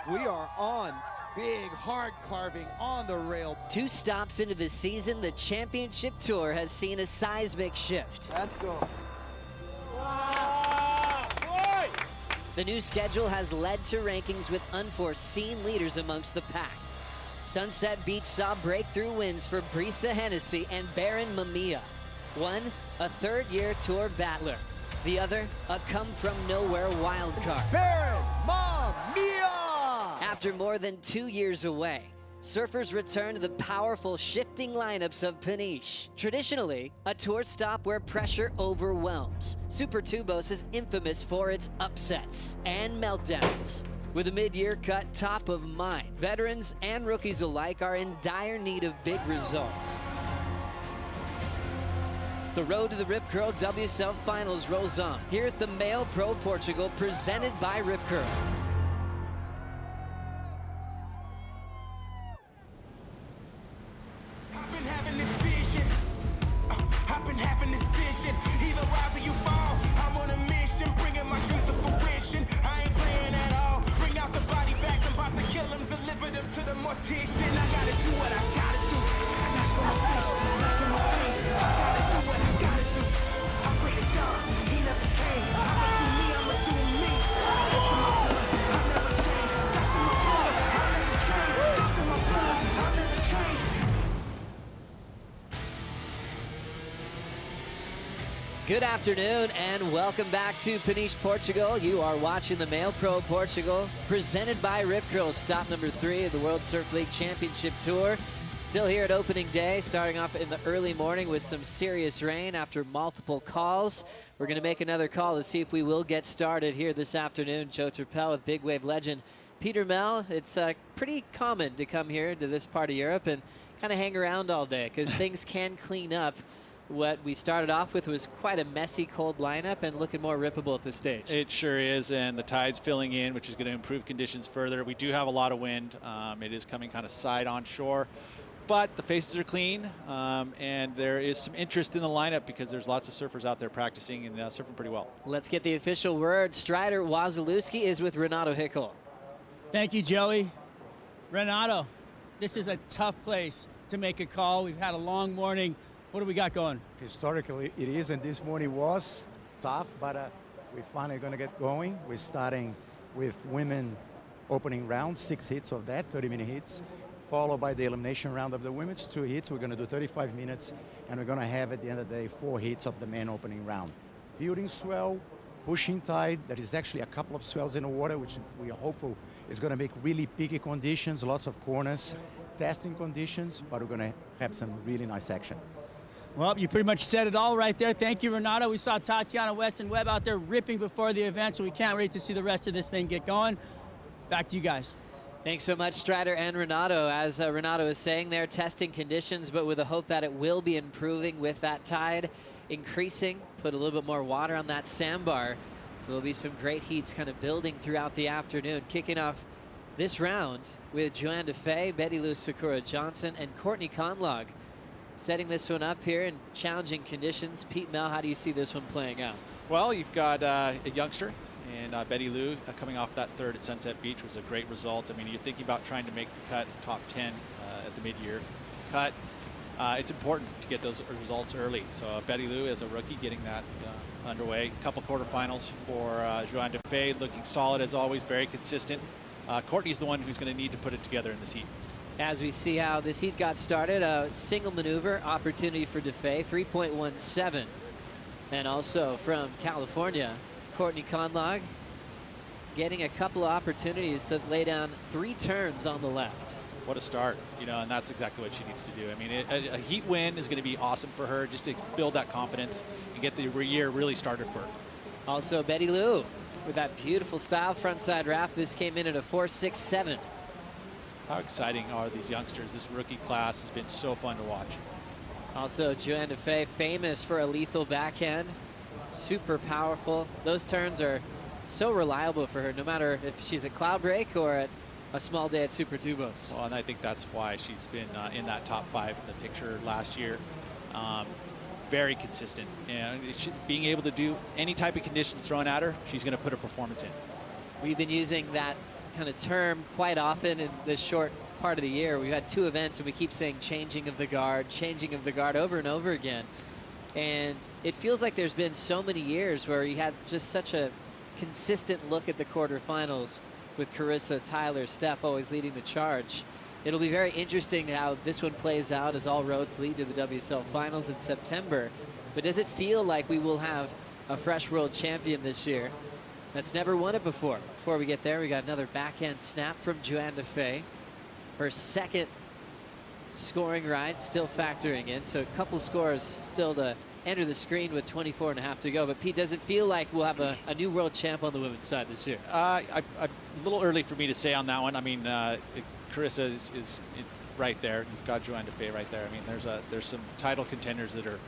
We are on big hard carving on the rail. 2 stops into the season, the championship tour has seen a seismic shift. Let's go. The new schedule has led to rankings with unforeseen leaders amongst the pack. Sunset Beach saw breakthrough wins for Brisa Hennessy and Baron Mamiya. One, a third-year tour battler. The other, a come-from-nowhere wildcard. Baron Mamiya! After more than 2 years away, surfers return to the powerful shifting lineups of Peniche. Traditionally, a tour stop where pressure overwhelms. Super Tubos is infamous for its upsets and meltdowns. With a mid-year cut top of mind, veterans and rookies alike are in dire need of big results. The road to the Rip Curl WSL Finals rolls on here at the MEO Pro Portugal, presented by Rip Curl. I've been having this vision. Either rise or you fall. I'm on a mission, bringing my dreams to fruition. I ain't playing at all. Bring out the body bags, I'm about to kill them, deliver them to the mortician. I gotta do what I gotta do. That's for my face, back in my face. I gotta do what I gotta do. I pray to God, he never came. I'ma do me, I'ma do me. That's in my blood, I never change. That's in my blood, I never change. That's in my blood, I never change. Good afternoon and welcome back to Peniche, Portugal. You are watching the MEO Pro Portugal, presented by Rip Curl, stop number 3 of the World Surf League Championship Tour. Still here at opening day, starting off in the early morning with some serious rain after multiple calls. We're going to make another call to see if we will get started here this afternoon. Joe Turpel with big wave legend Peter Mel. It's pretty common to come here to this part of Europe and kind of hang around all day because things can clean up. What we started off with was quite a messy, cold lineup and looking more rippable at this stage. It sure is, and the tide's filling in, which is going to improve conditions further. We do have a lot of wind. It is coming kind of side on shore, but the faces are clean, and there is some interest in the lineup because there's lots of surfers out there practicing and surfing pretty well. Let's get the official word. Strider Wazalewski is with Renato Hickel. Thank you, Joey. Renato, this is a tough place to make a call. We've had a long morning. What do we got going? Historically, it is, and this morning was tough, but we're finally going to get going. We're starting with women opening round, 6 hits of that, 30-minute hits, followed by the elimination round of the women's 2 hits. We're going to do 35 minutes, and we're going to have, at the end of the day, 4 hits of the men opening round. Building swell, pushing tide. There is actually a couple of swells in the water, which we are hopeful is going to make really peaky conditions, lots of corners, testing conditions, but we're going to have some really nice action. Well, you pretty much said it all right there. Thank you, Renato. We saw Tatiana Weston-Webb out there ripping before the event, so we can't wait to see the rest of this thing get going. Back to you guys. Thanks so much, Strider and Renato. As Renato is saying there, testing conditions, but with the hope that it will be improving with that tide increasing. Put a little bit more water on that sandbar. So there'll be some great heats kind of building throughout the afternoon. Kicking off this round with Joanna Fay, Betty Lou Sakura Johnson, and Courtney Conlog. Setting this one up here in challenging conditions. Pete Mel, how do you see this one playing out? Well, you've got a youngster, and Betty Lou coming off that third at Sunset Beach was a great result. I mean, you're thinking about trying to make the cut, top 10 at the mid-year cut. It's important to get those results early. So Betty Lou, as a rookie, getting that underway. A couple quarterfinals for Joanna Fay, looking solid as always, very consistent. Courtney's the one who's going to need to put it together in this heat. As we see how this heat got started, a single maneuver opportunity for DeFay, 3.17. And also from California, Courtney Conlog getting a couple of opportunities to lay down 3 turns on the left. What a start, you know, and that's exactly what she needs to do. I mean, a heat win is going to be awesome for her, just to build that confidence and get the year really started for her. Also, Betty Lou with that beautiful style frontside wrap. This came in at a 4.67. How exciting are these youngsters? This rookie class has been so fun to watch. Also, Joanna Fay, famous for a lethal backhand. Super powerful. Those turns are so reliable for her, no matter if she's at Cloudbreak or at a small day at Super Tubos. Well, and I think that's why she's been in that top 5 in the picture last year. Very consistent. And being able to do any type of conditions thrown at her, she's going to put a performance in. We've been using that kind of term quite often in this short part of the year. We've had 2 events and we keep saying changing of the guard over and over again. And it feels like there's been so many years where you had just such a consistent look at the quarterfinals with Carissa, Tyler, Steph always leading the charge. It'll be very interesting how this one plays out as all roads lead to the WSL Finals in September. But does it feel like we will have a fresh world champion this year that's never won it before? Before we get there, we got another backhand snap from Joanna Fay. Her second scoring ride still factoring in, so a couple scores still to enter the screen with 24.5 to go. But Pete, does it feel like we'll have a new world champ on the women's side this year? A little early for me to say on that one. I mean, Carissa is right there. You've got Joanna Fay right there. I mean, there's some title contenders that are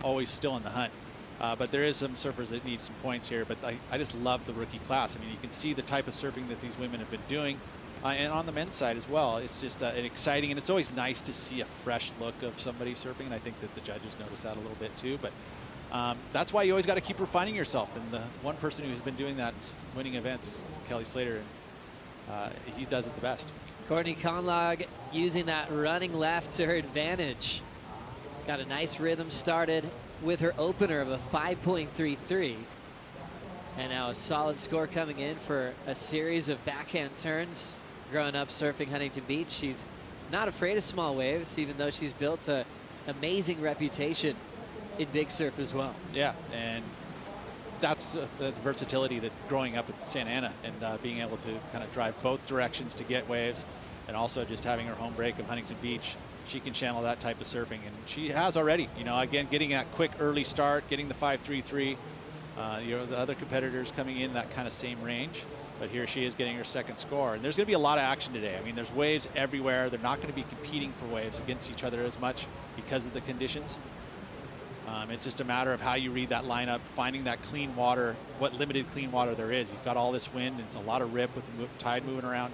always still in the hunt. But there is some surfers that need some points here. But I just love the rookie class. I mean, you can see the type of surfing that these women have been doing. And on the men's side as well, it's just an exciting, and it's always nice to see a fresh look of somebody surfing, and I think that the judges notice that a little bit too. But that's why you always got to keep refining yourself, and the one person who's been doing that, winning events, Kelly Slater, and he does it the best. Courtney Conlog using that running left to her advantage. Got a nice rhythm started with her opener of a 5.33. And now a solid score coming in for a series of backhand turns. Growing up surfing Huntington Beach, she's not afraid of small waves, even though she's built an amazing reputation in big surf as well. Yeah, and that's the versatility that growing up at Santa Ana and being able to kind of drive both directions to get waves, and also just having her home break of Huntington Beach, she can channel that type of surfing, and she has already. You know, again, getting that quick early start, getting the 5.33. You know, the other competitors coming in that kind of same range, but here she is getting her second score. And there's going to be a lot of action today. I mean, there's waves everywhere. They're not going to be competing for waves against each other as much because of the conditions. It's just a matter of how you read that lineup, finding that clean water, what limited clean water there is. You've got all this wind, and it's a lot of rip with the tide moving around.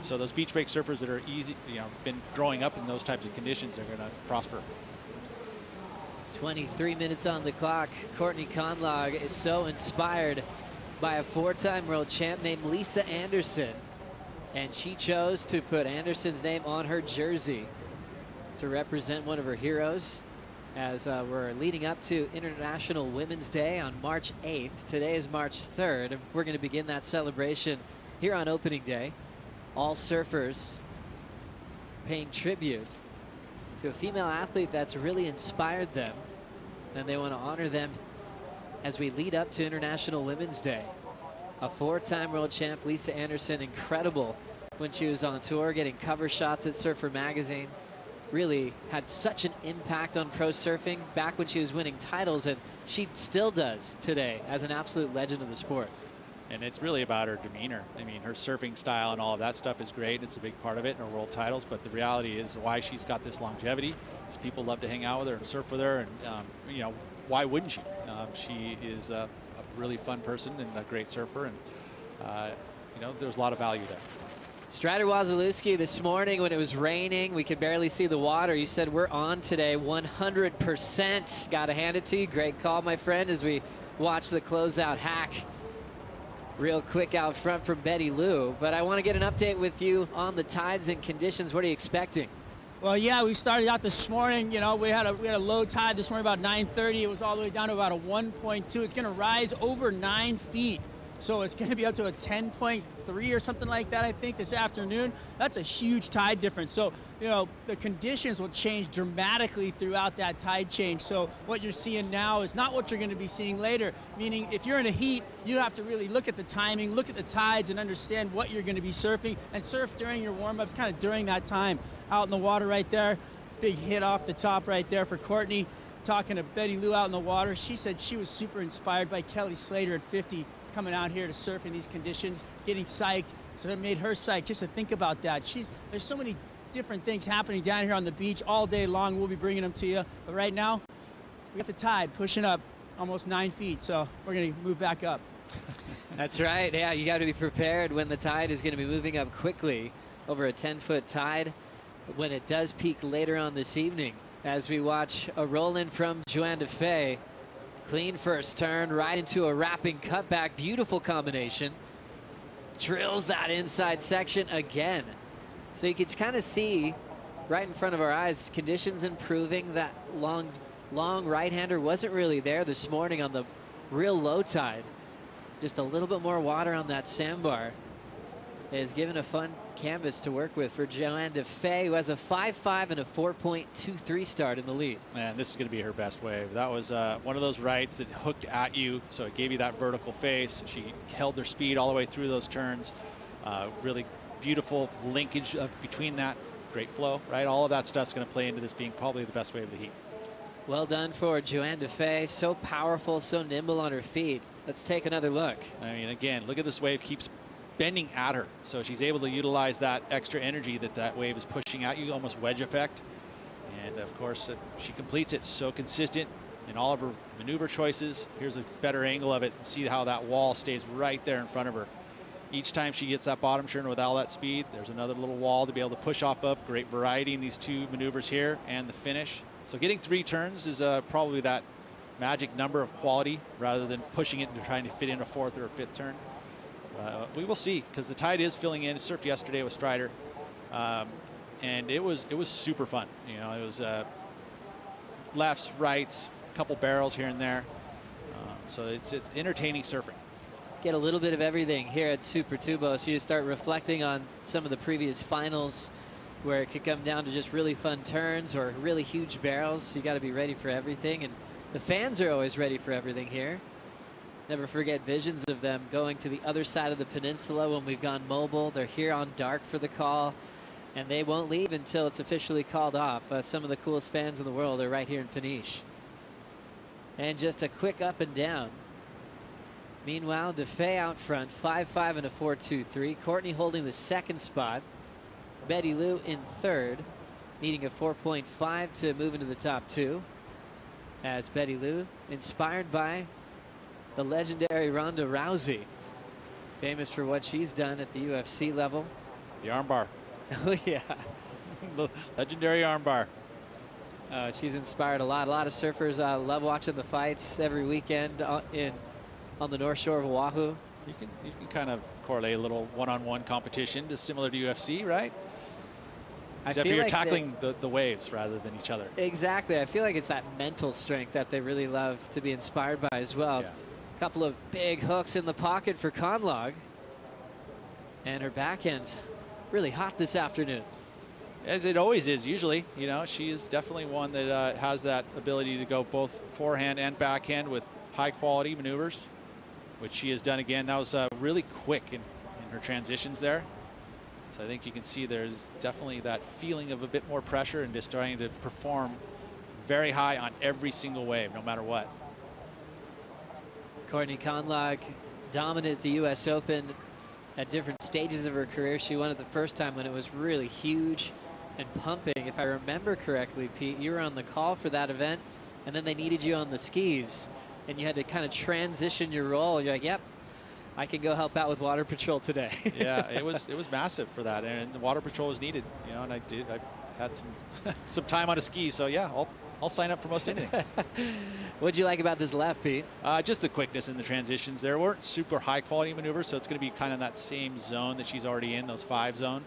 So those beach break surfers that are easy, you know, been growing up in those types of conditions are going to prosper. 23 minutes on the clock. Courtney Conlog is so inspired by a 4-time world champ named Lisa Anderson, and she chose to put Anderson's name on her jersey to represent one of her heroes as we're leading up to International Women's Day on March 8th. Today is March 3rd, and we're going to begin that celebration here on opening day. All surfers paying tribute to a female athlete that's really inspired them, and they want to honor them as we lead up to International Women's Day. A 4-time world champ, Lisa Anderson, incredible when she was on tour, getting cover shots at Surfer Magazine. Really had such an impact on pro surfing back when she was winning titles, and she still does today as an absolute legend of the sport. And it's really about her demeanor. I mean, her surfing style and all of that stuff is great. It's a big part of it in her world titles. But the reality is why she's got this longevity is people love to hang out with her and surf with her. And, you know, why wouldn't you? She is a really fun person and a great surfer. And, you know, there's a lot of value there. Strider Wazalewski this morning when it was raining, we could barely see the water. You said we're on today 100%. Got to hand it to you. Great call, my friend, as we watch the closeout hack. Real quick out front from Betty Lou, but I want to get an update with you on the tides and conditions. What are you expecting? Well, yeah, we started out this morning. You know, we had a low tide this morning about 9:30. It was all the way down to about a 1.2. It's going to rise over 9 feet. So it's going to be up to a 10.3 or something like that, I think, this afternoon. That's a huge tide difference. So, you know, the conditions will change dramatically throughout that tide change. So what you're seeing now is not what you're going to be seeing later. Meaning, if you're in a heat, you have to really look at the timing, look at the tides, and understand what you're going to be surfing, and surf during your warm-ups, kind of during that time. Out in the water right there. Big hit off the top right there for Courtney. Talking to Betty Lou out in the water, she said she was super inspired by Kelly Slater at 50. Coming out here to surf in these conditions, getting psyched. So that made her psyched just to think about that. There's so many different things happening down here on the beach all day long. We'll be bringing them to you. But right now, we got the tide pushing up almost 9 feet. So we're going to move back up. That's right. Yeah, you got to be prepared when the tide is going to be moving up quickly over a 10-foot tide when it does peak later on this evening. As we watch a roll in from Joanna Fay. Clean first turn, right into a wrapping cutback. Beautiful combination. drills that inside section again. So you can kind of see right in front of our eyes, conditions improving. That long right-hander wasn't really there this morning on the real low tide. Just a little bit more water on that sandbar is given a fun canvas to work with for Joanna Fay, who has a 5.5 and a 4.23 start in the lead. Man, this is going to be her best wave. That was one of those rights that hooked at you, so it gave you that vertical face. She held her speed all the way through those turns. Really beautiful linkage between that. Great flow, right? All of that stuff's going to play into this being probably the best wave of the heat. Well done for Joanna Fay. So powerful, so nimble on her feet. Let's take another look. I mean, again, look at this wave keeps bending at her. So she's able to utilize that extra energy that wave is pushing at you, almost wedge effect. And of course, she completes it so consistent in all of her maneuver choices. Here's a better angle of it and see how that wall stays right there in front of her. Each time she gets that bottom turn with all that speed, there's another little wall to be able to push off of. Great variety in these two maneuvers here and the finish. So getting 3 turns is probably that magic number of quality rather than pushing it and trying to fit in a 4th or a 5th turn. We will see, because the tide is filling in. Surfed yesterday with Strider, and it was super fun. You know, it was lefts, rights, a couple barrels here and there. So it's entertaining surfing. Get a little bit of everything here at Super Tubo, so you start reflecting on some of the previous finals where it could come down to just really fun turns or really huge barrels. So you got to be ready for everything, and the fans are always ready for everything here. Never forget visions of them going to the other side of the peninsula when we've gone mobile. They're here on dark for the call, and they won't leave until it's officially called off. Some of the coolest fans in the world are right here in Peniche. And just a quick up and down. Meanwhile, Defay out front, 5.5 and a 4.23. Courtney holding the 2nd spot. Betty Lou in 3rd, needing a 4.5 to move into the top 2. As Betty Lou, inspired by the legendary Ronda Rousey, famous for what she's done at the UFC level. The armbar. Oh, yeah. The legendary armbar. She's inspired a lot. A lot of surfers love watching the fights every weekend on the North Shore of Oahu. You can kind of correlate a little one-on-one competition to similar to UFC, right? Except for you're tackling the waves rather than each other. Exactly. I feel like it's that mental strength that they really love to be inspired by as well. Yeah. A couple of big hooks in the pocket for Conlog. And her backhand's really hot this afternoon. As it always is, usually. You know, she is definitely one that has that ability to go both forehand and backhand with high-quality maneuvers, which she has done again. That was really quick in her transitions there. So I think you can see there's definitely that feeling of a bit more pressure and just trying to perform very high on every single wave, no matter what. Courtney Conlog dominated the U.S. Open at different stages of her career. She won it the first time when it was really huge and pumping. If I remember correctly, Pete, you were on the call for that event, and then they needed you on the skis, and you had to kind of transition your role. You're like, yep, I can go help out with Water Patrol today. Yeah, it was massive for that, and the Water Patrol was needed, you know, and I had some time on a ski, so yeah, I'll sign up for most anything. What'd you like about this left, Pete? Just the quickness in the transitions. There weren't super high quality maneuvers, so it's going to be kind of that same zone that she's already in, those 5 zone.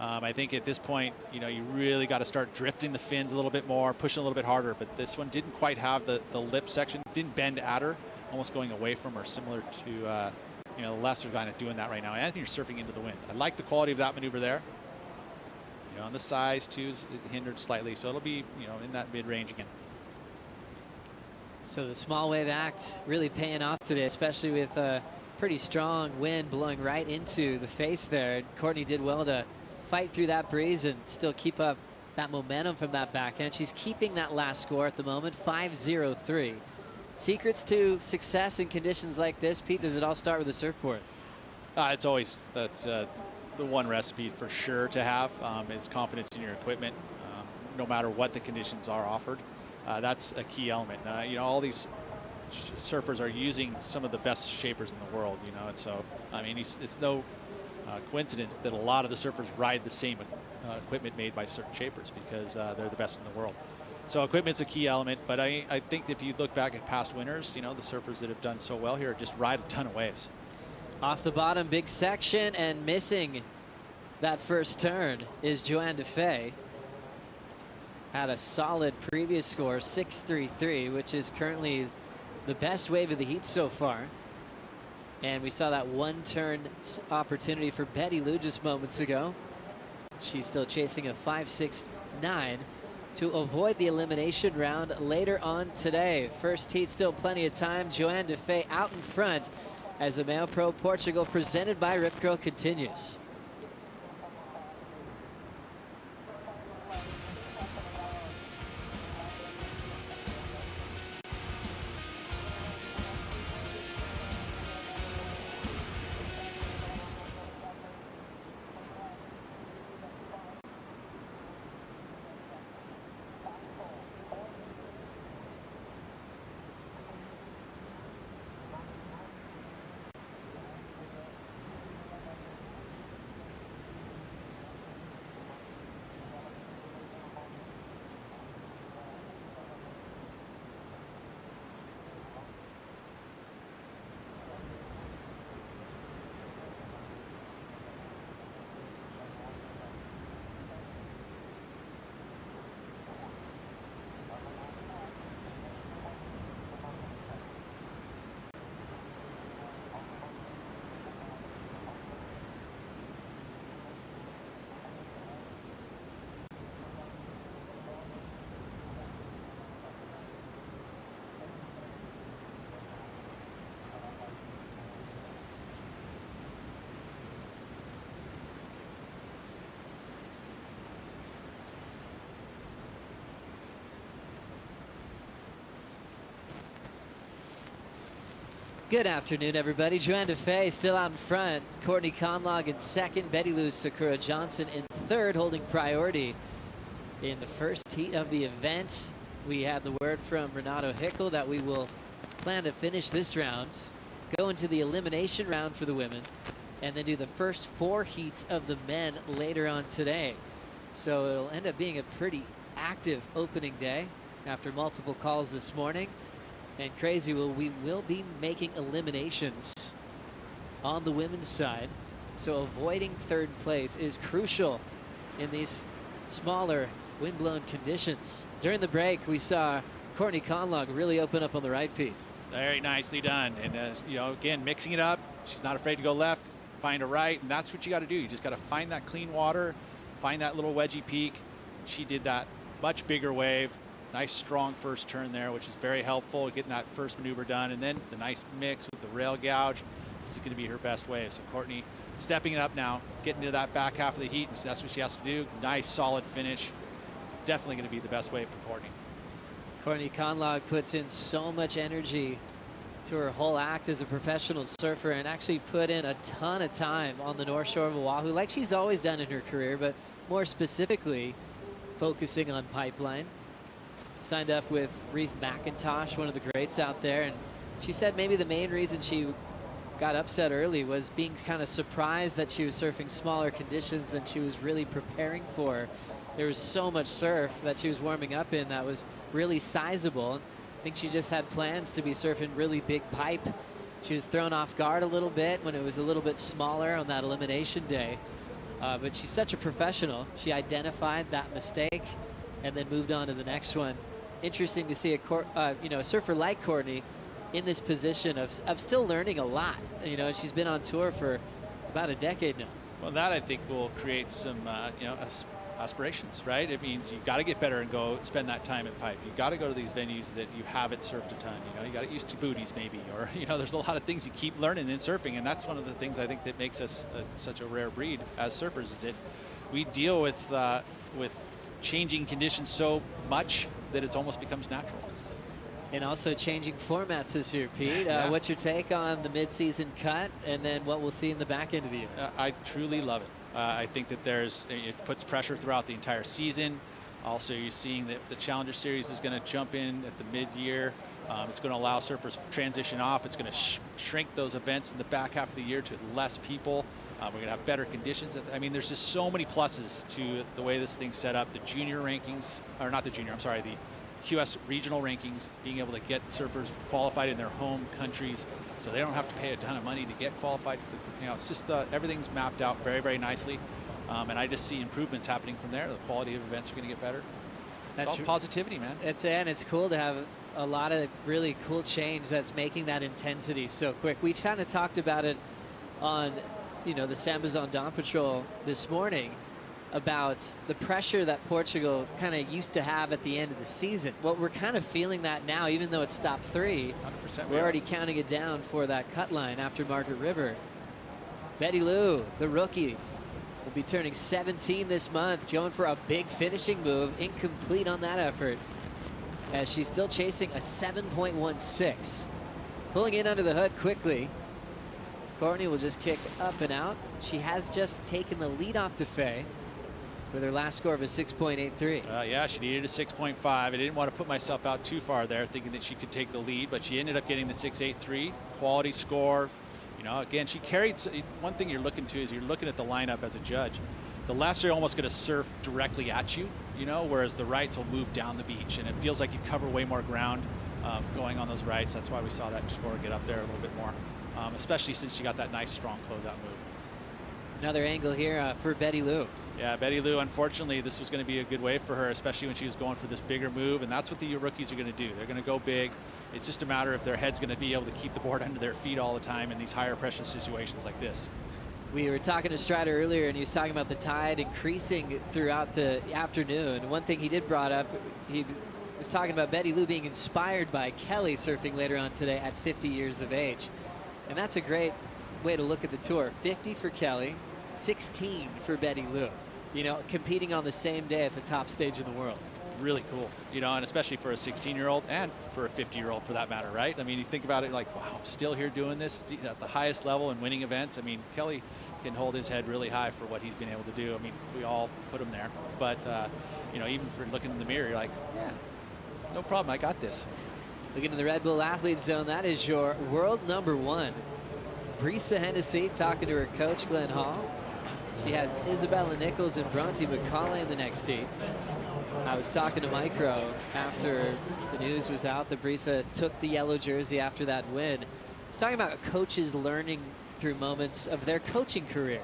I think at this point, you know, you really got to start drifting the fins a little bit more, pushing a little bit harder, but this one didn't quite have the lip section, didn't bend at her, almost going away from her, similar to, you know, the lefts are kind of doing that right now. And I think you're surfing into the wind. I like the quality of that maneuver there. You know, and the size too is hindered slightly, so it'll be, you know, in that mid-range again. So the small wave act really paying off today, especially with a pretty strong wind blowing right into the face there. Courtney did well to fight through that breeze and still keep up that momentum from that backhand. She's keeping that last score at the moment, 5.03. Secrets to success in conditions like this, Pete, does it all start with the surfboard? It's always, that's the one recipe for sure to have, is confidence in your equipment, no matter what the conditions are offered. That's a key element. You know, all these surfers are using some of the best shapers in the world, you know, and so, I mean, it's no coincidence that a lot of the surfers ride the same equipment made by certain shapers, because they're the best in the world. So equipment's a key element, but I think if you look back at past winners, you know, the surfers that have done so well here just ride a ton of waves. Off the bottom, big section, and missing that first turn is Joanna Fay. Had a solid previous score, 6.33, which is currently the best wave of the heat so far. And we saw that one turn opportunity for Betty Lou just moments ago. She's still chasing a 5.69 to avoid the elimination round later on today. First heat, still plenty of time. Joanna Fay out in front as the MEO Pro Portugal presented by Rip Curl continues. Good afternoon, everybody. Joanna Fay still out in front. Courtney Conlog in second. Betty Lou Sakura Johnson in third, holding priority. In the first heat of the event, we had the word from Renato Hickel that we will plan to finish this round, go into the elimination round for the women, and then do the first 4 heats of the men later on today. So it'll end up being a pretty active opening day after multiple calls this morning. And crazy, we will be making eliminations on the women's side. So avoiding third place is crucial in these smaller windblown conditions. During the break, we saw Courtney Conlog really open up on the right, Pete. Very nicely done. And, you know, again, mixing it up. She's not afraid to go left, find a right, and that's what you got to do. You just got to find that clean water, find that little wedgy peak. She did that much bigger wave. Nice strong first turn there, which is very helpful, getting that first maneuver done, and then the nice mix with the rail gouge. This is going to be her best wave. So Courtney stepping it up now, getting into that back half of the heat, and that's what she has to do. Nice solid finish. Definitely going to be the best wave for Courtney. Courtney Conlog puts in so much energy to her whole act as a professional surfer, and actually put in a ton of time on the North Shore of Oahu, like she's always done in her career, but more specifically focusing on pipeline. Signed up with Reef McIntosh, one of the greats out there, and she said maybe the main reason she got upset early was being kind of surprised that she was surfing smaller conditions than she was really preparing for. There was so much surf that she was warming up in that was really sizable. I think she just had plans to be surfing really big pipe. She was thrown off guard a little bit when it was a little bit smaller on that elimination day. But she's such a professional. She identified that mistake and then moved on to the next one. Interesting to see a surfer like Courtney in this position of still learning a lot. You know, and she's been on tour for about a decade now. Well, that I think will create some aspirations, right? It means you've got to get better and go spend that time in pipe. You got to go to these venues that you haven't surfed a ton. You know, you got to get used to booties maybe, or there's a lot of things you keep learning in surfing, and that's one of the things I think that makes us such a rare breed as surfers, is that we deal with changing conditions so much that it almost becomes natural. And also changing formats this year, Pete. Yeah. What's your take on the mid-season cut, and then what we'll see in the back end of the year? I truly love it. I think that it puts pressure throughout the entire season. Also, you're seeing that the Challenger Series is going to jump in at the mid-year. It's going to allow surfers to transition off. It's going to shrink those events in the back half of the year to less people. We're going to have better conditions. I mean, there's just so many pluses to the way this thing's set up. The junior rankings, or not the junior, I'm sorry, the QS regional rankings, being able to get surfers qualified in their home countries, so they don't have to pay a ton of money to get qualified for the, it's just everything's mapped out very, very nicely. And I just see improvements happening from there. The quality of events are going to get better. That's all positivity, man. It's cool to have a lot of really cool change that's making that intensity so quick. We kind of talked about it on, the Sambas on Dawn Patrol this morning about the pressure that Portugal kind of used to have at the end of the season. Well, we're kind of feeling that now, even though it's stop 3. 100% we're already counting it down for that cut line after Margaret River. Betty Lou, the rookie, will be turning 17 this month, going for a big finishing move, incomplete on that effort, as she's still chasing a 7.16. Pulling in under the hood quickly. Courtney will just kick up and out. She has just taken the lead off to Fay with her last score of a 6.83. Yeah, she needed a 6.5. I didn't want to put myself out too far there, thinking that she could take the lead, but she ended up getting the 6.83. Quality score. Again, she carried. One thing you're looking to is you're looking at the lineup as a judge. The lefts are almost going to surf directly at you, whereas the rights will move down the beach, and it feels like you cover way more ground going on those rights. That's why we saw that score get up there a little bit more, especially since she got that nice strong closeout move. Another angle here for Betty Lou. Yeah, Betty Lou, unfortunately, this was going to be a good wave for her, especially when she was going for this bigger move, and that's what the rookies are going to do. They're going to go big. It's just a matter if their head's going to be able to keep the board under their feet all the time in these higher pressure situations like this. We were talking to Strider earlier, and he was talking about the tide increasing throughout the afternoon. One thing he did brought up, he was talking about Betty Lou being inspired by Kelly surfing later on today at 50 years of age. And that's a great way to look at the tour. 50 for Kelly, 16 for Betty Lou. Competing on the same day at the top stage in the world. Really cool, and especially for a 16-year-old and for a 50-year-old for that matter, right? I mean, you think about it like, wow, I'm still here doing this at the highest level and winning events. I mean, Kelly can hold his head really high for what he's been able to do. I mean, we all put him there, but even for looking in the mirror, you're like, yeah, no problem, I got this. Looking in the Red Bull Athlete Zone, that is your world number 1. Brisa Hennessy talking to her coach, Glenn Hall. She has Isabella Nichols and Bronte Mccauley in the next team. I was talking to Micro after the news was out that Brisa took the yellow jersey after that win. He's talking about coaches learning through moments of their coaching career.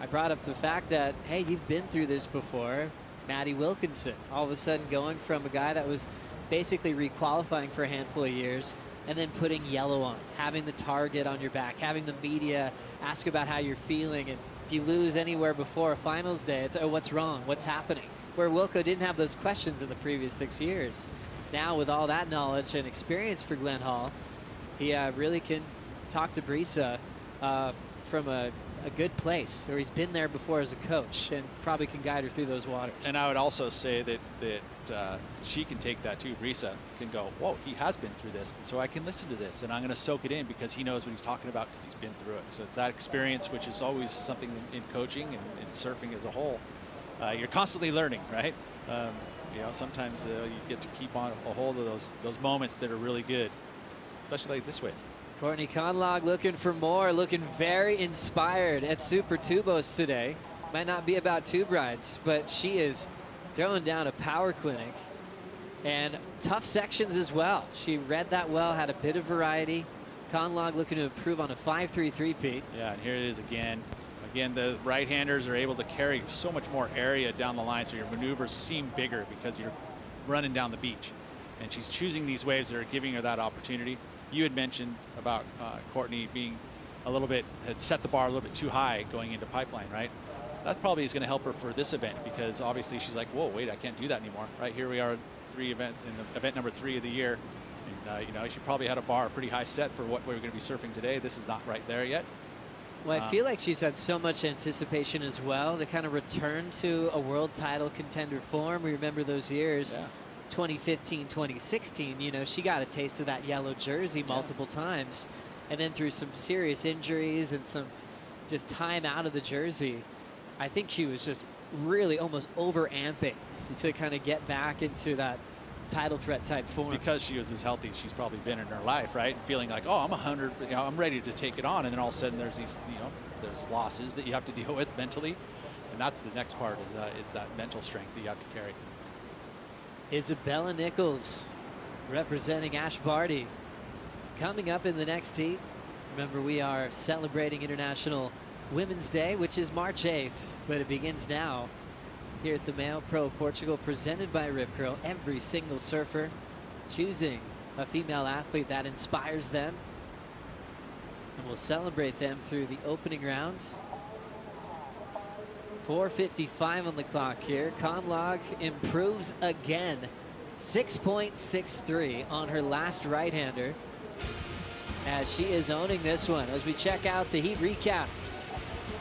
I brought up the fact that, hey, you've been through this before. Maddie Wilkinson, all of a sudden going from a guy that was basically requalifying for a handful of years and then putting yellow on, having the target on your back, having the media ask about how you're feeling. And if you lose anywhere before a finals day, it's, oh, what's wrong? What's happening? Where Wilco didn't have those questions in the previous 6 years. Now with all that knowledge and experience for Glenn Hall, he really can talk to Brisa from a good place, or he's been there before as a coach and probably can guide her through those waters. And I would also say that she can take that too. Brisa can go, whoa, he has been through this, so I can listen to this, and I'm going to soak it in because he knows what he's talking about because he's been through it. So it's that experience, which is always something in coaching and in surfing as a whole. You're constantly learning, right? Sometimes you get to keep on a hold of those moments that are really good, especially like this wave. Courtney Conlog looking for more, looking very inspired at Super Tubos today. Might not be about tube rides, but she is throwing down a power clinic and tough sections as well. She read that well, had a bit of variety. Conlog looking to improve on a 5.3 3-peat. Yeah, and here it is again. Again, the right-handers are able to carry so much more area down the line, so your maneuvers seem bigger because you're running down the beach. And she's choosing these waves that are giving her that opportunity. You had mentioned about Courtney being had set the bar a little bit too high going into Pipeline, right? That probably is going to help her for this event because obviously she's like, whoa, wait, I can't do that anymore, right? Here we are, event number 3 of the year. And, she probably had a bar pretty high set for what we're going to be surfing today. This is not right there yet. Well, I feel like she's had so much anticipation as well to kind of return to a world title contender form. We remember those years, 2015, 2016, she got a taste of that yellow jersey multiple times. And then through some serious injuries and some just time out of the jersey, I think she was just really almost over-amping to kind of get back into that title threat type form. Because she was as healthy as she's probably been in her life, right? And feeling like, oh, I'm 100, I'm ready to take it on. And then all of a sudden there's these, there's losses that you have to deal with mentally. And that's the next part is that mental strength that you have to carry. Isabella Nichols representing Ash Barty. Coming up in the next heat, remember we are celebrating International Women's Day, which is March 8th, but it begins now here at the MEO Pro Portugal, presented by Rip Curl. Every single surfer choosing a female athlete that inspires them, and we'll celebrate them through the opening round. 4:55 on the clock here. Conlog improves again. 6.63 on her last right-hander, as she is owning this one. As we check out the heat recap,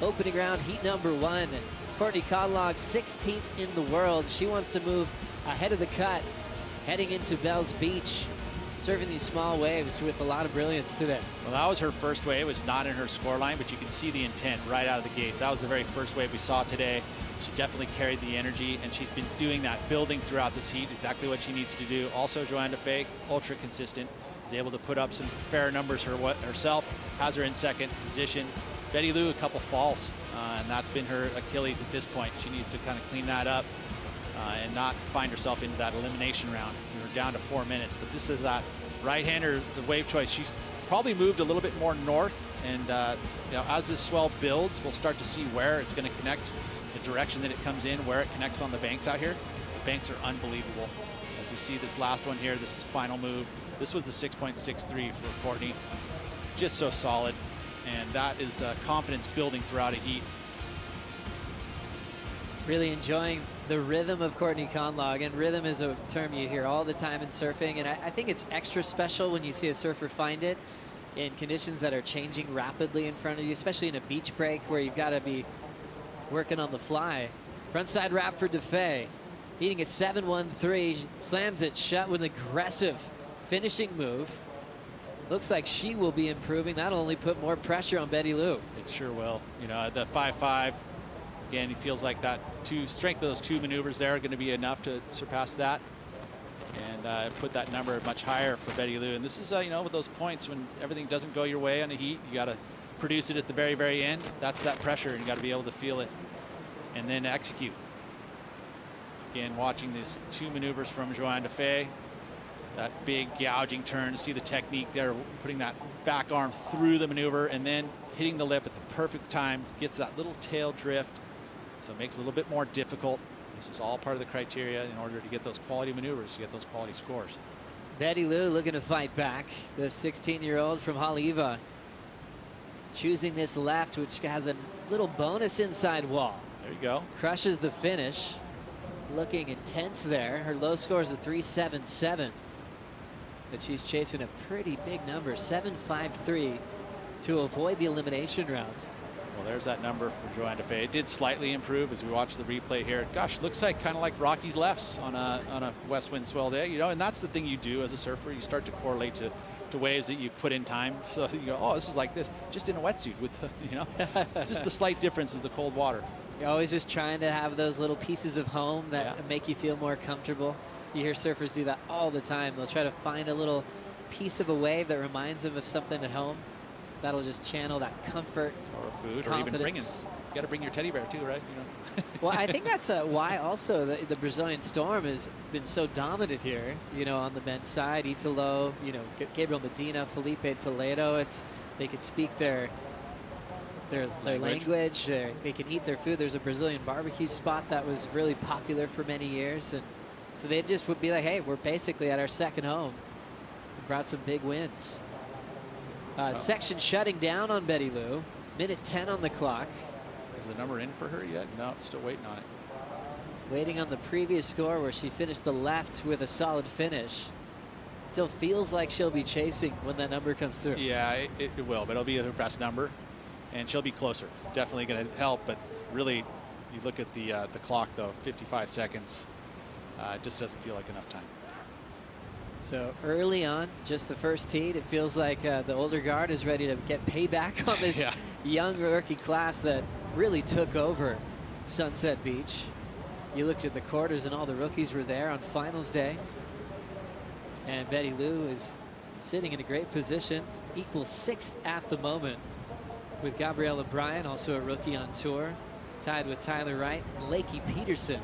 opening round, heat number 1. Courtney Conlog, 16th in the world. She wants to move ahead of the cut, heading into Bells Beach, serving these small waves with a lot of brilliance today. Well, that was her first wave. It was not in her score line, but you can see the intent right out of the gates. That was the very first wave we saw today. She definitely carried the energy, and she's been doing that, building throughout this heat, exactly what she needs to do. Also, Joanna Fay, ultra consistent, is able to put up some fair numbers herself, has her in second position. Betty Lou, a couple falls, and that's been her Achilles at this point. She needs to kind of clean that up and not find herself into that elimination round. We're down to 4 minutes, but this is that right-hander, the wave choice. She's probably moved a little bit more north, and you know, as this swell builds, we'll start to see where it's going to connect, the direction that it comes in, where it connects on the banks out here. The banks are unbelievable. As you see this last one here, this is final move. This was a 6.63 for Courtney. Just so solid, and that is confidence building throughout a heat. Really enjoying the rhythm of Courtney Conlog, and rhythm is a term you hear all the time in surfing, and I think it's extra special when you see a surfer find it in conditions that are changing rapidly in front of you, especially in a beach break where you've got to be working on the fly. Frontside wrap for DeFay, hitting a 7-1-3, slams it shut with an aggressive finishing move. Looks like she will be improving. That'll only put more pressure on Betty Lou. It sure will. You know, the 5.5, again, he feels like that strength of those two maneuvers there are going to be enough to surpass that and put that number much higher for Betty Lou. And this is, you know, with those points, when everything doesn't go your way on a heat, you got to produce it at the very, very end. That's that pressure, and you got to be able to feel it and then execute. Again, watching these two maneuvers from Joanna Fay, that big gouging turn, see the technique there, putting that back arm through the maneuver and then hitting the lip at the perfect time, gets that little tail drift, so it makes it a little bit more difficult. This is all part of the criteria in order to get those quality maneuvers, to get those quality scores. Betty Lou looking to fight back. The 16-year-old from Haleiwa choosing this left, which has a little bonus inside wall. There you go. Crushes the finish. Looking intense there. Her low score is a 3.77, but she's chasing a pretty big number, 7.53, to avoid the elimination round. Well, there's that number for Joanna Fay. It did slightly improve as we watch the replay here. Gosh, looks like kind of like Rocky's lefts on a west wind swell day, you know, and that's the thing you do as a surfer. You start to correlate to waves that you've put in time. So you go, oh, this is like this, just in a wetsuit with, you know, just the slight difference of the cold water. You're always just trying to have those little pieces of home that make you feel more comfortable. You hear surfers do that all the time. They'll try to find a little piece of a wave that reminds them of something at home. That'll just channel that comfort, or food, confidence. or even bringing. You got to bring your teddy bear too, right? You know. Well, I think that's why also the Brazilian Storm has been so dominant here. You know, on the men's side, Italo, you know, Gabriel Medina, Felipe Toledo. They can speak their language. They can eat their food. There's a Brazilian barbecue spot that was really popular for many years, and so they just would be like, hey, we're basically at our second home. We brought some big wins. Section shutting down on Betty Lou. Minute 10 on the clock. Is the number in for her yet? No, still waiting on it. Waiting on the previous score where she finished the left with a solid finish. Still feels like she'll be chasing when that number comes through. Yeah, it will, but it'll be her best number, and she'll be closer. Definitely going to help, but really, you look at the clock though, 55 seconds. It just doesn't feel like enough time. So early on, just the first heat, it feels like the older guard is ready to get payback on this young rookie class that really took over Sunset Beach. You looked at the quarters and all the rookies were there on finals day. And Betty Lou is sitting in a great position, equal 6th at the moment, with Gabriella Bryant, also a rookie on tour, tied with Tyler Wright and Lakey Peterson.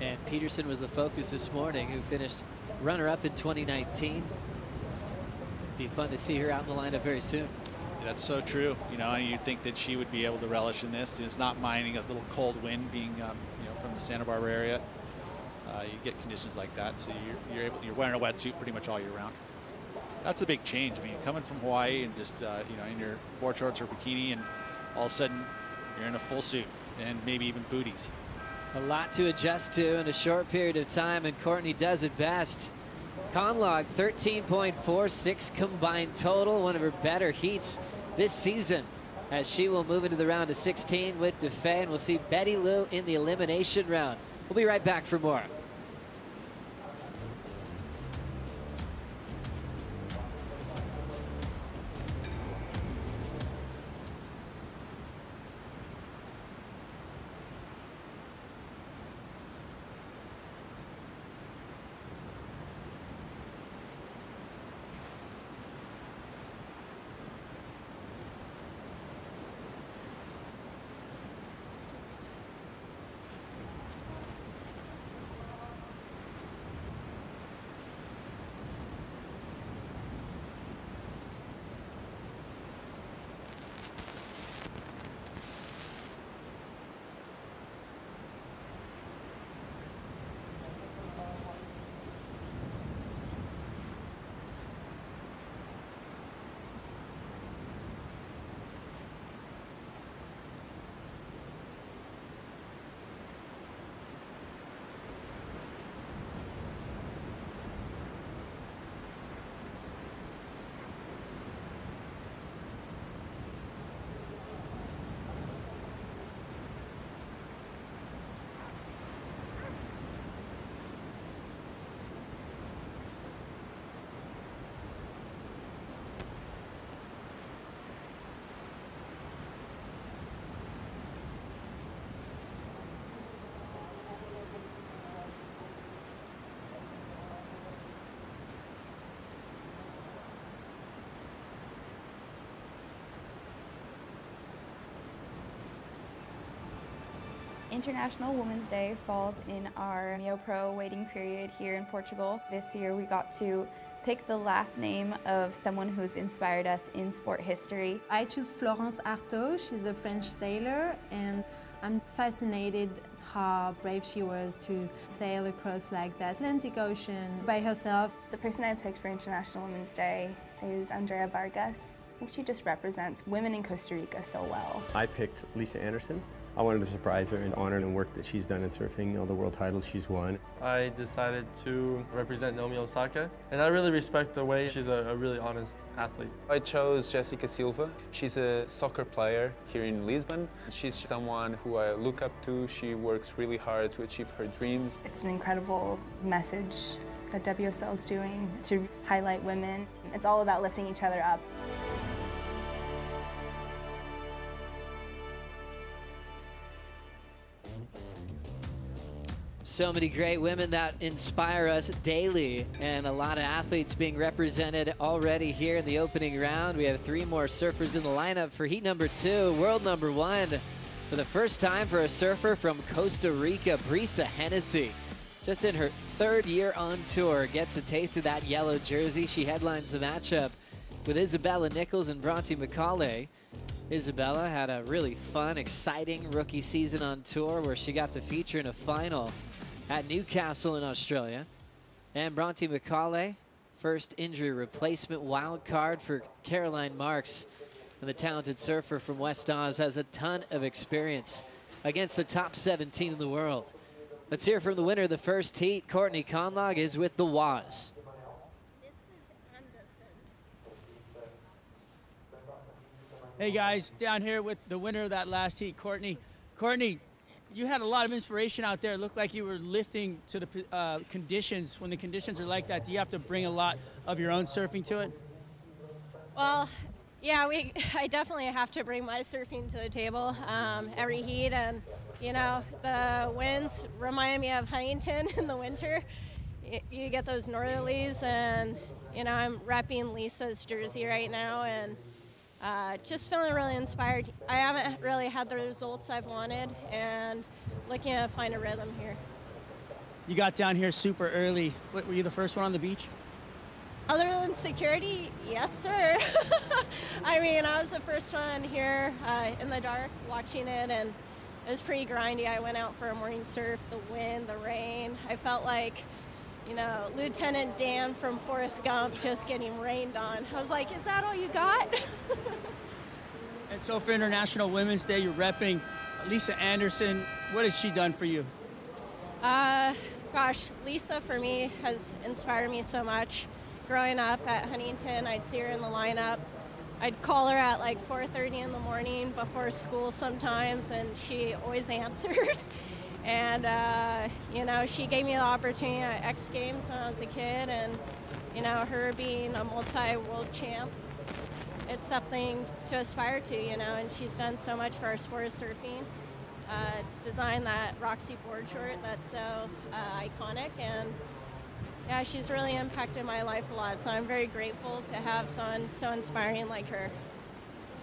And Peterson was the focus this morning, who finished runner-up in 2019. Be fun to see her out in the lineup very soon. That's so true. You know, you'd think that she would be able to relish in this. It's not minding a little cold wind being, from the Santa Barbara area. You get conditions like that, so you're wearing a wetsuit pretty much all year round. That's a big change. I mean, coming from Hawaii and just in your board shorts or bikini, and all of a sudden you're in a full suit and maybe even booties. A lot to adjust to in a short period of time, and Courtney does it best. Conlog 13.46 combined total, one of her better heats this season, as she will move into the round of 16 with DeFay, and we'll see Betty Lou in the elimination round. We'll be right back for more. International Women's Day falls in our MEO Pro waiting period here in Portugal. This year we got to pick the last name of someone who's inspired us in sport history. I choose Florence Artaud. She's a French sailor, and I'm fascinated how brave she was to sail across like the Atlantic Ocean by herself. The person I picked for International Women's Day is Andrea Vargas. I think she just represents women in Costa Rica so well. I picked Lisa Anderson. I wanted to surprise her and honor the work that she's done in surfing, all the world titles she's won. I decided to represent Naomi Osaka, and I really respect the way she's a really honest athlete. I chose Jessica Silva. She's a soccer player here in Lisbon. She's someone who I look up to. She works really hard to achieve her dreams. It's an incredible message that WSL is doing to highlight women. It's all about lifting each other up. So many great women that inspire us daily, and a lot of athletes being represented already here in the opening round. We have 3 more surfers in the lineup for heat number 2, world number 1. For the first time for a surfer from Costa Rica, Brisa Hennessy. Just in her 3rd year on tour, gets a taste of that yellow jersey. She headlines the matchup with Isabella Nichols and Bronte Mccauley. Isabella had a really fun, exciting rookie season on tour where she got to feature in a final at Newcastle in Australia. And Bronte Mccauley, first injury replacement wild card for Caroline Marks. And the talented surfer from West Oz has a ton of experience against the top 17 in the world. Let's hear from the winner of the first heat. Courtney Conlog is with the Waz. Hey guys, down here with the winner of that last heat, Courtney. Courtney, you had a lot of inspiration out there. It looked like you were lifting to the conditions. When the conditions are like that, do you have to bring a lot of your own surfing to it? Well, yeah, I definitely have to bring my surfing to the table every heat, and you know, the winds remind me of Huntington in the winter. You get those northerlies, and you know, I'm repping Lisa's jersey right now, and just feeling really inspired. I haven't really had the results I've wanted, and looking to find a rhythm here. You got down here super early. Were you the first one on the beach? Other than security, yes, sir. I mean, I was the first one here in the dark watching it, and it was pretty grindy. I went out for a morning surf, the wind, the rain. I felt like, you know, Lieutenant Dan from Forrest Gump just getting rained on. I was like, is that all you got? And so for International Women's Day, you're repping Lisa Anderson. What has she done for you? Gosh, Lisa for me has inspired me so much. Growing up at Huntington, I'd see her in the lineup. I'd call her at like 4:30 in the morning before school sometimes, and she always answered. And, you know, she gave me the opportunity at X Games when I was a kid, and, you know, her being a multi-world champ, it's something to aspire to, you know, and she's done so much for our sport of surfing. Designed that Roxy board short that's so iconic, and yeah, she's really impacted my life a lot, so I'm very grateful to have someone so inspiring like her.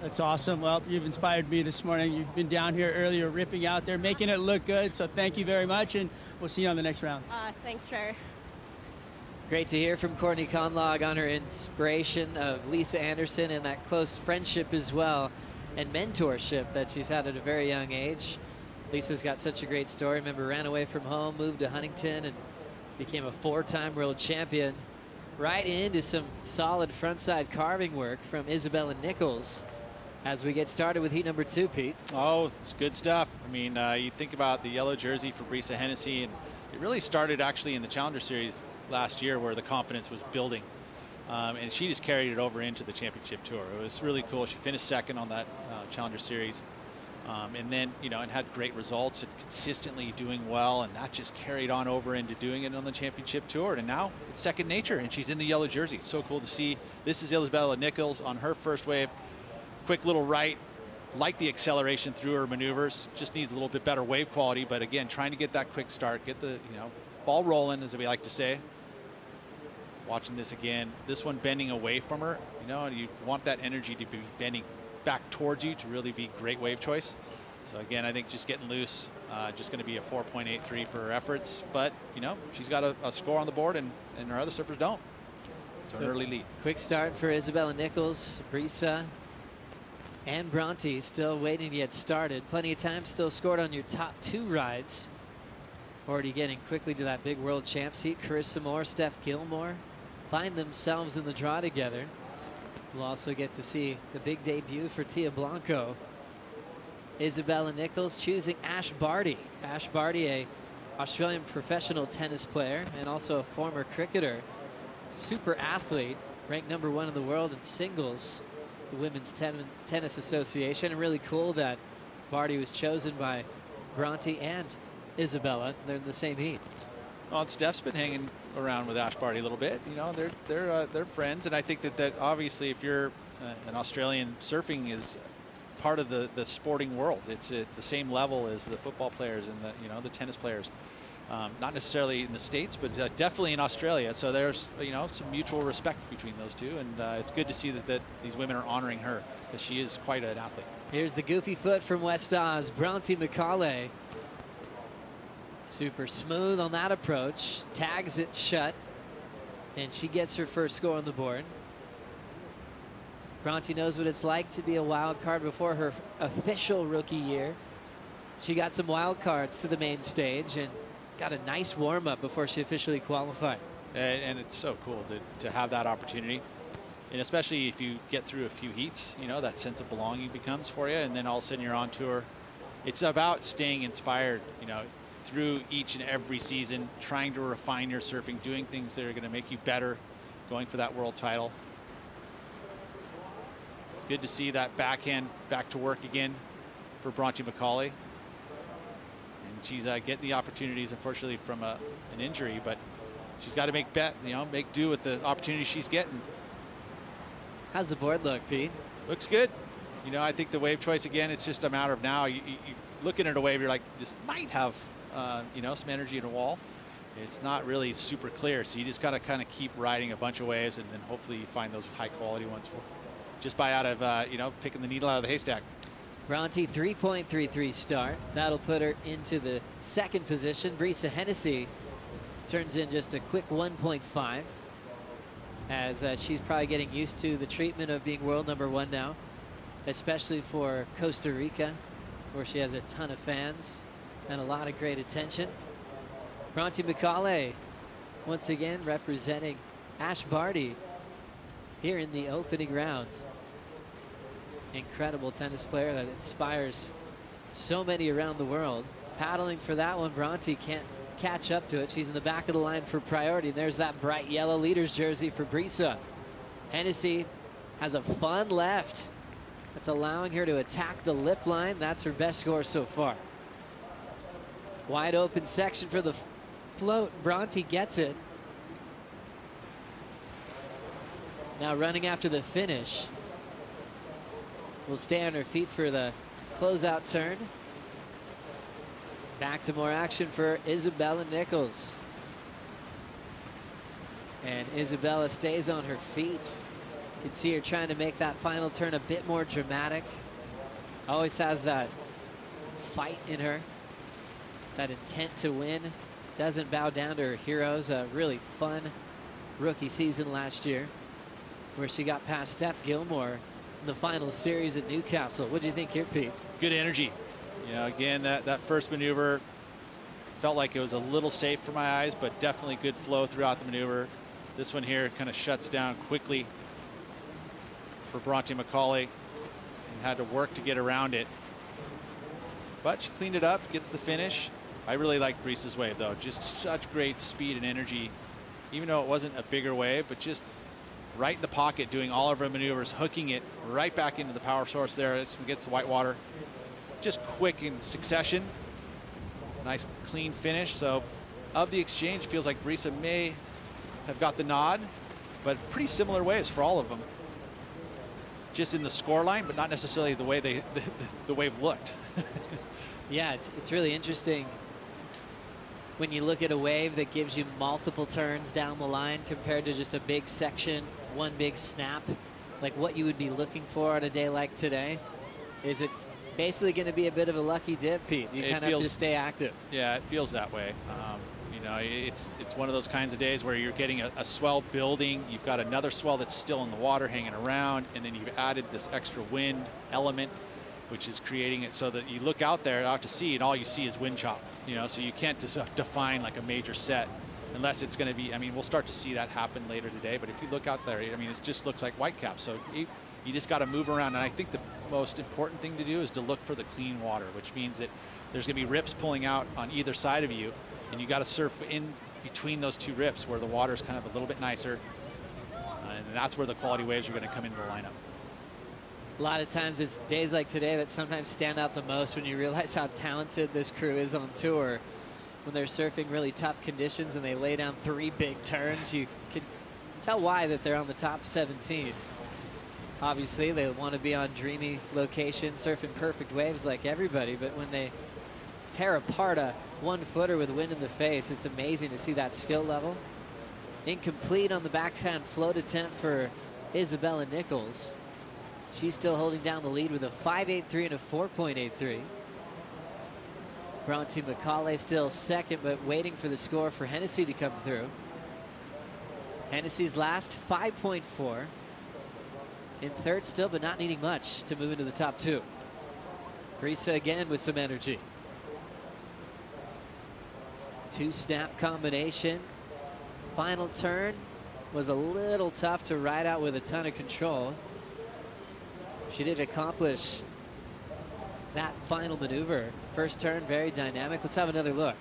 That's awesome. Well, you've inspired me this morning. You've been down here earlier ripping out there, making it look good, so thank you very much, and we'll see you on the next round. Thanks, Trevor. Great to hear from Courtney Conlog on her inspiration of Lisa Anderson and that close friendship as well and mentorship that she's had at a very young age. Lisa's got such a great story. Remember, ran away from home, moved to Huntington, and became a 4-time world champion. Right into some solid frontside carving work from Isabella Nichols as we get started with heat number 2, Pete. Oh, it's good stuff. I mean, you think about the yellow jersey for Brisa Hennessy, and it really started actually in the Challenger Series last year where the confidence was building. And she just carried it over into the championship tour. It was really cool. She finished second on that Challenger Series. And then, you know, and had great results and consistently doing well, and that just carried on over into doing it on the championship tour. And now it's second nature, and she's in the yellow jersey. It's so cool to see. This is Isabella Nichols on her first wave. Quick little right, like the acceleration through her maneuvers. Just needs a little bit better wave quality, but again, trying to get that quick start, get the, you know, ball rolling, as we like to say. Watching this again, this one bending away from her, you know, and you want that energy to be bending back towards you to really be great wave choice. So again, I think just getting loose, just going to be a 4.83 for her efforts, but you know, she's got a score on the board, and her other surfers don't. So an early lead. Quick start for Isabella Nichols, Brisa, and Bronte still waiting to get started. Plenty of time still scored on your top 2 rides. Already getting quickly to that big world champ seat. Carissa Moore, Steph Gilmore find themselves in the draw together. We'll also get to see the big debut for Tia Blanco. Isabella Nichols choosing Ash Barty. Ash Barty, a Australian professional tennis player and also a former cricketer. Super athlete, ranked #1 in the world in singles, the Women's Tennis Association. And really cool that Barty was chosen by Bronte and Isabella. They're in the same heat. Well, Steph's been hanging around with Ash Barty a little bit. You know, they're friends, and I think that obviously, if you're an Australian, surfing is part of the sporting world. It's at the same level as the football players and the tennis players. Not necessarily in the States, but definitely in Australia. So there's some mutual respect between those two, and it's good to see that these women are honoring her, because she is quite an athlete. Here's the goofy foot from West Oz, Bronte Mccauley. Super smooth on that approach, tags it shut, and she gets her first score on the board. Bronte knows what it's like to be a wild card before her official rookie year. She got some wild cards to the main stage and got a nice warm-up before she officially qualified. And it's so cool to have that opportunity, and especially if you get through a few heats, you know, that sense of belonging becomes for you, and then all of a sudden you're on tour. It's about staying inspired, you know, through each and every season, trying to refine your surfing, doing things that are going to make you better, going for that world title. Good to see that backhand back to work again for Bronte Mccauley. And she's getting the opportunities, unfortunately, from an injury, but she's got to make do with the opportunities she's getting. How's the board look, Pete? Looks good. You know, I think the wave choice, again, it's just a matter of now. You looking at a wave, you're like, this might have some energy in a wall. It's not really super clear, so you just gotta kind of keep riding a bunch of waves, and then hopefully you find those high quality ones just by out of picking the needle out of the haystack. Bronte 3.33 start. That'll put her into the second position. Brisa Hennessy turns in just a quick 1.5, as she's probably getting used to the treatment of being world #1 now, especially for Costa Rica, where she has a ton of fans and a lot of great attention. Bronte Mccauley, once again representing Ash Barty here in the opening round. Incredible tennis player that inspires so many around the world. Paddling for that one, Bronte can't catch up to it. She's in the back of the line for priority. And there's that bright yellow leader's jersey for Brisa. Hennessy has a fun left that's allowing her to attack the lip line. That's her best score so far. Wide open section for the float. Bronte gets it. Now running after the finish. Will stay on her feet for the closeout turn. Back to more action for Isabella Nichols. And Isabella stays on her feet. You can see her trying to make that final turn a bit more dramatic. Always has that fight in her, that intent to win. Doesn't bow down to her heroes. A really fun rookie season last year, where she got past Steph Gilmore in the final series at Newcastle. What do you think here, Pete? Good energy. You know, again, that first maneuver felt like it was a little safe for my eyes, but definitely good flow throughout the maneuver. This one here kind of shuts down quickly for Bronte Mccauley and had to work to get around it. But she cleaned it up, gets the finish. I really like Brisa's wave, though. Just such great speed and energy, even though it wasn't a bigger wave, but just right in the pocket, doing all of her maneuvers, hooking it right back into the power source there. It gets the white water. Just quick in succession. Nice clean finish. So of the exchange, feels like Brisa may have got the nod, but pretty similar waves for all of them. Just in the score line, but not necessarily the way the wave looked. Yeah, it's really interesting when you look at a wave that gives you multiple turns down the line compared to just a big section, one big snap. Like what you would be looking for on a day like today. Is it basically going to be a bit of a lucky dip, Pete? You kind of have to stay active. Yeah, it feels that way. You know, it's one of those kinds of days where you're getting a swell building. You've got another swell that's still in the water hanging around, and then you've added this extra wind element, which is creating it so that you look out there out to sea and all you see is wind chop. You know, so you can't just define like a major set unless it's going to be, I mean, we'll start to see that happen later today, but if you look out there, I mean, it just looks like whitecap. So you just got to move around. And I think the most important thing to do is to look for the clean water, which means that there's going to be rips pulling out on either side of you, and you got to surf in between those two rips where the water is kind of a little bit nicer. And that's where the quality waves are going to come into the lineup. A lot of times it's days like today that sometimes stand out the most when you realize how talented this crew is on tour. When they're surfing really tough conditions and they lay down 3 big turns, you can tell why that they're on the top 17. Obviously, they want to be on dreamy locations, surfing perfect waves like everybody, but when they tear apart a 1-footer with wind in the face, it's amazing to see that skill level. Incomplete on the backhand float attempt for Isabella Nichols. She's still holding down the lead with a 5.83 and a 4.83. Bronte Mccauley still second, but waiting for the score for Hennessy to come through. Hennessy's last 5.4. In third still, but not needing much to move into the top 2. Brisa again with some energy. 2-snap combination. Final turn was a little tough to ride out with a ton of control. She did accomplish that final maneuver. First turn, very dynamic. Let's have another look.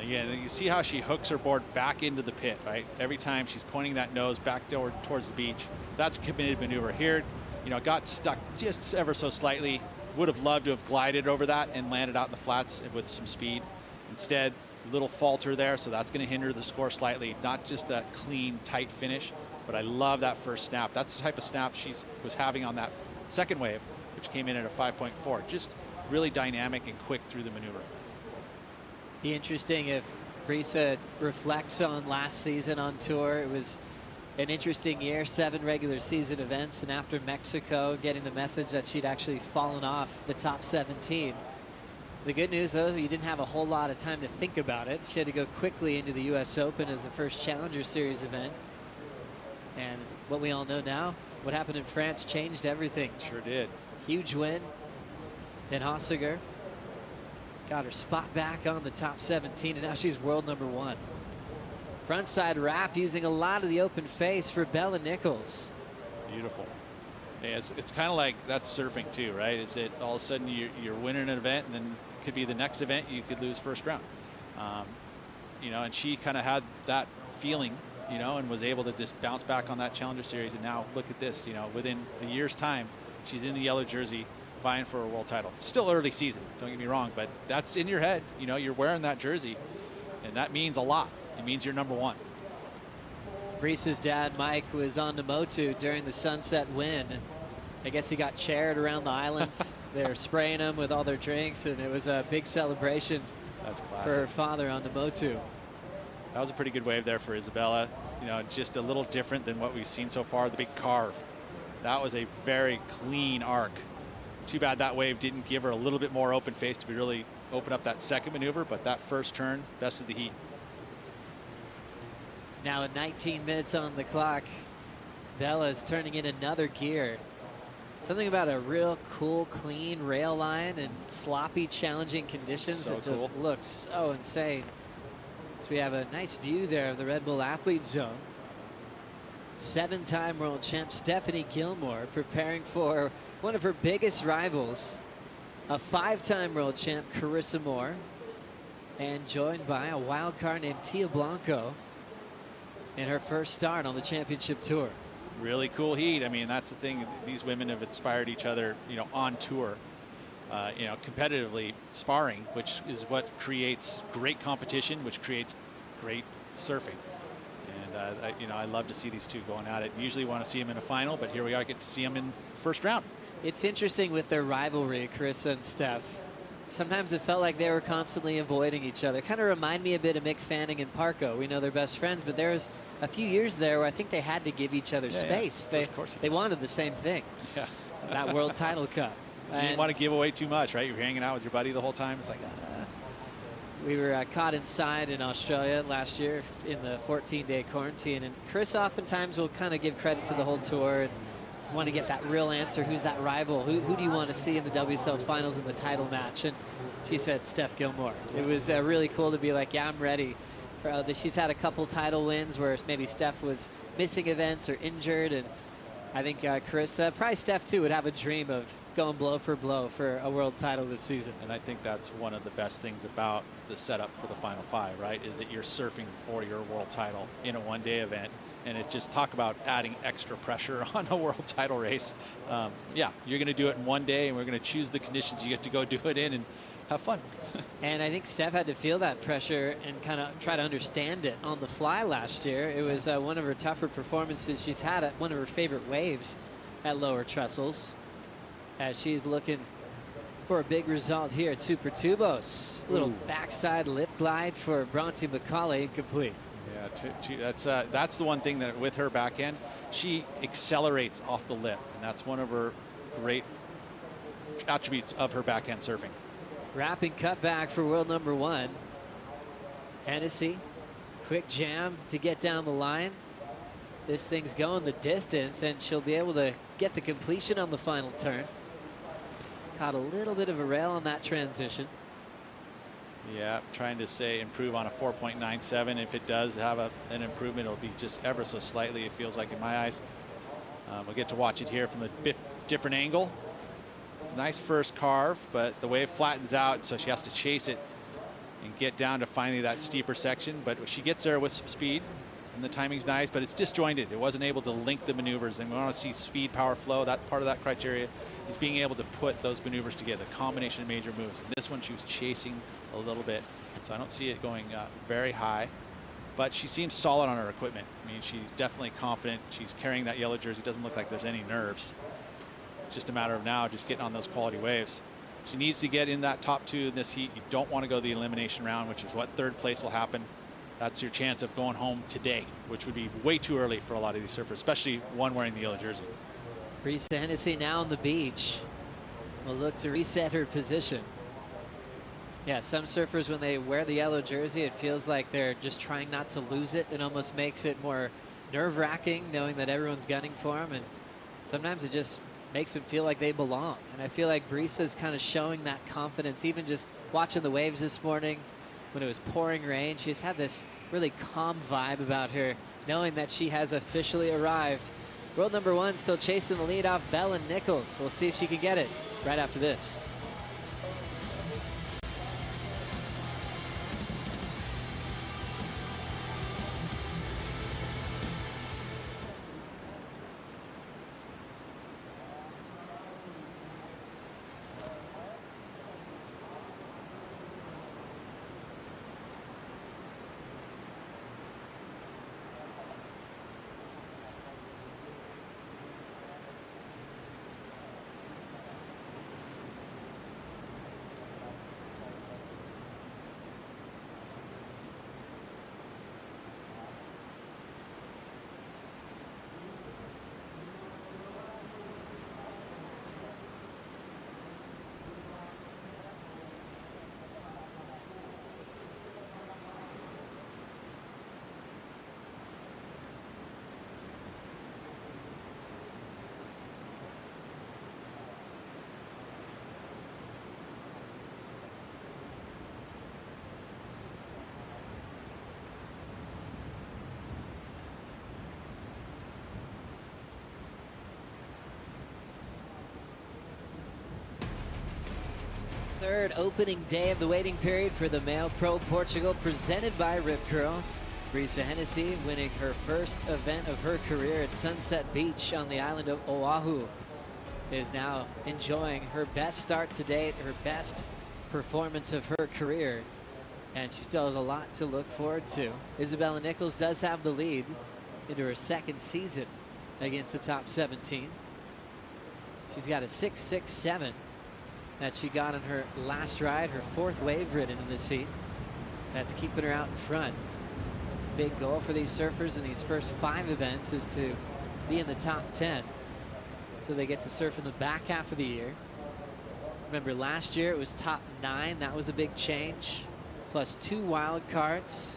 Again, you see how she hooks her board back into the pit, right? Every time she's pointing that nose back towards the beach. That's a committed maneuver. Here, you know, got stuck just ever so slightly. Would have loved to have glided over that and landed out in the flats with some speed. Instead, a little falter there, so that's going to hinder the score slightly. Not just that clean, tight finish, but I love that first snap. That's the type of snap she was having on that second wave, which came in at a 5.4. Just really dynamic and quick through the maneuver. Be interesting if Brisa reflects on last season on tour. It was an interesting year, 7 regular season events, and after Mexico, getting the message that she'd actually fallen off the top 17. The good news, though, you didn't have a whole lot of time to think about it. She had to go quickly into the U.S. Open as the first Challenger Series event. And what we all know now, what happened in France changed everything. Sure did. Huge win. Then Hossiger got her spot back on the top 17, and now she's world number 1. Frontside wrap using a lot of the open face for Bella Nichols. Beautiful. Yeah, it's kind of like that's surfing too, right? Is it all of a sudden you're winning an event, and then it could be the next event you could lose first round. You know, and she kind of had that feeling, you know, and was able to just bounce back on that Challenger Series. And now look at this, you know, within a year's time, she's in the yellow jersey vying for a world title. Still early season, don't get me wrong, but that's in your head. You know, you're wearing that jersey, and that means a lot. It means you're number 1. Reese's dad, Mike, was on the Motu during the sunset win. I guess he got chaired around the island. They're spraying him with all their drinks, and it was a big celebration. That's classic. For her father on the Motu. That was a pretty good wave there for Isabella. You know, just a little different than what we've seen so far. The big carve. That was a very clean arc. Too bad that wave didn't give her a little bit more open face to be really open up that second maneuver, but that first turn, best of the heat. Now at 19 minutes on the clock, Bella's turning in another gear. Something about a real cool, clean rail line and sloppy, challenging conditions. So it just cool. looks so insane. So we have a nice view there of the Red Bull Athlete Zone. 7-time world champ Stephanie Gilmore preparing for one of her biggest rivals, a 5-time world champ Carissa Moore, and joined by a wild card named Tia Blanco in her first start on the championship tour. Really cool heat. I mean, that's the thing. These women have inspired each other, you know, on tour, you know, competitively sparring, which is what creates great competition, which creates great surfing. And, you know, I love to see these two going at it. Usually want to see them in a final, but here we are, get to see them in the first round. It's interesting with their rivalry, Carissa and Steph. Sometimes it felt like they were constantly avoiding each other. Kind of remind me a bit of Mick Fanning and Parco. We know they're best friends, but there was a few years there where I think they had to give each other space. Yeah. They wanted the same thing. Yeah. That World Title Cup. You didn't want to give away too much, right? You're hanging out with your buddy the whole time. It's like, We were caught inside in Australia last year in the 14-day quarantine, and Chris oftentimes will kind of give credit to the whole tour and want to get that real answer. Who's that rival? Who do you want to see in the WSL Finals in the title match? And she said Steph Gilmore. It was really cool to be like, yeah, I'm ready. She's had a couple title wins where maybe Steph was missing events or injured, and I think Carissa, probably Steph too, would have a dream of going blow for a world title this season. And I think that's one of the best things about the setup for the Final Five, right? Is that you're surfing for your world title in a one-day event. And it just talk about adding extra pressure on a world title race. Yeah, you're going to do it in one day, and we're going to choose the conditions you get to go do it in and have fun. And I think Steph had to feel that pressure and kind of try to understand it on the fly last year. It was one of her tougher performances she's had at one of her favorite waves at lower trestles, as she's looking for a big result here at Super Tubos. Little backside lip glide for Bronte Mccauley, incomplete. Yeah, that's the one thing that with her backhand, she accelerates off the lip, and that's one of her great attributes of her backhand surfing. Wrapping cutback for world number 1. Hennessy, quick jam to get down the line. This thing's going the distance, and she'll be able to get the completion on the final turn. Caught a little bit of a rail on that transition. Yeah, trying to say improve on a 4.97. If it does have an improvement, it'll be just ever so slightly, it feels like in my eyes. We'll get to watch it here from a bit different angle. Nice first carve, but the wave flattens out, so she has to chase it and get down to finally that steeper section. But she gets there with some speed, and the timing's nice, but it's disjointed. It wasn't able to link the maneuvers, and we want to see speed, power, flow. That part of that criteria is being able to put those maneuvers together, combination of major moves. And this one, she was chasing a little bit, so I don't see it going very high. But she seems solid on her equipment. I mean, she's definitely confident. She's carrying that yellow jersey. Doesn't look like there's any nerves. Just a matter of now just getting on those quality waves. She needs to get in that top 2 in this heat. You don't want to go to the elimination round, which is what third place will happen. That's your chance of going home today, which would be way too early for a lot of these surfers, especially one wearing the yellow jersey. Risa Hennessy now on the beach will look to reset her position. Yeah, some surfers, when they wear the yellow jersey, it feels like they're just trying not to lose it. It almost makes it more nerve-wracking knowing that everyone's gunning for them, and sometimes it just makes them feel like they belong. And I feel like Brisa's kind of showing that confidence, even just watching the waves this morning when it was pouring rain. She's had this really calm vibe about her, knowing that she has officially arrived. World number 1 still chasing the lead off Bella Nichols. We'll see if she can get it right after this. Third opening day of the waiting period for the Male Pro Portugal, presented by Rip Curl. Brisa Hennessy winning her first event of her career at Sunset Beach on the island of Oahu, is now enjoying her best start to date, her best performance of her career, and she still has a lot to look forward to. Isabella Nichols does have the lead into her second season against the top 17. She's got a 6.67 that she got on her last ride, her 4th wave ridden in this heat. That's keeping her out in front. Big goal for these surfers in these first 5 events is to be in the top 10, so they get to surf in the back half of the year. Remember, last year it was top 9. That was a big change, plus 2 wild cards.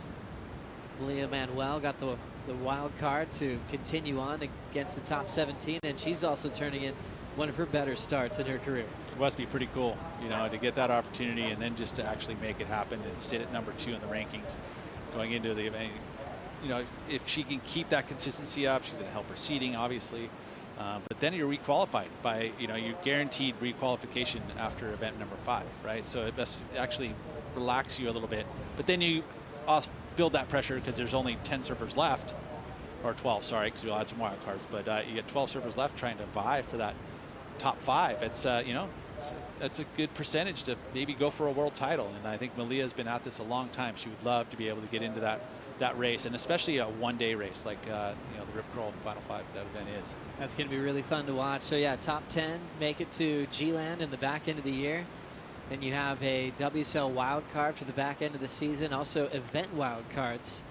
Leah Manuel got the wild card to continue on against the top 17, and she's also turning in one of her better starts in her career. It must be pretty cool, you know, to get that opportunity and then just to actually make it happen and sit at number 2 in the rankings going into the event. You know, if she can keep that consistency up, she's going to help her seeding, obviously. But then you're requalified by, you know, you're guaranteed requalification after event number 5, right? So it must actually relax you a little bit. But then you build that pressure because there's only 10 surfers left, or 12, sorry, because we'll add some wild cards. But you get 12 surfers left trying to vie for that top 5. It's, you know, it's a good percentage to maybe go for a world title. And I think Malia has been at this a long time. She would love to be able to get into that race, and especially a one-day race like you know, the Rip Curl Final 5 that event is. That's going to be really fun to watch. So yeah, top 10 make it to G-Land in the back end of the year. Then you have a WSL wild card for the back end of the season, also event wild cards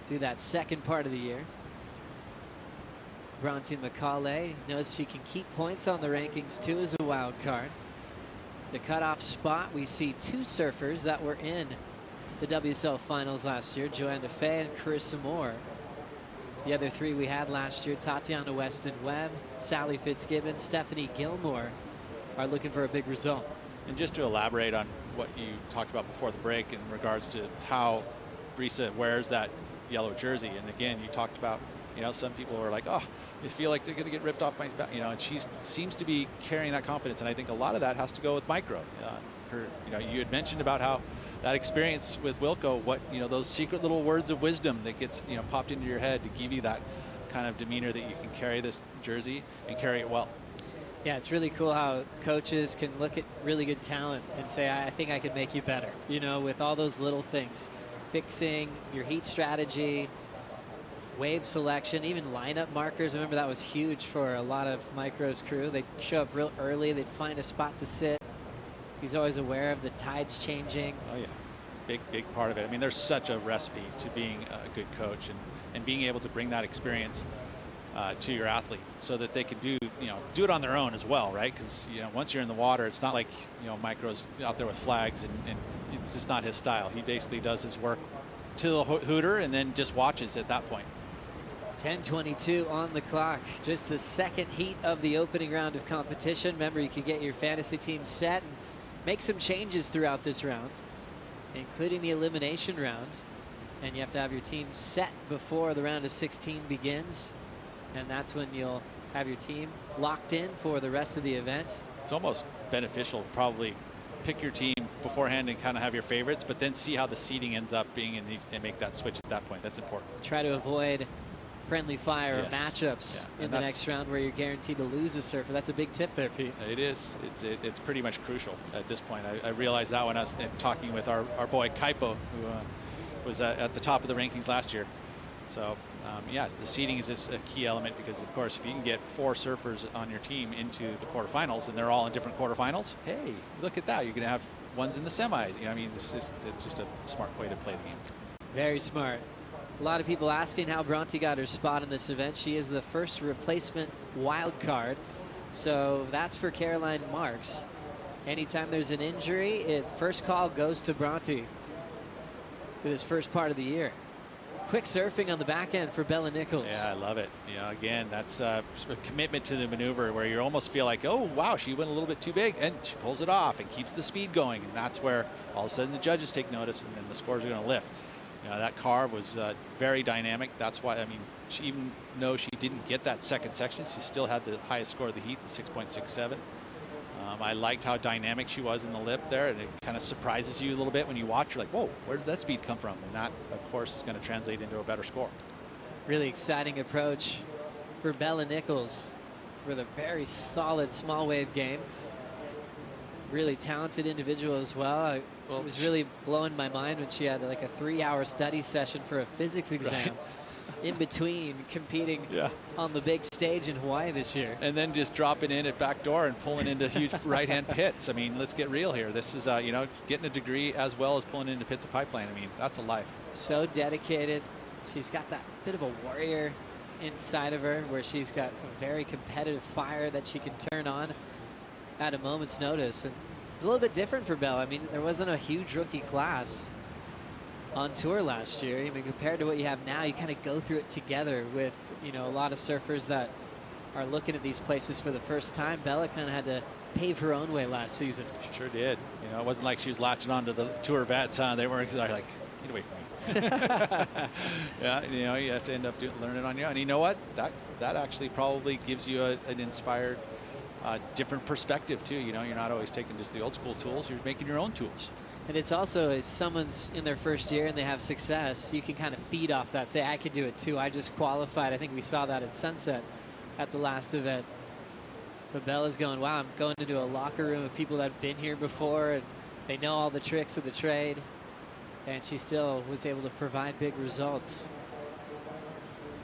through that second part of the year. Bronte Mccauley knows she can keep points on the rankings too as a wild card. The cutoff spot, we see 2 surfers that were in the WSL finals last year, Joanna Fay and Carissa Moore. The other 3 we had last year, Tatiana Weston-Webb, Sally Fitzgibbon, Stephanie Gilmore, are looking for a big result. And just to elaborate on what you talked about before the break in regards to how Brisa wears that yellow jersey, and again, you talked about, you know, some people are like, oh, they feel like they're going to get ripped off my back, you know, and she seems to be carrying that confidence, and I think a lot of that has to go with micro. You know, you had mentioned about how that experience with Wilco, what, you know, those secret little words of wisdom that gets, you know, popped into your head to give you that kind of demeanor that you can carry this jersey and carry it well. Yeah, it's really cool how coaches can look at really good talent and say, I think I could make you better, you know, with all those little things. Fixing your heat strategy, wave selection, even lineup markers. Remember, that was huge for a lot of Micro's crew. They'd show up real early, they'd find a spot to sit. He's always aware of the tides changing. Oh yeah, big part of it. I mean, there's such a recipe to being a good coach and being able to bring that experience to your athlete, so that they can do it on their own as well, right? Because once you're in the water, it's not like Micro's out there with flags, and it's just not his style. He basically does his work to the hooter and then just watches at that point. 10:22 on the clock. Just the second heat of the opening round of competition. Remember, you can get your fantasy team set and make some changes throughout this round, including the elimination round. And you have to have your team set before the round of 16 begins. And that's when you'll have your team locked in for the rest of the event. It's almost beneficial to probably pick your team beforehand and kind of have your favorites, but then see how the seeding ends up being and make that switch at that point. That's important. Try to avoid friendly fire Yes. matchups in the next round where you're guaranteed to lose a surfer. That's a big tip there, Pete. It is. It's pretty much crucial at this point. I realized that when I was talking with our boy Kaipo, who was at the top of the rankings last year. So yeah, the seeding is a key element, because of course if you can get 4 surfers on your team into the quarterfinals and they're all in different quarterfinals, hey, look at that, you're going to have ones in the semis. I mean, it's just a smart way to play the game. Very smart. A lot of people asking how Bronte got her spot in this event. She is the first replacement wild card, so that's for Caroline Marks. Anytime there's an injury, first call goes to Bronte for this first part of the year. Quick surfing on the back end for Bella Nichols. Yeah, I love it. Again, that's a commitment to the maneuver where you almost feel like, oh, wow, she went a little bit too big, and she pulls it off and keeps the speed going. And that's where all of a sudden the judges take notice, and then the scores are going to lift. That carve was very dynamic. That's why, I mean, even though she didn't get that second section, she still had the highest score of the heat, the 6.67. I liked how dynamic she was in the lip there, and it kind of surprises you a little bit when you watch. You're like, whoa, where did that speed come from? And that, of course, is going to translate into a better score. Really exciting approach for Bella Nichols with a very solid small wave game. Really talented individual as well. It was really blowing my mind when she had like a 3-hour study session for a physics exam. Right. In between competing on the big stage in Hawaii this year. And then just dropping in at backdoor and pulling into huge right-hand pits. I mean, let's get real here. This is, getting a degree as well as pulling into pits of pipeline. I mean, that's a life. So dedicated. She's got that bit of a warrior inside of her, where she's got a very competitive fire that she can turn on at a moment's notice. And it's a little bit different for Bella. I mean, there wasn't a huge rookie class on tour last year. I mean, compared to what you have now, you kind of go through it together with, a lot of surfers that are looking at these places for the first time. Bella kind of had to pave her own way last season. She sure did. It wasn't like she was latching onto the tour vets. They weren't like, get away from me. Yeah, you have to end up learning on your own. And you know what? That actually probably gives you an inspired, different perspective too. You're not always taking just the old school tools. You're making your own tools. And it's also, if someone's in their first year and they have success, you can kind of feed off that. Say, I could do it too. I just qualified. I think we saw that at Sunset at the last event. But Bella's going, wow, I'm going into a locker room of people that have been here before, and they know all the tricks of the trade. And she still was able to provide big results.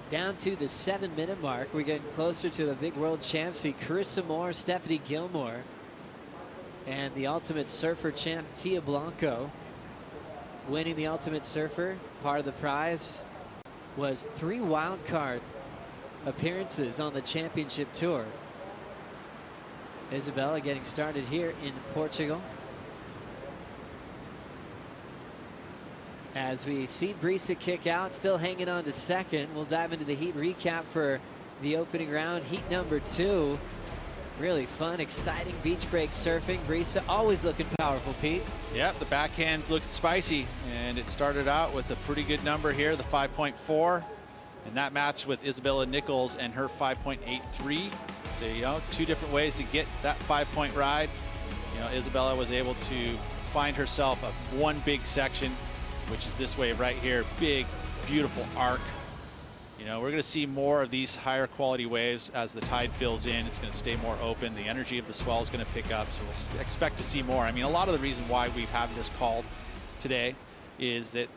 Down to the 7-minute mark, we're getting closer to the big world champs. See Carissa Moore, Stephanie Gilmore, and the Ultimate Surfer champ, Tia Blanco, winning the Ultimate Surfer. Part of the prize was 3 wildcard appearances on the championship tour. Isabella getting started here in Portugal. As we see Brisa kick out, still hanging on to second. We'll dive into the heat recap for the opening round. Heat number 2. Really fun, exciting beach break surfing. Brisa always looking powerful, Pete. Yep, the backhand looking spicy, and it started out with a pretty good number here, the 5.4, and that matched with Isabella Nichols and her 5.83. So, 2 different ways to get that 5-point ride. Isabella was able to find herself one big section, which is this wave right here. Big, beautiful arc. We're going to see more of these higher quality waves as the tide fills in. It's going to stay more open. The energy of the swell is going to pick up, so we'll expect to see more. I mean, a lot of the reason why we have this called today is that,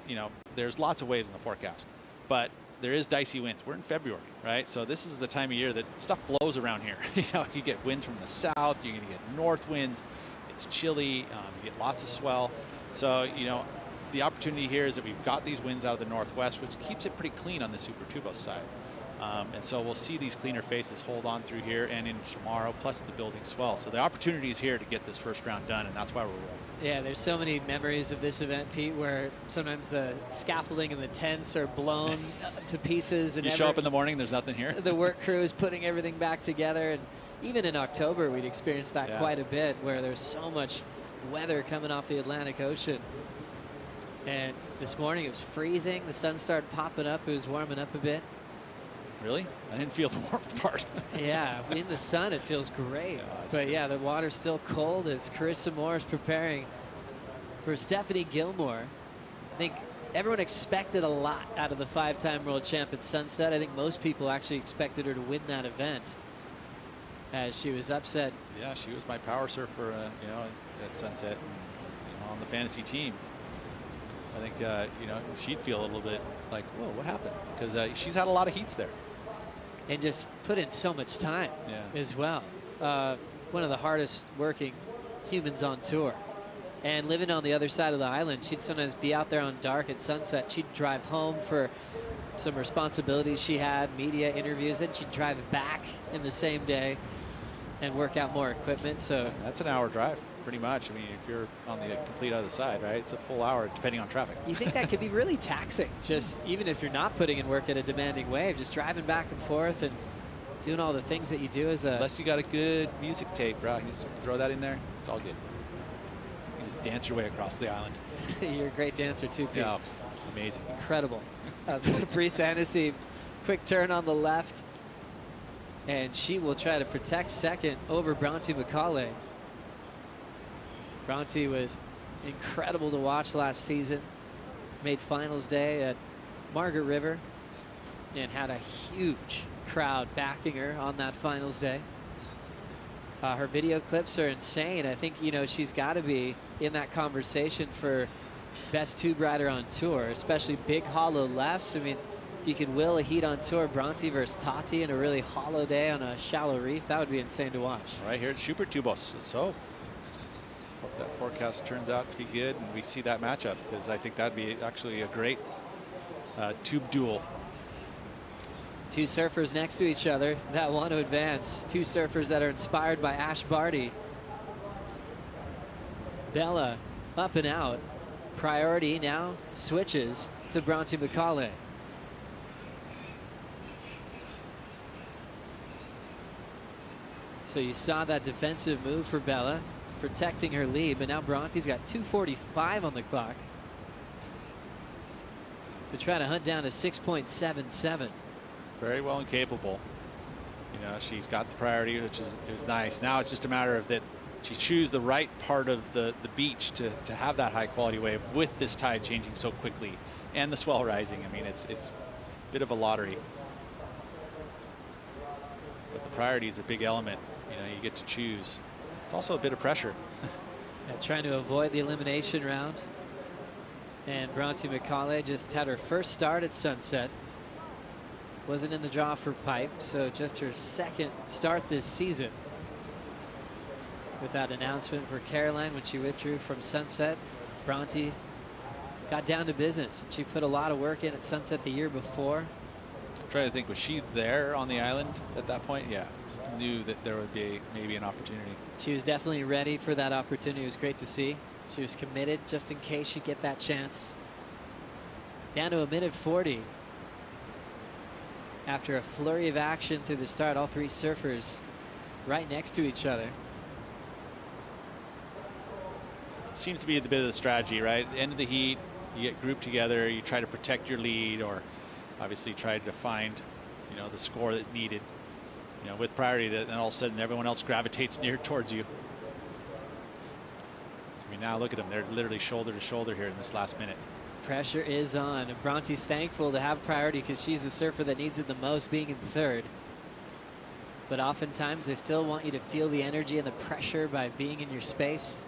there's lots of waves in the forecast, but there is dicey winds. We're in February, right? So this is the time of year that stuff blows around here. You get winds from the south, you're going to get north winds. It's chilly, you get lots of swell. So, the opportunity here is that we've got these winds out of the northwest, which keeps it pretty clean on the Super Tubos side. And so we'll see these cleaner faces hold on through here and in tomorrow, plus the building swell. So the opportunity is here to get this first round done, and that's why we're rolling. Yeah, there's so many memories of this event, Pete, where sometimes the scaffolding and the tents are blown to pieces. And you show up in the morning, there's nothing here. The work crew is putting everything back together. And even in October, we'd experienced that quite a bit, where there's so much weather coming off the Atlantic Ocean. And this morning it was freezing. The sun started popping up. It was warming up a bit. Really? I didn't feel the warmth part. Yeah, in the sun it feels great. But yeah, the water's still cold as Carissa Moore is preparing for Stephanie Gilmore. I think everyone expected a lot out of the 5-time world champ at Sunset. I think most people actually expected her to win that event, as she was upset. Yeah, she was my power surfer, at Sunset, and, on the fantasy team. I think, she'd feel a little bit like, whoa, what happened? Because she's had a lot of heats there. And just put in so much time as well. One of the hardest working humans on tour. And living on the other side of the island, she'd sometimes be out there on dark at sunset. She'd drive home for some responsibilities she had, media interviews, then she'd drive back in the same day and work out more equipment. So that's an hour drive, pretty much. I mean, if you're on the complete other side, right? It's a full hour, depending on traffic. You think that could be really taxing, just even if you're not putting in work at a demanding wave, just driving back and forth and doing all the things that you do as a... Unless you got a good music tape, bro. You just throw that in there, it's all good. You just dance your way across the island. You're a great dancer too, Pete. Yeah, amazing. Incredible. Bree Hennessy, quick turn on the left. And she will try to protect second over Bronte Mccauley. Bronte was incredible to watch last season. Made finals day at Margaret River and had a huge crowd backing her on that finals day. Her video clips are insane. I think, she's got to be in that conversation for best tube rider on tour, especially big hollow lefts. I mean, if you could will a heat on tour, Bronte versus Tati in a really hollow day on a shallow reef, that would be insane to watch. Right here at Super Tubos. So hope that forecast turns out to be good and we see that matchup, because I think that'd be actually a great tube duel. Two surfers next to each other that want to advance. Two surfers that are inspired by Ash Barty. Bella up and out. Priority now switches to Bronte Mccauley. So you saw that defensive move for Bella, protecting her lead, but now Bronte's got 2:45 on the clock to try to hunt down a 6.77. Very well and capable. She's got the priority, which is nice. Now it's just a matter of that she choose the right part of the beach to have that high quality wave with this tide changing so quickly and the swell rising. I mean, it's a bit of a lottery. But the priority is a big element. You get to choose. It's also a bit of pressure. Trying to avoid the elimination round. And Bronte Mccauley just had her first start at Sunset. Wasn't in the draw for pipe, so just her second start this season. With that announcement for Caroline when she withdrew from Sunset, Bronte got down to business. She put a lot of work in at Sunset the year before. I'm trying to think, was she there on the island at that point? Yeah, knew that there would be maybe an opportunity. She was definitely ready for that opportunity. It was great to see. She was committed just in case she'd get that chance. Down to a minute 40. After a flurry of action through the start, all three surfers right next to each other. Seems to be a bit of the strategy, right? End of the heat, you get grouped together, you try to protect your lead, or obviously try to find, the score that's needed, with priority. Then all of a sudden everyone else gravitates near towards you. I mean, now look at them; they're literally shoulder to shoulder here in this last minute. Pressure is on, and Bronte's thankful to have priority because she's the surfer that needs it the most, being in third. But oftentimes they still want you to feel the energy and the pressure by being in your space.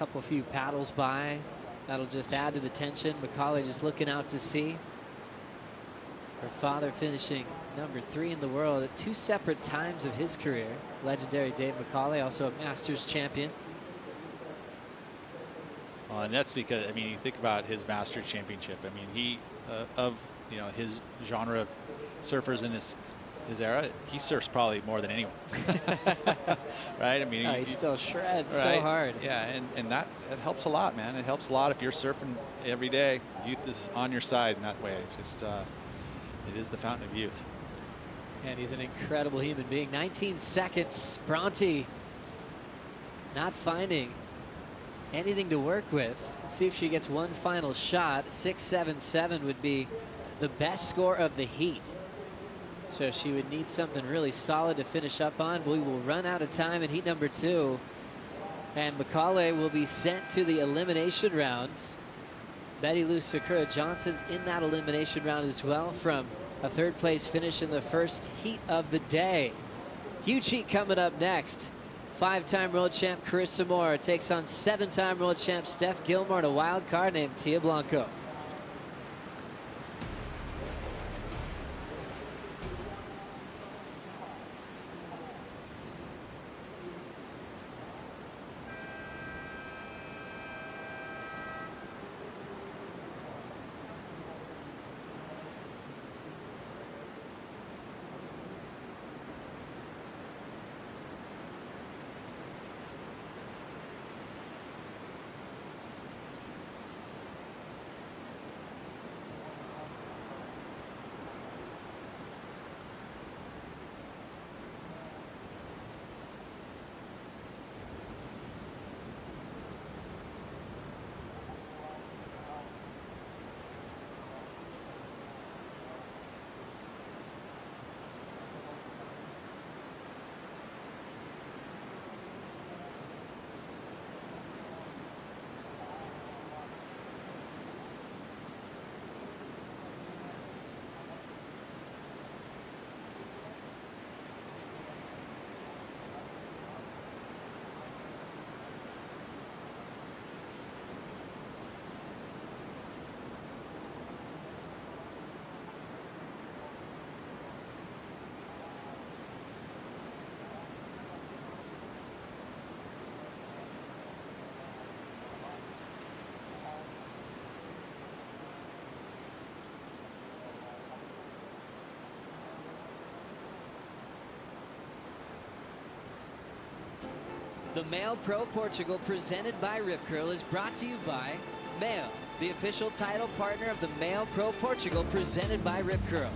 A few paddles by, that'll just add to the tension. Mccauley just looking out to sea. Her father finishing number 3 in the world at 2 separate times of his career. Legendary Dave Mccauley, also a Masters champion. Well, and that's because, you think about his Masters championship. He, his genre of surfers in his era, he surfs probably more than anyone. Right? I mean, he still shreds right? so hard. Yeah, and that helps a lot, man. It helps a lot if you're surfing every day. Youth is on your side in that way. It's just, it is the fountain of youth. And he's an incredible human being. 19 seconds. Bronte not finding anything to work with. Let's see if she gets one final shot. 6.77 would be the best score of the heat. So she would need something really solid to finish up on. We will run out of time in heat number 2. And Mcauley will be sent to the elimination round. Betty Lou Sakura Johnson's in that elimination round as well from a 3rd place finish in the first heat of the day. Huge heat coming up next. 5-time world champ Carissa Moore takes on 7-time world champ Steph Gilmore and a wild card named Tia Blanco. The Male Pro Portugal presented by Rip Curl is brought to you by MEO, the official title partner of the Male Pro Portugal presented by Rip Curl.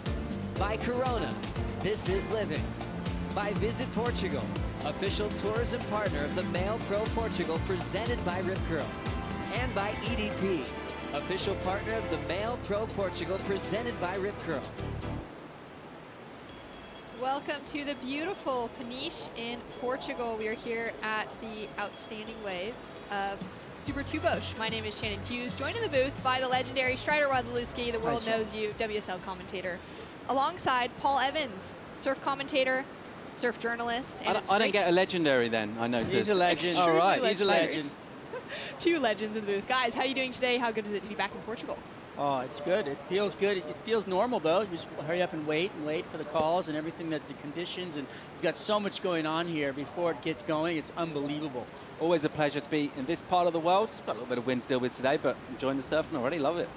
By Corona, this is living. By Visit Portugal, official tourism partner of the Male Pro Portugal presented by Rip Curl. And by EDP, official partner of the Male Pro Portugal presented by Rip Curl. Welcome to the beautiful Peniche in Portugal. We are here at the outstanding wave of Super Tubos. My name is Shannon Hughes, joined in the booth by the legendary Strider Wazalewski, the world knows you, WSL commentator, alongside Paul Evans, surf commentator, surf journalist. And I don't get a legendary then, I noticed. He's a legend. All right, he's a legend. 2 legends in the booth. Guys, how are you doing today? How good is it to be back in Portugal? Oh, it's good. It feels good. It feels normal, though. You just hurry up and wait for the calls and everything, that the conditions. And you've got so much going on here before it gets going. It's unbelievable. Always a pleasure to be in this part of the world. Got a little bit of wind to deal with today, but enjoying the surfing already. Love it.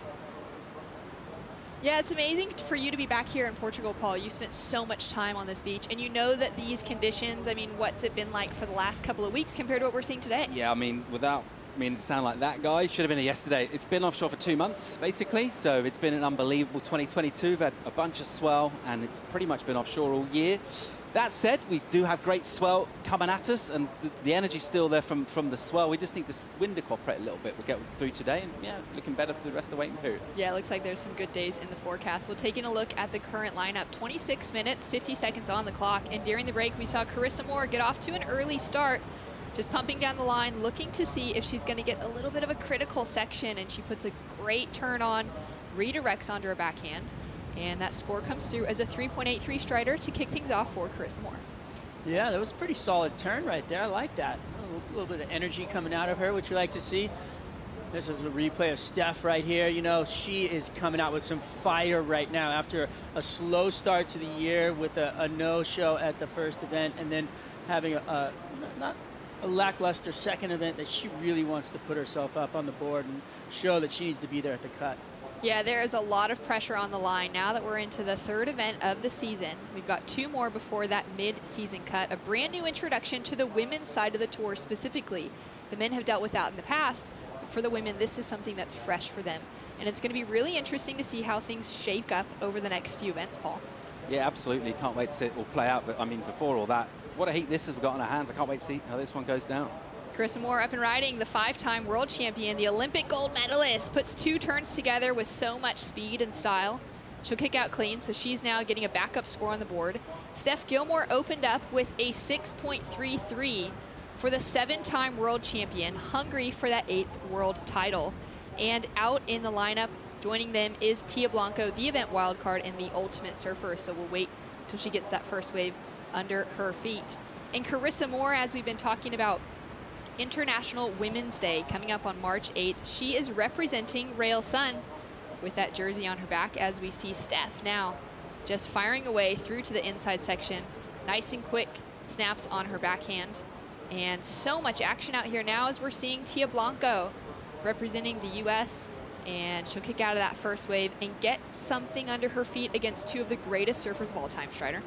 Yeah, it's amazing for you to be back here in Portugal, Paul. You spent so much time on this beach, and you know that these conditions, I mean, what's it been like for the last couple of weeks compared to what we're seeing today? Yeah, I mean, without to sound like that guy, should have been here yesterday. It's been offshore for 2 months, basically, so it's been an unbelievable 2022. We've had a bunch of swell, and it's pretty much been offshore all year. That said, we do have great swell coming at us, and the energy's still there from the swell. We just need this wind to cooperate a little bit. We'll get through today, and yeah, looking better for the rest of the waiting period. Yeah, it looks like there's some good days in the forecast. We're taking a look at the current lineup. 26 minutes, 50 seconds on the clock, and during the break, we saw Carissa Moore get off to an early start, just pumping down the line, looking to see if she's going to get a little bit of a critical section, and she puts a great turn on, redirects onto her backhand, and that score comes through as a 3.83 strider to kick things off for Carissa Moore. Yeah, that was a pretty solid turn right there. I like that. A little bit of energy coming out of her, which we like to see. This is a replay of Steph right here. You know, she is coming out with some fire right now after a slow start to the year with a no-show at the first event, and then having not a lackluster second event that she really wants to put herself up on the board and show that she needs to be there at the cut. Yeah, there is a lot of pressure on the line now that we're into the third event of the season. We've got 2 more before that mid-season cut, a brand new introduction to the women's side of the tour specifically. The men have dealt with that in the past, but for the women, this is something that's fresh for them. And it's going to be really interesting to see how things shake up over the next few events, Paul. Yeah, absolutely. Can't wait to see it all play out. But I mean, before all that, what a heat this has got on our hands. I can't wait to see how this one goes down. Carissa Moore up and riding, the 5-time world champion, the Olympic gold medalist, puts 2 turns together with so much speed and style. She'll kick out clean, so she's now getting a backup score on the board. Steph Gilmore opened up with a 6.33 for the 7-time world champion, hungry for that 8th world title. And out in the lineup, joining them is Tia Blanco, the event wildcard and the ultimate surfer. So we'll wait till she gets that first wave under her feet. And Carissa Moore, as we've been talking about, International Women's Day coming up on March 8th. She is representing Rail Sun with that jersey on her back, as we see Steph now just firing away through to the inside section. Nice and quick snaps on her backhand. And so much action out here now as we're seeing Tia Blanco representing the U.S. And she'll kick out of that first wave and get something under her feet against 2 of the greatest surfers of all time, Strider.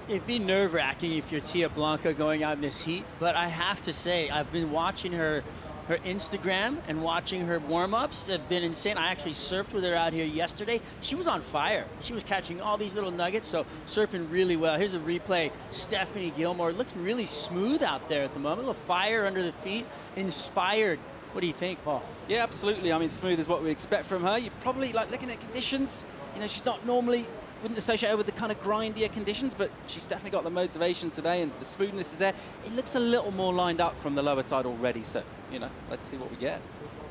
It'd be nerve-wracking if you're Tia Blanco going out in this heat, but I have to say, I've been watching her Instagram and watching her warm-ups have been insane. I actually surfed with her out here yesterday. She was on fire. She was catching all these little nuggets, so surfing really well. Here's a replay. Stephanie Gilmore looking really smooth out there at the moment. A little fire under the feet, inspired. What do you think, Paul? Yeah, absolutely. I mean, smooth is what we expect from her. You're probably like looking at conditions. You know, she's not normally, wouldn't associate her with the kind of grindier conditions, but she's definitely got the motivation today and the smoothness is there. It looks a little more lined up from the lower tide already, so, you know, let's see what we get.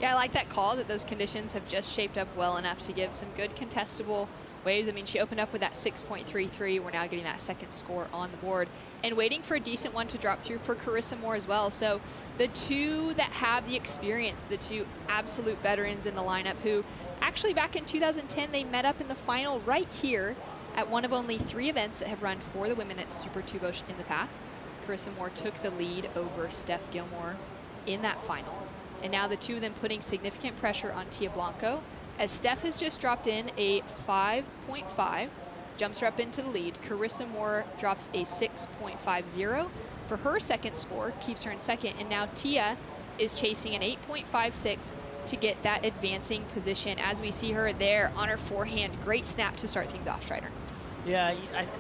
Yeah, I like that call that those conditions have just shaped up well enough to give some good contestable waves. I mean, she opened up with that 6.33. We're now getting that second score on the board and waiting for a decent one to drop through for Carissa Moore as well. So the 2 that have the experience, the 2 absolute veterans in the lineup who actually back in 2010, they met up in the final right here at one of only 3 events that have run for the women at Super Tubo in the past. Carissa Moore took the lead over Steph Gilmore in that final. And now the 2 of them putting significant pressure on Tia Blanco, as Steph has just dropped in a 5.5, jumps her up into the lead. Carissa Moore drops a 6.50 for her second score, keeps her in second, and now Tia is chasing an 8.56 to get that advancing position as we see her there on her forehand. Great snap to start things off, Strider. Yeah,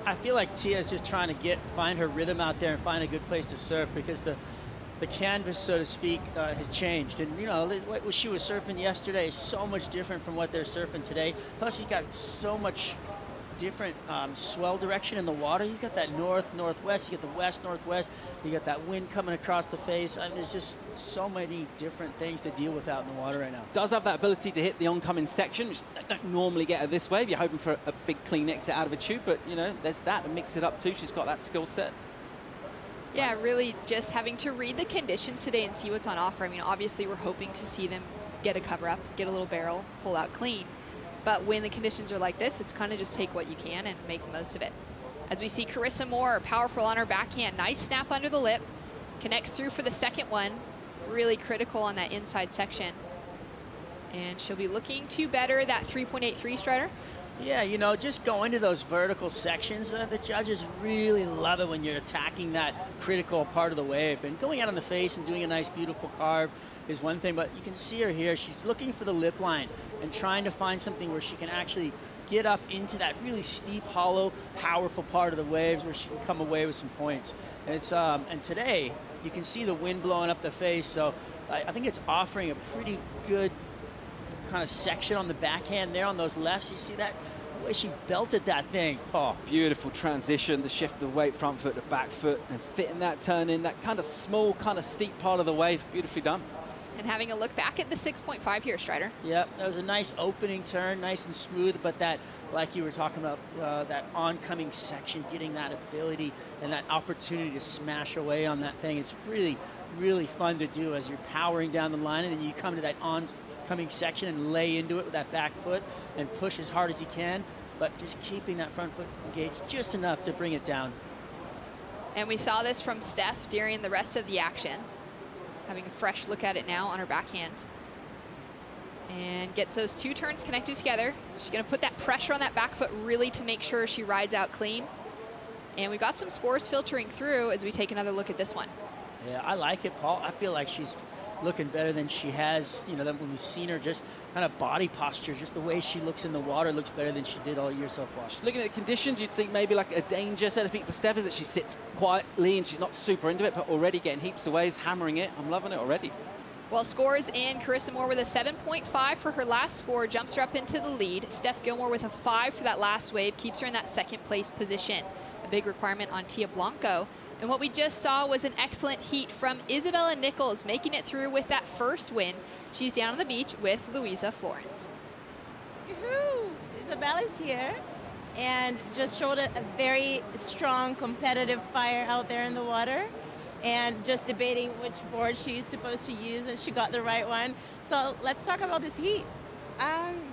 I feel like Tia is just trying to find her rhythm out there and find a good place to surf, because the canvas, so to speak, has changed. And, you know, what she was surfing yesterday is so much different from what they're surfing today. Plus, she's got so much different swell direction in the water. You've got that north-northwest, you got the west-northwest, you got that wind coming across the face. I mean, there's just so many different things to deal with out in the water right now. Does have that ability to hit the oncoming section, which don't normally get her this wave. You're hoping for a big clean exit out of a tube, but, you know, there's that to mix it up too. She's got that skill set. Yeah, really just having to read the conditions today and see what's on offer. I mean, obviously we're hoping to see them get a cover up, get a little barrel, pull out clean. But when the conditions are like this, it's kind of just take what you can and make the most of it. As we see Carissa Moore, powerful on her backhand. Nice snap under the lip. Connects through for the second one. Really critical on that inside section. And she'll be looking to better that 3.83, Strider. Yeah, you know, just going to those vertical sections, the judges really love it when you're attacking that critical part of the wave. And going out on the face and doing a nice, beautiful carve is one thing, but you can see her here. She's looking for the lip line and trying to find something where she can actually get up into that really steep, hollow, powerful part of the waves where she can come away with some points. And it's and today, you can see the wind blowing up the face, so I think it's offering a pretty good kind of section on the backhand there on those lefts. You see that? The way she belted that thing, Paul. Beautiful transition, the shift of the weight, front foot to back foot, and fitting that turn in, that kind of small, kind of steep part of the wave. Beautifully done. And having a look back at the 6.5 here, Strider. Yep, that was a nice opening turn, nice and smooth, but that, like you were talking about, that oncoming section, getting that ability and that opportunity to smash away on that thing. It's really, really fun to do as you're powering down the line, and then you come to that oncoming section and lay into it with that back foot and push as hard as you can, but just keeping that front foot engaged just enough to bring it down. And we saw this from Steph during the rest of the action. Having a fresh look at it now on her backhand. and gets those 2 turns connected together. She's going to put that pressure on that back foot really to make sure she rides out clean. And we've got some scores filtering through as we take another look at this one. Yeah, I like it, Paul. I feel like she's looking better than she has, you know, when we've seen her, just kind of body posture, just the way she looks in the water looks better than she did all year so far. Looking at the conditions, you'd think maybe like a danger, so to speak, for Steph is that she sits quietly and she's not super into it, but already getting heaps of waves, hammering it. I'm loving it already. Well, scores in. Carissa Moore with a 7.5 for her last score, jumps her up into the lead. Steph Gilmore with a 5 for that last wave, keeps her in that 2nd place position. A big requirement on Tia Blanco. And what we just saw was an excellent heat from Isabella Nichols, making it through with that first win. She's down on the beach with Louisa Florence. Yoo-hoo! Isabella's here and just showed a very strong competitive fire out there in the water, and just debating which board she's supposed to use, and she got the right one. So let's talk about this heat.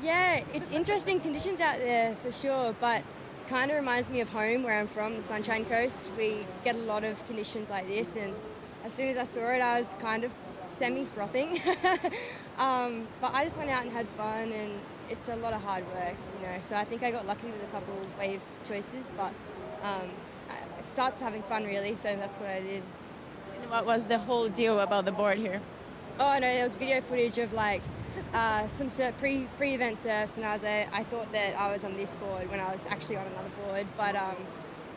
Yeah, it's interesting conditions out there for sure, but kind of reminds me of home where I'm from, the Sunshine Coast. We get a lot of conditions like this, and as soon as I saw it, I was kind of semi-frothing. But I just went out and had fun, and it's a lot of hard work, you know. So I think I got lucky with a couple wave choices, but it starts to having fun really, so that's what I did. And what was the whole deal about the board here? Oh no, there was video footage of like some pre-event surfs, and I thought that I was on this board when I was actually on another board, but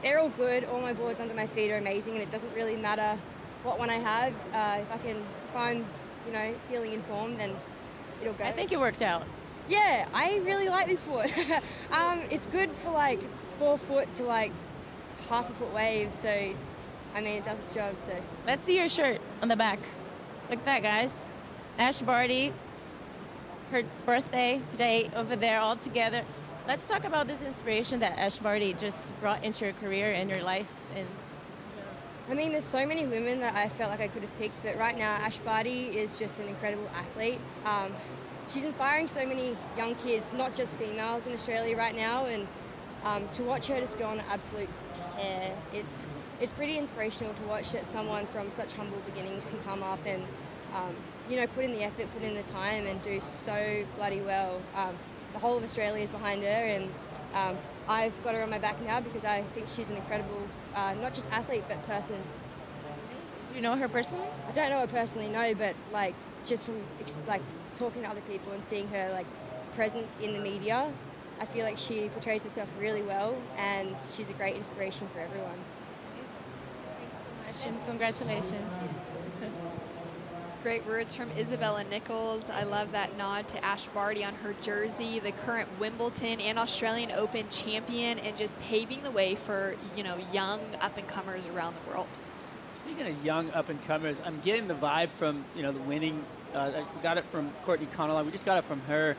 they're all good. All my boards under my feet are amazing, and it doesn't really matter what one I have. If I'm, you know, feeling informed, then it'll go. I think it worked out. Yeah, I really like this board. It's good for like 4 foot to like half a foot waves, so I mean it does its job. So let's see your shirt on the back. Look at that, guys. Ash Barty, her birthday day over there all together. Let's talk about this inspiration that Ash Barty just brought into your career and your life. And I mean, there's so many women that I felt like I could have picked, but right now Ash Barty is just an incredible athlete. She's inspiring so many young kids, not just females in Australia right now, and to watch her just go on an absolute tear, it's pretty inspirational to watch that someone from such humble beginnings can come up and you know, put in the effort, put in the time, and do so bloody well. The whole of Australia is behind her, and I've got her on my back now because I think she's an incredible, not just athlete, but person. Do you know her personally? I don't know her personally, no, but like just from like talking to other people and seeing her like presence in the media, I feel like she portrays herself really well, and she's a great inspiration for everyone. Thanks so much, and congratulations. Great words from Isabella Nichols. I love that nod to Ash Barty on her jersey, the current Wimbledon and Australian Open champion, and just paving the way for, you know, young up-and-comers around the world. Speaking of young up-and-comers, I'm getting the vibe from, you know, the winning. I got it from Courtney Connolly. We just got it from her.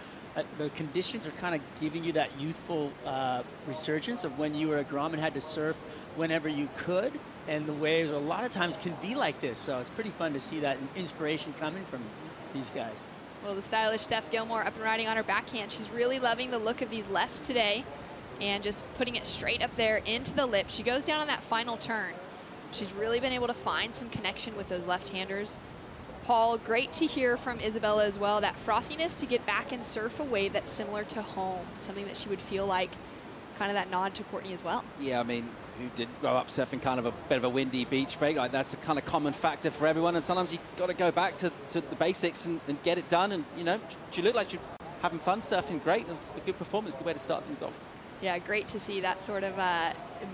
The conditions are kind of giving you that youthful resurgence of when you were a Grom and had to surf whenever you could, and the waves a lot of times can be like this, so it's pretty fun to see that inspiration coming from these guys. Well, the stylish Steph Gilmore up and riding on her backhand. She's really loving the look of these lefts today and just putting it straight up there into the lip. She goes down on that final turn. She's really been able to find some connection with those left-handers. Paul, great to hear from Isabella as well, that frothiness to get back and surf a wave that's similar to home, something that she would feel like, kind of that nod to Courtney as well. Yeah, I mean, who did grow up surfing kind of a bit of a windy beach break? Like, that's a kind of common factor for everyone, and sometimes you got to go back to the basics and get it done. And, you know, she looked like she was having fun surfing. Great. It was a good performance, good way to start things off. Yeah, great to see that sort of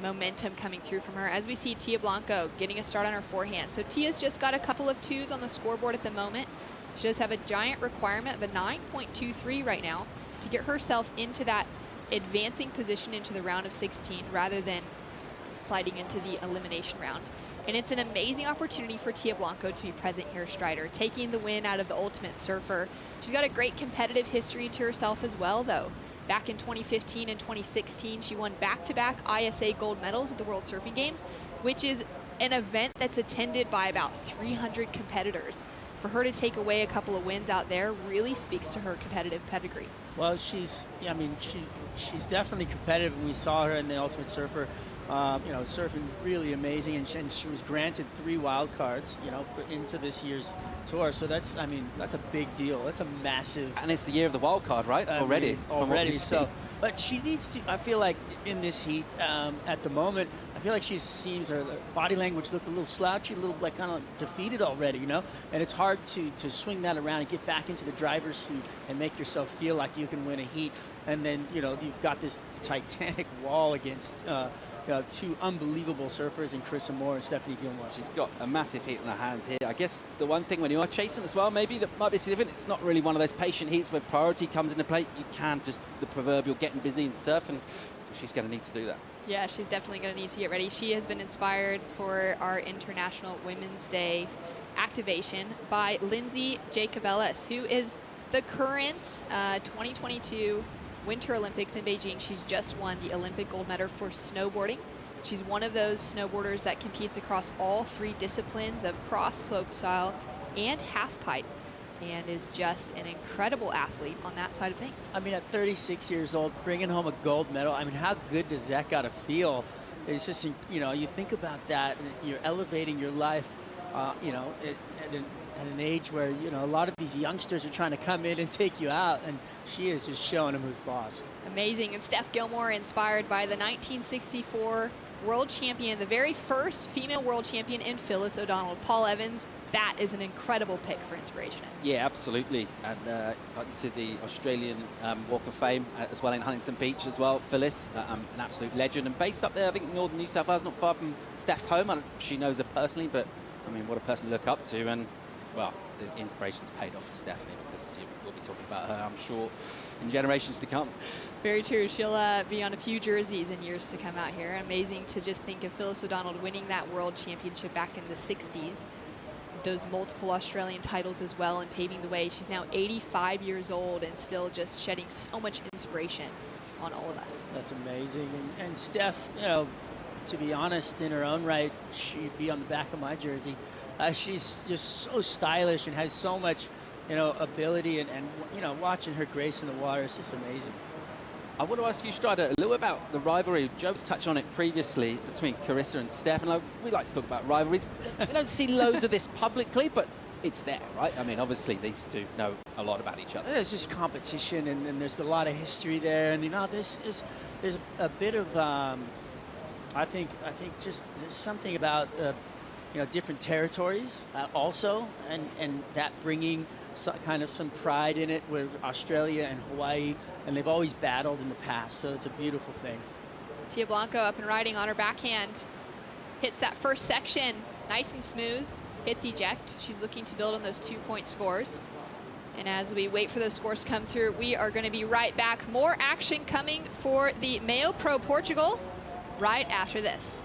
momentum coming through from her. As we see Tia Blanco getting a start on her forehand. So Tia's just got a couple of 2s on the scoreboard at the moment. She does have a giant requirement of a 9.23 right now to get herself into that advancing position into the round of 16 rather than sliding into the elimination round. And it's an amazing opportunity for Tia Blanco to be present here, Strider, taking the win out of the Ultimate Surfer. She's got a great competitive history to herself as well, though. Back in 2015 and 2016, she won back-to-back ISA gold medals at the World Surfing Games, which is an event that's attended by about 300 competitors. For her to take away a couple of wins out there really speaks to her competitive pedigree. Well, she's definitely competitive. We saw her in the Ultimate Surfer surfing really amazing, and she was granted 3 wild cards, put into this year's tour. So that's a big deal. That's a massive. And it's the year of the wild card, right? Already. So, but she needs to. I feel like in this heat, at the moment, I feel like she seems her body language looked a little slouchy, a little like kind of defeated already, And it's hard to swing that around and get back into the driver's seat and make yourself feel like you can win a heat. And then you've got this titanic wall against. 2 unbelievable surfers in Carissa Moore and Stephanie Gilmore. She's got a massive heat on her hands here. I guess the one thing when you are chasing as well, maybe that might be significant, it's not really one of those patient heats where priority comes into play. You can just the proverbial getting busy and surf, and she's going to need to do that. Yeah, she's definitely going to need to get ready. She has been inspired for our International Women's Day activation by Lindsay Jacob Ellis, who is the current 2022 Winter Olympics in Beijing. She's just won the Olympic gold medal for snowboarding. She's one of those snowboarders that competes across all 3 disciplines of cross, slopestyle, and halfpipe, and is just an incredible athlete on that side of things. At 36 years old, bringing home a gold medal, how good does that gotta feel? It's just, you think about that, and you're elevating your life, at an age where, a lot of these youngsters are trying to come in and take you out, and she is just showing them who's boss. Amazing. And Steph Gilmore, inspired by the 1964 world champion, the very first female world champion in Phyllis O'Donnell. Paul Evans, that is an incredible pick for inspiration. Yeah, absolutely. And got into the Australian Walk of Fame as well in Huntington Beach as well. Phyllis, an absolute legend, and based up there, I think, in northern New South Wales, not far from Steph's home. She knows her personally, but what a person to look up to. And well, the inspiration's paid off for Stephanie, because we'll be talking about her, I'm sure, in generations to come. Very true. She'll be on a few jerseys in years to come out here. Amazing to just think of Phyllis O'Donnell winning that world championship back in the 60s. Those multiple Australian titles as well, and paving the way. She's now 85 years old and still just shedding so much inspiration on all of us. That's amazing. And Steph, to be honest, in her own right, she'd be on the back of my jersey. She's just so stylish and has so much, ability, and watching her grace in the water is just amazing. I want to ask you, Strider, a little about the rivalry. Joe's touched on it previously between Carissa and Steph, and we like to talk about rivalries. We don't see loads of this publicly, but it's there, right? Obviously these 2 know a lot about each other. There's just competition, and there's been a lot of history there, and there's a bit of I think just there's something about different territories also, and that bringing some pride in it with Australia and Hawaii, and they've always battled in the past, so it's a beautiful thing. Tia Blanco up and riding on her backhand, hits that first section nice and smooth, hits eject. She's looking to build on those 2-point scores. And as we wait for those scores to come through, we are going to be right back. More action coming for the MEO Pro Portugal right after this.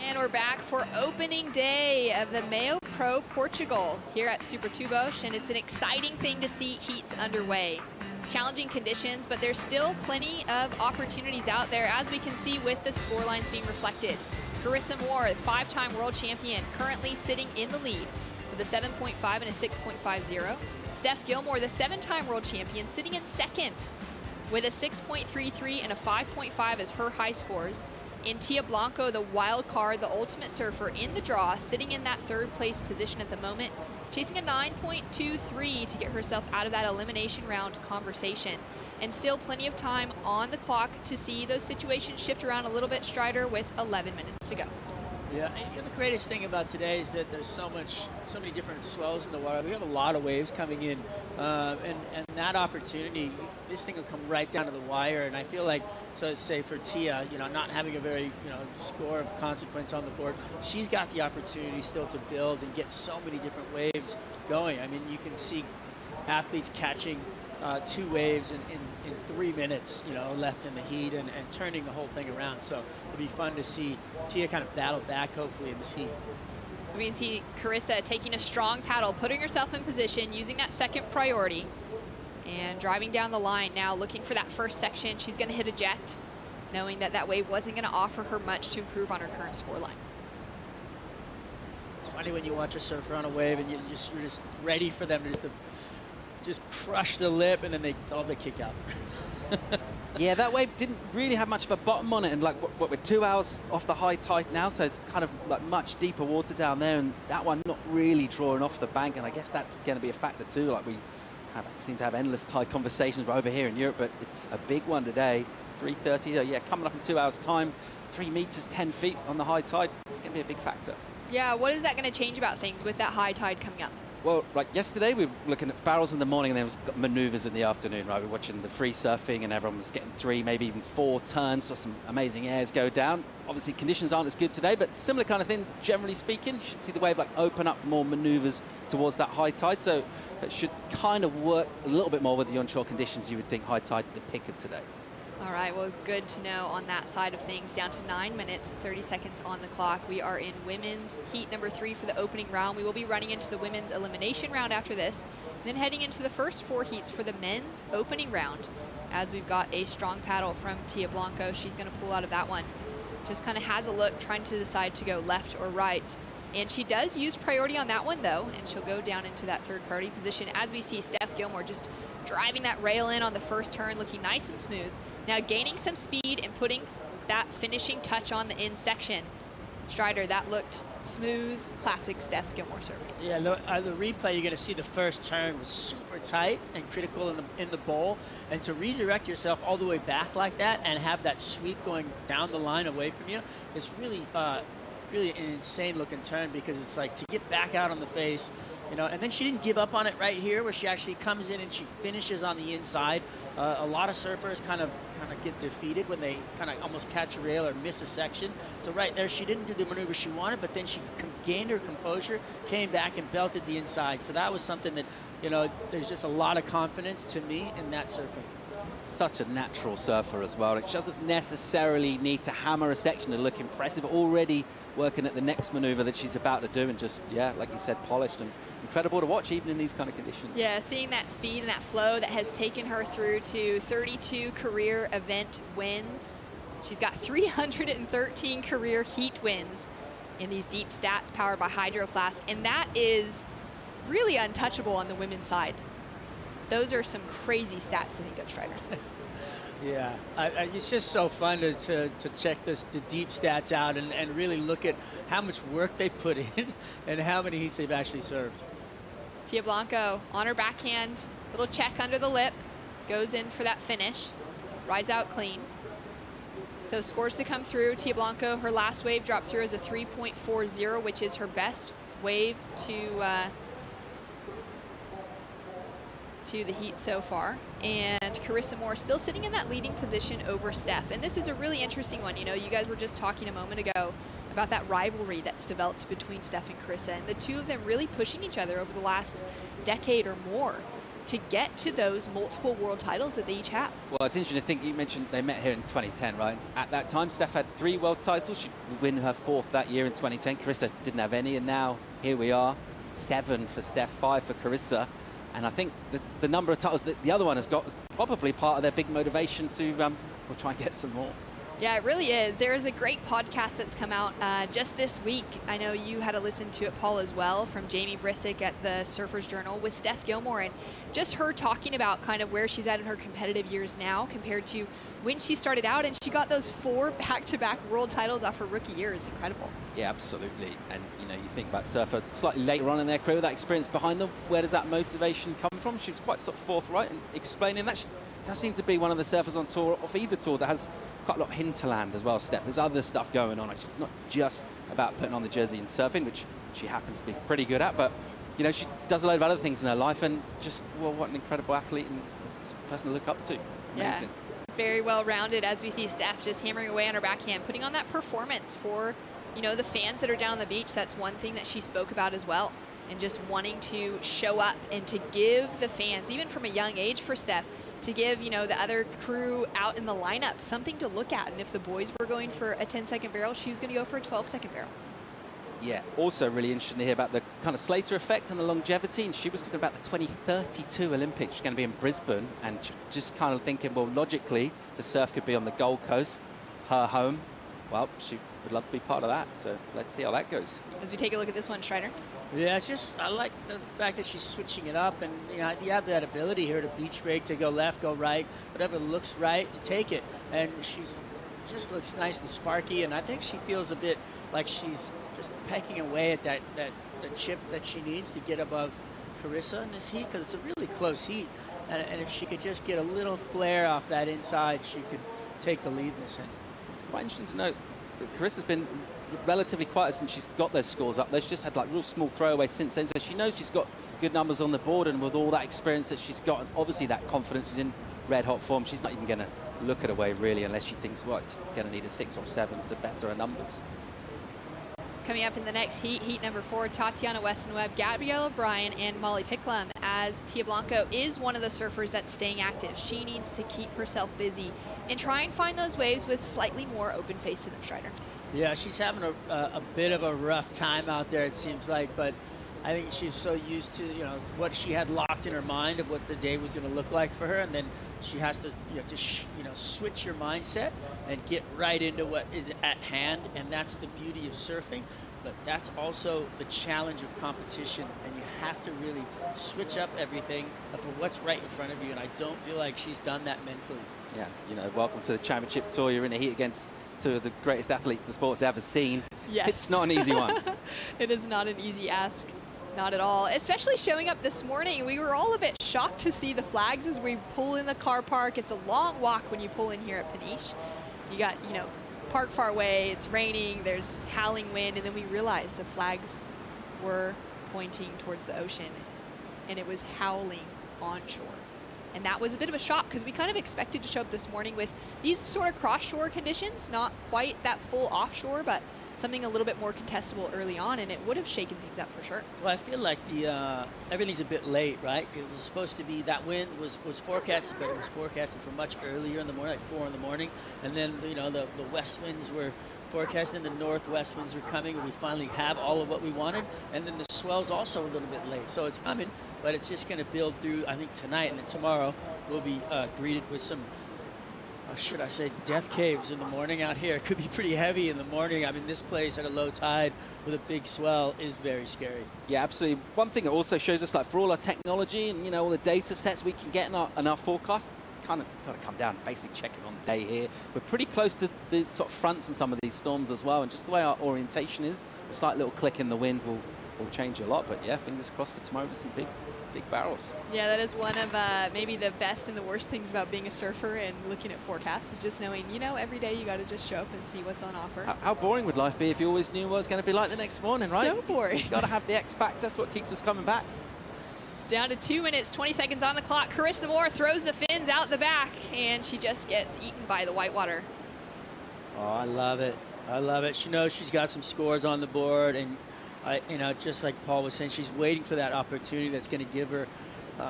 And we're back for opening day of the MEO Pro Portugal here at Super Tubos, and it's an exciting thing to see heats underway. It's challenging conditions, but there's still plenty of opportunities out there, as we can see with the scorelines being reflected. Carissa Moore, the 5-time world champion, currently sitting in the lead with a 7.5 and a 6.50. Steph Gilmore, the 7-time world champion, sitting in second with a 6.33 and a 5.5 as her high scores. in Tia Blanco, the wild card, the ultimate surfer in the draw, sitting in that third place position at the moment, chasing a 9.23 to get herself out of that elimination round conversation. And still plenty of time on the clock to see those situations shift around a little bit, Strider, with 11 minutes to go. Yeah, and the greatest thing about today is that there's so many different swells in the water. We have a lot of waves coming in, and that opportunity, this thing will come right down to the wire. And I feel like, so to say for Tia, not having a very, score of consequence on the board, she's got the opportunity still to build and get so many different waves going. I mean, you can see athletes catching 2 waves in 3 minutes, left in the heat and turning the whole thing around. So it'll be fun to see Tia kind of battle back, hopefully, in this heat. We can see Carissa taking a strong paddle, putting herself in position, using that second priority, and driving down the line now, looking for that first section. She's going to hit eject, knowing that that wave wasn't going to offer her much to improve on her current score line. It's funny when you watch a surfer on a wave and you're just ready for them to just crush the lip, and then they kick out. Yeah, that wave didn't really have much of a bottom on it, and like what we're 2 hours off the high tide now, so it's kind of like much deeper water down there, and that one not really drawing off the bank, and I guess that's going to be a factor too. Like we seem to have endless tide conversations over here in Europe, but it's a big one today. 3:30, yeah, coming up in 2 hours time, 3 meters, 10 feet on the high tide. It's going to be a big factor. Yeah, what is that going to change about things with that high tide coming up? Well, like yesterday, we were looking at barrels in the morning, and there was maneuvers in the afternoon, right? We were watching the free surfing, and everyone was getting 3, maybe even 4 turns, saw some amazing airs go down. Obviously, conditions aren't as good today, but similar kind of thing, generally speaking. You should see the wave like open up for more maneuvers towards that high tide, so it should kind of work a little bit more with the onshore conditions. You would think high tide the picker today. All right, well, good to know on that side of things. Down to 9 minutes, 30 seconds on the clock. We are in women's heat number 3 for the opening round. We will be running into the women's elimination round after this, and then heading into the first 4 heats for the men's opening round, as we've got a strong paddle from Tia Blanco. She's going to pull out of that one. Just kind of has a look, trying to decide to go left or right. And she does use priority on that one, though, and she'll go down into that third priority position, as we see Steph Gilmore just driving that rail in on the first turn, looking nice and smooth. Now gaining some speed and putting that finishing touch on the in section. Strider, that looked smooth, classic Steph Gilmore surfing. Yeah, the replay, you're going to see the first turn was super tight and critical in the bowl, and to redirect yourself all the way back like that and have that sweep going down the line away from you is really really an insane looking turn, because it's like to get back out on the face, and then she didn't give up on it right here, where she actually comes in and she finishes on the inside. A lot of surfers kind of get defeated when they kind of almost catch a rail or miss a section. So right there, she didn't do the maneuver she wanted, but then she gained her composure, came back and belted the inside. So that was something that, there's just a lot of confidence to me in that surfing. Such a natural surfer as well. It doesn't necessarily need to hammer a section to look impressive. Already working at the next maneuver that she's about to do, and just, yeah, like you said, polished and incredible to watch even in these kind of conditions. Yeah, seeing that speed and that flow that has taken her through to 32 career event wins. She's got 313 career heat wins in these deep stats powered by Hydro Flask, and that is really untouchable on the women's side. Those are some crazy stats to think of, Strider. Yeah, it's just so fun to check the deep stats out and really look at how much work they've put in and how many heats they've actually served. Tia Blanco on her backhand, little check under the lip, goes in for that finish, rides out clean. So scores to come through. Tia Blanco, her last wave dropped through as a 3.40, which is her best wave to the heat so far. And Carissa Moore still sitting in that leading position over Steph. And this is a really interesting one. You guys were just talking a moment ago about that rivalry that's developed between Steph and Carissa, and the two of them really pushing each other over the last decade or more to get to those multiple world titles that they each have. Well, it's interesting to think you mentioned they met here in 2010, right? At that time, Steph had 3 world titles. She'd win her 4th that year in 2010. Carissa didn't have any, and now here we are, 7 for Steph, 5 for Carissa. And I think the number of titles that the other one has got is probably part of their big motivation to we'll try and get some more. Yeah, it really is. There is a great podcast that's come out just this week. I know you had to listen to it, Paul, as well, from Jamie Brissick at the Surfers Journal with Steph Gilmore, and just her talking about kind of where she's at in her competitive years now compared to when she started out, and she got those 4 back-to-back world titles off her rookie year. Is incredible. Yeah, absolutely. And you know, you think about surfers slightly later on in their career with that experience behind them. Where does that motivation come from? She was quite sort of forthright in explaining that. She does seem to be one of the surfers on tour, off either tour, that has quite a lot of hinterland as well, Steph. There's other stuff going on. It's not just about putting on the jersey and surfing, which she happens to be pretty good at, but you know, she does a load of other things in her life, and just, well, what an incredible athlete and person to look up to. Amazing. Yeah, very well rounded, as we see Steph just hammering away on her backhand, putting on that performance for, you know, the fans that are down on the beach. That's one thing that she spoke about as well, and just wanting to show up and to give the fans, even from a young age for Steph, to give, you know, the other crew out in the lineup something to look at. And if the boys were going for a 10-second barrel, she was going to go for a 12-second barrel. Yeah, also really interesting to hear about the kind of Slater effect and the longevity. And she was talking about the 2032 Olympics, which is going to be in Brisbane, and just kind of thinking, well, logically, the surf could be on the Gold Coast, her home. Well, she would love to be part of that. So let's see how that goes. As we take a look at this one, Strider. Yeah, it's just, I like the fact that she's switching it up, and you know, you have that ability here to beach break, to go left, go right, whatever looks right, you take it. And she's just looks nice and sparky, and I think she feels a bit like she's just pecking away at that chip that she needs to get above Carissa in this heat, because it's a really close heat. And if she could just get a little flare off that inside, she could take the lead in this end. It's quite interesting to note that Carissa's been relatively quiet since she's got those scores up. She's just had like real small throwaways since then, so she knows she's got good numbers on the board, and with all that experience that she's got, and obviously that confidence, she's in red hot form, she's not even going to look at away really unless she thinks, well, it's going to need a 6 or 7 to better her numbers. Coming up in the next heat, heat number 4, Tatiana Weston-Webb, Gabriella Bryant, and Molly Picklum, as Tia Blanco is one of the surfers that's staying active. She needs to keep herself busy and try and find those waves with slightly more open face to them, Strider. Yeah, she's having a bit of a rough time out there, it seems like, but I think she's so used to, you know, what she had locked in her mind of what the day was going to look like for her, and then she has to, switch your mindset and get right into what is at hand, and that's the beauty of surfing, but that's also the challenge of competition, and you have to really switch up everything for what's right in front of you, and I don't feel like she's done that mentally. Yeah, you know, welcome to the championship tour. You're in a heat against 2 of the greatest athletes the sport's ever seen. Yes. It's not an easy one. It is not an easy ask. Not at all. Especially showing up this morning. We were all a bit shocked to see the flags as we pull in the car park. It's a long walk when you pull in here at Peniche. You got, you know, park far away, it's raining, there's howling wind, and then we realized the flags were pointing towards the ocean, and it was howling onshore. And that was a bit of a shock, because we kind of expected to show up this morning with these sort of cross-shore conditions, not quite that full offshore, but something a little bit more contestable early on, and it would have shaken things up for sure. Well, I feel like everything's a bit late, right? It was supposed to be, that wind was forecasted, but it was forecasted for much earlier in the morning, like 4 in the morning, and then, you know, the west winds were forecast, and the northwest winds were coming, and we finally have all of what we wanted, and then the swell's also a little bit late, so it's coming, but it's just going to build through, I think, tonight, and then tomorrow we'll be greeted with some, should I say, death caves in the morning out here. It could be pretty heavy in the morning. I mean, this place at a low tide with a big swell is very scary. Yeah, absolutely. One thing it also shows us, like, for all our technology and, you know, all the data sets we can get in our forecast, kind of got to come down and basically check it on the day here. We're pretty close to the sort of fronts in some of these storms as well, and just the way our orientation is, a slight little click in the wind will change a lot. But yeah, fingers crossed for tomorrow with some big barrels. Yeah, that is one of maybe the best and the worst things about being a surfer and looking at forecasts, is just knowing, you know, every day you got to just show up and see what's on offer. How boring would life be if you always knew what it was going to be like the next morning, right? So boring. You got to have the X factor. That's what keeps us coming back. Down to 2 minutes, 20 seconds on the clock. Carissa Moore throws the fins out the back, and she just gets eaten by the whitewater. Oh, I love it. I love it. She knows she's got some scores on the board, and just like Paul was saying, she's waiting for that opportunity that's going to give her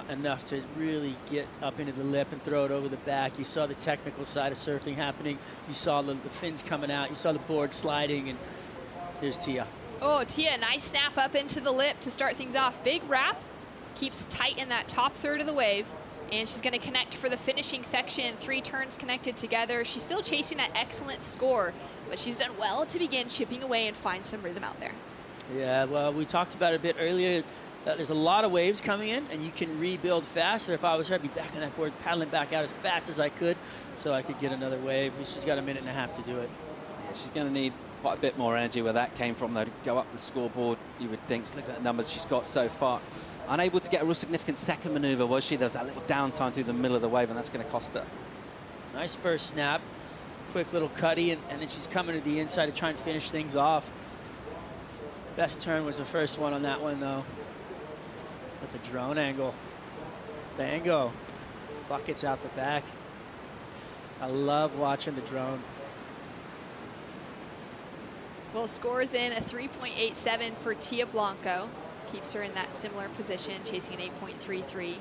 enough to really get up into the lip and throw it over the back. You saw the technical side of surfing happening. You saw the fins coming out. You saw the board sliding, and here's Tia. Oh, Tia, nice snap up into the lip to start things off. Big wrap, keeps tight in that top third of the wave, And she's going to connect for the finishing section. 3 turns connected together. She's still chasing that excellent score, but she's done well to begin chipping away and find some rhythm out there. Yeah, well, we talked about it a bit earlier. There's a lot of waves coming in, and you can rebuild faster. If I was her, I'd be back on that board, paddling back out as fast as I could so I could get another wave. She's got a minute and a half to do it. Yeah, she's going to need quite a bit more energy where that came from, though, to go up the scoreboard. You would think, look at the numbers she's got so far. Unable to get a real significant second maneuver, was she? There was that little downtime through the middle of the wave, and that's going to cost her. Nice first snap. Quick little cutty, and then she's coming to the inside to try and finish things off. Best turn was the first one on that one, though. That's a drone angle. Bango. Buckets out the back. I love watching the drone. Well, scores in a 3.87 for Tia Blanco. Keeps her in that similar position, chasing an 8.33.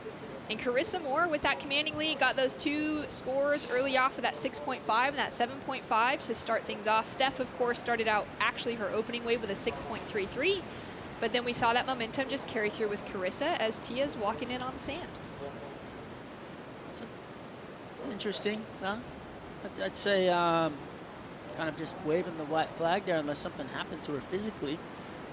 And Carissa Moore, with that commanding lead, got those 2 scores early off with that 6.5 and that 7.5 to start things off. Steph, of course, started out actually her opening wave with a 6.33. But then we saw that momentum just carry through with Carissa as Tia's walking in on the sand. Interesting, huh? I'd say kind of just waving the white flag there unless something happened to her physically.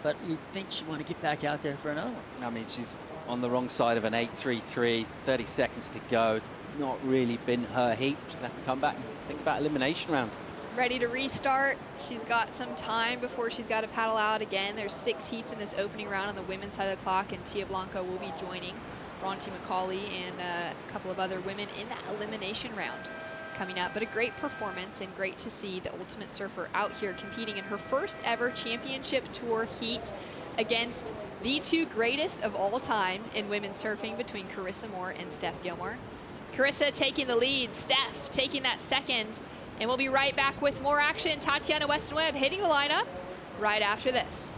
But you'd think she'd want to get back out there for another one. I mean, she's on the wrong side of an 8.33, 30 seconds to go. It's not really been her heat. She's going to have to come back and think about elimination round. Ready to restart. She's got some time before she's got to paddle out again. There's 6 heats in this opening round on the women's side of the clock, and Tia Blanco will be joining Bronte Mccauley and a couple of other women in that elimination round coming up. But a great performance, and great to see the Ultimate Surfer out here competing in her first ever championship tour heat against the 2 greatest of all time in women's surfing between Carissa Moore and Steph Gilmore. Carissa taking the lead, Steph taking that second, and we'll be right back with more action. Tatiana Weston-Webb hitting the lineup right after this.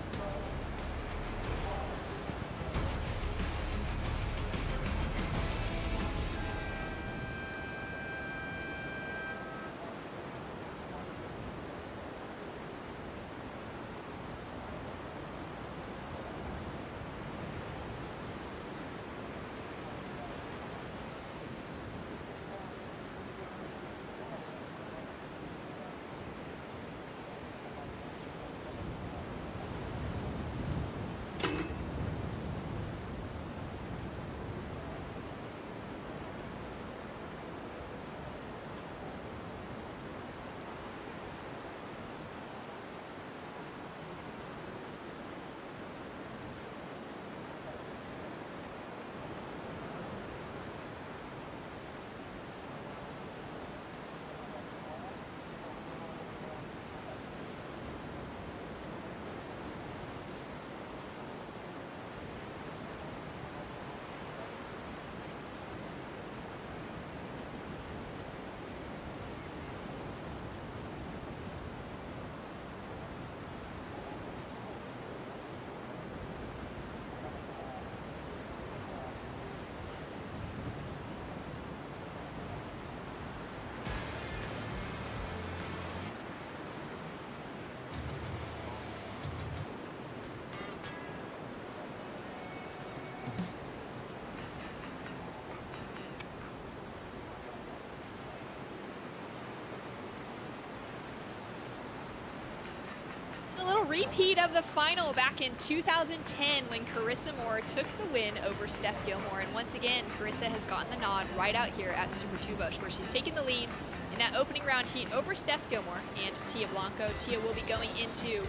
A little repeat of the final back in 2010 when Carissa Moore took the win over Steph Gilmore. And once again, Carissa has gotten the nod right out here at Super 2 Bush, where she's taken the lead in that opening round heat over Steph Gilmore and Tia Blanco. Tia will be going into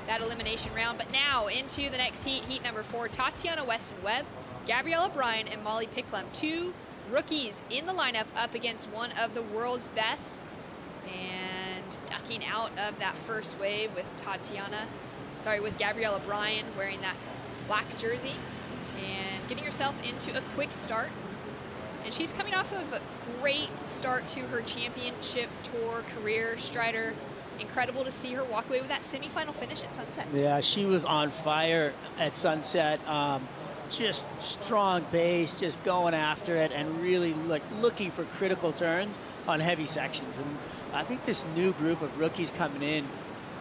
that elimination round, but now into the next heat, heat number 4, Tatiana Weston-Webb, Gabriella Bryant, and Molly Picklum, 2 rookies in the lineup up against one of the world's best. And ducking out of that first wave with with Gabriella Bryant wearing that black jersey and getting herself into a quick start. And she's coming off of a great start to her championship tour career. Strider, incredible to see her walk away with that semifinal finish at Sunset. Yeah, she was on fire at Sunset. Just strong base, just going after it, and really looking for critical turns on heavy sections. And I think this new group of rookies coming in,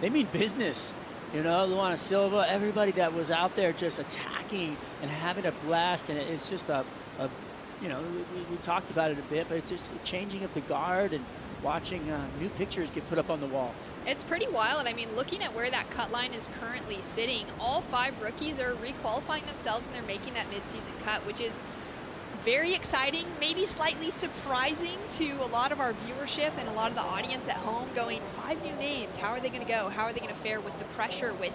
they mean business. You know, Luana Silva, everybody that was out there just attacking and having a blast, and it's just a you know, we talked about it a bit, but it's just changing of the guard and watching new pictures get put up on the wall. It's pretty wild. I mean, looking at where that cut line is currently sitting, all 5 rookies are requalifying themselves and they're making that midseason cut, which is very exciting, maybe slightly surprising to a lot of our viewership and a lot of the audience at home, going 5 new names. How are they going to go? How are they going to fare with the pressure, with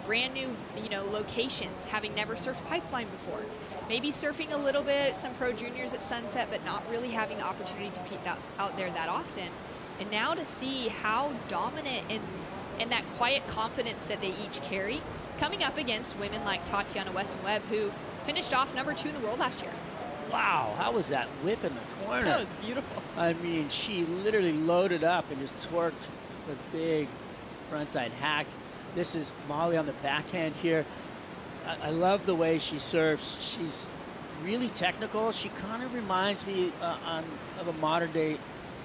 brand new, you know, locations, having never surfed pipeline before? Maybe surfing a little bit, some pro juniors at Sunset, but not really having the opportunity to peek out there that often. And now to see how dominant and that quiet confidence that they each carry, coming up against women like Tatiana Weston-Webb, who finished off number 2 in the world last year. Wow, how was that whip in the corner? That was beautiful. I mean, she literally loaded up and just torqued the big frontside hack. This is Molly on the backhand here. I love the way she surfs. She's really technical. She kind of reminds me of a modern day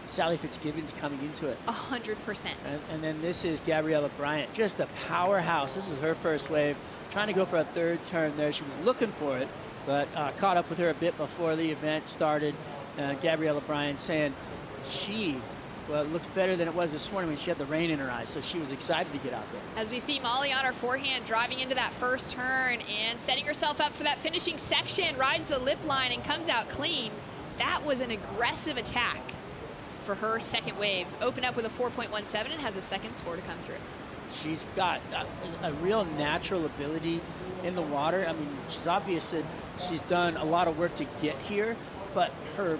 Sally Fitzgibbons coming into it. 100%. And then this is Gabriella Bryant, just a powerhouse. This is her first wave, trying to go for a 3rd turn there. She was looking for it, but caught up with her a bit before the event started. Gabriella Bryant saying well, it looks better than it was this morning when she had the rain in her eyes, so she was excited to get out there. As we see Molly on her forehand driving into that first turn and setting herself up for that finishing section, rides the lip line and comes out clean. That was an aggressive attack for her second wave. Opened up with a 4.17 and has a 2nd score to come through. She's got a real natural ability in the water. I mean, she's obvious that she's done a lot of work to get here, but her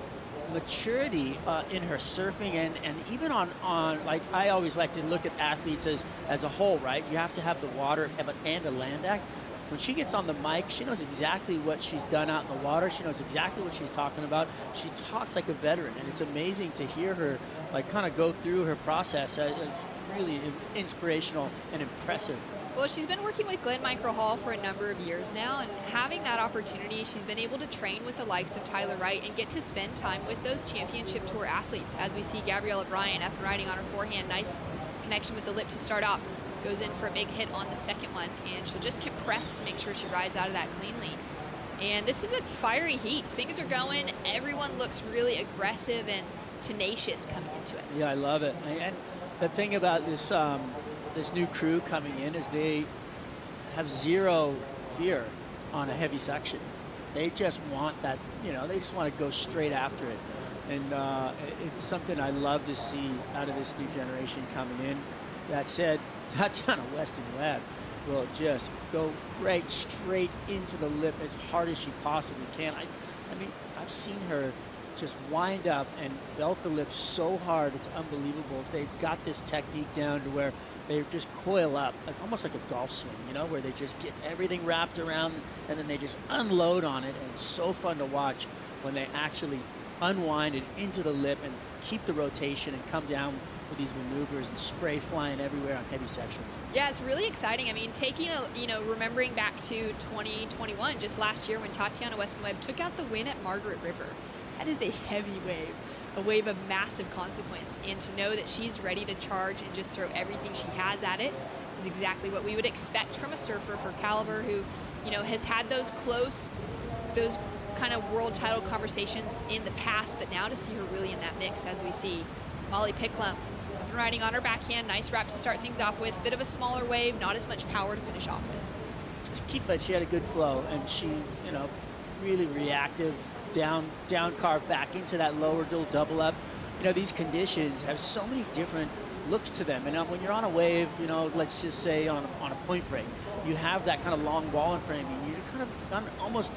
maturity in her surfing and even on like, I always like to look at athletes as a whole, right? You have to have the water and a land act. When she gets on the mic, she knows exactly what she's done out in the water. She knows exactly what she's talking about. She talks like a veteran, and it's amazing to hear her like kind of go through her process. It's really inspirational and impressive. Well, she's been working with Glenn Micro Hall for a number of years now, and having that opportunity, she's been able to train with the likes of Tyler Wright and get to spend time with those championship tour athletes. As we see Gabriella Bryant up and riding on her forehand, nice connection with the lip to start off. Goes in for a big hit on the second one, and she'll just compress to make sure she rides out of that cleanly. And this is a fiery heat. Things are going. Everyone looks really aggressive and tenacious coming into it. Yeah, I love it. And the thing about this this new crew coming in is they have zero fear on a heavy section. They just want that, you know, they just want to go straight after it. And it's something I love to see out of this new generation coming in. That said, Tatiana Weston-Webb will just go right straight into the lip as hard as she possibly can. I mean, I've seen her just wind up and belt the lip so hard, it's unbelievable. They've got this technique down to where they just coil up, like, almost like a golf swing, you know, where they just get everything wrapped around and then they just unload on it. And it's so fun to watch when they actually unwind it into the lip and keep the rotation and come down with these maneuvers and spray flying everywhere on heavy sections. Yeah, it's really exciting. I mean, remembering back to 2021, just last year, when Tatiana Weston-Webb took out the win at Margaret River. That is a heavy wave, a wave of massive consequence. And to know that she's ready to charge and just throw everything she has at it is exactly what we would expect from a surfer of her caliber, who, you know, has had those kind of world title conversations in the past, but now to see her really in that mix, as we see Molly Picklum up and riding on her backhand. Nice wrap to start things off with. Bit of a smaller wave, not as much power to finish off with. But she had a good flow, and she, you know, really reactive, down carve back into that lower double up. You know, these conditions have so many different looks to them, and when you're on a wave, you know, let's just say on a point break, you have that kind of long wall in front of you, and you kind of almost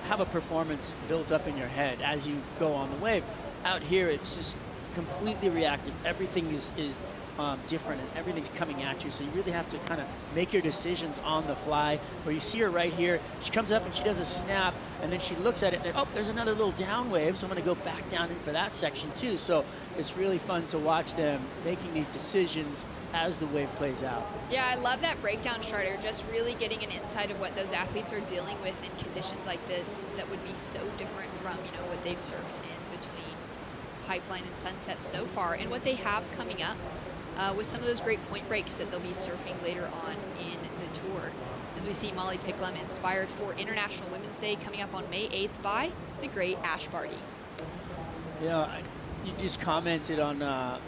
have a performance built up in your head as you go on the wave. Out here, it's just completely reactive. Everything is different, and everything's coming at you, so you really have to kind of make your decisions on the fly. Where you see her right here, she comes up and she does a snap, and then she looks at it and oh, there's another little down wave, so I'm going to go back down in for that section too. So it's really fun to watch them making these decisions as the wave plays out. Yeah, I love that breakdown charter, just really getting an insight of what those athletes are dealing with in conditions like this that would be so different from, you know, what they've surfed in between Pipeline and Sunset so far, and what they have coming up with some of those great point breaks that they'll be surfing later on in the tour. As we see Molly Picklum inspired for International Women's Day coming up on May 8th by the great Ash Barty. You know, you just commented on the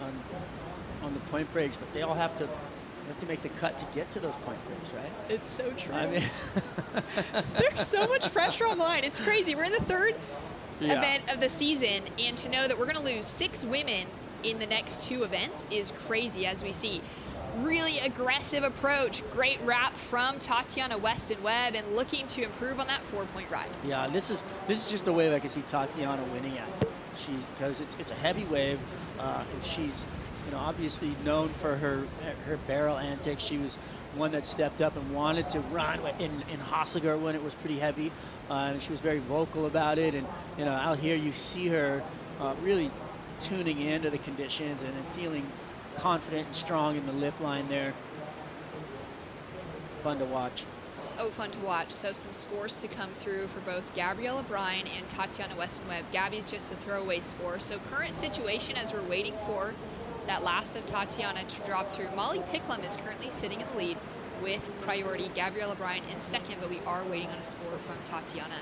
point breaks, but they all have to make the cut to get to those point breaks, right? It's so true. I mean, there's so much pressure on the line. It's crazy. We're in the third Yeah. event of the season, and to know that we're going to lose 6 women in the next 2 events is crazy, as we see. Really aggressive approach. Great wrap from Tatiana Weston-Webb, and looking to improve on that 4-point ride. yeah, this is just a wave I can see Tatiana winning at. Because it's a heavy wave, and she's, you know, obviously known for her barrel antics. She was one that stepped up and wanted to run in Hossegger when it was pretty heavy, and she was very vocal about it. And you know, out here you see her really tuning into the conditions and feeling confident and strong in the lip line there. Fun to watch. So fun to watch. So some scores to come through for both Gabriella Bryant and Tatiana Weston-Webb. Gabby's just a throwaway score. So current situation as we're waiting for that last of Tatiana to drop through. Molly Picklum is currently sitting in the lead with priority. Gabriella Bryant in second, but we are waiting on a score from Tatiana.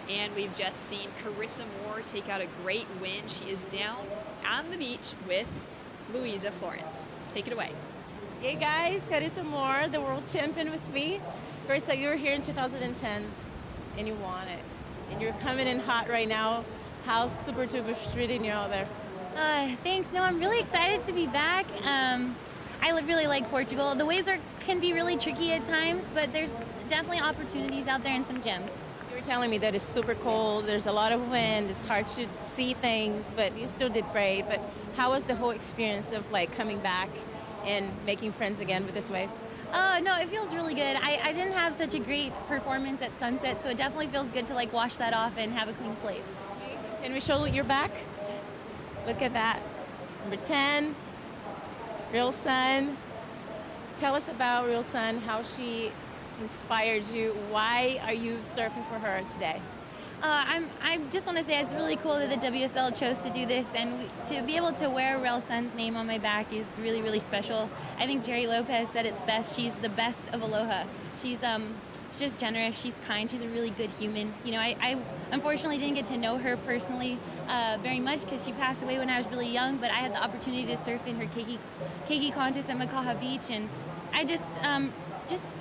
And we've just seen Carissa Moore take out a great win. She is down on the beach with Louisa Florence. Take it away. Hey guys, Carissa Moore, the world champion with me. First, you were here in 2010 and you won it. And you're coming in hot right now. How's Super Tuber treating you out there? Thanks. No, I'm really excited to be back. I really like Portugal. The waves can be really tricky at times, but there's definitely opportunities out there and some gems. You were telling me that it's super cold, there's a lot of wind, it's hard to see things, but you still did great. But how was the whole experience of like coming back and making friends again with this wave? No, it feels really good. I didn't have such a great performance at Sunset, so it definitely feels good to like wash that off and have a clean slate. Can we show your back? Look at that. Number 10, Real Sun. Tell us about Real Sun, how she inspired you. Why are you surfing for her today? I just want to say it's really cool that the WSL chose to do this, and to be able to wear Real Sun's name on my back is really, really special. I think Jerry Lopez said it best. She's the best of Aloha. She's just generous. She's kind. She's a really good human. You know, I unfortunately didn't get to know her personally very much because she passed away when I was really young, but I had the opportunity to surf in her keiki contest at Makaha Beach, and I just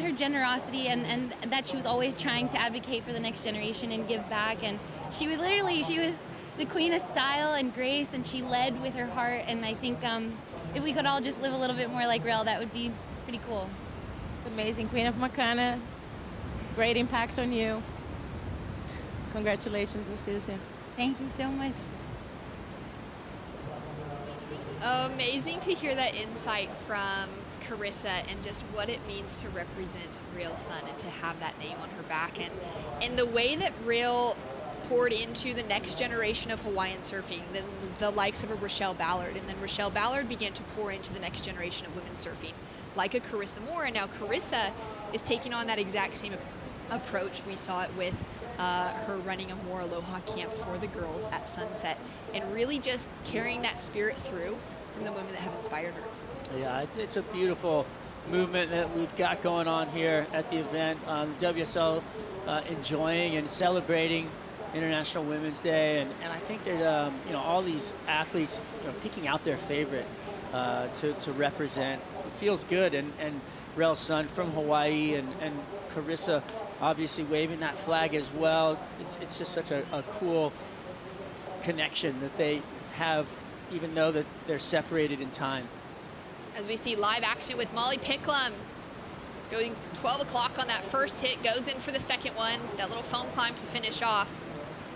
her generosity and that she was always trying to advocate for the next generation and give back. And she was the queen of style and grace, and she led with her heart. And I think if we could all just live a little bit more like Rel, that would be pretty cool. It's amazing. Queen of Makana, great impact on you. Congratulations, we'll see you soon. Thank you so much. Amazing to hear that insight from Carissa and just what it means to represent Real Sun and to have that name on her back, and the way that Real poured into the next generation of Hawaiian surfing, the likes of a Rochelle Ballard, and then Rochelle Ballard began to pour into the next generation of women surfing, like a Carissa Moore, and now Carissa is taking on that exact same approach. We saw it with her running a More Aloha camp for the girls at Sunset, and really just carrying that spirit through from the women that have inspired her. Yeah, it's a beautiful movement that we've got going on here at the event. The WSL enjoying and celebrating International Women's Day, and I think that all these athletes picking out their favorite to represent. It feels good, and Rel Sun from Hawaii and Carissa obviously waving that flag as well. It's just such a cool connection that they have, even though that they're separated in time. As we see live action with Molly Picklum going 12 o'clock on that first hit, goes in for the second one. That little foam climb to finish off.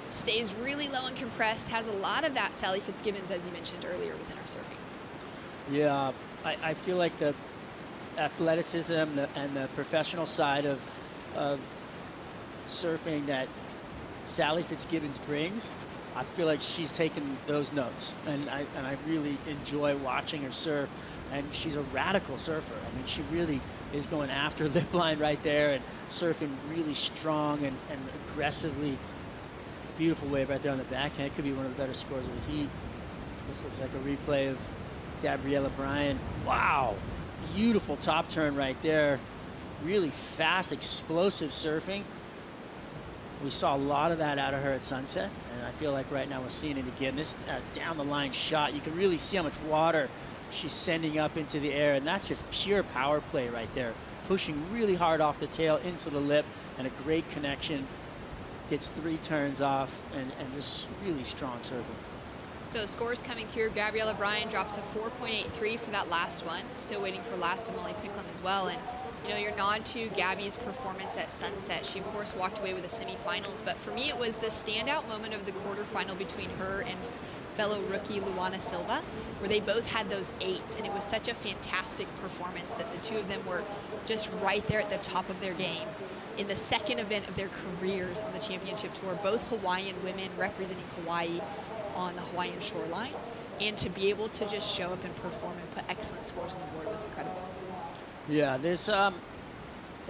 Stays really low and compressed. Has a lot of that Sally Fitzgibbons, as you mentioned earlier, within our surfing. Yeah, I feel like the athleticism and the professional side of surfing that Sally Fitzgibbons brings, I feel like she's taken those notes, and I really enjoy watching her surf. And she's a radical surfer. I mean, she really is going after lip line right there and surfing really strong and aggressively. Beautiful wave right there on the backhand. It could be one of the better scores of the heat. This looks like a replay of Gabriella Bryant. Wow, beautiful top turn right there. Really fast, explosive surfing. We saw a lot of that out of her at Sunset, and I feel like right now we're seeing it again. This down the line shot, you can really see how much water she's sending up into the air, and that's just pure power play right there. Pushing really hard off the tail into the lip, and a great connection. Gets 3 turns off, and just really strong server. So scores coming through. Gabriella Bryant drops a 4.83 for that last one. Still waiting for last of Molly Picklum as well. And you know, your nod to Gabby's performance at Sunset. She of course walked away with the semifinals, but for me it was the standout moment of the quarterfinal between her and fellow rookie Luana Silva, where they both had those 8s, and it was such a fantastic performance that the two of them were just right there at the top of their game in the second event of their careers on the championship tour, both Hawaiian women representing Hawaii on the Hawaiian shoreline, and to be able to just show up and perform and put excellent scores on the board was incredible. Yeah, there's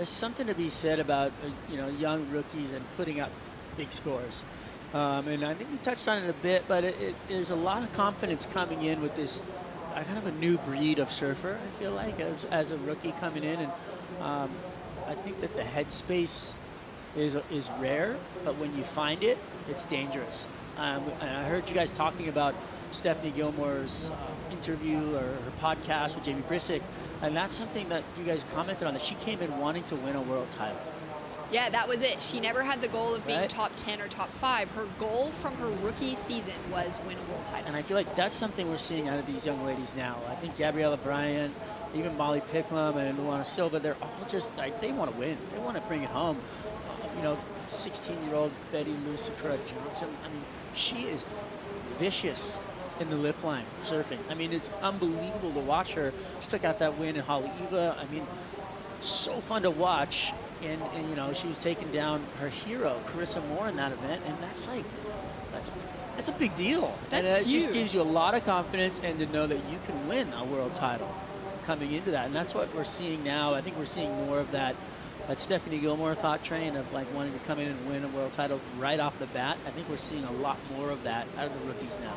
something to be said about you know, young rookies and putting up big scores, and I think we touched on it a bit, but there's a lot of confidence coming in with this kind of a new breed of surfer. I feel like as a rookie coming in, and I think that the headspace is rare, but when you find it, it's dangerous. And I heard you guys talking about Stephanie Gilmore's interview or her podcast with Jamie Brisick, and that's something that you guys commented on, that she came in wanting to win a world title. Yeah, that was it. She never had the goal of being top 10 or top 5. Her goal from her rookie season was win a world title. And I feel like that's something we're seeing out of these young ladies now. I think Gabriella Bryant, even Molly Picklum and Luana Silva, they're all just like, they want to win. They want to bring it home. You know, 16-year-old Betty Lou Sakura Johnson, I mean, she is vicious in the lip line surfing. I mean, it's unbelievable to watch her. She took out that win in Haleiwa. I mean, so fun to watch. And you know, she was taking down her hero, Carissa Moore, in that event. And that's like, that's a big deal. That's and it huge. just gives you a lot of confidence, and to know that you can win a world title coming into that. And that's what we're seeing now. I think we're seeing more of that Stephanie Gilmore thought train of like wanting to come in and win a world title right off the bat. I think we're seeing a lot more of that out of the rookies now.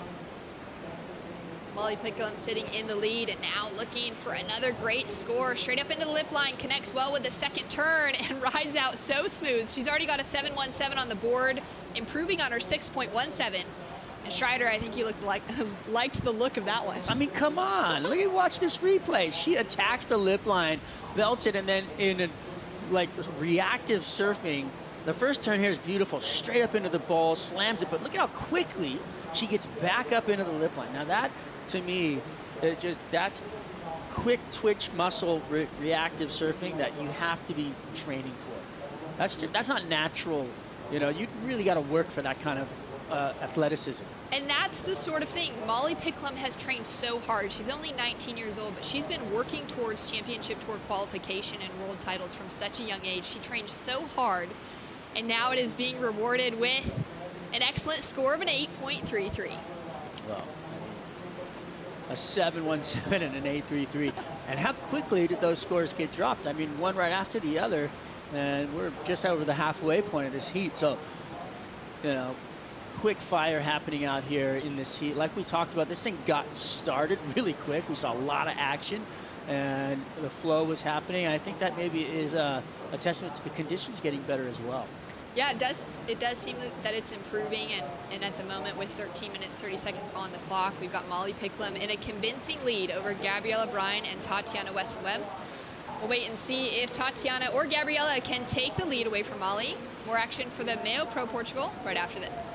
Molly Picklum sitting in the lead and now looking for another great score. Straight up into the lip line, connects well with the second turn and rides out so smooth. She's already got a 7.17 on the board, improving on her 6.17. And Schreider, I think you liked the look of that one. I mean, come on. Watch this replay. She attacks the lip line, belts it, and then in a like reactive surfing, the first turn here is beautiful, straight up into the ball, slams it, but look at how quickly she gets back up into the lip line. Now that, to me, that's quick twitch muscle reactive surfing that you have to be training for. That's not natural. You know, you really got to work for that kind of athleticism. And that's the sort of thing. Molly Picklum has trained so hard. She's only 19 years old, but she's been working towards championship tour qualification and world titles from such a young age. She trained so hard, and now it is being rewarded with an excellent score of an 8.33. Well, a 7.17 and an 8.33. And how quickly did those scores get dropped? I mean, one right after the other, and we're just over the halfway point of this heat. So, you know, quick fire happening out here in this heat. Like we talked about, this thing got started really quick. We saw a lot of action, and the flow was happening. I think that maybe is a testament to the conditions getting better as well. Yeah, it does seem that it's improving, and at the moment with 13 minutes 30 seconds on the clock, we've got Molly Picklum in a convincing lead over Gabriella Bryant and Tatiana Weston-Webb. We'll wait and see if Tatiana or Gabriella can take the lead away from Molly. More action for the MEO Pro Portugal right after this.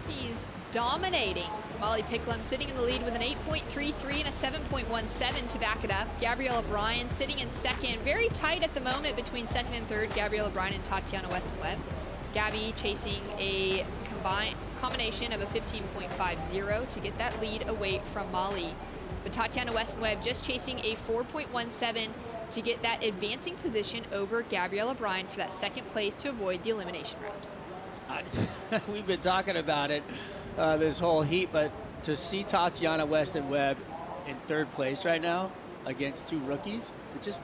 He's dominating. Molly Picklum sitting in the lead with an 8.33 and a 7.17 to back it up. Gabriella Bryant sitting in second. Very tight at the moment between second and third. Gabriella Bryant and Tatiana Weston-Webb. Gabby chasing a combination of a 15.50 to get that lead away from Molly. But Tatiana Weston-Webb just chasing a 4.17 to get that advancing position over Gabriella Bryant for that second place to avoid the elimination round. We've been talking about it this whole heat, but to see Tatiana Weston-Webb in third place right now against two rookies, it just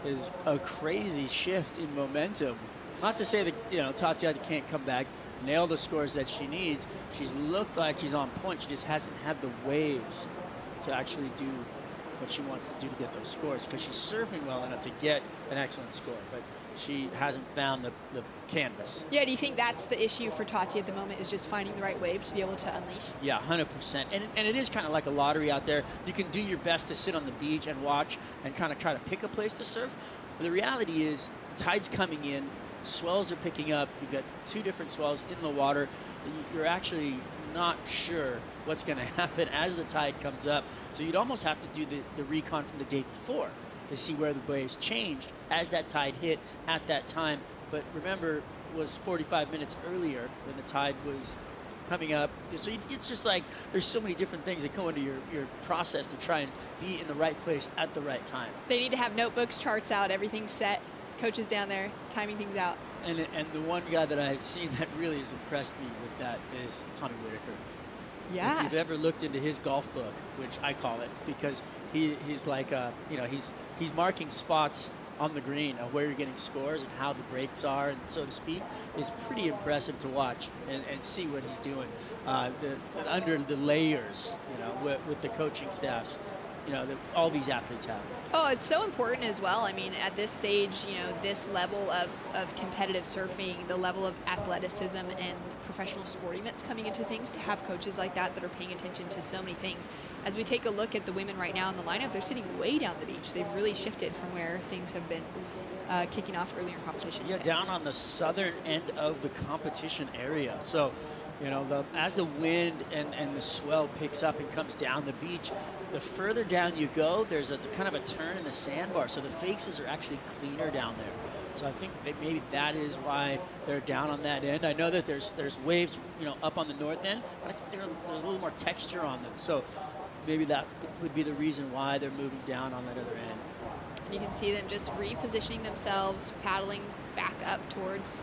is a crazy shift in momentum. Not to say that, you know, Tatiana can't come back, nail the scores that she needs. She's looked like she's on point. She just hasn't had the waves to actually do what she wants to do to get those scores, because she's surfing well enough to get an excellent score, but she hasn't found the canvas. Yeah, do you think that's the issue for Tati at the moment, is just finding the right wave to be able to unleash? Yeah, 100%. And it is kind of like a lottery out there. You can do your best to sit on the beach and watch and kind of try to pick a place to surf. But the reality is, tide's coming in, swells are picking up. You've got two different swells in the water. You're actually not sure what's going to happen as the tide comes up. So you'd almost have to do the recon from the day before to see where the waves changed as that tide hit at that time. But remember, it was 45 minutes earlier when the tide was coming up. So it's just like there's so many different things that go into your process to try and be in the right place at the right time. They need to have notebooks, charts out, everything set. Coaches down there timing things out. And the one guy that I've seen that really has impressed me with that is Tommy Whitaker. Yeah. If you've ever looked into his golf book, which I call it, because he's like you know, he's marking spots on the green of where you're getting scores and how the breaks are, and so to speak, is pretty impressive to watch and see what he's doing under the layers, you know, with the coaching staffs, you know, that all these athletes have. Oh, it's so important as well. I mean, at this stage, you know, this level of competitive surfing, the level of athleticism and professional sporting that's coming into things, to have coaches like that are paying attention to so many things. As we take a look at the women right now in the lineup, they're sitting way down the beach. They've really shifted from where things have been kicking off earlier in competitions. Yeah, down on the southern end of the competition area. So, you know, as the wind and the swell picks up and comes down the beach, the further down you go, there's a kind of a turn in the sandbar. So the faces are actually cleaner down there. So I think that maybe that is why they're down on that end. I know that there's waves, you know, up on the north end, but I think there's a little more texture on them. So maybe that would be the reason why they're moving down on that other end. And you can see them just repositioning themselves, paddling back up towards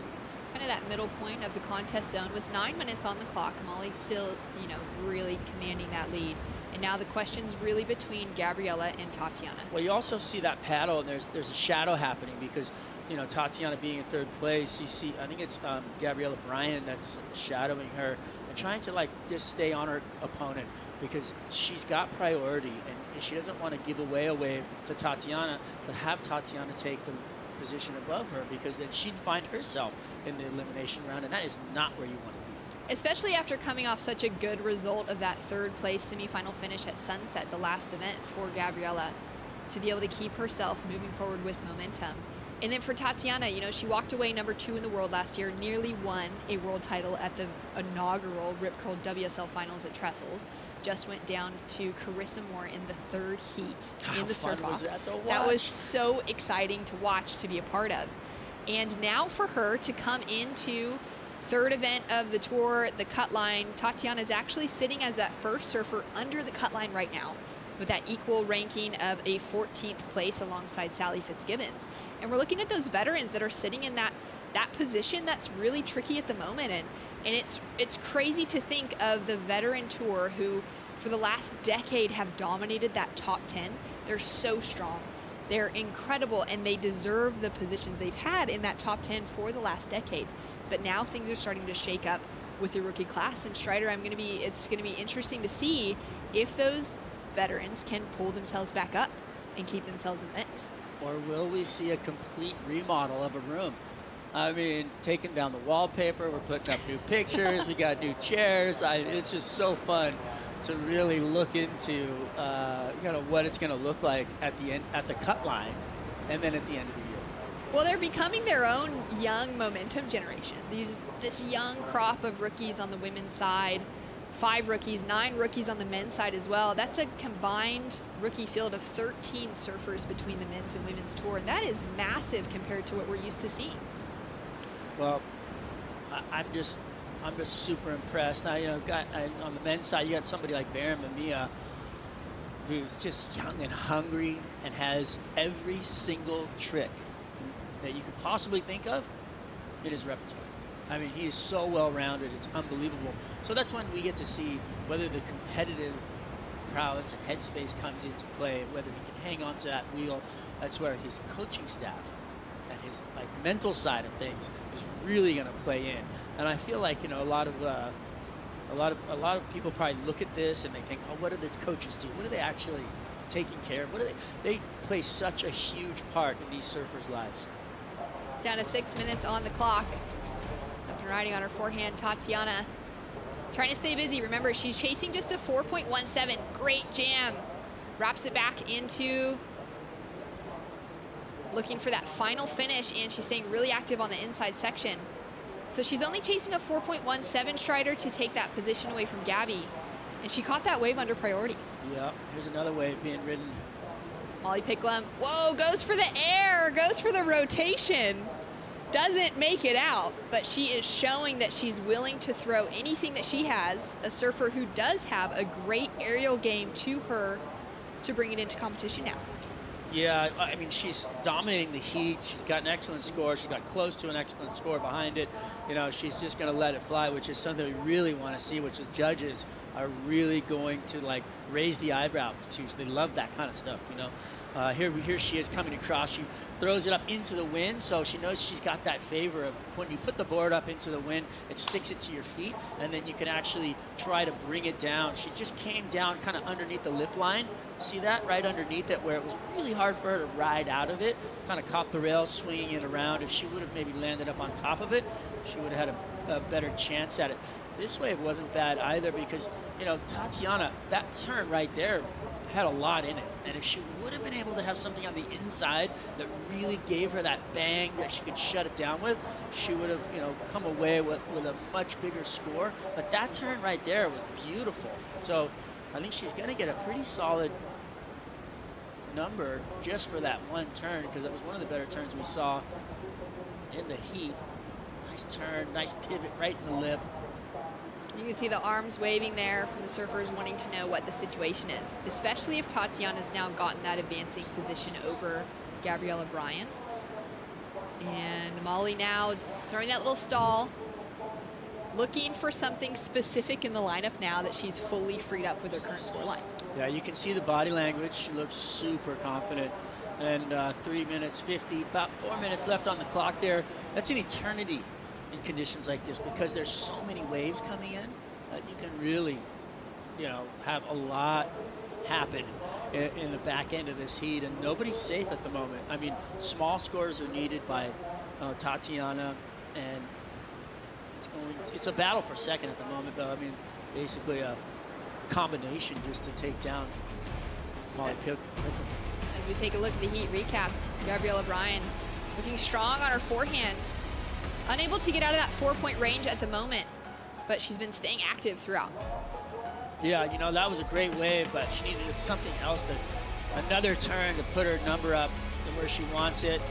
kind of that middle point of the contest zone with 9 minutes on the clock. Molly still, you know, really commanding that lead. And now the question's really between Gabriella and Tatiana. Well, you also see that paddle, and there's a shadow happening because, you know, Tatiana being in third place, you see, I think it's Gabriella Bryant that's shadowing her and trying to, like, just stay on her opponent because she's got priority and she doesn't want to give away a wave to Tatiana, to have Tatiana take the position above her, because then she'd find herself in the elimination round, and that is not where you want to be. Especially after coming off such a good result of that third place semifinal finish at Sunset, the last event for Gabriella, to be able to keep herself moving forward with momentum. And then for Tatiana, you know, she walked away #2 in the world last year, nearly won a world title at the inaugural Rip Curl WSL Finals at Trestles. Just went down to Carissa Moore in the third heat in the surf off. That was so exciting to watch, to be a part of. And now for her to come into third event of the tour, the cut line, Tatiana is actually sitting as that first surfer under the cut line right now, with that equal ranking of a 14th place alongside Sally Fitzgibbons. And we're looking at those veterans that are sitting in that position that's really tricky at the moment. And it's crazy to think of the veteran tour who for the last decade have dominated that top 10. They're so strong. They're incredible, and they deserve the positions they've had in that top 10 for the last decade. But now things are starting to shake up with the rookie class. And Strider, it's gonna be interesting to see if those veterans can pull themselves back up and keep themselves in the mix. Or will we see a complete remodel of a room? I mean, taking down the wallpaper, we're putting up new pictures, we got new chairs. It's just so fun to really look into you know, what it's going to look like at the end, at the cut line, and then at the end of the year. Well, they're becoming their own young momentum generation. This young crop of rookies on the women's side, 5 rookies, 9 rookies on the men's side as well. That's a combined rookie field of 13 surfers between the men's and women's tour, and that is massive compared to what we're used to seeing. Well, I'm just super impressed. On the men's side, you got somebody like Baron Mamiya, who's just young and hungry and has every single trick that you could possibly think of in his repertoire. I mean, he is so well-rounded, it's unbelievable. So that's when we get to see whether the competitive prowess and headspace comes into play, whether he can hang on to that wheel. That's where his coaching staff and his mental side of things is really going to play in. And I feel like, a lot of people probably look at this and they think, oh, what do the coaches do? What are they actually taking care of? They play such a huge part in these surfers' lives. Down to 6 minutes on the clock. Up and riding on her forehand, Tatiana. Trying to stay busy. Remember, she's chasing just a 4.17. Great jam. Wraps it back into looking for that final finish, and she's staying really active on the inside section. So she's only chasing a 4.17 strider to take that position away from Gabby. And she caught that wave under priority. Yeah, here's another wave being ridden. Molly Picklum, whoa, goes for the air, goes for the rotation. Doesn't make it out, but she is showing that she's willing to throw anything that she has, a surfer who does have a great aerial game to her to bring it into competition now. Yeah, I mean, she's dominating the heat. She's got an excellent score. She's got close to an excellent score behind it. She's just going to let it fly, which is something we really want to see, which is judges are really going to, raise the eyebrow to. They love that kind of stuff, Here she is coming across. She throws it up into the wind, so she knows she's got that favor of when you put the board up into the wind, it sticks it to your feet, and then you can actually try to bring it down. She just came down kind of underneath the lip line. See that? Right underneath it, where it was really hard for her to ride out of it. Kind of caught the rail, swinging it around. If she would have maybe landed up on top of it, she would have had a better chance at it. This wave wasn't bad either because, Tatiana, that turn right there had a lot in it. And if she would have been able to have something on the inside that really gave her that bang that she could shut it down with, she would have, come away with a much bigger score. But that turn right there was beautiful. So I think she's going to get a pretty solid number just for that one turn, because it was one of the better turns we saw in the heat. Nice turn, nice pivot right in the lip. You can see the arms waving there from the surfers wanting to know what the situation is, especially if Tatiana's now gotten that advancing position over Gabriella Bryant. And Molly now throwing that little stall, looking for something specific in the lineup now that she's fully freed up with her current score line. Yeah, you can see the body language. She looks super confident. And 3 minutes 50, about 4 minutes left on the clock there. That's an eternity in conditions like this because there's so many waves coming in that you can really, have a lot happen in the back end of this heat, and nobody's safe at the moment. I mean, small scores are needed by Tatiana, and it's a battle for second at the moment, though. I mean, basically a combination just to take down Molly Picklum. As we take a look at the heat recap, Gabrielle O'Brien looking strong on her forehand. Unable to get out of that 4-point range at the moment, but she's been staying active throughout. Yeah, that was a great wave, but she needed something else, another turn to put her number up to where she wants it.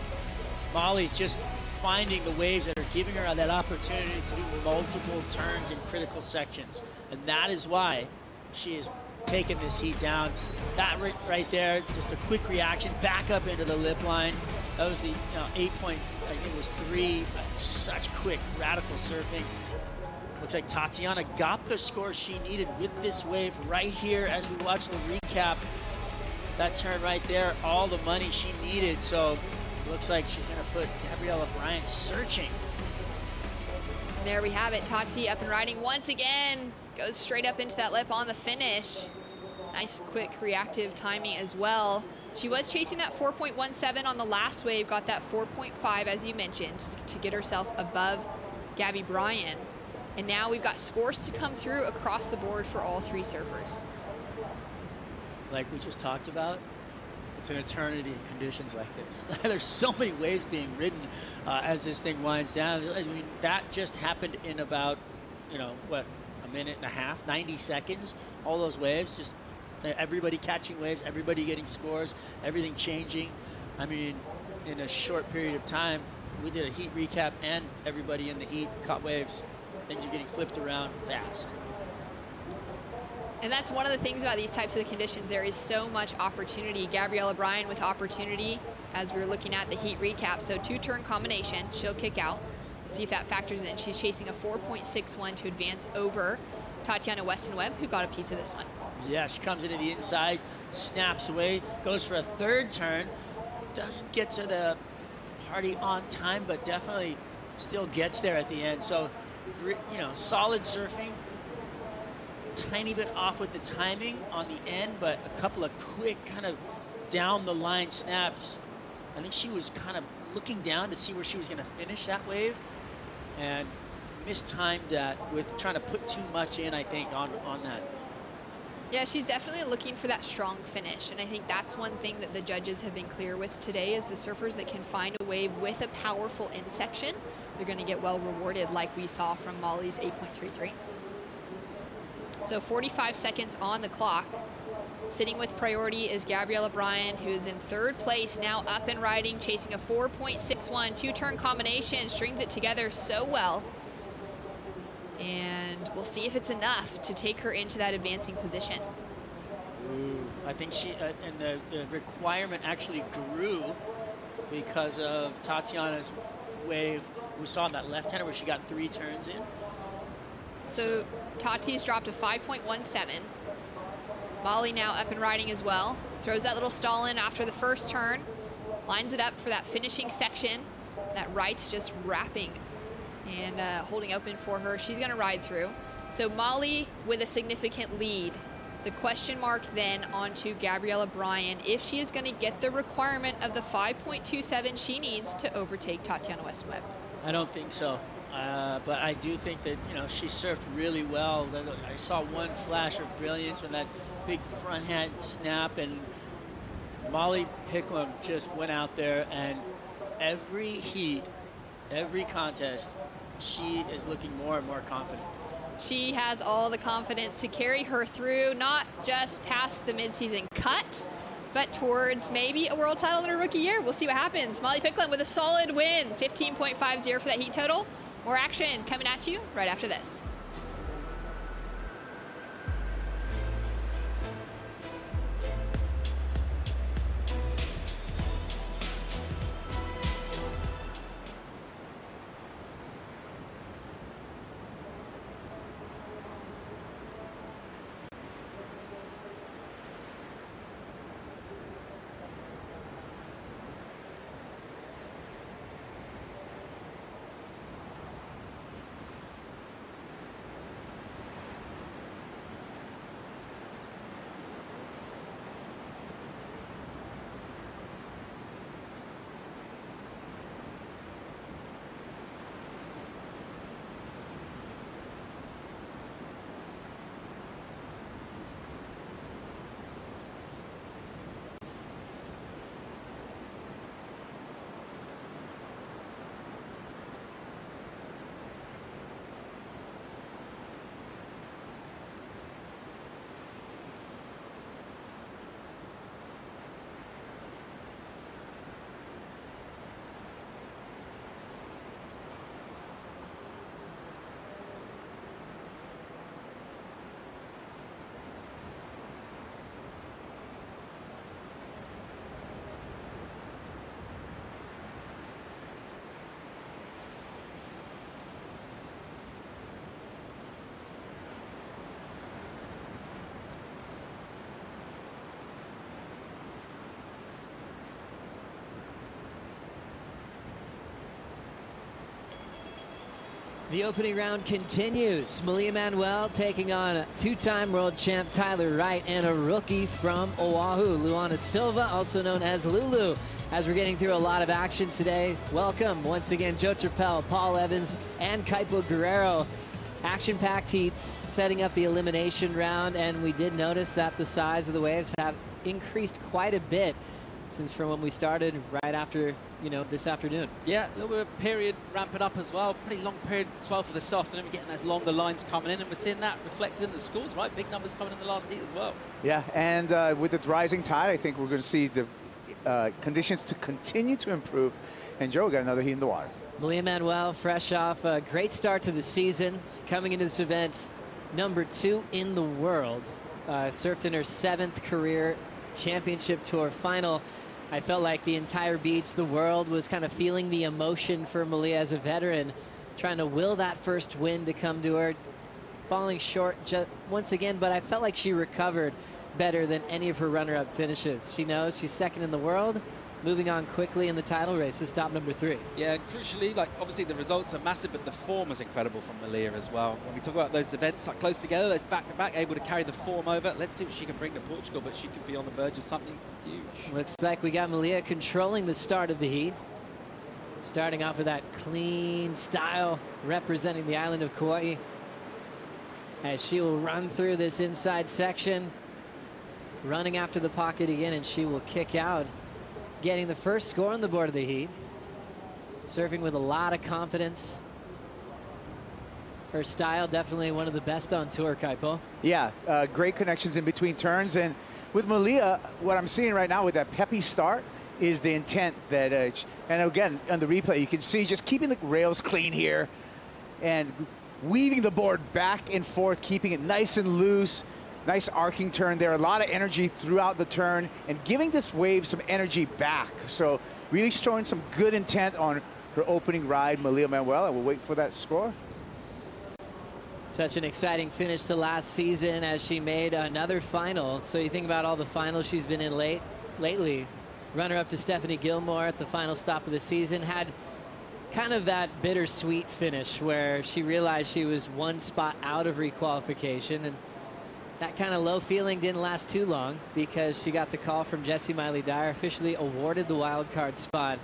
Molly's just finding the waves that are giving her that opportunity to do multiple turns in critical sections. And that is why she is taking this heat down. That right there, just a quick reaction, back up into the lip line. That was the 8-point, I think it was 3, such quick, radical surfing. Looks like Tatiana got the score she needed with this wave right here as we watch the recap. That turn right there, all the money she needed. So looks like she's gonna put Gabriella Bryant searching. And there we have it, Tati up and riding once again. Goes straight up into that lip on the finish. Nice quick reactive timing as well. She was chasing that 4.17 on the last wave, got that 4.5 as you mentioned to get herself above Gabby Bryant. And now we've got scores to come through across the board for all 3 surfers. Like we just talked about, It's an eternity in conditions like this. There's so many waves being ridden as this thing winds down. I mean, that just happened in about, what, a minute and a half, 90 seconds. All those waves, just everybody catching waves, everybody getting scores, everything changing. I mean, in a short period of time, we did a heat recap and everybody in the heat caught waves. Things are getting flipped around fast. And that's one of the things about these types of conditions. There is so much opportunity. Gabriella Bryant with opportunity as we were looking at the heat recap. So 2-turn combination, she'll kick out. We'll see if that factors in. She's chasing a 4.61 to advance over Tatiana Weston-Webb, who got a piece of this one. Yeah, she comes into the inside, snaps away, goes for a third turn. Doesn't get to the party on time, but definitely still gets there at the end. So, solid surfing. Tiny bit off with the timing on the end, but a couple of quick kind of down the line snaps. I think she was kind of looking down to see where she was going to finish that wave and mistimed that with trying to put too much in, I think, on that. Yeah, she's definitely looking for that strong finish, and I think that's one thing that the judges have been clear with today is the surfers that can find a wave with a powerful end section, they're going to get well rewarded like we saw from Molly's 8.33. So 45 seconds on the clock. Sitting with priority is Gabriella Bryant, who is in third place, now up and riding, chasing a 4.61 2-turn combination, strings it together so well. And we'll see if it's enough to take her into that advancing position. Ooh, I think she, and the requirement actually grew because of Tatiana's wave. We saw that left-hander where she got 3 turns in. So Tati's dropped to 5.17. Molly now up and riding as well. Throws that little stall in after the first turn. Lines it up for that finishing section. That right's just wrapping and holding open for her. She's going to ride through. So Molly with a significant lead. The question mark then onto Gabriella Bryant if she is going to get the requirement of the 5.27 she needs to overtake Tatiana Weston-Webb. I don't think so. But I do think that, she surfed really well. I saw one flash of brilliance when that big front hand snap, and Molly Picklum just went out there, and every heat, every contest, she is looking more and more confident. She has all the confidence to carry her through, not just past the midseason cut, but towards maybe a world title in her rookie year. We'll see what happens. Molly Picklum with a solid win, 15.50 for that heat total. More action coming at you right after this. The opening round continues. Malia Manuel taking on 2-time world champ Tyler Wright and a rookie from Oahu, Luana Silva, also known as Lulu. As we're getting through a lot of action today, welcome once again Joe Turpel, Paul Evans, and Kaipo Guerrero. Action-packed heats setting up the elimination round, and we did notice that the size of the waves have increased quite a bit. since from when we started right after, you know, this afternoon. Yeah, a little bit of period ramping up as well. Pretty long period as well for this afternoon. We're getting those longer lines coming in, and we're seeing that reflected in the scores, right? Big numbers coming in the last heat as well. Yeah, and with the rising tide, I think we're going to see the conditions to continue to improve. And Joe got another heat in the water. Malia Manuel, fresh off a great start to the season, coming into this event #2 in the world. Surfed in her 7th career championship tour final. I felt like the entire beach, the world was kind of feeling the emotion for Malia as a veteran, trying to will that first win to come to her, falling short once again, but I felt like she recovered better than any of her runner-up finishes. She knows she's 2nd in the world, moving on quickly in the title race to stop #3. Yeah, and crucially, like obviously the results are massive, but the form is incredible from Malia as well. When we talk about those events like close together, those back-to-back, able to carry the form over. Let's see what she can bring to Portugal, but she could be on the verge of something huge. Looks like we got Malia controlling the start of the heat. Starting off with that clean style, representing the island of Kauai. As she will run through this inside section, running after the pocket again, and she will kick out, getting the first score on the board of the heat. Surfing with a lot of confidence. Her style definitely one of the best on tour, Kaipo. Yeah, great connections in between turns. And with Malia, what I'm seeing right now with that peppy start is the intent that, and again, on the replay, you can see just keeping the rails clean here and weaving the board back and forth, keeping it nice and loose. Nice arcing turn there, a lot of energy throughout the turn and giving this wave some energy back. So really showing some good intent on her opening ride, Malia Manuel. We'll wait for that score. Such an exciting finish to last season as she made another final. So you think about all the finals she's been in lately. Runner-up to Stephanie Gilmore at the final stop of the season. Had kind of that bittersweet finish where she realized she was one spot out of requalification, and that kind of low feeling didn't last too long because she got the call from Jessie Miley Dyer, officially awarded the wild card spot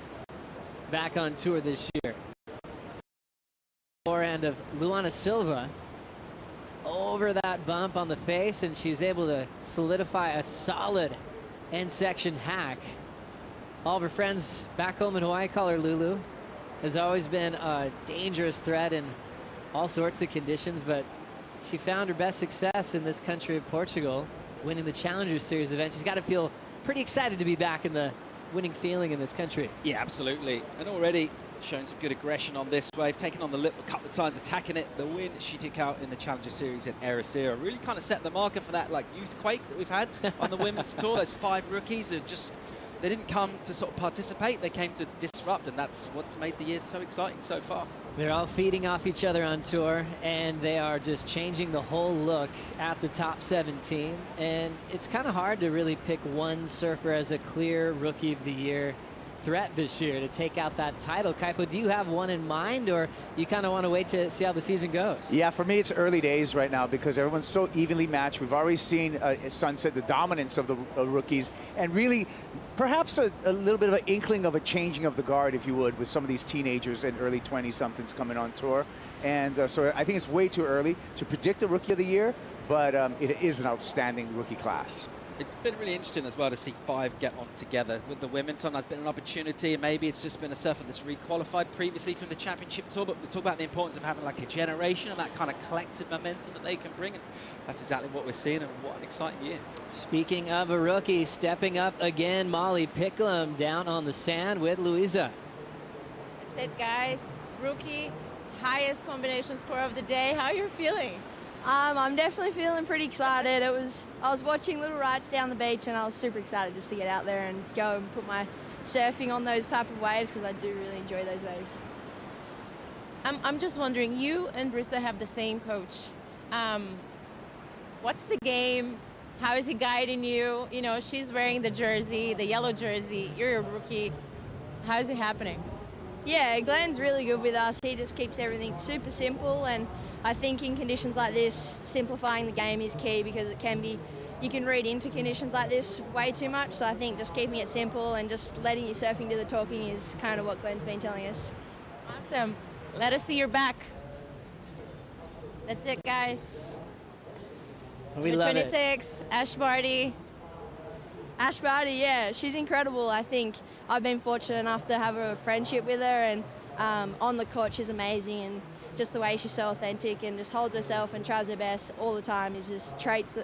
back on tour this year. Forehand of Luana Silva over that bump on the face, and she's able to solidify a solid end section hack. All of her friends back home in Hawaii call her Lulu. Has always been a dangerous threat in all sorts of conditions, but she found her best success in this country of Portugal, winning the Challenger Series event. She's got to feel pretty excited to be back in the winning feeling in this country. Yeah, absolutely. And already showing some good aggression on this wave, taking on the lip a couple of times, attacking it. The win she took out in the Challenger Series at Ericeira really kind of set the marker for that like youth quake that we've had on the women's tour. Those 5 rookies are just, they didn't come to sort of participate, they came to disrupt, and that's what's made the year so exciting so far. They're all feeding off each other on tour, and they are just changing the whole look at the top 17. And it's kind of hard to really pick one surfer as a clear Rookie of the Year threat this year to take out that title. Kaipo, do you have one in mind, or you kind of want to wait to see how the season goes? Yeah, for me, it's early days right now because everyone's so evenly matched. We've already seen Sunset, the dominance of the rookies, and really perhaps a little bit of an inkling of a changing of the guard, if you would, with some of these teenagers and early 20-somethings coming on tour. And so I think it's way too early to predict a Rookie of the Year, but it is an outstanding rookie class. It's been really interesting as well to see 5 get on together with the women. Sometimes it's been an opportunity, and maybe it's just been a surfer that's requalified previously from the championship tour, but we talk about the importance of having like a generation and that kind of collective momentum that they can bring, and that's exactly what we're seeing, and what an exciting year. Speaking of a rookie, stepping up again, Molly Picklum down on the sand with Louisa. That's it, guys. Rookie, highest combination score of the day. How are you feeling? I'm definitely feeling pretty excited. I was watching little rides down the beach, and I was super excited just to get out there and go and put my surfing on those type of waves because I do really enjoy those waves. I'm just wondering, you and Brisa have the same coach. What's the game? How is he guiding you? You know, she's wearing the jersey, the yellow jersey. You're a rookie. How is it happening? Yeah, Glenn's really good with us. He just keeps everything super simple, and I think in conditions like this, simplifying the game is key because it can be, you can read into conditions like this way too much. So I think just keeping it simple and just letting your surfing do the talking is kind of what Glenn's been telling us. Awesome. Let us see your back. That's it, guys. We love 26, Ash Barty. Ash Barty, yeah, she's incredible. I think I've been fortunate enough to have a friendship with her, and on the court she's amazing, and just the way she's so authentic and just holds herself and tries her best all the time is just traits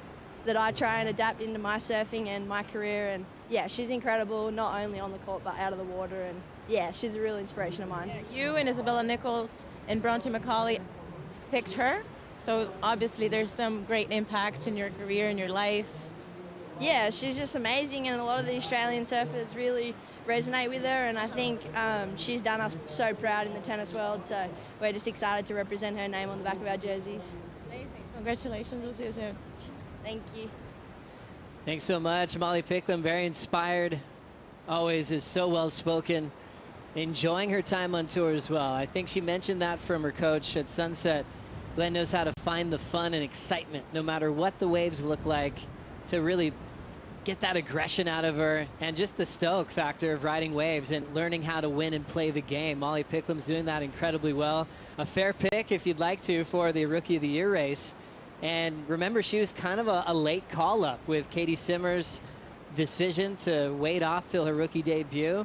that I try and adapt into my surfing and my career. And yeah, she's incredible, not only on the court but out of the water, and yeah, she's a real inspiration of mine. Yeah, you and Isabella Nichols and Bronte Mccauley picked her, so obviously there's some great impact in your career and your life. Yeah, she's just amazing, and a lot of the Australian surfers really resonate with her, and I think she's done us so proud in the tennis world, so we're just excited to represent her name on the back of our jerseys. Amazing. Congratulations. We'll see you soon. Thank you. Thanks so much, Molly Picklum. Very inspired. Always is so well spoken. Enjoying her time on tour as well. I think she mentioned that from her coach at Sunset. Glenn knows how to find the fun and excitement, no matter what the waves look like, to really get that aggression out of her, and just the stoke factor of riding waves and learning how to win and play the game. Molly Picklum's doing that incredibly well. A fair pick, if you'd like to, for the Rookie of the Year race. And remember, she was kind of a late call-up with Katie Simmer's decision to wait off till her rookie debut.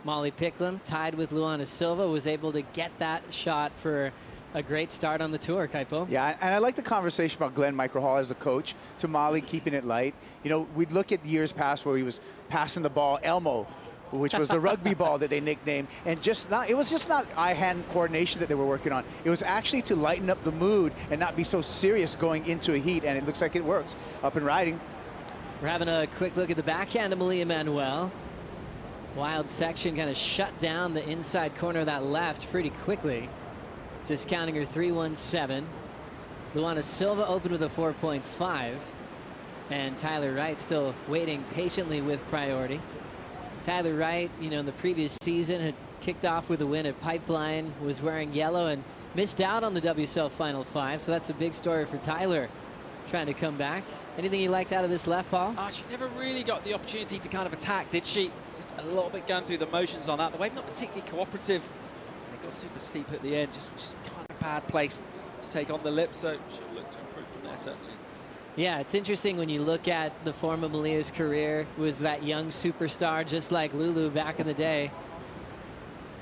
Molly Picklum, tied with Luana Silva, was able to get that shot for a great start on the tour, Kaipo. Yeah, and I like the conversation about Glenn Microhall as a coach to Molly, keeping it light. You know, we'd look at years past where he was passing the ball, Elmo, which was the rugby ball that they nicknamed, and it was just not eye-hand coordination that they were working on. It was actually to lighten up the mood and not be so serious going into a heat, and it looks like it works. Up and riding. We're having a quick look at the backhand of Malia Manuel. Wild section kind of shut down the inside corner of that left pretty quickly. Just counting her 3.17. Luana Silva opened with a 4.5. And Tyler Wright still waiting patiently with priority. Tyler Wright, you know, in the previous season had kicked off with a win at Pipeline, was wearing yellow and missed out on the WSL Final 5. So that's a big story for Tyler, trying to come back. Anything you liked out of this left, Paul? She never really got the opportunity to kind of attack, did she? Just a little bit going through the motions on that. The wave not particularly cooperative. It got super steep at the end, just kind of bad placed to take on the lip, so she'll look to improve from there, certainly. Yeah, it's interesting when you look at the form of Malia's career. Was that young superstar just like Lulu back in the day.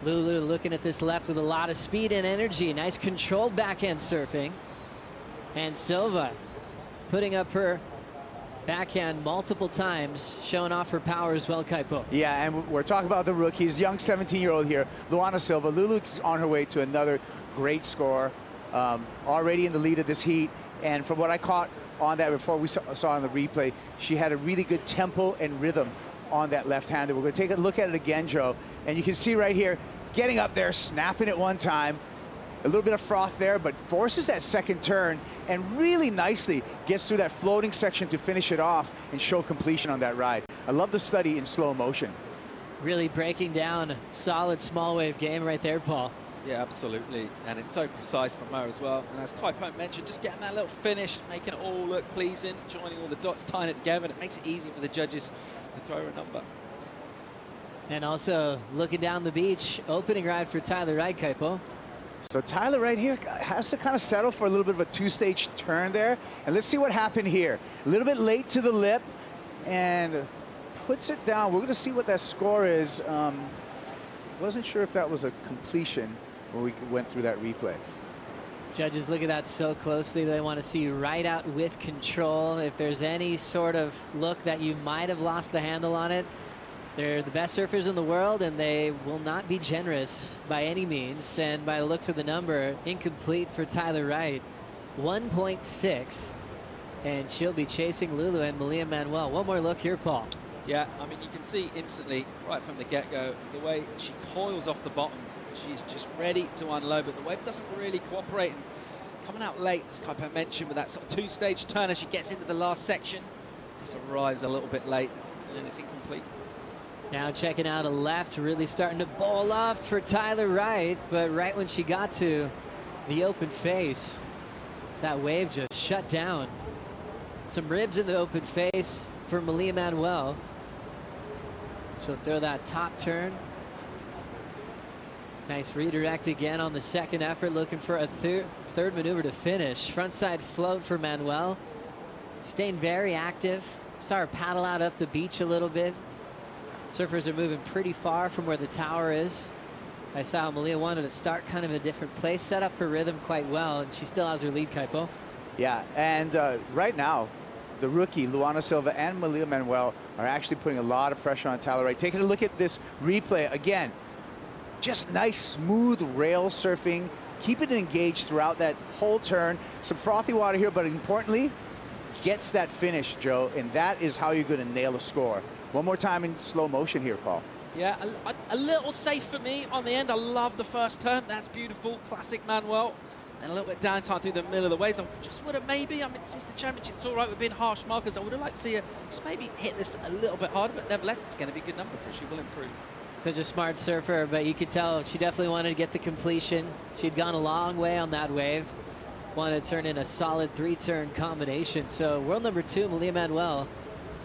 Lulu looking at this left with a lot of speed and energy. Nice controlled backhand surfing. And Silva putting up her backhand multiple times, showing off her power as well, Kaipo. Yeah, and we're talking about the rookies, young 17-year-old here, Luana Silva. Lulu's on her way to another great score, already in the lead of this heat. And from what I caught on that before we saw on the replay, she had a really good tempo and rhythm on that left-hander. We're going to take a look at it again, Joe. And you can see right here, getting up there, snapping it one time. A little bit of froth there, but forces that second turn and really nicely gets through that floating section to finish it off and show completion on that ride. I love the study in slow motion. Really breaking down a solid small wave game right there, Paul. Yeah, absolutely. And it's so precise from her as well. And as Kaipo mentioned, just getting that little finish, making it all look pleasing, joining all the dots, tying it together, and it makes it easy for the judges to throw her a number. And also looking down the beach, opening ride for Tyler Wright, Kaipo. So Tyler right here has to kind of settle for a little bit of a two-stage turn there. And let's see what happened here. A little bit late to the lip and puts it down. We're going to see what that score is. Wasn't sure if that was a completion when we went through that replay. Judges look at that so closely. They want to see right out with control. If there's any sort of look that you might have lost the handle on it, they're the best surfers in the world, and they will not be generous by any means. And by the looks of the number, incomplete for Tyler Wright, 1.6. And she'll be chasing Lulu and Malia Manuel. One more look here, Paul. Yeah, I mean, you can see instantly, right from the get-go, the way she coils off the bottom. She's just ready to unload, but the wave doesn't really cooperate. And coming out late, as Kaipo mentioned, with that sort of two-stage turn as she gets into the last section, just arrives a little bit late, and it's incomplete. Now checking out a left, really starting to ball off for Tyler Wright, but right when she got to the open face, that wave just shut down. Some ribs in the open face for Malia Manuel. She'll throw that top turn. Nice redirect again on the second effort, looking for a third maneuver to finish. Frontside float for Manuel. Staying very active, Saw her paddle out up the beach a little bit. Surfers are moving pretty far from where the tower is. I saw Malia wanted to start kind of in a different place, set up her rhythm quite well, and she still has her lead, Kaipo. Yeah, and right now, the rookie, Luana Silva and Malia Manuel, are actually putting a lot of pressure on Tyler Wright. Taking a look at this replay again, just nice, smooth rail surfing, keep it engaged throughout that whole turn. Some frothy water here, but importantly, gets that finish, Joe, and that is how you're going to nail a score. One more time in slow motion here, Paul. Yeah, a little safe for me on the end. I love the first turn. That's beautiful, classic Manuel. And a little bit downtime through the middle of the waves. I just would have maybe, I mean, since the championship's all right with being harsh markers, I would have liked to see her just maybe hit this a little bit harder, but nevertheless, it's going to be a good number for her. She will improve. Such a smart surfer, but you could tell she definitely wanted to get the completion. She'd gone a long way on that wave. Wanted to turn in a solid 3-turn combination. So world number 2, Malia Manuel,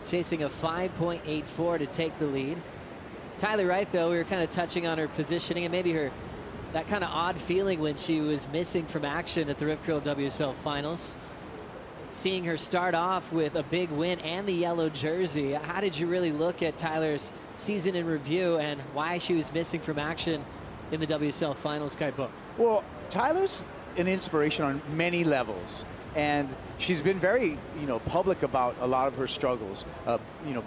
chasing a 5.84 to take the lead. Tyler Wright, though, we were kind of touching on her positioning and maybe her that kind of odd feeling when she was missing from action at the Rip Curl WSL Finals. Seeing her start off with a big win and the yellow jersey, how did you really look at Tyler's season in review and why she was missing from action in the WSL Finals, Kaipo? Well, Tyler's an inspiration on many levels, and she's been very, public about a lot of her struggles,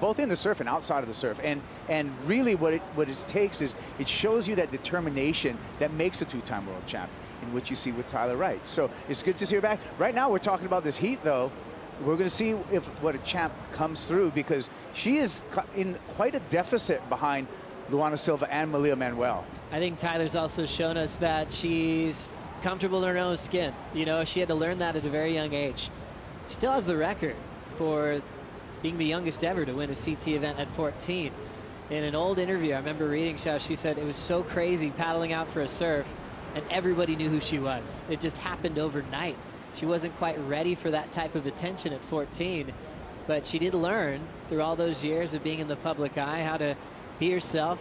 both in the surf and outside of the surf. And really what it takes is it shows you that determination that makes a 2-time world champion, in which you see with Tyler Wright. So it's good to see her back. Right now we're talking about this heat, though. We're going to see what a champ comes through, because she is in quite a deficit behind Luana Silva and Malia Manuel. I think Tyler's also shown us that she's comfortable in her own skin. She had to learn that at a very young age. She still has the record for being the youngest ever to win a CT event at 14. In an old interview, I remember reading how she said it was so crazy paddling out for a surf and everybody knew who she was. It just happened overnight. She wasn't quite ready for that type of attention at 14, but she did learn through all those years of being in the public eye how to be herself.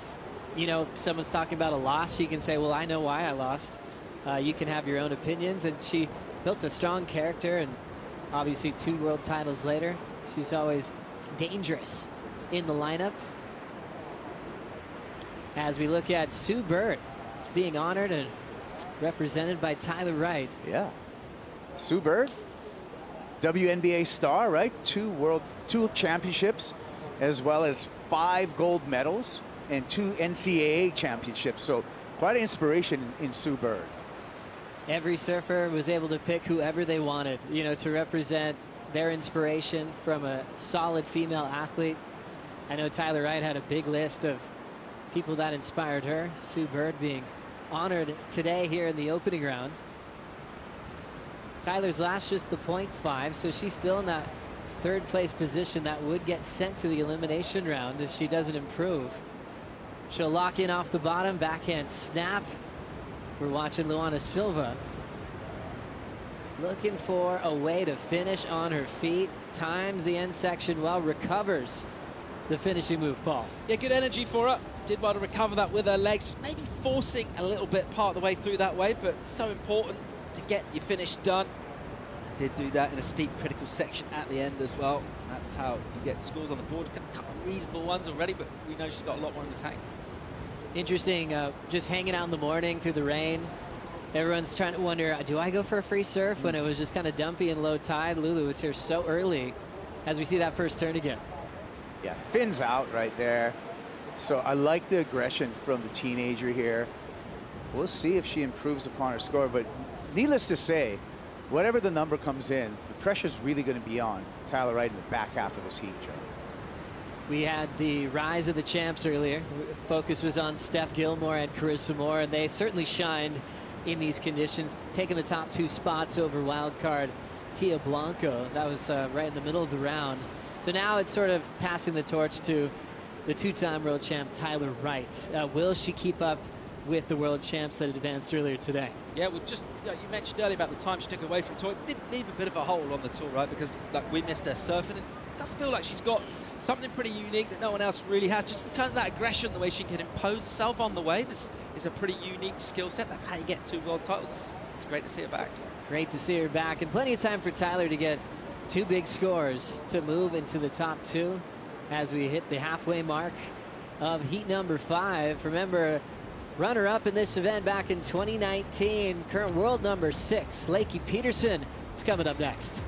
Someone's talking about a loss, she can say, well, I know why I lost. You can have your own opinions, and she built a strong character, and obviously 2 world titles later, she's always dangerous in the lineup. As we look at Sue Bird being honored and represented by Tyler Wright. Yeah. Sue Bird, WNBA star, right? 2 championships, as well as 5 gold medals and 2 NCAA championships. So quite an inspiration in Sue Bird. Every surfer was able to pick whoever they wanted, to represent their inspiration from a solid female athlete. I know Tyler Wright had a big list of people that inspired her. Sue Bird being honored today here in the opening round. Tyler's last just the .5, so she's still in that 3rd place position that would get sent to the elimination round if she doesn't improve. She'll lock in off the bottom, backhand snap. We're watching Luana Silva looking for a way to finish on her feet. Times the end section well, recovers the finishing move, Paul. Yeah, good energy for her. Did well to recover that with her legs, maybe forcing a little bit part of the way through that wave, but so important to get your finish done. Did do that in a steep critical section at the end as well. That's how you get scores on the board. A couple of reasonable ones already, but we know she's got a lot more in the tank. Interesting, just hanging out in the morning through the rain. Everyone's trying to wonder, do I go for a free surf when it was just kind of dumpy and low tide? Lulu was here so early as we see that first turn again. Yeah, fins out right there. So I like the aggression from the teenager here. We'll see if she improves upon her score, but needless to say, whatever the number comes in, the pressure's really going to be on Tyler Wright in the back half of this heat, Joe. We had the rise of the champs earlier. Focus was on Steph Gilmore and Carissa Moore, and they certainly shined in these conditions, taking the top 2 spots over wildcard Tia Blanco. That was right in the middle of the round. So now it's sort of passing the torch to the 2-time world champ Tyler Wright. Will she keep up with the world champs that advanced earlier today? Yeah, well, just you mentioned earlier about the time she took away from tour. It did leave a bit of a hole on the tour, right? Because we missed her surfing. It does feel like she's got something pretty unique that no one else really has. Just in terms of that aggression, the way she can impose herself on the wave is a pretty unique skill set. That's how you get 2 world titles. It's great to see her back. Great to see her back, and plenty of time for Tyler to get Two big scores to move into the top two as we hit the halfway mark of heat number 5. Remember, runner-up in this event back in 2019, current world number 6, Lakey Peterson, is coming up next.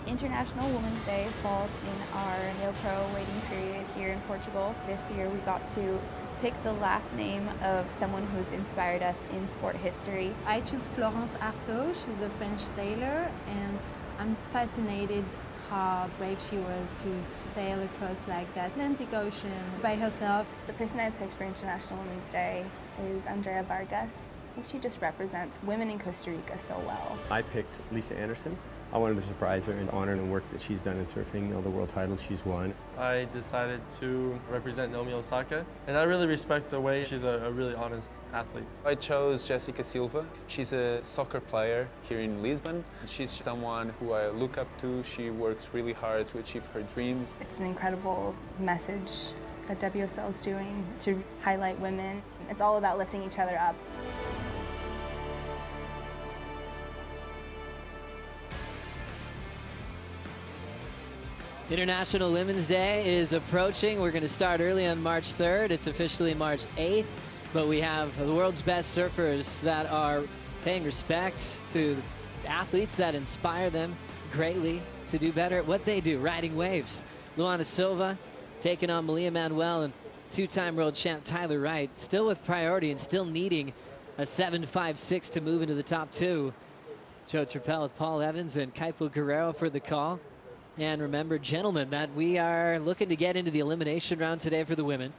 International Women's Day falls in our MEO Pro waiting period here in Portugal. This year we got to pick the last name of someone who's inspired us in sport history. I choose Florence Artaud. She's a French sailor, and I'm fascinated how brave she was to sail across like the Atlantic Ocean by herself. The person I picked for International Women's Day is Andrea Vargas. I think she just represents women in Costa Rica so well. I picked Lisa Anderson. I wanted to surprise her and honor the work that she's done in surfing, all the world titles she's won. I decided to represent Naomi Osaka, and I really respect the way she's a really honest athlete. I chose Jessica Silva. She's a soccer player here in Lisbon. She's someone who I look up to. She works really hard to achieve her dreams. It's an incredible message that WSL is doing to highlight women. It's all about lifting each other up. International Women's Day is approaching. We're going to start early on March 3rd. It's officially March 8th, but we have the world's best surfers that are paying respect to athletes that inspire them greatly to do better at what they do, riding waves. Luana Silva taking on Malia Manuel, and two-time world champ Tyler Wright, still with priority and still needing a 7.56 to move into the top two. Joe Trappell with Paul Evans and Kaipo Guerrero for the call. And remember, gentlemen, that we are looking to get into the elimination round today for the women.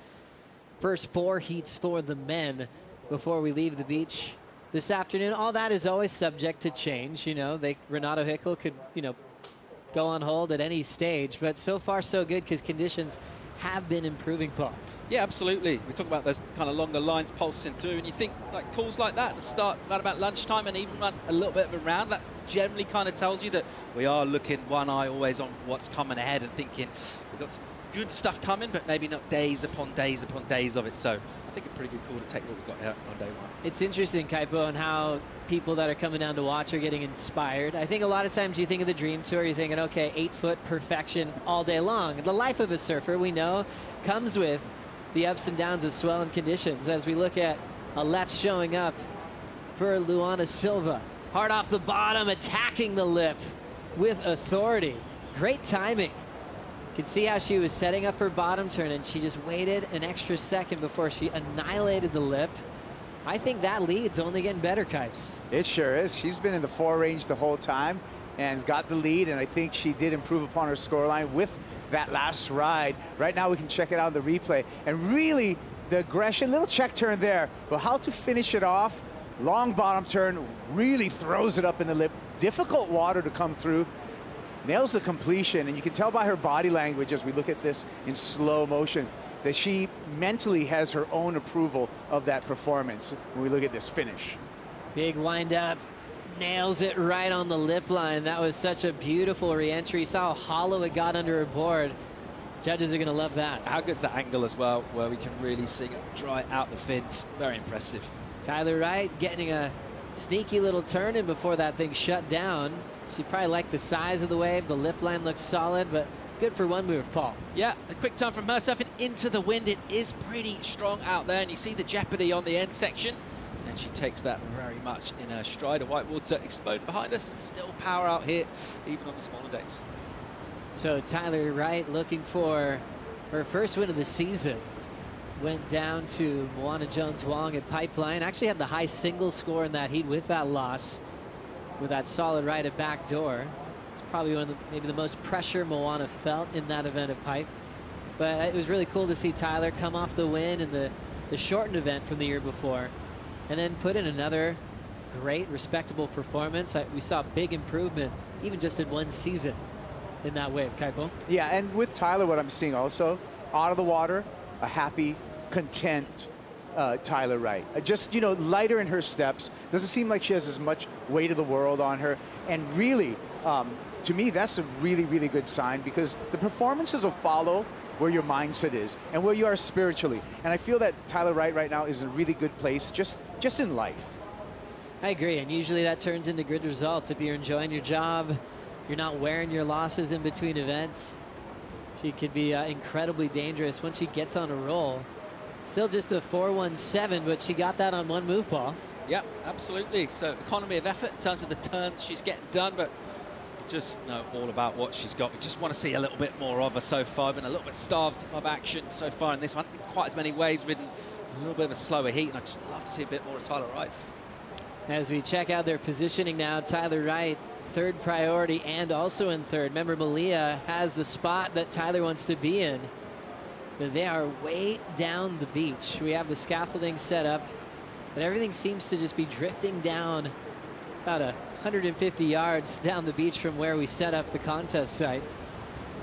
First 4 heats for the men before we leave the beach this afternoon. All that is always subject to change. You know, Renato Hickel could, go on hold at any stage. But so far, so good, because conditions have been improving, Paul. Yeah, absolutely. We talk about those kind of longer lines pulsing through, and you think like calls like that to start right about lunchtime and even run a little bit of a round, that generally kind of tells you that we are looking one eye always on what's coming ahead and thinking we've got some good stuff coming, but maybe not days upon days upon days of it. So I think a pretty good call to take what we've got here on day one. It's interesting, Kaipo, and how people that are coming down to watch are getting inspired. I think a lot of times you think of the Dream Tour, you're thinking, okay, 8-foot perfection all day long. The life of a surfer, we know, comes with the ups and downs of swell and conditions. As we look at a left showing up for Luana Silva. Hard off the bottom, attacking the lip with authority. Great timing. You can see how she was setting up her bottom turn, and she just waited an extra second before she annihilated the lip. I think that lead's only getting better, Kipes. It sure is. She's been in the 4 range the whole time and has got the lead, and I think she did improve upon her scoreline with that last ride. Right now we can check it out in the replay, and really the aggression, little check turn there, but how to finish it off. Long bottom turn, really throws it up in the lip. Difficult water to come through. Nails the completion, and you can tell by her body language as we look at this in slow motion that she mentally has her own approval of that performance when we look at this finish. Big wind up, nails it right on the lip line. That was such a beautiful re-entry. Saw how hollow it got under her board. Judges are going to love that. How good's that angle as well, where we can really see it dry out the fins. Very impressive. Tyler Wright getting a sneaky little turn in before that thing shut down. She probably liked the size of the wave. The lip line looks solid, but Good for one move, Paul. Yeah, a quick turn from her surfing into the wind. It is pretty strong out there, and you see the jeopardy on the end section. And she takes that very much in her stride. A white water exploding behind us. There's still power out here, even on the smaller decks. So Tyler Wright looking for her first win of the season. Went down to Moana Jones-Wong at Pipeline. Actually had the high single score in that heat with that loss, with that solid right at back door. It's probably one of maybe the most pressure Moana felt in that event at Pipe. But it was really cool to see Tyler come off the win in the shortened event from the year before, and then put in another great, respectable performance. We saw big improvement, even just in one season in that wave, Kaipo. Yeah, and with Tyler, what I'm seeing also, out of the water, a happy, content Tyler Wright. Just, you know, lighter in her steps. Doesn't seem like she has as much weight of the world on her. And really, to me, that's a really, really good sign, because the performances will follow where your mindset is and where you are spiritually. And I feel that Tyler Wright right now is in a really good place just in life. I agree, and usually that turns into good results. If you're enjoying your job, you're not wearing your losses in between events, she could be incredibly dangerous once she gets on a roll. Still just a 4.17, but she got that on one move, Paul. Yeah, absolutely. So economy of effort in terms of the turns she's getting done, but just know all about what she's got. We just want to see a little bit more of her so far. Been a little bit starved of action so far in this one. Quite as many waves ridden, a little bit of a slower heat, and I'd just love to see a bit more of Tyler Wright. As we check out their positioning now, Tyler Wright, third priority and also in third. Remember, Malia has the spot that Tyler wants to be in. But they are way down the beach. We have the scaffolding set up, but everything seems to just be drifting down about 150 yards down the beach from where we set up the contest site.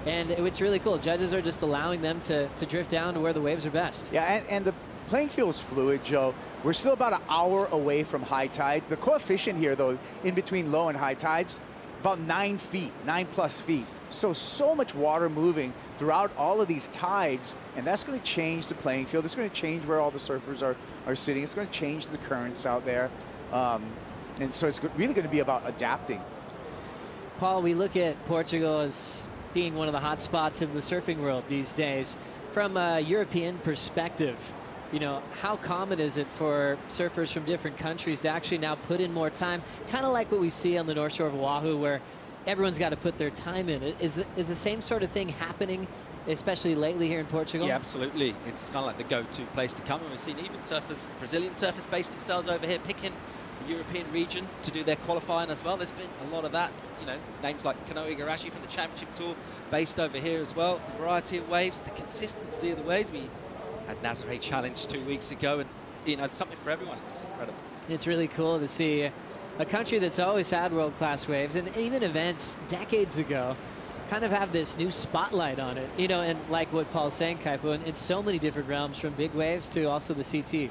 And it's really cool. Judges are just allowing them to drift down to where the waves are best. Yeah, and the playing field is fluid, Joe. We're still about an hour away from high tide. The coefficient here, though, in between low and high tides, about 9 feet, 9+ feet. So much water moving throughout all of these tides, and that's going to change the playing field. It's going to change where all the surfers are sitting. It's going to change the currents out there. And so it's really going to be about adapting. Paul, we look at Portugal as being one of the hot spots in the surfing world these days. From a European perspective, you know, how common is it for surfers from different countries to actually now put in more time? Kind of like what we see on the North Shore of Oahu, where everyone's got to put their time in. Is the same sort of thing happening, especially lately here in Portugal? Yeah, absolutely. It's kind of like the go-to place to come. And we've seen even surfers, Brazilian surfers base themselves over here, picking the European region to do their qualifying as well. There's been a lot of that. You know, names like Kano Igarashi from the Championship Tour based over here as well. The variety of waves, the consistency of the waves. We had Nazare Challenge 2 weeks ago, and you know, it's something for everyone. It's incredible. It's really cool to see a country that's always had world-class waves, and even events decades ago kind of have this new spotlight on it, you know, and like what Paul's saying, Kaipo, in so many different realms, from big waves to also the CT.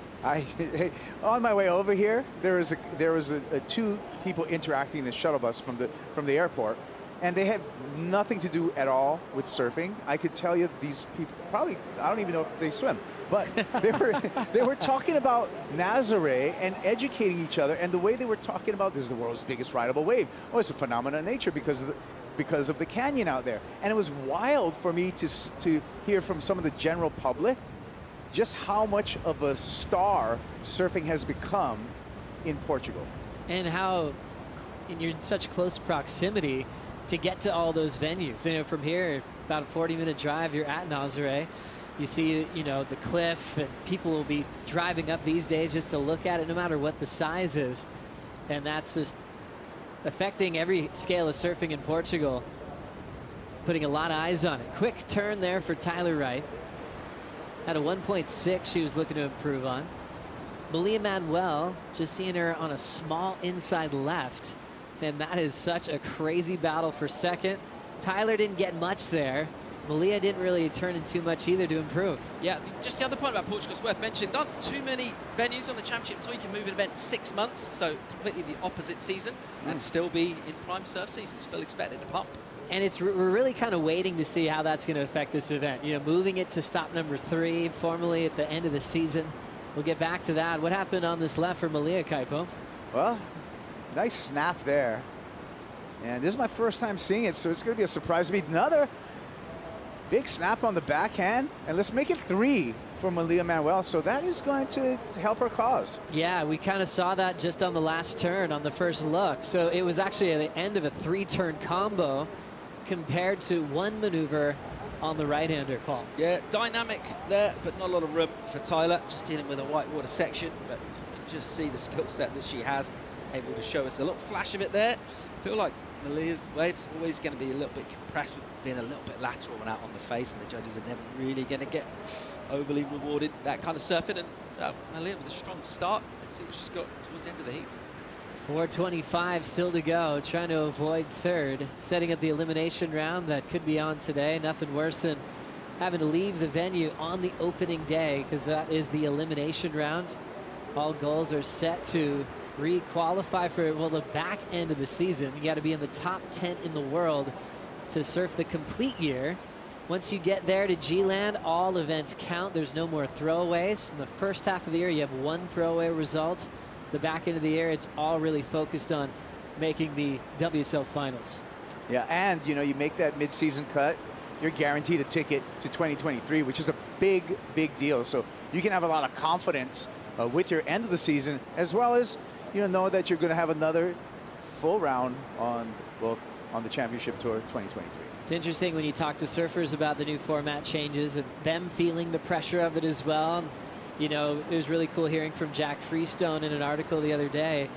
On my way over here, there was two people interacting in the shuttle bus from the airport, and they had nothing to do at all with surfing. I could tell you these people probably, I don't even know if they swim, but they were talking about Nazare and educating each other, and the way they were talking about, this is the world's biggest rideable wave. Oh, it's a phenomenon of nature because of the canyon out there. And it was wild for me to hear from some of the general public just how much of a star surfing has become in Portugal. And how you're in such close proximity to get to all those venues. You know, from here, about a 40-minute drive, you're at Nazare. You see, you know, the cliff, and people will be driving up these days just to look at it, no matter what the size is. And that's just affecting every scale of surfing in Portugal, putting a lot of eyes on it. Quick turn there for Tyler Wright. Had a 1.6 she was looking to improve on. Malia Manuel, just seeing her on a small inside left, and that is such a crazy battle for second. Tyler didn't get much there. Malia didn't really turn in too much either to improve. Yeah, just the other point about Portugal's worth mentioning, not too many venues on the Championship Tour. You can move an event 6 months, so completely the opposite season, and still be in prime surf season, still expected to pump. And we're really kind of waiting to see how that's going to affect this event. You know, moving it to stop number 3 formally at the end of the season. We'll get back to that. What happened on this left for Malia, Kaipo? Well, nice snap there. And this is my first time seeing it, so it's going to be a surprise to me. Another Big snap on the backhand, and let's make it 3 for Malia Manuel. So that is going to help her cause. Yeah, we kind of saw that just on the last turn on the first look. So it was actually at the end of a 3-turn combo compared to 1 maneuver on the right-hander, Paul. Yeah, dynamic there, but not a lot of room for Tyler. Just dealing with a whitewater section, but you can just see the skill set that she has, able to show us a little flash of it there. I feel like Malia's wave's always going to be a little bit compressed with being a little bit lateral and out on the face, and the judges are never really going to get overly rewarded that kind of surfing. And Malia with a strong start. Let's see what she's got towards the end of the heat. 4:25 still to go, trying to avoid third, setting up the elimination round that could be on today. Nothing worse than having to leave the venue on the opening day, because that is the elimination round. All goals are set to re-qualify for, well, the back end of the season. You got to be in the top 10 in the world to surf the complete year. Once you get there to G-Land, all events count. There's no more throwaways. In the first half of the year, you have 1 throwaway result. The back end of the year, it's all really focused on making the WSL Finals. Yeah, and you know, you make that mid-season cut, you're guaranteed a ticket to 2023, which is a big, big deal. So you can have a lot of confidence with your end of the season, as well as know that you're going to have another full round on the Championship Tour 2023. It's interesting when you talk to surfers about the new format changes and them feeling the pressure of it as well. You know, it was really cool hearing from Jack Freestone in an article the other day.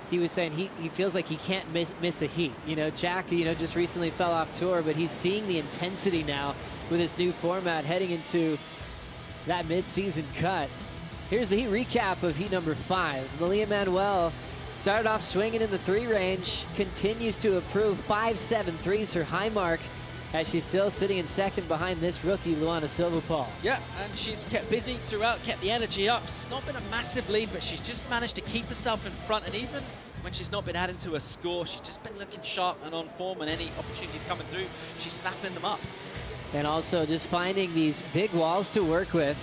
He was saying he feels like he can't miss a heat. You know, Jack, just recently fell off tour, but he's seeing the intensity now with this new format heading into that mid-season cut. Here's the heat recap of heat number 5. Malia Manuel started off swinging in the 3 range, continues to improve. 5.73 is her high mark, as she's still sitting in second behind this rookie, Luana Silva, Paul. Yeah, and she's kept busy throughout, kept the energy up. It's not been a massive lead, but she's just managed to keep herself in front, and even when she's not been adding to her score, she's just been looking sharp and on form, and any opportunities coming through, she's snapping them up. And also just finding these big walls to work with.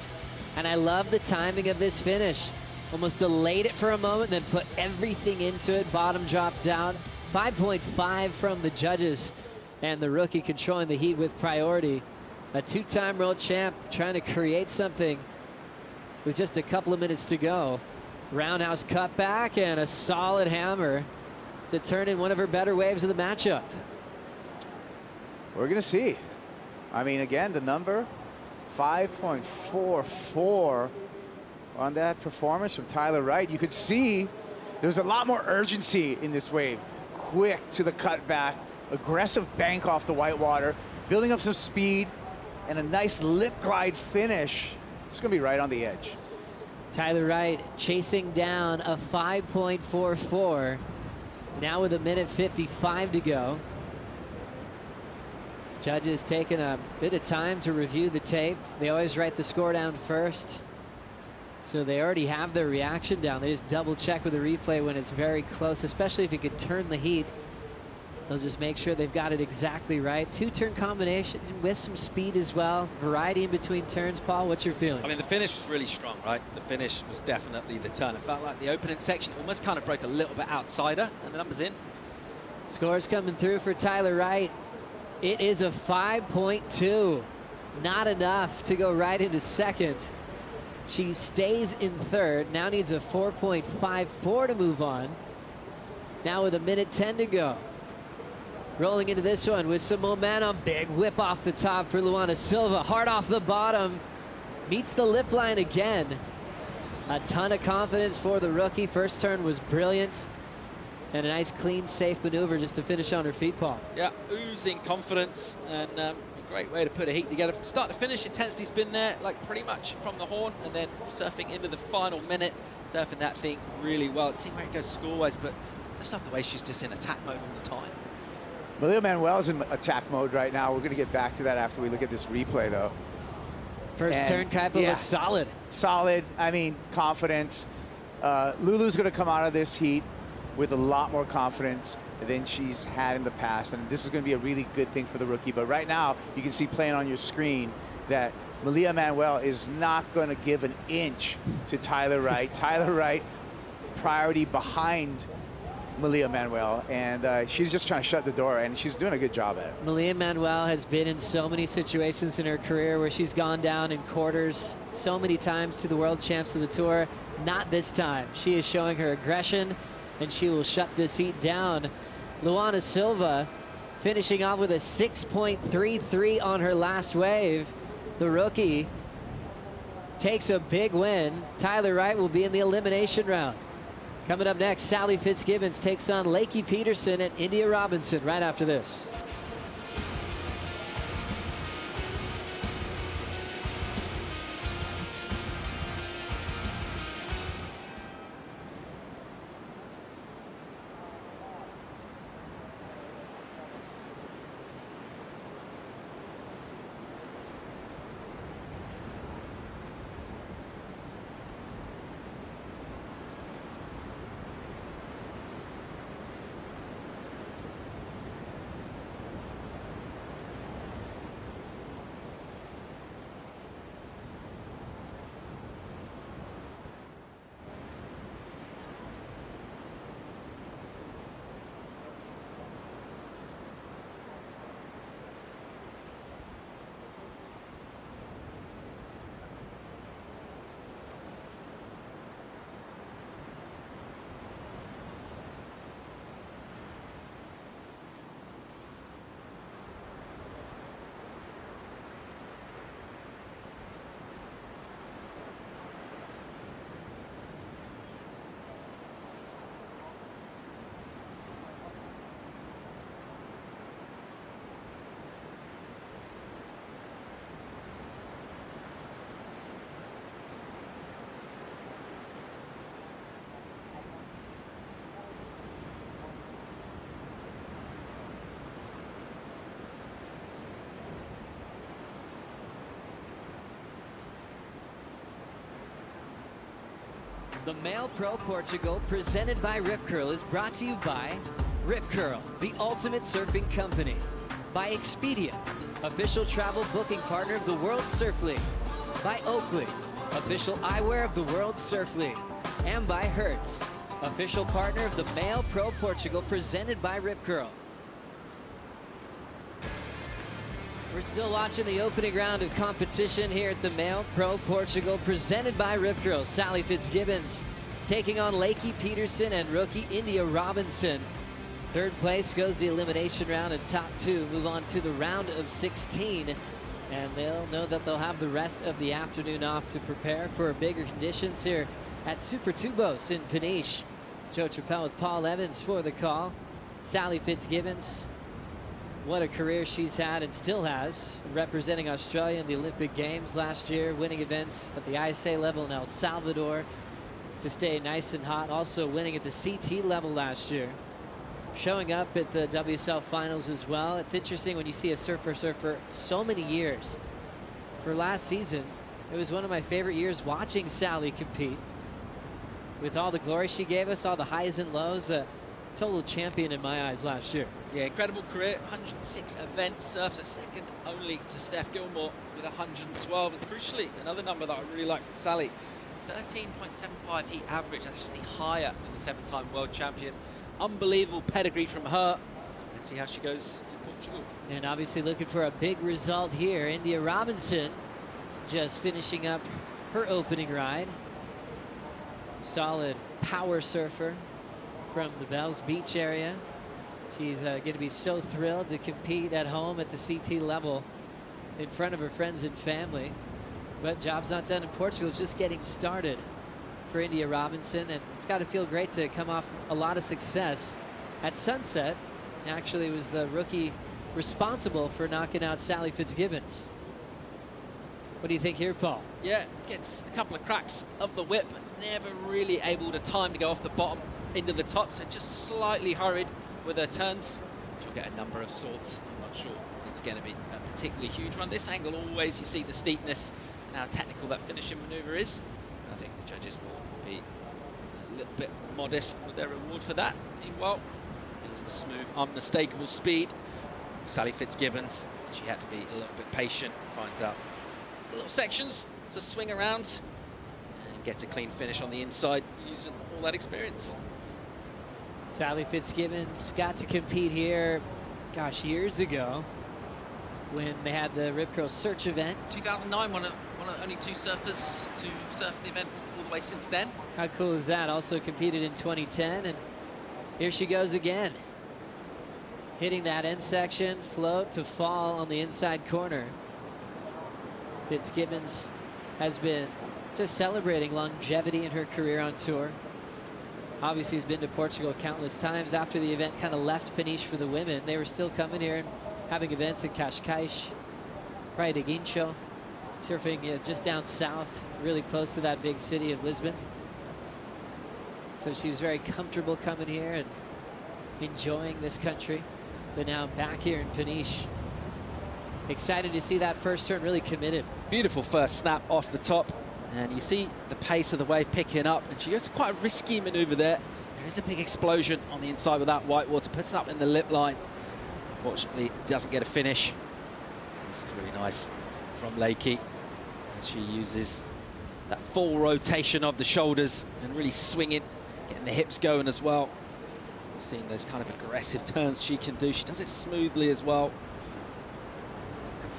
And I love the timing of this finish. Almost delayed it for a moment, then put everything into it. Bottom dropped down. 5.5 from the judges. And the rookie controlling the heat with priority. A 2-time world champ trying to create something with just a couple of minutes to go. Roundhouse cutback and a solid hammer to turn in one of her better waves of the matchup. We're going to see. I mean, again, the number 5.44 on that performance from Tyler Wright. You could see there's a lot more urgency in this wave. Quick to the cutback, aggressive bank off the whitewater, building up some speed, and a nice lip glide finish. It's going to be right on the edge. Tyler Wright chasing down a 5.44. Now with 1:55 to go. Judges taking a bit of time to review the tape. They always write the score down first. So they already have their reaction down. They just double check with the replay when it's very close, especially if you could turn the heat. They'll just make sure they've got it exactly right. 2-turn combination with some speed as well. Variety in between turns. Paul, what's your feeling? I mean, the finish was really strong, right? The finish was definitely the turn. It felt like the opening section almost kind of broke a little bit outside her, and the numbers in. Scores coming through for Tyler Wright. It is a 5.2. Not enough to go right into second. She stays in third. Now needs a 4.54 to move on. Now with 1:10 to go. Rolling into this one with some momentum. Big whip off the top for Luana Silva. Hard off the bottom. Meets the lip line again. A ton of confidence for the rookie. First turn was brilliant. And a nice, clean, safe maneuver just to finish on her feet, Paul. Yeah, oozing confidence, and a great way to put a heat together. From start to finish, intensity's been there, like pretty much from the horn, and then surfing into the final minute, surfing that thing really well. Let's see where it goes score-wise, but just love the way she's just in attack mode all the time. Malia Manuel's in attack mode right now. We're going to get back to that after we look at this replay, though. First turn, Kaipa looks solid. Solid, I mean, confidence. Lulu's going to come out of this heat with a lot more confidence than she's had in the past, and this is going to be a really good thing for the rookie. But right now, you can see playing on your screen that Malia Manuel is not going to give an inch to Tyler Wright. Tyler Wright, priority behind Malia Manuel, and she's just trying to shut the door, and she's doing a good job at it. Malia Manuel has been in so many situations in her career where she's gone down in quarters so many times to the world champs of the tour. Not this time. She is showing her aggression, and she will shut this heat down. Luana Silva finishing off with a 6.33 on her last wave. The rookie takes a big win. Tyler Wright will be in the elimination round. Coming up next, Sally Fitzgibbons takes on Lakey Peterson and India Robinson right after this. The Male Pro Portugal, presented by Rip Curl, is brought to you by Rip Curl, the ultimate surfing company. By Expedia, official travel booking partner of the World Surf League. By Oakley, official eyewear of the World Surf League. And by Hertz, official partner of the Male Pro Portugal, presented by Rip Curl. We're still watching the opening round of competition here at the Male Pro Portugal, presented by Rip Curl. Sally Fitzgibbons taking on Lakey Peterson and rookie India Robinson. Third place goes the elimination round, and top two move on to the round of 16. And they'll know that they'll have the rest of the afternoon off to prepare for bigger conditions here at Super Tubos in Peniche. Joe Trappell with Paul Evans for the call. Sally Fitzgibbons, what a career she's had and still has, representing Australia in the Olympic Games last year, winning events at the ISA level in El Salvador to stay nice and hot, also winning at the CT level last year. Showing up at the WSL Finals as well. It's interesting when you see a surfer so many years. For last season, it was one of my favorite years watching Sally compete. With all the glory she gave us, all the highs and lows, total champion in my eyes last year. Yeah, incredible career, 106 events surfed, second only to Steph Gilmore with 112. And crucially, another number that I really like from Sally, 13.75 heat average, actually higher than the seven-time world champion. Unbelievable pedigree from her. Let's see how she goes in Portugal. And obviously looking for a big result here. India Robinson just finishing up her opening ride. Solid power surfer from the Bells Beach area. She's going to be so thrilled to compete at home at the CT level in front of her friends and family. But job's not done in Portugal. It's just getting started for India Robinson, and it's got to feel great to come off a lot of success at Sunset. Actually, it was the rookie responsible for knocking out Sally Fitzgibbons. What do you think here, Paul? Yeah, gets a couple of cracks of the whip, but never really able to time to go off the bottom into the top, so just slightly hurried with her turns. She'll get a number of sorts. I'm not sure it's going to be a particularly huge one. This angle, always you see the steepness and how technical that finishing maneuver is. And I think the judges will be a little bit modest with their reward for that. Meanwhile, here's the smooth, unmistakable speed. Sally Fitzgibbons, she had to be a little bit patient, finds out little sections to swing around and gets a clean finish on the inside using all that experience. Sally Fitzgibbons got to compete here, gosh, years ago when they had the Rip Curl Search event. 2009, one of only 2 surfers to surf the event all the way since then. How cool is that? Also competed in 2010, and here she goes again. Hitting that end section, float to fall on the inside corner. Fitzgibbons has been just celebrating longevity in her career on tour. Obviously, he's been to Portugal countless times. After the event kind of left Peniche for the women, they were still coming here and having events in Cascais, Praia de Guincho, surfing just down south, really close to that big city of Lisbon. So she was very comfortable coming here and enjoying this country. But now back here in Peniche, excited to see that first turn really committed. Beautiful first snap off the top. And you see the pace of the wave picking up, and she goes quite a risky maneuver there. There is a big explosion on the inside with that white water, puts it up in the lip line. Unfortunately, doesn't get a finish. This is really nice from Lakey, as she uses that full rotation of the shoulders and really swinging, getting the hips going as well. Seeing those kind of aggressive turns she can do. She does it smoothly as well.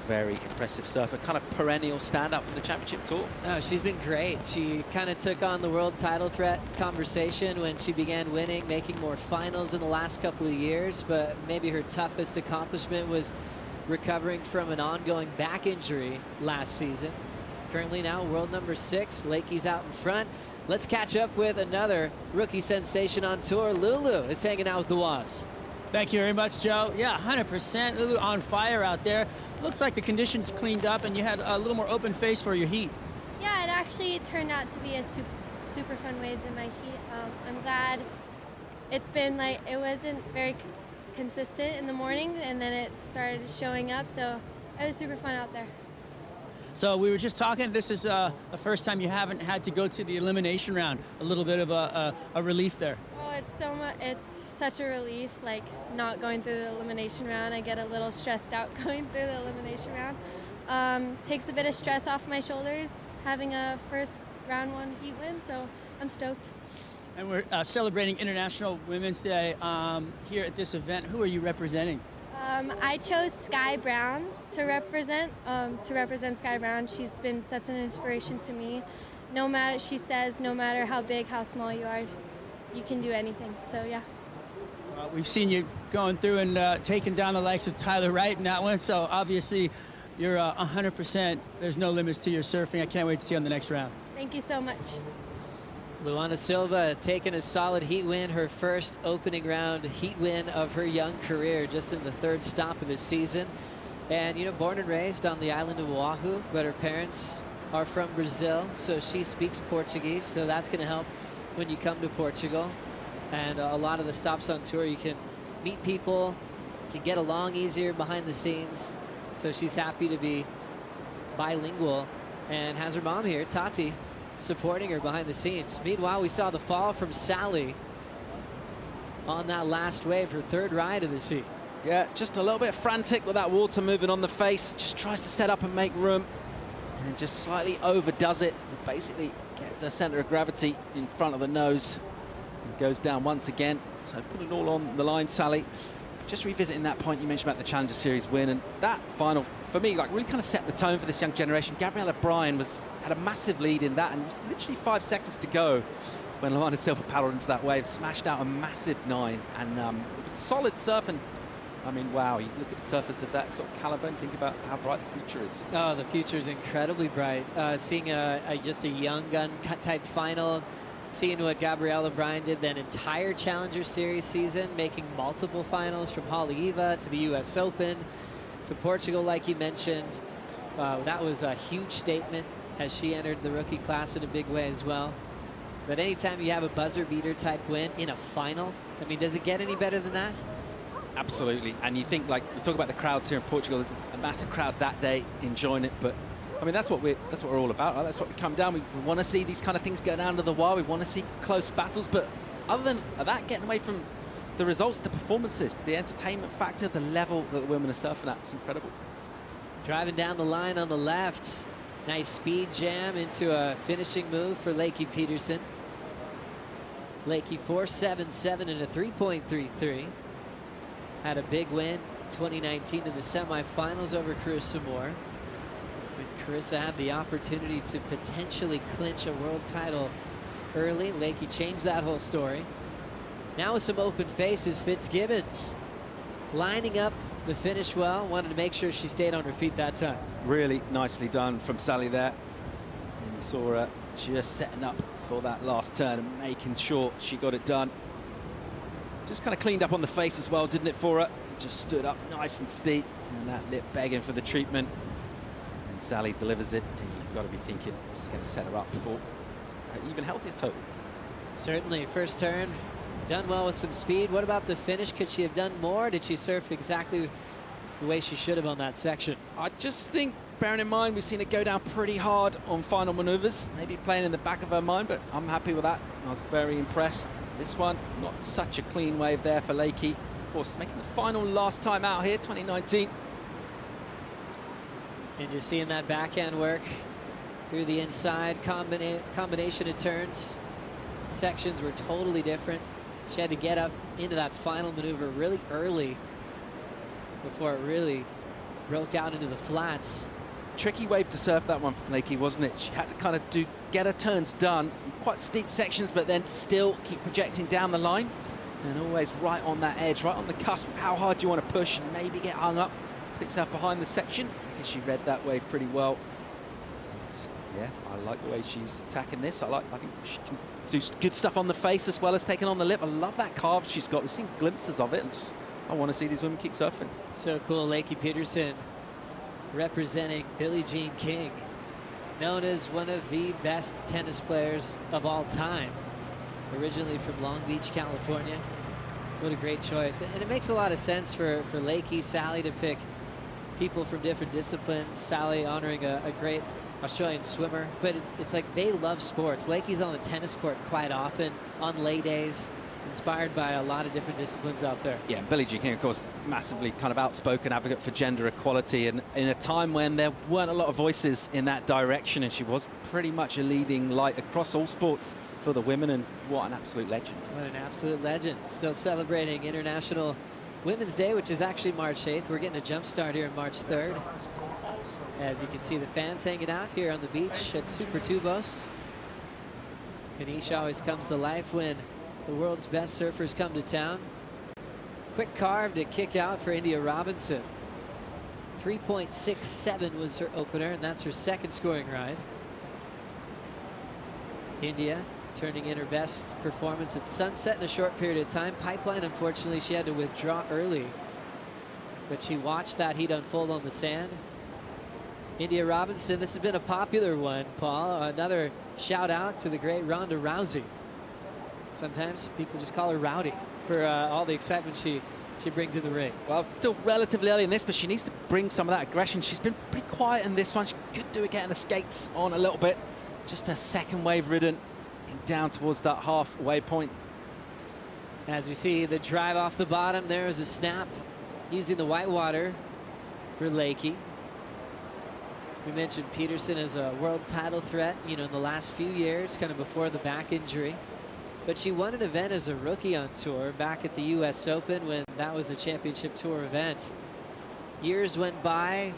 Very impressive surfer, kind of perennial stand-up from the championship tour. Oh, she's been great. She kind of took on the world title threat conversation when she began winning, making more finals in the last couple of years, but maybe her toughest accomplishment was recovering from an ongoing back injury last season. Currently now world number 6, Lakey's out in front. Let's catch up with another rookie sensation on tour. Lulu is hanging out with the Waz. Thank you very much, Joe. Yeah, 100%. Lulu on fire out there. Looks like the conditions cleaned up and you had a little more open face for your heat. Yeah, it actually turned out to be a super fun waves in my heat. I'm glad it's been like, it wasn't very consistent in the morning and then it started showing up, so it was super fun out there. So we were just talking, this is the first time you haven't had to go to the elimination round. A little bit of a relief there. Oh, it's such a relief, like not going through the elimination round. I get a little stressed out going through the elimination round. Takes a bit of stress off my shoulders, having a first round 1 heat win, so I'm stoked. And we're celebrating International Women's Day here at this event. Who are you representing? I chose Sky Brown to represent Sky Brown. She's been such an inspiration to me. She says, no matter how big, how small you are, you can do anything. So yeah. We've seen you going through and taking down the likes of Tyler Wright in that one. So obviously you're 100%. There's no limits to your surfing. I can't wait to see you on the next round. Thank you so much. Luana Silva taking a solid heat win, her first opening round heat win of her young career, just in the 3rd stop of the season. And, you know, born and raised on the island of Oahu, but her parents are from Brazil, so she speaks Portuguese, so that's going to help when you come to Portugal. And a lot of the stops on tour, you can meet people, can get along easier behind the scenes. So she's happy to be bilingual and has her mom here, Tati, supporting her behind the scenes. Meanwhile, we saw the fall from Sally on that last wave, her 3rd ride of the sea. Yeah, just a little bit frantic with that water moving on the face. Just tries to set up and make room and just slightly overdoes it. And basically gets her center of gravity in front of the nose and goes down once again. So put it all on the line, Sally. Just revisiting that point you mentioned about the Challenger Series win, and that final, for me, like really kind of set the tone for this young generation. Gabriella Bryant had a massive lead in that, and it was literally 5 seconds to go when Luana Silva paddled into that wave, smashed out a massive 9, and it was solid surf. And I mean, wow, you look at surfers of that sort of caliber and think about how bright the future is. Oh, the future is incredibly bright. Seeing just a young gun type final, seeing what Gabriella Bryant did that entire Challenger Series season, making multiple finals from Haleiwa to the US Open to Portugal, like you mentioned. That was a huge statement as she entered the rookie class in a big way as well. But anytime you have a buzzer beater type win in a final, I mean, does it get any better than that? Absolutely. And you think, like, we talk about the crowds here in Portugal, there's a massive crowd that day enjoying it, but I mean, that's what we're all about, right? That's what we come down. We want to see these kind of things go down to the wire. We want to see close battles. But other than that, getting away from the results, the performances, the entertainment factor, the level that the women are surfing at, it's incredible. Driving down the line on the left. Nice speed jam into a finishing move for Lakey Peterson. Lakey 4.77 and a 3.33. Had a big win 2019 in the semifinals over Carissa Moore. When Carissa had the opportunity to potentially clinch a world title early, Lakey changed that whole story. Now with some open faces, Fitzgibbons lining up the finish well. Wanted to make sure she stayed on her feet that time. Really nicely done from Sally there. And you saw her just setting up for that last turn and making sure she got it done. Just kind of cleaned up on the face as well, didn't it, for her? Just stood up nice and steep, and that lip begging for the treatment. And Sally delivers it, and you've got to be thinking this is going to set her up for an even healthier total. Certainly, first turn, done well with some speed. What about the finish? Could she have done more? Did she surf exactly the way she should have on that section? I just think, bearing in mind, we've seen it go down pretty hard on final maneuvers, maybe playing in the back of her mind, but I'm happy with that. I was very impressed. This one, not such a clean wave there for Lakey. Of course, making the final last time out here, 2019. And just seeing that backhand work through the inside, combination of turns. Sections were totally different. She had to get up into that final maneuver really early before it really broke out into the flats. Tricky wave to surf that one for Lakey, wasn't it? She had to kind of get her turns done, quite steep sections, but then still keep projecting down the line, and always right on that edge, right on the cusp of how hard do you want to push and maybe get hung up. Picks herself behind the section because she read that wave pretty well. So, yeah, I like the way she's attacking this. I think she can do good stuff on the face as well as taking on the lip. I love that carve she's got. We've seen glimpses of it, and just I want to see these women keep surfing. So cool. Lakey Peterson representing Billie Jean King, known as one of the best tennis players of all time, originally from Long Beach, California. What a great choice. And it makes a lot of sense for Lakey, Sally to pick people from different disciplines. Sally honoring a great Australian swimmer, but it's like they love sports. Lakey's on the tennis court quite often on lay days, inspired by a lot of different disciplines out there. Yeah, Billie Jean King, of course, massively kind of outspoken advocate for gender equality, and in a time when there weren't a lot of voices in that direction, and she was pretty much a leading light across all sports for the women, and what an absolute legend. What an absolute legend. Still celebrating International Women's Day, which is actually March 8th. We're getting a jump start here on March 3rd. As you can see, the fans hanging out here on the beach at Super Tubos. Peniche always comes to life when the world's best surfers come to town. Quick carve to kick out for India Robinson. 3.67 was her opener, and that's her second scoring ride. India turning in her best performance at Sunset in a short period of time. Pipeline, unfortunately, she had to withdraw early, but she watched that heat unfold on the sand. India Robinson, this has been a popular one, Paul. Another shout out to the great Ronda Rousey. Sometimes people just call her Rowdy for all the excitement she brings in the ring. Well, still relatively early in this, but she needs to bring some of that aggression. She's been pretty quiet in this one. She could do it getting the skates on a little bit. Just a second wave ridden down towards that halfway point. As we see the drive off the bottom, there is a snap using the whitewater for Lakey. We mentioned Peterson as a world title threat, you know, in the last few years, kind of before the back injury. But she won an event as a rookie on tour back at the US Open when that was a championship tour event. Years went by,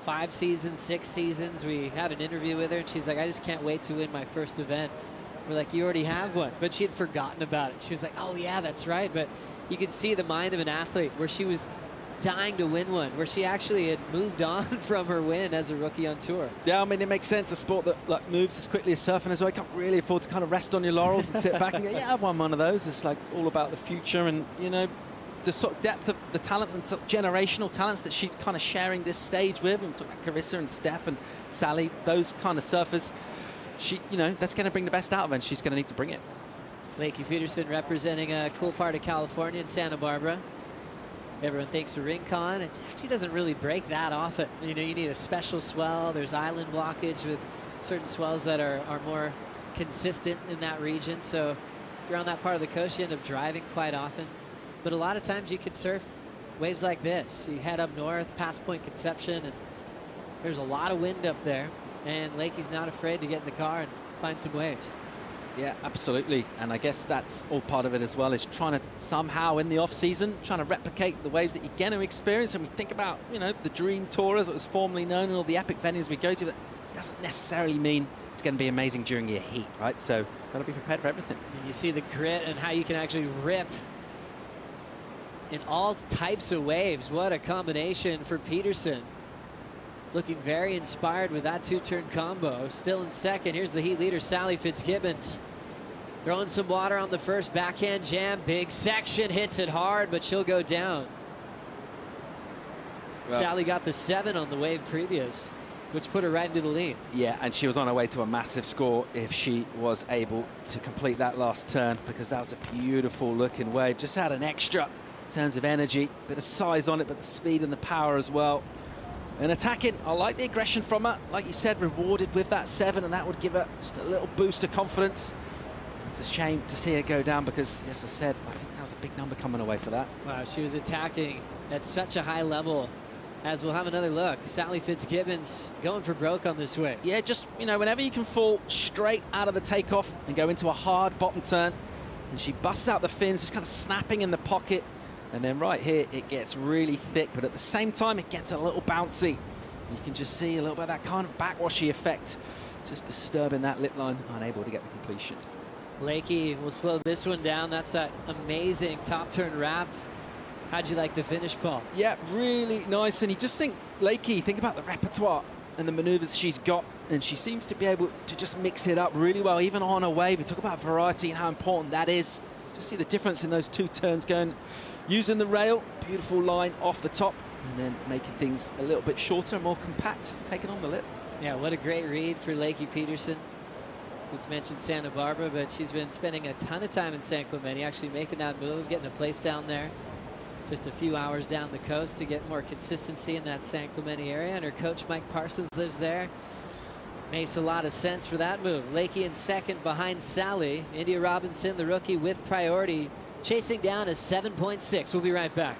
5 seasons, 6 seasons. We had an interview with her and she's like, I just can't wait to win my first event. We're like, you already have one. But she had forgotten about it. She was like, oh yeah, that's right. But you could see the mind of an athlete where she was dying to win one, where she actually had moved on from her win as a rookie on tour. Yeah, I mean, it makes sense. A sport that like moves as quickly as surfing as well. You can't really afford to kind of rest on your laurels and sit back and go, yeah, I won one of those. It's like all about the future and, you know, the sort of depth of the talent and sort of generational talents that she's kind of sharing this stage with. And talking about Carissa and Steph and Sally, those kind of surfers. She, you know, that's going to bring the best out of her, and she's going to need to bring it. Lakey Peterson representing a cool part of California in Santa Barbara. Everyone thinks a Rincon. It actually doesn't really break that often. You know, you need a special swell. There's island blockage with certain swells that are more consistent in that region. So if you're on that part of the coast, you end up driving quite often. But a lot of times you could surf waves like this. You head up north past Point Conception, and there's a lot of wind up there. And Lakey's not afraid to get in the car and find some waves. Yeah, absolutely. And I guess that's all part of it as well, is trying to somehow in the off season, trying to replicate the waves that you're going to experience. And we think about, you know, the Dream Tour as it was formerly known and all the epic venues we go to. That doesn't necessarily mean it's going to be amazing during your heat, right? So got to be prepared for everything. And you see the grit and how you can actually rip in all types of waves. What a combination for Peterson. Looking very inspired with that two-turn combo. Still in second. Here's the heat leader, Sally Fitzgibbons. Throwing some water on the first backhand jam. Big section, hits it hard, but she'll go down. Well, Sally got the 7 on the wave previous, which put her right into the lead. Yeah, and she was on her way to a massive score if she was able to complete that last turn, because that was a beautiful looking wave. Just had an extra in terms of energy, bit of size on it, but the speed and the power as well. And attacking, I like the aggression from her. Like you said, rewarded with that 7, and that would give her just a little boost of confidence. It's a shame to see her go down because, as I said, I think that was a big number coming away for that. Wow, she was attacking at such a high level. As we'll have another look, Sally Fitzgibbons going for broke on this wave. Yeah, just, you know, whenever you can fall straight out of the takeoff and go into a hard bottom turn, and she busts out the fins, just kind of snapping in the pocket. And then right here, it gets really thick, but at the same time, it gets a little bouncy. You can just see a little bit of that kind of backwashy effect, just disturbing that lip line, unable to get the completion. Lakey will slow this one down. That's that amazing top turn wrap. How'd you like the finish, Paul? Yeah, really nice. And you just think, Lakey, think about the repertoire and the maneuvers she's got, and she seems to be able to just mix it up really well, even on her wave. We talk about variety and how important that is. Just see the difference in those two turns going. Using the rail, beautiful line off the top, and then making things a little bit shorter, more compact, taking on the lip. Yeah, what a great read for Lakey Peterson. It's mentioned Santa Barbara, but she's been spending a ton of time in San Clemente, actually making that move, getting a place down there. Just a few hours down the coast to get more consistency in that San Clemente area, and her coach Mike Parsons lives there. Makes a lot of sense for that move. Lakey in second behind Sally. India Robinson, the rookie, with priority, chasing down a 7.6. We'll be right back.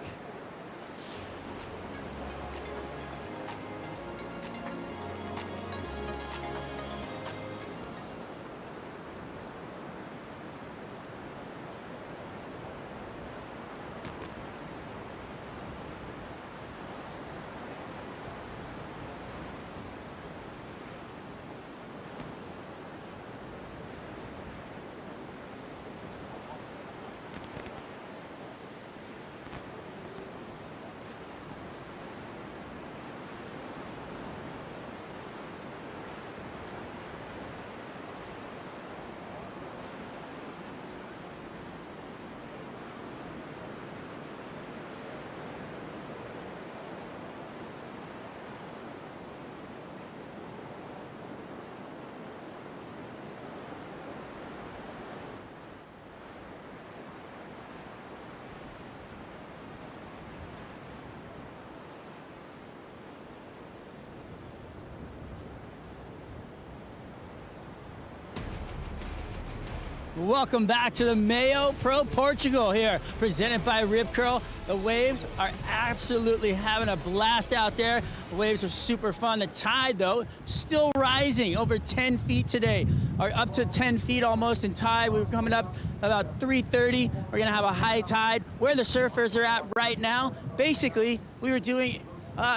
Welcome back to the MEO Pro Portugal here, presented by Rip Curl. The waves are absolutely having a blast out there. The waves are super fun. The tide, though, still rising over 10 feet today, or up to 10 feet almost in tide. We're coming up about 3:30. We're gonna have a high tide. Where the surfers are at right now, basically, we were doing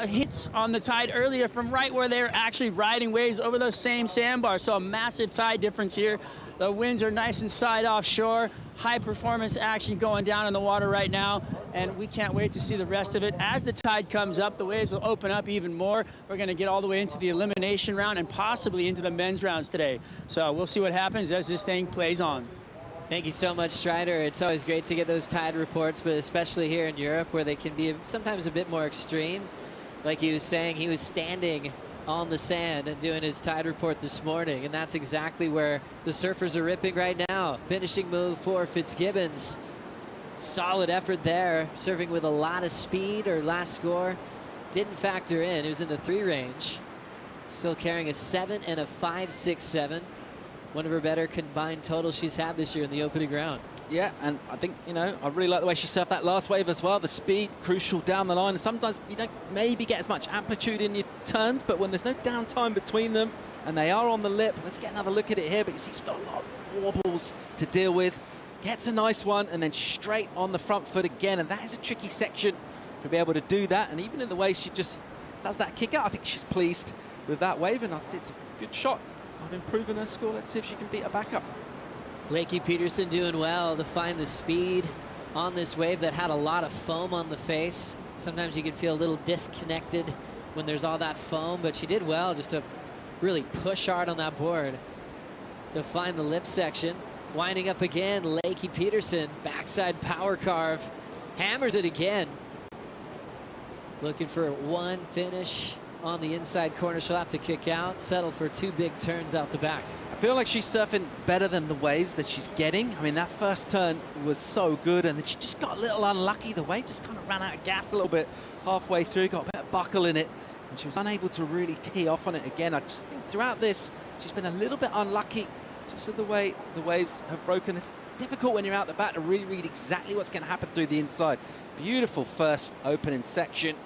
hits on the tide earlier from right where they're actually riding waves over those same sandbars. So a massive tide difference here. The winds are nice and side offshore. High performance action going down in the water right now. And we can't wait to see the rest of it. As the tide comes up, the waves will open up even more. We're gonna get all the way into the elimination round and possibly into the men's rounds today. So we'll see what happens as this thing plays on. Thank you so much, Strider. It's always great to get those tide reports, but especially here in Europe where they can be sometimes a bit more extreme. Like he was saying, he was standing on the sand and doing his tide report this morning, and that's exactly where the surfers are ripping right now. Finishing move for Fitzgibbons. Solid effort there, surfing with a lot of speed. Her last score didn't factor in. It was in the 3 range. Still carrying a 7 and a 5.67. One of her better combined totals she's had this year in the opening round. Yeah, and I think, you know, I really like the way she surfed that last wave as well. The speed, crucial down the line. And sometimes you don't maybe get as much amplitude in your turns, but when there's no downtime between them and they are on the lip, let's get another look at it here, but you see she's got a lot of wobbles to deal with. Gets a nice one and then straight on the front foot again, and that is a tricky section to be able to do that. And even in the way she just does that kick out, I think she's pleased with that wave, and it's a good shot of improving her score. Let's see if she can beat her back up. Lakey Peterson doing well to find the speed on this wave that had a lot of foam on the face. Sometimes you can feel a little disconnected when there's all that foam, but she did well just to really push hard on that board to find the lip section. Winding up again, Lakey Peterson, backside power carve, hammers it again. Looking for one finish on the inside corner. She'll have to kick out, settle for 2 big turns out the back. I feel like she's surfing better than the waves that she's getting. I mean, that first turn was so good, and then she just got a little unlucky. The wave just kind of ran out of gas a little bit halfway through, got a bit of buckle in it, and she was unable to really tee off on it again. I just think throughout this, she's been a little bit unlucky just with the way the waves have broken. It's difficult when you're out the back to really read exactly what's going to happen through the inside. Beautiful first opening section.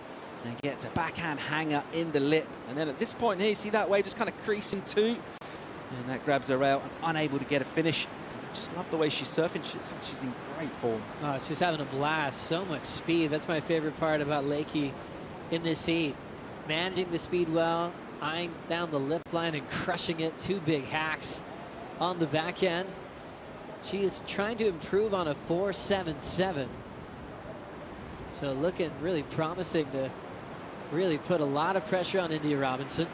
And gets a backhand hanger in the lip. And then at this point here, you see that wave just kind of creasing too. And that grabs her rail and unable to get a finish. I just love the way she's surfing. She looks like she's in great form. Oh, she's having a blast. So much speed. That's my favorite part about Lakey in this heat. Managing the speed well, eyeing down the lip line and crushing it. 2 big hacks on the backhand. She is trying to improve on a 4.77. So looking really promising to really put a lot of pressure on India Robinson.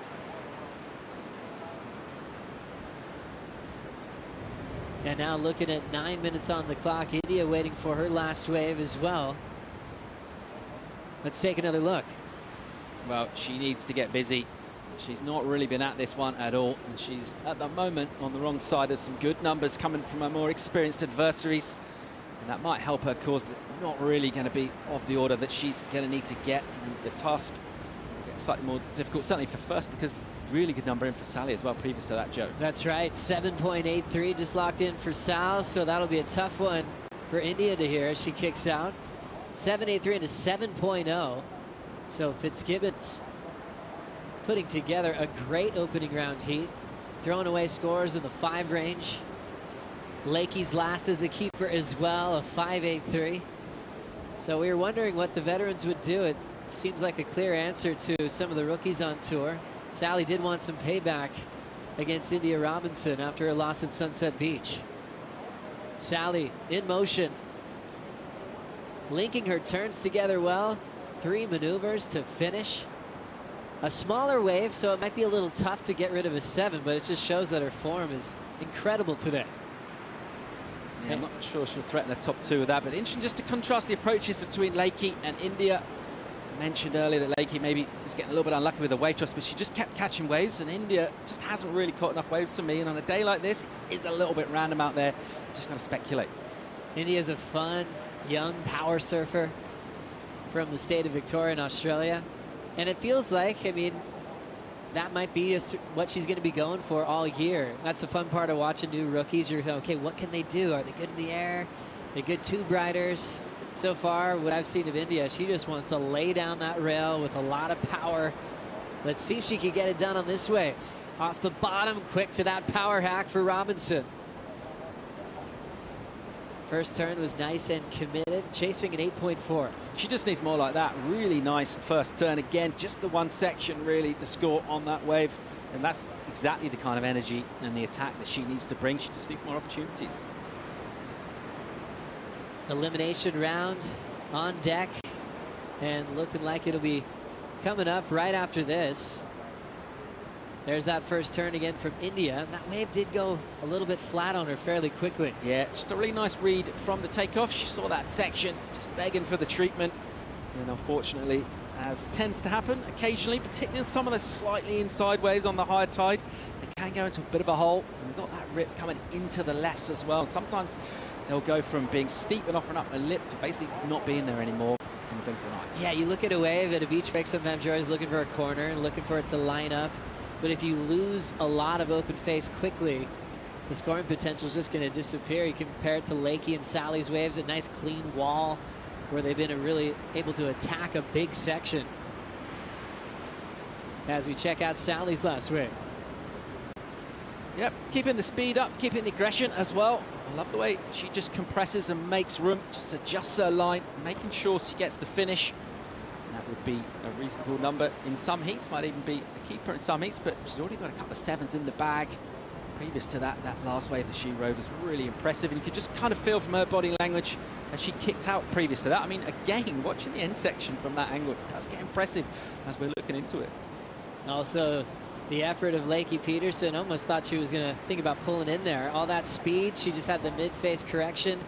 And now looking at 9 minutes on the clock, India waiting for her last wave as well. Let's take another look. Well, she needs to get busy. She's not really been at this one at all, and she's at the moment on the wrong side of some good numbers coming from her more experienced adversaries, and that might help her cause, but it's not really going to be of the order that she's going to need to get. And the task will get slightly more difficult, certainly for first, because really good number in for Sally as well previous to that, Joe. That's right, 7.83 just locked in for Sal, so that'll be a tough one for India to hear as she kicks out. 7.83 into 7.0. So Fitzgibbons putting together a great opening round heat, throwing away scores in the 5 range. Lakey's last as a keeper as well, a 5.83. So we were wondering what the veterans would do. It seems like a clear answer to some of the rookies on tour. Sally did want some payback against India Robinson after her loss at Sunset Beach. Sally in motion, linking her turns together well. 3 maneuvers to finish. A smaller wave, so it might be a little tough to get rid of a 7, but it just shows that her form is incredible today. Yeah, I'm not sure she'll threaten the top 2 with that, but interesting just to contrast the approaches between Lakey and India. I mentioned earlier that Lakey maybe is getting a little bit unlucky with the wave toss, but she just kept catching waves, and India just hasn't really caught enough waves for me. And on a day like this, it's a little bit random out there. You just got to speculate. India's a fun, young power surfer from the state of Victoria in Australia. And it feels like, I mean, that might be what she's going to be going for all year. That's the fun part of watching new rookies. You're going, okay, what can they do? Are they good in the air? They're good tube riders. So far, what I've seen of India, she just wants to lay down that rail with a lot of power. Let's see if she can get it done on this wave. Off the bottom, quick to that power hack for Robinson. First turn was nice and committed, chasing an 8.4. She just needs more like that. Really nice first turn again. Just the one section, really, the score on that wave. And that's exactly the kind of energy and the attack that she needs to bring. She just needs more opportunities. Elimination round on deck. And looking like it'll be coming up right after this. There's that first turn again from India. That wave did go a little bit flat on her fairly quickly. Yeah, just a really nice read from the takeoff. She saw that section, just begging for the treatment. And unfortunately, as tends to happen occasionally, particularly in some of the slightly inside waves on the high tide, they can go into a bit of a hole. And we've got that rip coming into the lefts as well. And sometimes they'll go from being steep and offering up a lip to basically not being there anymore in the blink of an eye. Yeah, you look at a wave at a beach break, sometimes you're always looking for a corner and looking for it to line up. But if you lose a lot of open face quickly, the scoring potential is just going to disappear. You compare it to Lakey and Sally's waves, a nice clean wall where they've been really able to attack a big section. As we check out Sally's last wave. Yep, keeping the speed up, keeping the aggression as well. I love the way she just compresses and makes room, just adjusts her line, making sure she gets the finish. That would be a reasonable number in some heats, might even be a keeper in some heats, but she's already got a couple of 7s in the bag. Previous to that, that last wave that she rode was really impressive, and you could just kind of feel from her body language as she kicked out previous to that. I mean, again, watching the end section from that angle, it does get impressive as we're looking into it. Also, the effort of Lakey Peterson, almost thought she was going to think about pulling in there. All that speed, she just had the mid-face correction,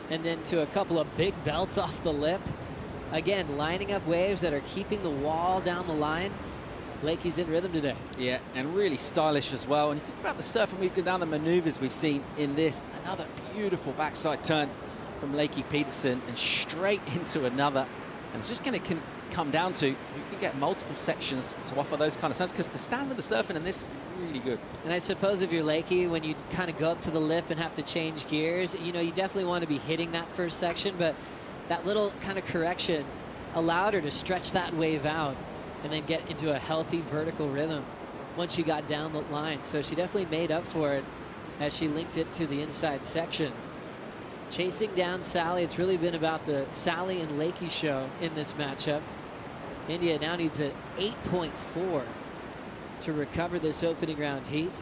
and then to a couple of big belts off the lip. Again, lining up waves that are keeping the wall down the line. Lakey's in rhythm today. Yeah, and really stylish as well. And you think about the surf and we've gone down the maneuvers we've seen in this. Another beautiful backside turn from Lakey Peterson and straight into another. And it's just going to come down to you can get multiple sections to offer those kind of turns, because the standard of surfing in this is really good. And I suppose if you're Lakey, when you kind of go up to the lip and have to change gears, you know, you definitely want to be hitting that first section, but that little kind of correction allowed her to stretch that wave out and then get into a healthy vertical rhythm once you got down the line. So she definitely made up for it as she linked it to the inside section. Chasing down Sally, it's really been about the Sally and Lakey show in this matchup. India now needs an 8.4 to recover this opening round heat.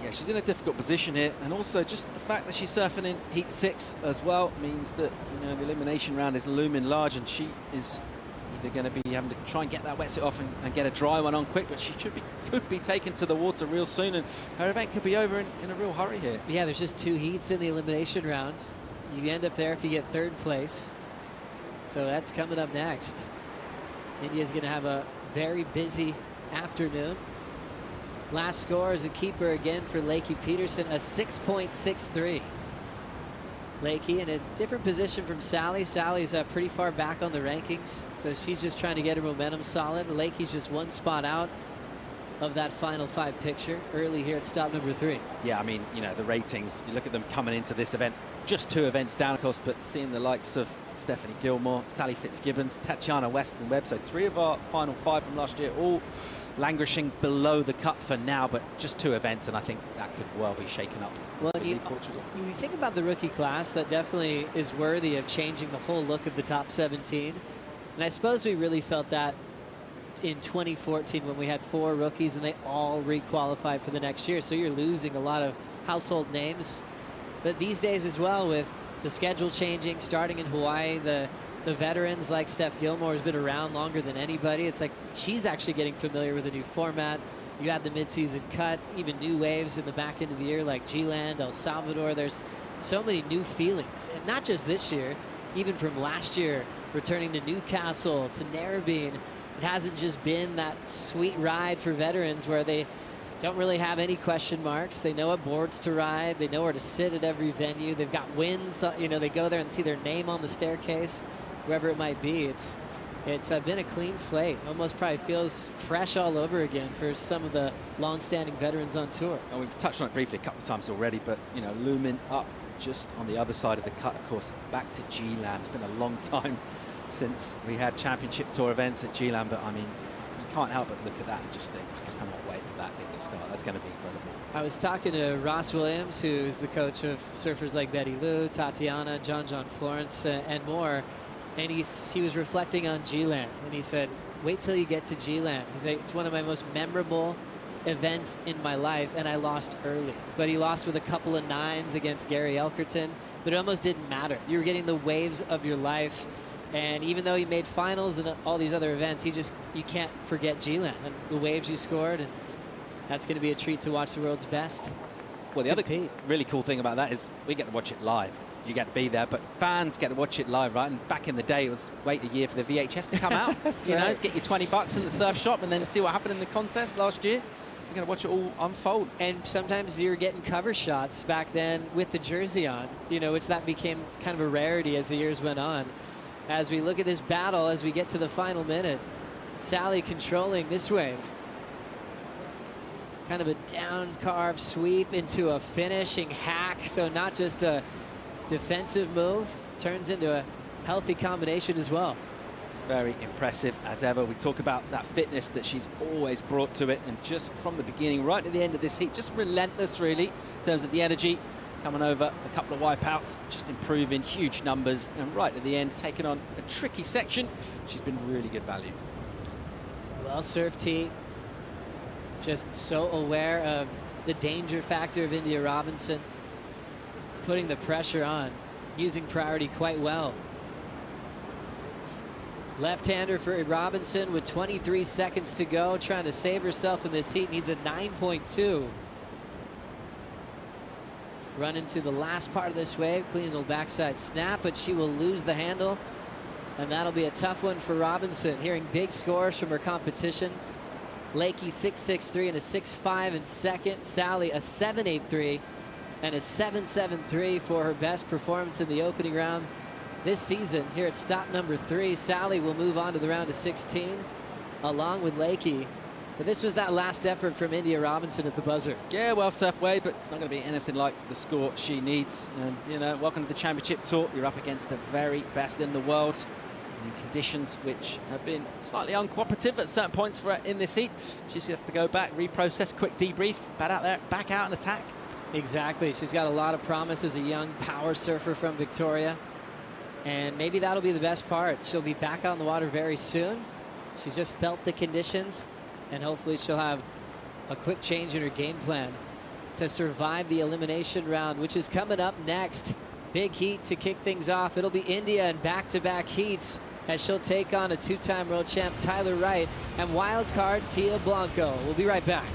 Yeah, she's in a difficult position here, and also just the fact that she's surfing in heat 6 as well means that, you know, the elimination round is looming large, and she is either going to be having to try and get that wetsuit off and get a dry one on quick, but she could be taken to the water real soon, and her event could be over in a real hurry here. Yeah, there's just 2 heats in the elimination round. You end up there if you get 3rd place. So that's coming up next. India's going to have a very busy afternoon. Last score is a keeper again for Lakey Peterson, a 6.63. Lakey in a different position from Sally. Sally's pretty far back on the rankings, so she's just trying to get her momentum solid. Lakey's just 1 spot out of that final 5 picture early here at stop number 3. Yeah, I mean, you know, the ratings, you look at them coming into this event, just 2 events down, of course, but seeing the likes of Stephanie Gilmore, Sally Fitzgibbons, Tatiana Weston-Webb, so 3 of our final 5 from last year, all languishing below the cut for now, but just 2 events, and I think that could well be shaken up. Well, you think about the rookie class, that definitely is worthy of changing the whole look of the top 17. And I suppose we really felt that in 2014 when we had 4 rookies and they all re-qualified for the next year. So you're losing a lot of household names. But these days as well, with the schedule changing, starting in Hawaii, the veterans like Steph Gilmore has been around longer than anybody. It's like she's actually getting familiar with the new format. You had the midseason cut, even new waves in the back end of the year like G-Land, El Salvador. There's so many new feelings, and not just this year, even from last year, returning to Newcastle, to Narrabeen. It hasn't just been that sweet ride for veterans where they don't really have any question marks. They know what boards to ride. They know where to sit at every venue. They've got wins. You know, they go there and see their name on the staircase, wherever it might be. It's been a clean slate. Almost probably feels fresh all over again for some of the long-standing veterans on tour. And we've touched on it briefly a couple of times already, but, you know, looming up just on the other side of the cut, of course, back to G-Land. It's been a long time since we had championship tour events at G-Land, but I mean, you can't help but look at that and just think, I cannot wait for that thing to start. That's going to be incredible. I was talking to Ross Williams, who's the coach of surfers like Betty Lou, Tatiana, John Florence, and more. And he was reflecting on G-Land, and he said, wait till you get to G-Land. He said, it's one of my most memorable events in my life, and I lost early. But he lost with a couple of 9s against Gary Elkerton, but it almost didn't matter. You were getting the waves of your life, and even though he made finals and all these other events, you can't forget G-Land and the waves you scored, and that's going to be a treat to watch the world's best. Well, the other really cool thing about that is we get to watch it live. You get to be there, but fans get to watch it live, right? And back in the day, it was wait a year for the VHS to come out. You know, get your $20 in the surf shop and then see what happened in the contest last year. You're going to watch it all unfold. And sometimes you're getting cover shots back then with the jersey on, you know, which that became kind of a rarity as the years went on. As we look at this battle, as we get to the final minute, Sally controlling this wave. Kind of a down carve sweep into a finishing hack. So not just a defensive move, turns into a healthy combination as well. very impressive as ever. We talk about that fitness that she's always brought to it, and just from the beginning, right at the end of this heat, just relentless really in terms of the energy, coming over a couple of wipeouts, just improving huge numbers, and right at the end, taking on a tricky section. She's been really good value. Well served heat. Just so aware of the danger factor of India Robinson, putting the pressure on, using priority quite well. Left-hander for Robinson with 23 seconds to go, trying to save herself in this heat, needs a 9.2. Run into the last part of this wave, clean little backside snap, but she will lose the handle, and that'll be a tough one for Robinson. Hearing big scores from her competition. Lakey 6.63 and a 6.5 in second. Sally a 7.83 and a 7.73 for her best performance in the opening round this season. Here at stop number 3, Sally will move on to the round of 16 along with Lakey. But this was that last effort from India Robinson at the buzzer. Yeah, well served way, but it's not going to be anything like the score she needs. And you know, welcome to the championship tour. You're up against the very best in the world in conditions which have been slightly uncooperative at certain points for her in this heat. She's going to have to go back, reprocess, quick debrief, back out and attack. Exactly. She's got a lot of promise as a young power surfer from Victoria. And maybe that'll be the best part. She'll be back on the water very soon. She's just felt the conditions, and hopefully she'll have a quick change in her game plan to survive the elimination round, which is coming up next. Big heat to kick things off. It'll be India in back-to-back heats as she'll take on a two-time world champ Tyler Wright and wild card Tia Blanco. We'll be right back.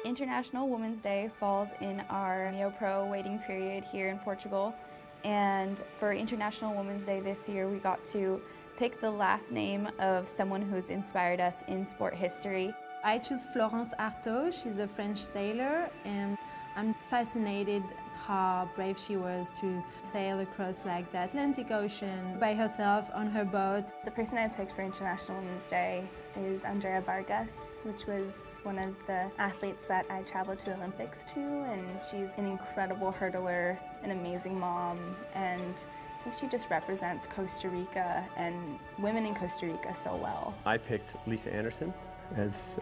International Women's Day falls in our MEO Pro waiting period here in Portugal. And for International Women's Day this year, we got to pick the last name of someone who's inspired us in sport history. I choose Florence Artaud. She's a French sailor, and I'm fascinated how brave she was to sail across like the Atlantic Ocean by herself on her boat. The person I picked for International Women's Day is Andrea Vargas, which was one of the athletes that I traveled to the Olympics to, and she's an incredible hurdler, an amazing mom, and I think she just represents Costa Rica and women in Costa Rica so well. I picked Lisa Anderson as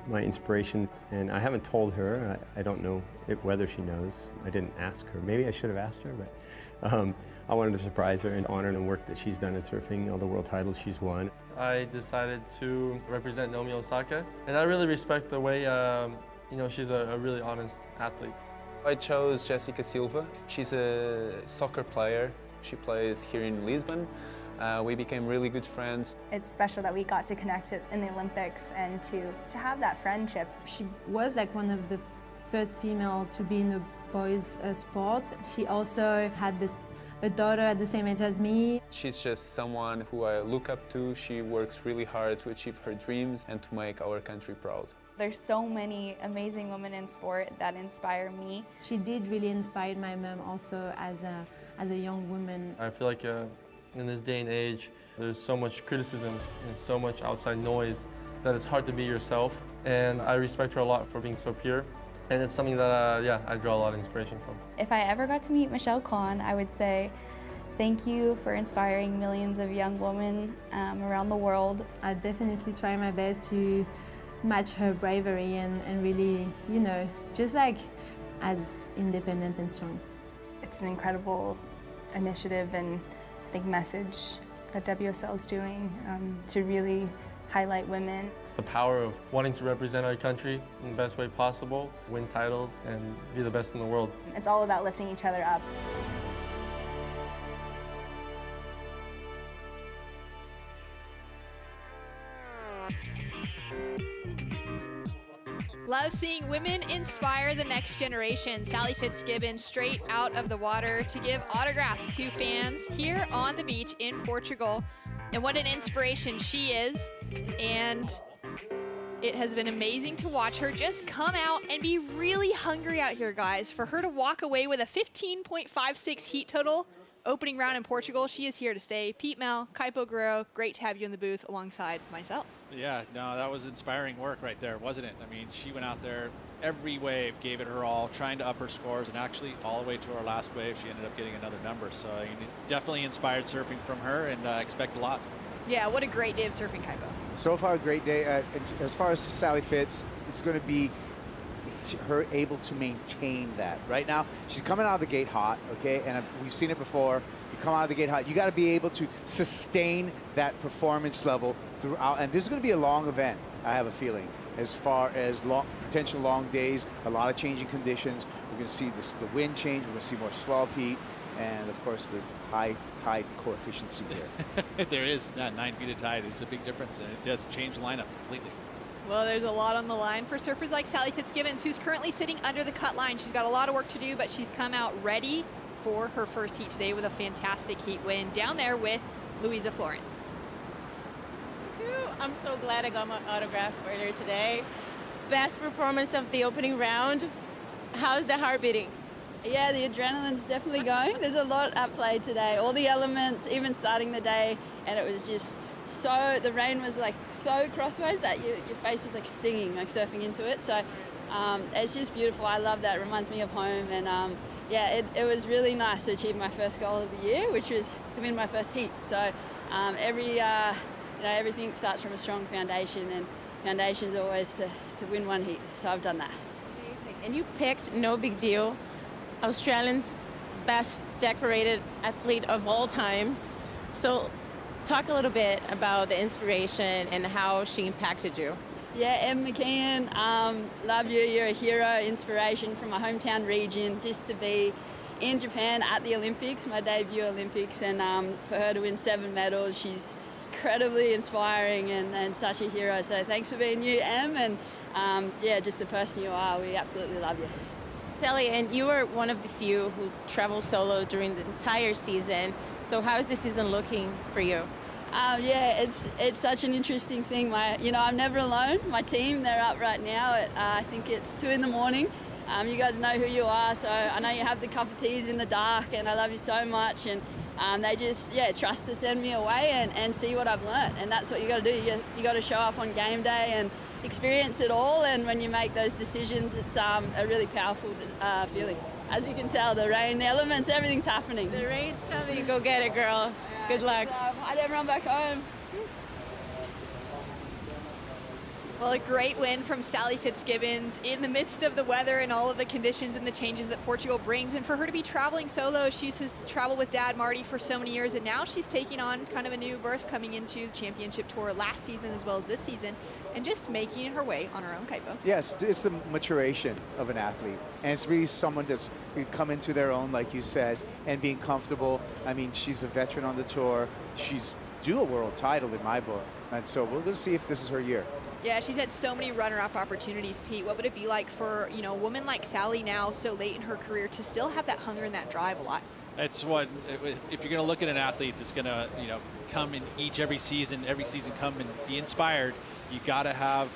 my inspiration, and I haven't told her. I don't know whether she knows. I didn't ask her. Maybe I should have asked her, but I wanted to surprise her and honor the work that she's done in surfing, all the world titles she's won. I decided to represent Naomi Osaka, and I really respect the way she's a really honest athlete. I chose Jessica Silva. She's a soccer player. She plays here in Lisbon. We became really good friends. It's special that we got to connect in the Olympics and to have that friendship. She was like one of the first female to be in the boys sport. She also had the a daughter at the same age as me. She's just someone who I look up to. She works really hard to achieve her dreams and to make our country proud. There's so many amazing women in sport that inspire me. She did really inspire my mom also as a young woman. I feel like in this day and age, there's so much criticism and so much outside noise that it's hard to be yourself. And I respect her a lot for being so pure. And it's something that, yeah, I draw a lot of inspiration from. If I ever got to meet Michelle Kwan, I would say thank you for inspiring millions of young women around the world. I definitely try my best to match her bravery and really, you know, just like as independent and strong. It's an incredible initiative and I think message that WSL is doing to really highlight women. The power of wanting to represent our country in the best way possible, win titles, and be the best in the world. It's all about lifting each other up. Love seeing women inspire the next generation. Sally Fitzgibbon straight out of the water to give autographs to fans here on the beach in Portugal. And what an inspiration she is. And it has been amazing to watch her just come out and be really hungry out here, guys. For her to walk away with a 15.56 heat total opening round in Portugal, she is here to stay. Pete Mel, Kaipo Guerrero, great to have you in the booth alongside myself. Yeah, no, that was inspiring work right there, wasn't it? I mean, she went out there, every wave gave it her all, trying to up her scores, and actually all the way to her last wave, she ended up getting another number. So definitely inspired surfing from her, and expect a lot. Yeah, what a great day of surfing, Kaipo. So far, a great day. As far as Sally Fitz, it's going to be her able to maintain that. Right now, she's coming out of the gate hot, okay? And we've seen it before. You come out of the gate hot, you got to be able to sustain that performance level throughout. And this is going to be a long event, I have a feeling, as far as potential long days, a lot of changing conditions. We're going to see the wind change. We're going to see more swell, Pete, and of course the high tide coefficient here. There is 9 feet of tide. It's a big difference, and it does change the lineup completely. Well, there's a lot on the line for surfers like Sally Fitzgibbons, who's currently sitting under the cut line. She's got a lot of work to do, but she's come out ready for her first heat today with a fantastic heat win down there with Louisa Florence. I'm so glad I got my autograph earlier today. Best performance of the opening round. How's the heart beating? Yeah, the adrenaline's definitely going. There's a lot at play today. All the elements, even starting the day, and it was just so, the rain was like so crossways that your face was like stinging, like surfing into it. So it's just beautiful. I love that. It reminds me of home. And yeah, it was really nice to achieve my first goal of the year, which was to win my first heat. So everything starts from a strong foundation, and foundation's always to win one heat. So I've done that. And you picked, no big deal, Australian's best decorated athlete of all times. So talk a little bit about the inspiration and how she impacted you. Yeah, Em McKeon, love you. You're a hero, inspiration from my hometown region, just to be in Japan at the Olympics, my debut Olympics, and for her to win 7 medals, she's incredibly inspiring and such a hero. So thanks for being you, Em, and yeah, just the person you are. We absolutely love you. Sally, and you were one of the few who traveled solo during the entire season. So how's the season looking for you? Yeah, it's such an interesting thing. I'm never alone. My team, they're up right now at I think it's 2 in the morning. You guys know who you are, so I know you have the cup of teas in the dark, and I love you so much. And they just trust to send me away and see what I've learned, and that's what you got to do. You got to show up on game day and experience it all. And when you make those decisions, it's a really powerful feeling. As you can tell, the rain, the elements, everything's happening. The rain's coming. Go get it, girl. Good luck. I'd everyone back home. Well, a great win from Sally Fitzgibbons in the midst of the weather and all of the conditions and the changes that Portugal brings. And for her to be traveling solo, she used to travel with Dad Marty for so many years, and now she's taking on kind of a new berth coming into the championship tour last season as well as this season, and just making her way on her own, Kaipo. Yes, it's the maturation of an athlete, and it's really someone that's come into their own, like you said, and being comfortable. I mean, she's a veteran on the tour. She's due a world title in my book, and so we're going to see if this is her year. Yeah, she's had so many runner-up opportunities, Pete. What would it be like for, a woman like Sally now so late in her career to still have that hunger and that drive a lot? It's what, if you're going to look at an athlete that's going to, come in every season come and be inspired, you got to have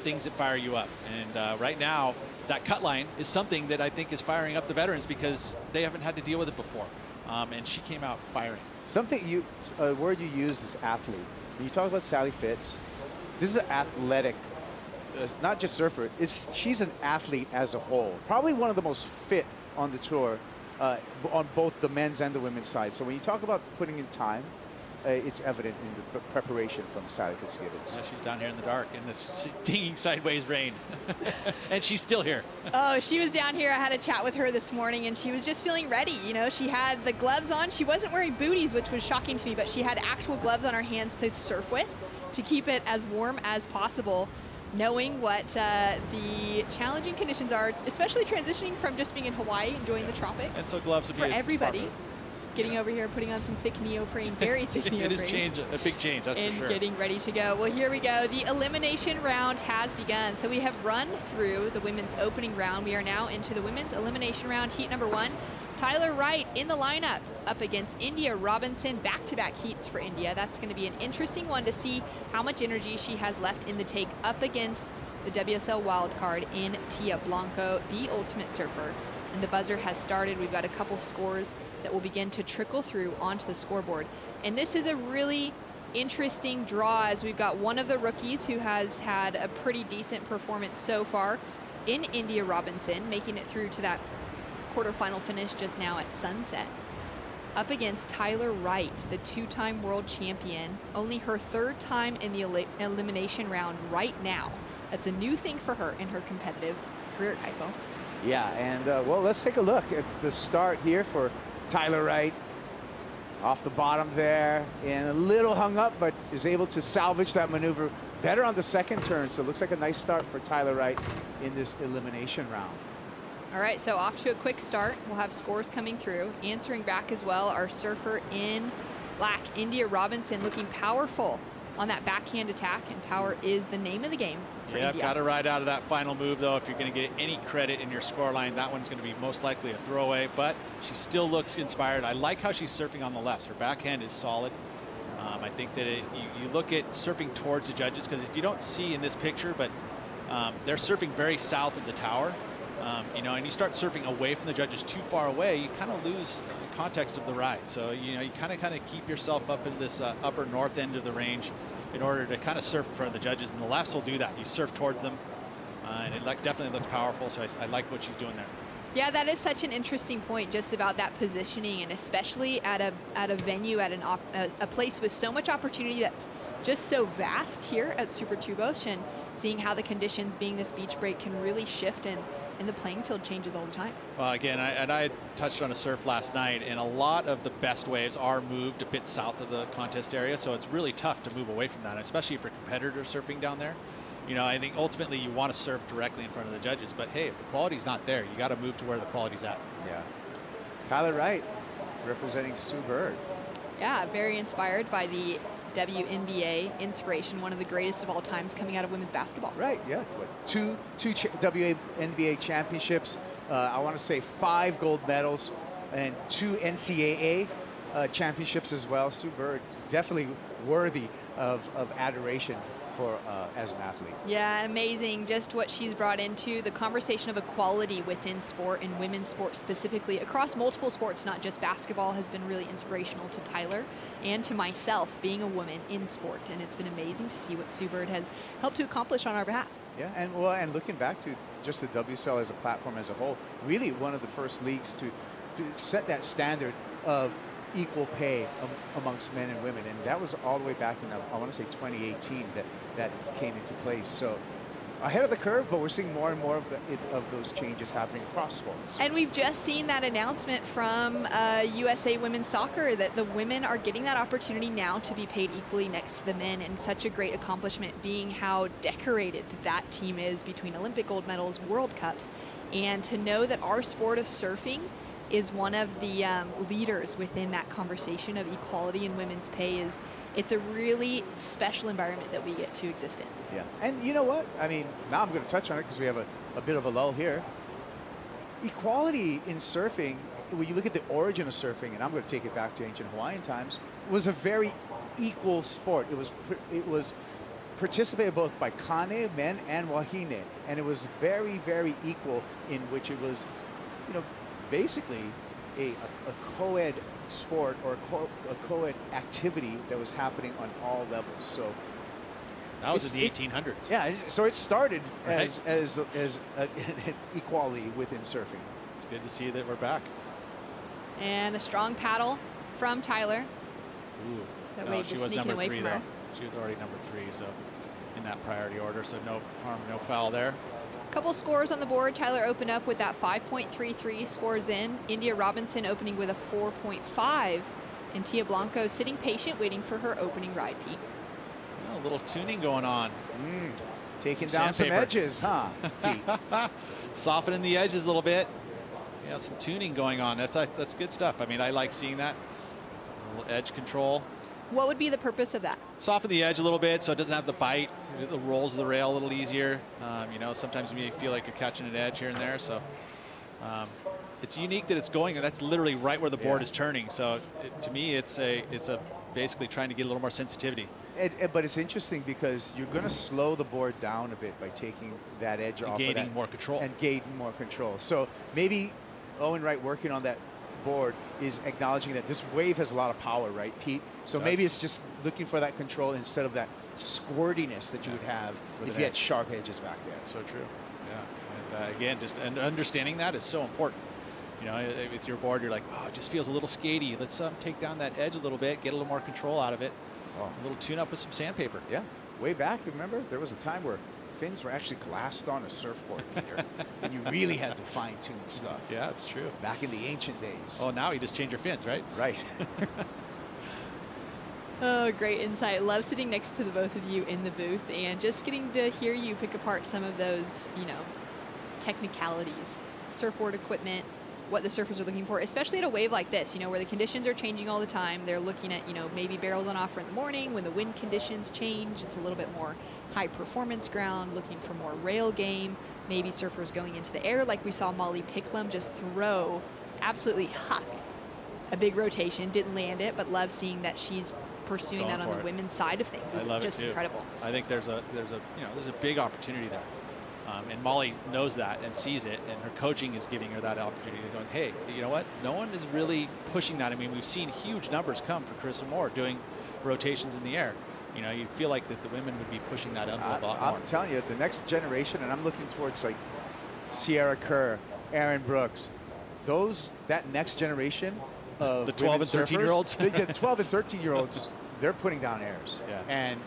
things that fire you up. And right now, that cut line is something that I think is firing up the veterans because they haven't had to deal with it before. And she came out firing. A word you used is athlete. When you talk about Sally Fitz, this is an athletic, not just surfer. She's an athlete as a whole. Probably one of the most fit on the tour, on both the men's and the women's side. So when you talk about putting in time, it's evident in the preparation from Sally Fitzgibbons. Yeah, she's down here in the dark in this stinging sideways rain. And she's still here. Oh, she was down here. I had a chat with her this morning, and she was just feeling ready. She had the gloves on. She wasn't wearing booties, which was shocking to me, but she had actual gloves on her hands to surf with to keep it as warm as possible, knowing what the challenging conditions are, especially transitioning from just being in Hawaii, enjoying the tropics. And so gloves would be for everybody. Getting over here, putting on some thick neoprene, very thick neoprene. It is a big change, that's for sure. And getting ready to go. Well, here we go. The elimination round has begun. So we have run through the women's opening round. We are now into the women's elimination round, heat number 1. Tyler Wright in the lineup up against India Robinson, back-to-back heats for India. That's going to be an interesting one to see how much energy she has left in the take up against the WSL wildcard in Tia Blanco, the ultimate surfer. And the buzzer has started. We've got a couple scores that will begin to trickle through onto the scoreboard. And this is a really interesting draw, as we've got one of the rookies who has had a pretty decent performance so far in India Robinson, making it through to that quarterfinal finish just now at sunset, up against Tyler Wright, the 2-time world champion, only her 3rd time in the elimination round right now. That's a new thing for her in her competitive career, Kaipo. Yeah, and well, let's take a look at the start here for Tyler Wright. Off the bottom there, and a little hung up, but is able to salvage that maneuver better on the second turn. So it looks like a nice start for Tyler Wright in this elimination round. All right, so off to a quick start. We'll have scores coming through. Answering back as well, our surfer in black, India Robinson, looking powerful on that backhand attack, and power is the name of the game for India. Got to ride out of that final move, though. If you're going to get any credit in your scoreline, that one's going to be most likely a throwaway, but she still looks inspired. I like how she's surfing on the left. Her backhand is solid. I think that you look at surfing towards the judges, because if you don't see in this picture, but they're surfing very south of the tower, and you start surfing away from the judges too far away, you kind of lose the context of the ride. So, you kind of keep yourself up in this upper north end of the range in order to kind of surf in front of the judges, and the lefts will do that. You surf towards them, and it definitely looks powerful, so I like what she's doing there. Yeah, that is such an interesting point, just about that positioning, and especially at a venue, at a place with so much opportunity that's just so vast here at Super Tubos, and seeing how the conditions, being this beach break, can really shift, and the playing field changes all the time. Well, again, I touched on a surf last night, and a lot of the best waves are moved a bit south of the contest area, so it's really tough to move away from that, especially for competitors surfing down there. I think ultimately you want to surf directly in front of the judges, but hey, if the quality's not there, you got to move to where the quality's at. Yeah. Tyler Wright representing Sue Bird. Yeah, very inspired by the WNBA inspiration, one of the greatest of all times coming out of women's basketball. Right, yeah. Two WNBA championships, I want to say 5 gold medals, and 2 NCAA championships as well. Sue Bird, definitely worthy of adoration for as an athlete. Yeah, amazing. Just what she's brought into the conversation of equality within sport, and women's sport specifically, across multiple sports, not just basketball, has been really inspirational to Tyler and to myself, being a woman in sport. And it's been amazing to see what Sue Bird has helped to accomplish on our behalf. Yeah, and looking back to just the WSL as a platform as a whole, really one of the first leagues to set that standard of equal pay amongst men and women, and that was all the way back in, I want to say 2018 that came into place. So ahead of the curve, but we're seeing more and more of those changes happening across sports. And we've just seen that announcement from USA Women's Soccer that the women are getting that opportunity now to be paid equally next to the men, and such a great accomplishment, being how decorated that team is between Olympic gold medals, World Cups, and to know that our sport of surfing is one of the leaders within that conversation of equality in women's pay. It's a really special environment that we get to exist in. Yeah, and you know what? I mean, now I'm going to touch on it because we have a bit of a lull here. Equality in surfing when you look at the origin of surfing, and I'm going to take it back to ancient Hawaiian times, it was a very equal sport. It was participated both by kane, men, and wahine, and it was very, very equal in which it was, you know, basically a co-ed sport or a co-ed activity that was happening on all levels. So that was in the 1800s. Yeah, so it started right. as equality within surfing. It's good to see that we're back. And a strong paddle from Tyler. Ooh. That No, wave she just was sneaking number away 3 from though. her. She was already number 3, so in that priority order, so no harm, no foul there. Couple scores on the board. Tyler opened up with that 5.33 scores in. India Robinson opening with a 4.5. And Tia Blanco sitting patient, waiting for her opening ride, Pete. Oh, a little tuning going on. Taking down some edges, huh, Pete? Softening the edges a little bit. Yeah, some tuning going on. That's good stuff. I mean, I like seeing that. A little edge control. What would be the purpose of that? Soften the edge a little bit so it doesn't have the bite. It rolls the rail a little easier. You know, sometimes you may feel like you're catching an edge here and there. So it's unique that it's going, and that's literally right where the board is turning. So to me, it's basically trying to get a little more sensitivity. But it's interesting because you're going to slow the board down a bit by taking that edge off of that. Gaining more control. And gaining more control. So maybe Owen Wright working on that board is acknowledging that this wave has a lot of power, right, Pete? So maybe it's just looking for that control instead of that squirtiness that you would have if you had sharp edges back there. So true. Yeah. And again, just understanding that is so important. You know, with your board, you're like, oh, it just feels a little skatey. Let's take down that edge a little bit, get a little more control out of it. A little tune up with some sandpaper. Yeah. Way back, remember, there was a time where fins were actually glassed on a surfboard, Peter, and you really had to fine-tune stuff. Yeah, that's true. Back in the ancient days. Oh, now you just change your fins, right? Right. Oh, great insight. Love sitting next to the both of you in the booth and just getting to hear you pick apart some of those, you know, technicalities, surfboard equipment, what the surfers are looking for, especially at a wave like this, you know, where the conditions are changing all the time. They're looking at, you know, maybe barrels on offer in the morning. When the wind conditions change, it's a little bit more high performance ground, looking for more rail game, maybe surfers going into the air like we saw Molly Picklum just throw, absolutely huck a big rotation, didn't land it, but love seeing that she's pursuing that on the women's side of things. It's just incredible. I think there's a big opportunity there. And Molly knows that and sees it, and her coaching is giving her that opportunity, going, hey, you know what? No one is really pushing that. I mean, we've seen huge numbers come for Carissa Moore doing rotations in the air. You know, you feel like that the women would be pushing that up a lot more. I'm telling you, the next generation, and I'm looking towards like Sierra Kerr, Aaron Brooks, that next generation of the 12 and 13-year-olds. The 12 and 13-year-olds, they're putting down airs. Yeah. And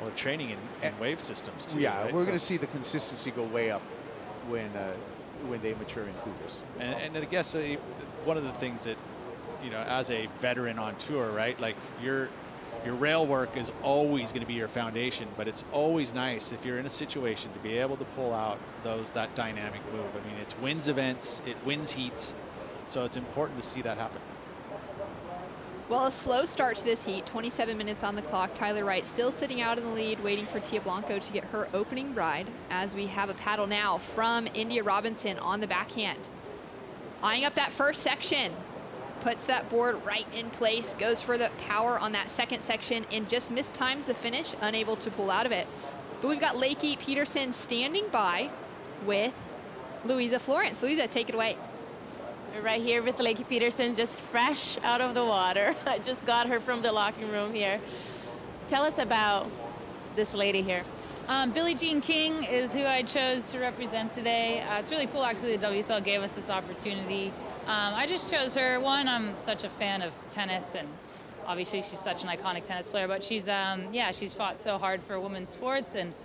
they're training in wave systems too. Yeah, right? we're going to see the consistency go way up when they mature into this. And I guess one of the things that, you know, as a veteran on tour, right? Like your rail work is always going to be your foundation, but it's always nice if you're in a situation to be able to pull out that dynamic move. I mean, it wins events, it wins heats, so it's important to see that happen. Well, a slow start to this heat, 27 minutes on the clock. Tyler Wright still sitting out in the lead, waiting for Tia Blanco to get her opening ride, as we have a paddle now from India Robinson on the backhand. Eyeing up that first section, puts that board right in place, goes for the power on that second section, and just mistimes the finish, unable to pull out of it. But we've got Lakey Peterson standing by with Louisa Florence. Louisa, take it away. We're right here with Lakey Peterson, just fresh out of the water. I just got her from the locking room here. Tell us about this lady here. Billie Jean King is who I chose to represent today. It's really cool, actually, the WSL gave us this opportunity. I just chose her. One, I'm such a fan of tennis, and obviously she's such an iconic tennis player, but she's fought so hard for women's sports and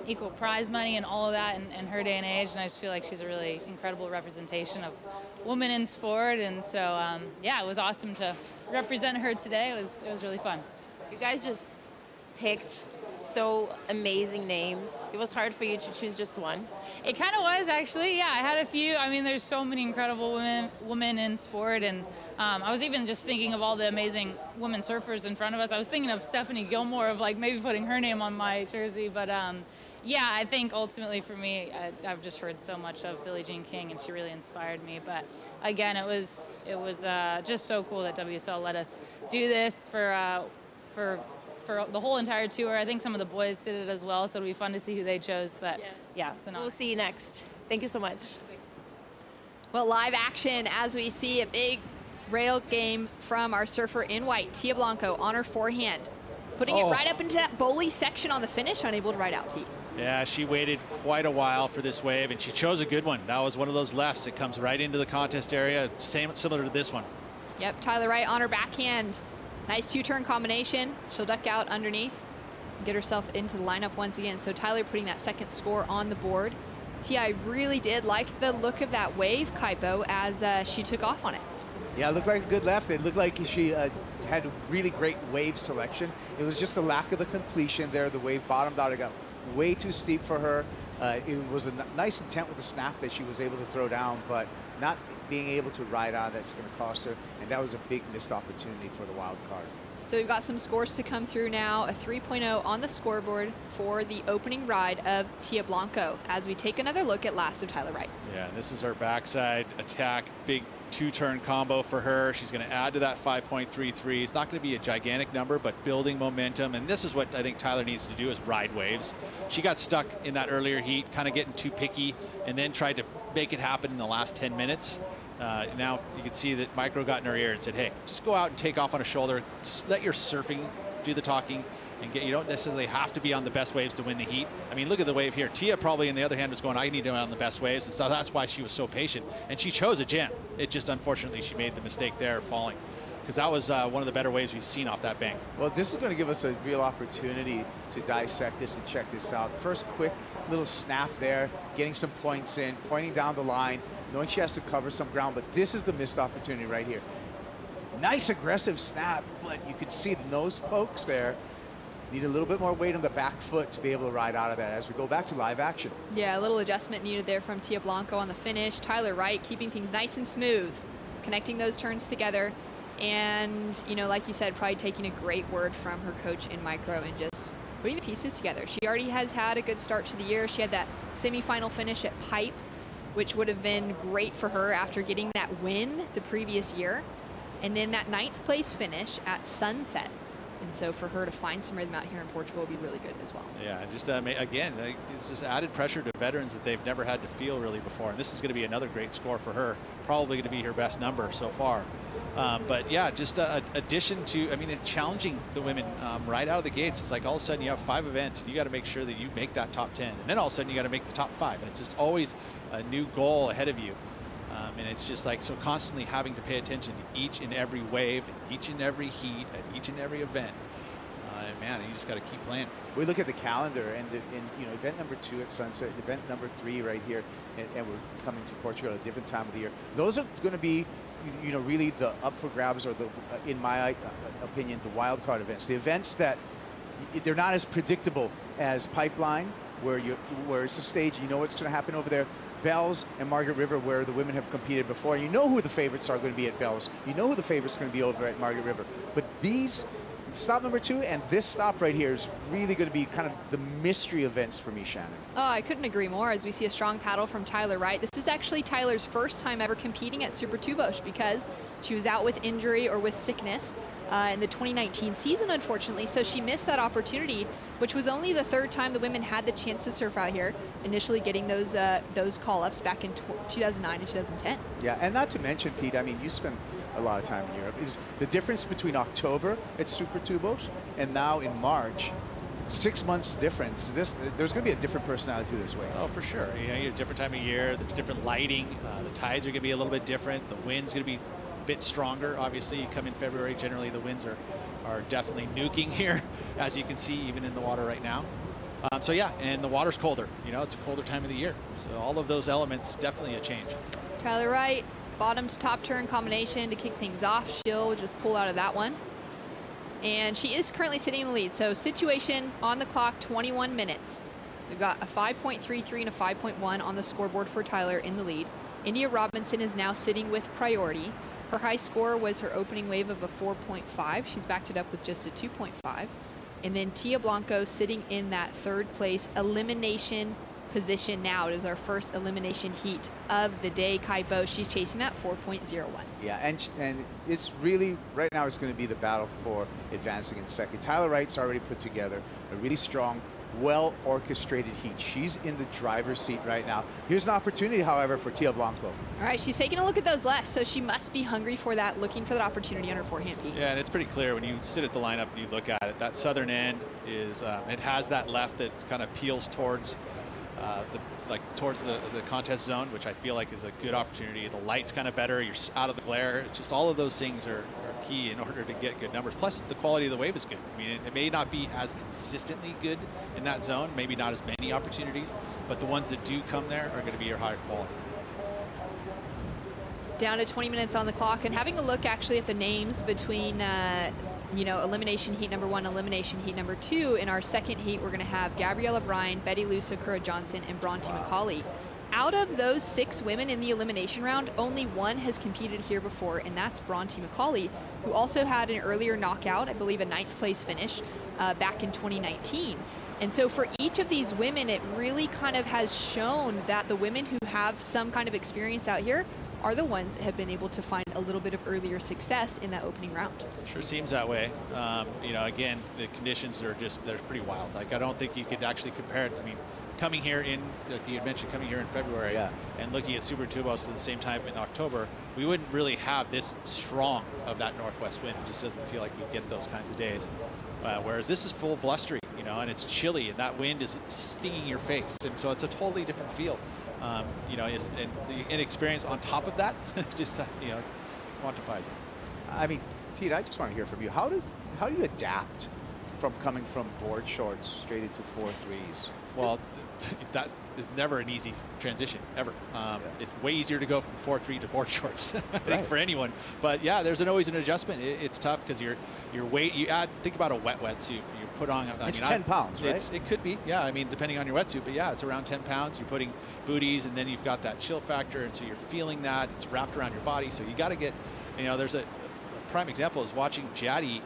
equal prize money and all of that in her day and age, and I just feel like she's a really incredible representation of women in sport, and so it was awesome to represent her today. It was really fun. You guys just picked so amazing names. It was hard for you to choose just one. It kind of was, actually. Yeah, I had a few. I mean, there's so many incredible women in sport, and I was even just thinking of all the amazing women surfers in front of us. I was thinking of Stephanie Gilmore, of like maybe putting her name on my jersey, but Yeah, I think ultimately for me, I've just heard so much of Billie Jean King, and she really inspired me. But again, it was just so cool that WSL let us do this for the whole entire tour. I think some of the boys did it as well, so it'll be fun to see who they chose. But yeah, it's an honor. We'll see you next. Thank you so much. Well, live action as we see a big rail game from our surfer in white, Tia Blanco, on her forehand, putting it right up into that bowly section on the finish, unable to ride out feet. Yeah, she waited quite a while for this wave, and she chose a good one. That was one of those lefts that comes right into the contest area, similar to this one. Yep, Tyler Wright on her backhand. Nice two-turn combination. She'll duck out underneath and get herself into the lineup once again. So Tyler putting that second score on the board. Tia, I really did like the look of that wave, Kaipo, as she took off on it. Yeah, it looked like a good left. It looked like she had a really great wave selection. It was just the lack of the completion there. The wave bottomed out. It got way too steep for her. It was a nice intent with the snap that she was able to throw down, but not being able to ride on that's going to cost her. And that was a big missed opportunity for the wild card. So we've got some scores to come through now. A 3.0 on the scoreboard for the opening ride of Tia Blanco as we take another look at last of Tyler Wright. Yeah, this is her backside attack. Big two-turn combo for her. She's going to add to that 5.33. It's not going to be a gigantic number, but building momentum. And this is what I think Tyler needs to do, is ride waves. She got stuck in that earlier heat, kind of getting too picky, and then tried to make it happen in the last 10 minutes. Now you can see that Micro got in her ear and said, hey, just go out and take off on a shoulder. Just let your surfing do the talking, and you don't necessarily have to be on the best waves to win the heat. I mean, look at the wave here. Tia probably, on the other hand, was going, I need to be on the best waves, and so that's why she was so patient. And she chose a jam. It just, unfortunately, she made the mistake there falling, because that was one of the better waves we've seen off that bank. Well, this is going to give us a real opportunity to dissect this and check this out. First quick little snap there, getting some points in, pointing down the line, knowing she has to cover some ground, but this is the missed opportunity right here. Nice aggressive snap, but you could see the nose pokes there. Need a little bit more weight on the back foot to be able to ride out of that as we go back to live action. Yeah, a little adjustment needed there from Tia Blanco on the finish. Tyler Wright keeping things nice and smooth, connecting those turns together. And, you know, like you said, probably taking a great word from her coach in Micro and just putting the pieces together. She already has had a good start to the year. She had that semifinal finish at Pipe, which would have been great for her after getting that win the previous year. And then that 9th place finish at Sunset. And so for her to find some rhythm out here in Portugal would be really good as well. Yeah, just again, it's just added pressure to veterans that they've never had to feel really before. And this is going to be another great score for her. Probably going to be her best number so far. But yeah, just addition to, I mean, challenging the women right out of the gates. It's like all of a sudden you have 5 events and you got to make sure that you make that top 10. And then all of a sudden you got to make the top 5. And it's just always a new goal ahead of you. And it's just like, so constantly having to pay attention to each and every wave, and each and every heat, at each and every event. Man, you just got to keep playing. We look at the calendar, and you know, event number 2 at Sunset, event number 3 right here, and we're coming to Portugal at a different time of the year. Those are going to be, you know, really the up for grabs, or the, in my opinion, the wild card events. The events that they're not as predictable as Pipeline, where it's a stage, you know what's going to happen over there. Bells and Margaret River, where the women have competed before. You know who the favorites are going to be at Bells. You know who the favorites are going to be over at Margaret River. But these, stop number 2 and this stop right here is really going to be kind of the mystery events for me, Shannon. Oh, I couldn't agree more, as we see a strong paddle from Tyler Wright. This is actually Tyler's first time ever competing at Super Tubos, because she was out with injury or with sickness in the 2019 season, unfortunately, so she missed that opportunity, which was only the 3rd time the women had the chance to surf out here, initially getting those call-ups back in 2009 and 2010. Yeah, and not to mention, Pete, I mean, you spend a lot of time in Europe. Is the difference between October at Super Tubos and now in March, 6 months difference. There's going to be a different personality to this wave. Oh, for sure. You know, you have a different time of year. There's different lighting. The tides are going to be a little bit different. The wind's going to be a bit stronger. Obviously, you come in February, generally the winds are definitely nuking here, as you can see, even in the water right now. So yeah, and the water's colder. You know, it's a colder time of the year. So all of those elements, definitely a change. Tyler Wright, bottom to top turn combination to kick things off. She'll just pull out of that one. And she is currently sitting in the lead. So situation on the clock, 21 minutes. We've got a 5.33 and a 5.1 on the scoreboard for Tyler in the lead. India Robinson is now sitting with priority. Her high score was her opening wave of a 4.5. She's backed it up with just a 2.5. And then Tia Blanco sitting in that third place elimination position now. It is our first elimination heat of the day, Kaipo. She's chasing that 4.01. Yeah, and it's really, right now it's going to be the battle for advancing in second. Tyler Wright's already put together a really strong, well-orchestrated heat. She's in the driver's seat right now. Here's an opportunity, however, for Tia Blanco. All right, she's taking a look at those lefts, so she must be hungry for that, looking for that opportunity on her forehand peak. Yeah, and it's pretty clear when you sit at the lineup and you look at it, that southern end is, it has that left that kind of peels towards towards the contest zone, which I feel like is a good opportunity. The light's kind of better, you're out of the glare. It's just all of those things are key in order to get good numbers. Plus the quality of the wave is good. I mean, it may not be as consistently good in that zone, maybe not as many opportunities, but the ones that do come there are going to be your higher quality. Down to 20 minutes on the clock, and having a look actually at the names between elimination heat number 1, elimination heat number 2. In our second heat, we're going to have Gabriella Bryant, Betty Lou, Sakura Johnson, and Bronte Mccauley. Out of those 6 women in the elimination round, only one has competed here before, and that's Bronte Mccauley, who also had an earlier knockout, I believe a 9th place finish, back in 2019. And so for each of these women, it really kind of has shown that the women who have some kind of experience out here are the ones that have been able to find a little bit of earlier success in that opening round. Sure seems that way. Again, the conditions are they're pretty wild. Like, I don't think you could actually compare it. I mean, coming here in, like you had mentioned, coming here in February and looking at Super Tubos at the same time in October, we wouldn't really have this strong of that northwest wind. It just doesn't feel like we get those kinds of days. Whereas this is full blustery, and it's chilly, and that wind is stinging your face. And so it's a totally different feel. And the inexperience on top of that just quantifies it. I mean, Pete, I just want to hear from you. How do you adapt from coming from board shorts straight into 4.3s? Well, that is never an easy transition ever. It's way easier to go from 4.3 to board shorts, I think, for anyone. But yeah, there's always an adjustment. It's tough because your weight. Think about a wetsuit. You put on. It's 10 pounds, right? It could be. Yeah, I mean, depending on your wetsuit, but yeah, it's around 10 pounds. You're putting booties, and then you've got that chill factor, and so you're feeling that. It's wrapped around your body, so you got to get. There's a prime example is watching Jaddy.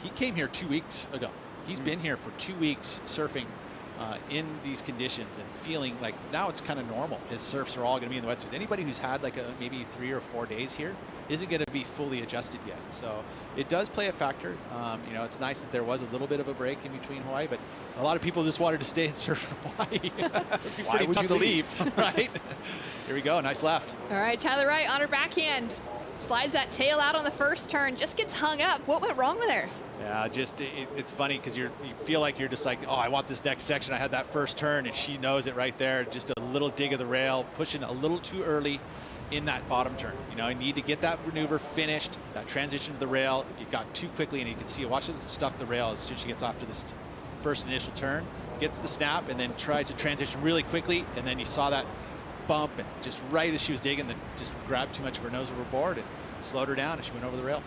He came here 2 weeks ago. He's been here for 2 weeks surfing in these conditions and feeling like now it's kind of normal. His surfs are all going to be in the wetsuit. Anybody who's had like maybe 3 or 4 days here isn't going to be fully adjusted yet. So it does play a factor. It's nice that there was a little bit of a break in between Hawaii, but a lot of people just wanted to stay and surf in Hawaii. It'd be pretty tough to leave, right? Here we go, nice left. All right, Tyler Wright on her backhand. Slides that tail out on the first turn, just gets hung up. What went wrong with her? Yeah, it's funny because you feel like you're just like, oh, I want this next section. I had that first turn, and she knows it right there. Just a little dig of the rail, pushing a little too early in that bottom turn. You need to get that maneuver finished, that transition to the rail. You got too quickly, and you can see it. Watch it stuff the rail as soon as she gets off to this first initial turn, gets the snap, and then tries to transition really quickly. And then you saw that bump, and just right as she was digging, then just grabbed too much of her nose overboard and slowed her down, and she went over the rail.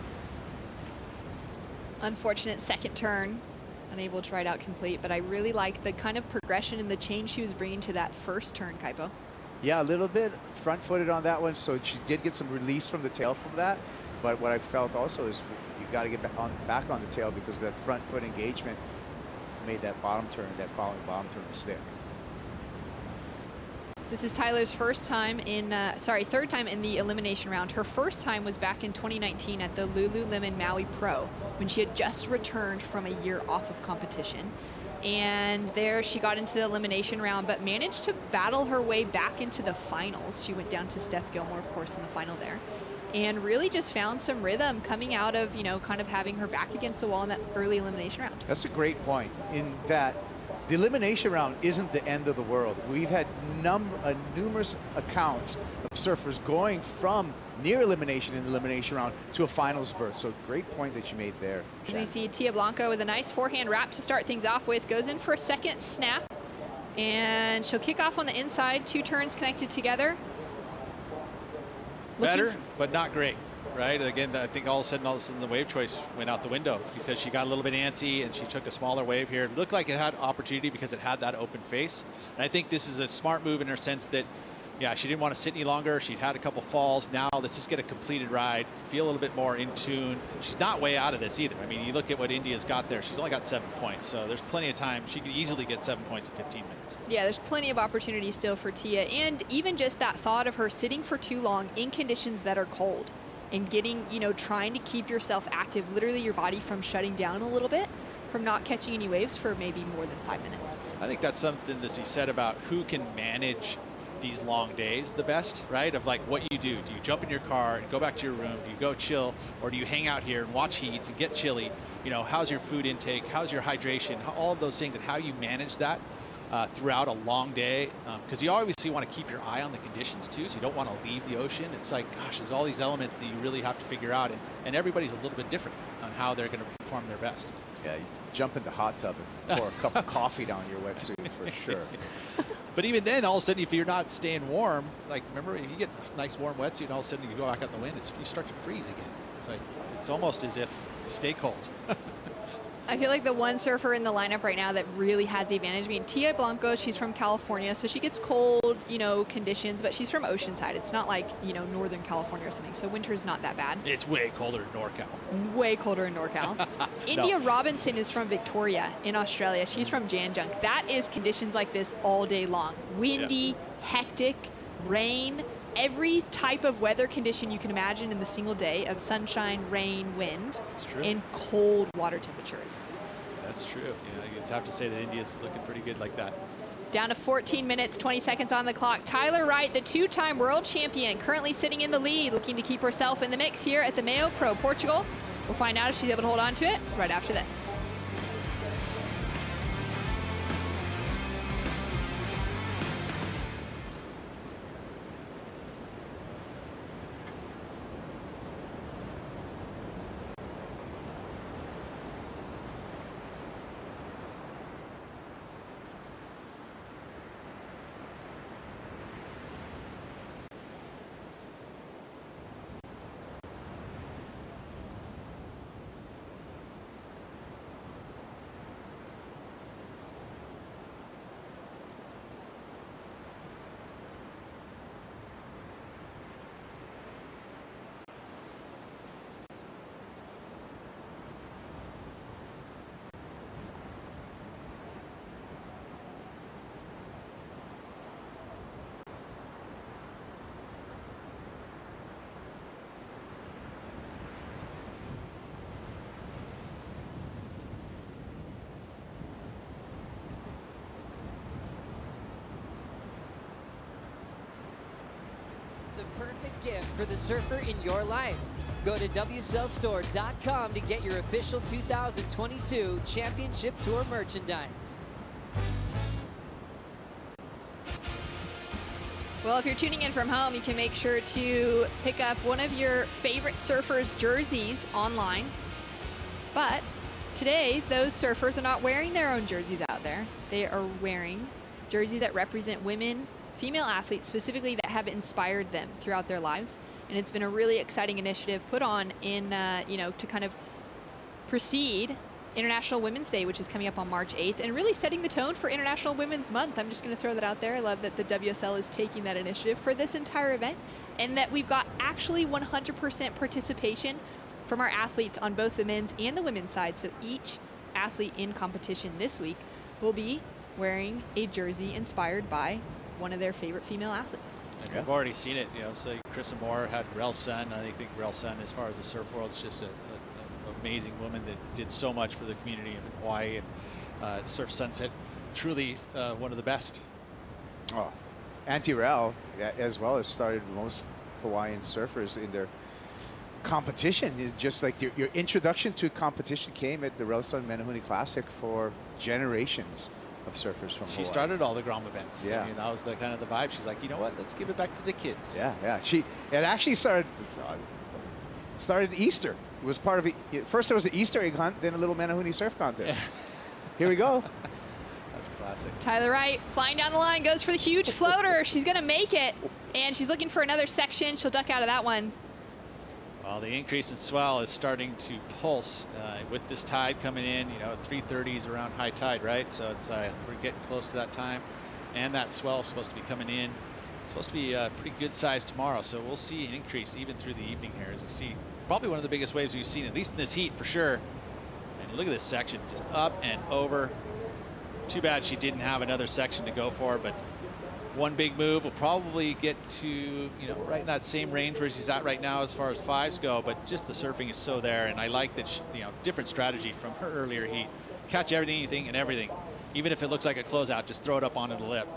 Unfortunate second turn, unable to ride out complete, but I really like the kind of progression and the change she was bringing to that first turn, Kaipo. Yeah, a little bit front-footed on that one, so she did get some release from the tail from that. But what I felt also is you got to get back on the tail because that front foot engagement made that following bottom turn stick. This is Tyler's third time in the elimination round. Her first time was back in 2019 at the Lululemon Maui Pro when she had just returned from a year off of competition. And there she got into the elimination round, but managed to battle her way back into the finals. She went down to Steph Gilmore, of course, in the final there. And really just found some rhythm coming out of, kind of having her back against the wall in that early elimination round. That's a great point in that the elimination round isn't the end of the world. We've had numerous accounts of surfers going from near elimination in the elimination round to a finals berth. So great point that you made there. As we see Tia Blanco with a nice forehand wrap to start things off with, goes in for a second snap, and she'll kick off on the inside, 2 turns connected together. Better, but not great. Right? Again, I think all of a sudden the wave choice went out the window because she got a little bit antsy and she took a smaller wave here. It looked like it had opportunity because it had that open face. And I think this is a smart move in her sense that Yeah, she didn't want to sit any longer. She'd had a couple falls. Now let's just get a completed ride, feel a little bit more in tune. She's not way out of this either. I mean, you look at what India's got there. She's only got 7 points, so there's plenty of time. She could easily get 7 points in 15 minutes. Yeah, there's plenty of opportunity still for Tia, and even just that thought of her sitting for too long in conditions that are cold and getting, you know, trying to keep yourself active, literally your body from shutting down a little bit, from not catching any waves for maybe more than 5 minutes. I think that's something to be said about who can manage these long days the best, right? Of like what you do. Do you jump in your car and go back to your room? Do you go chill? Or do you hang out here and watch heats and get chilly? You know, how's your food intake? How's your hydration? All of those things, and how you manage that throughout a long day. Because you obviously want to keep your eye on the conditions too, so you don't want to leave the ocean. It's like, gosh, there's all these elements that you really have to figure out, and everybody's a little bit different on how they're going to perform their best. Yeah, you jump in the hot tub and pour a cup of coffee down your wetsuit for sure. But even then, all of a sudden, if you're not staying warm, like remember, if you get a nice warm wetsuit and all of a sudden you go back out in the wind, you start to freeze again. It's like, it's almost as if you stay cold. I feel like the one surfer in the lineup right now that really has the advantage, I mean, Tia Blanco, she's from California, so she gets cold, you know, conditions, but she's from Oceanside. It's not like, you know, Northern California or something, so winter's not that bad. It's way colder in NorCal. Way colder in NorCal. India Robinson is from Victoria in Australia. She's from Janjunk. That is conditions like this all day long. Windy, hectic, rain, every type of weather condition you can imagine in the single day of sunshine, rain, wind, and cold water temperatures. That's true. Yeah, you'd have to say that India's looking pretty good like that. Down to 14 minutes, 20 seconds on the clock. Tyler Wright, the two-time world champion, currently sitting in the lead, looking to keep herself in the mix here at the MEO Pro Portugal. We'll find out if she's able to hold on to it right after this. The perfect gift for the surfer in your life. Go to WSLStore.com to get your official 2022 Championship Tour merchandise. Well, if you're tuning in from home, you can make sure to pick up one of your favorite surfers' jerseys online. But today, those surfers are not wearing their own jerseys out there. They are wearing jerseys that represent women, female athletes specifically, that have inspired them throughout their lives. And it's been a really exciting initiative put on in, you know, to kind of precede International Women's Day, which is coming up on March 8th, and really setting the tone for International Women's Month. I'm just going to throw that out there. I love that the WSL is taking that initiative for this entire event, and that we've got actually 100% participation from our athletes on both the men's and the women's side. So each athlete in competition this week will be wearing a jersey inspired by one of their favorite female athletes. And we've already seen it, you know, so Chris Moore had Rel Sun. I think Rel Sun, as far as the surf world, is just an amazing woman that did so much for the community in Hawaii, and Surf Sunset, truly one of the best. Oh, Auntie Rel, as well as started most Hawaiian surfers in their competition. Is just like your introduction to competition came at the Rel Sun Menehune Classic for generations of surfers from Hawaii. She started all the Grom events. Yeah. I mean, that was the kind of the vibe. She's like, you know what, let's give it back to the kids. Yeah, yeah. It actually started Easter. It was part of it. First there was an Easter egg hunt, then a little Menehune surf contest. Here we go. That's classic. Tyler Wright flying down the line, goes for the huge floater. She's going to make it, and she's looking for another section. She'll duck out of that one. Well, the increase in swell is starting to pulse with this tide coming in. You know, 3:30 is around high tide, right? So it's we're getting close to that time, and that swell is supposed to be coming in. Supposed to be pretty good size tomorrow, so we'll see an increase even through the evening here as we see probably one of the biggest waves we've seen, at least in this heat for sure. And look at this section, just up and over. Too bad she didn't have another section to go for, but one big move will probably get to, you know, right in that same range where she's at right now as far as fives go, but just the surfing is so there, and I like that she, you know, different strategy from her earlier heat. Catch everything, anything, and everything. Even if it looks like a closeout, just throw it up onto the lip.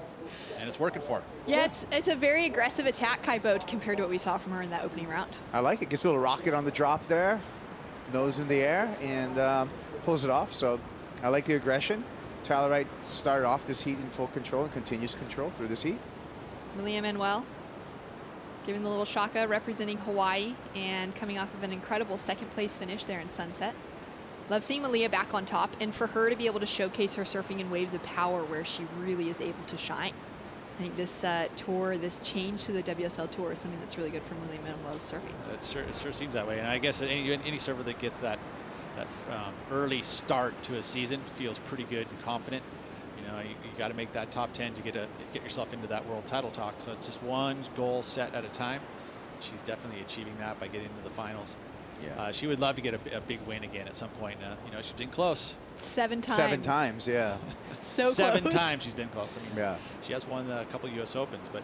And it's working for her. Yeah, it's a very aggressive attack, Kaibo, compared to what we saw from her in that opening round. I like it. Gets a little rocket on the drop there. Nose in the air and pulls it off. So I like the aggression. Tyler Wright started off this heat in full control and continues control through this heat. Malia Manuel giving the little shaka, representing Hawaii and coming off of an incredible second place finish there in Sunset. Love seeing Malia back on top, and for her to be able to showcase her surfing in waves of power where she really is able to shine. I think this tour, this change to the WSL tour is something that's really good for Malia Manuel's surfing. It sure seems that way, and I guess any server that gets that early start to a season feels pretty good and confident. You know, you got to make that top 10 to get yourself into that world title talk. So it's just one goal set at a time. She's definitely achieving that by getting into the finals. Yeah. She would love to get a big win again at some point. You know, she's been close. 7 times. 7 times, yeah. So 7 close. times she's been close. I mean, yeah. She has won a couple U.S. Opens, but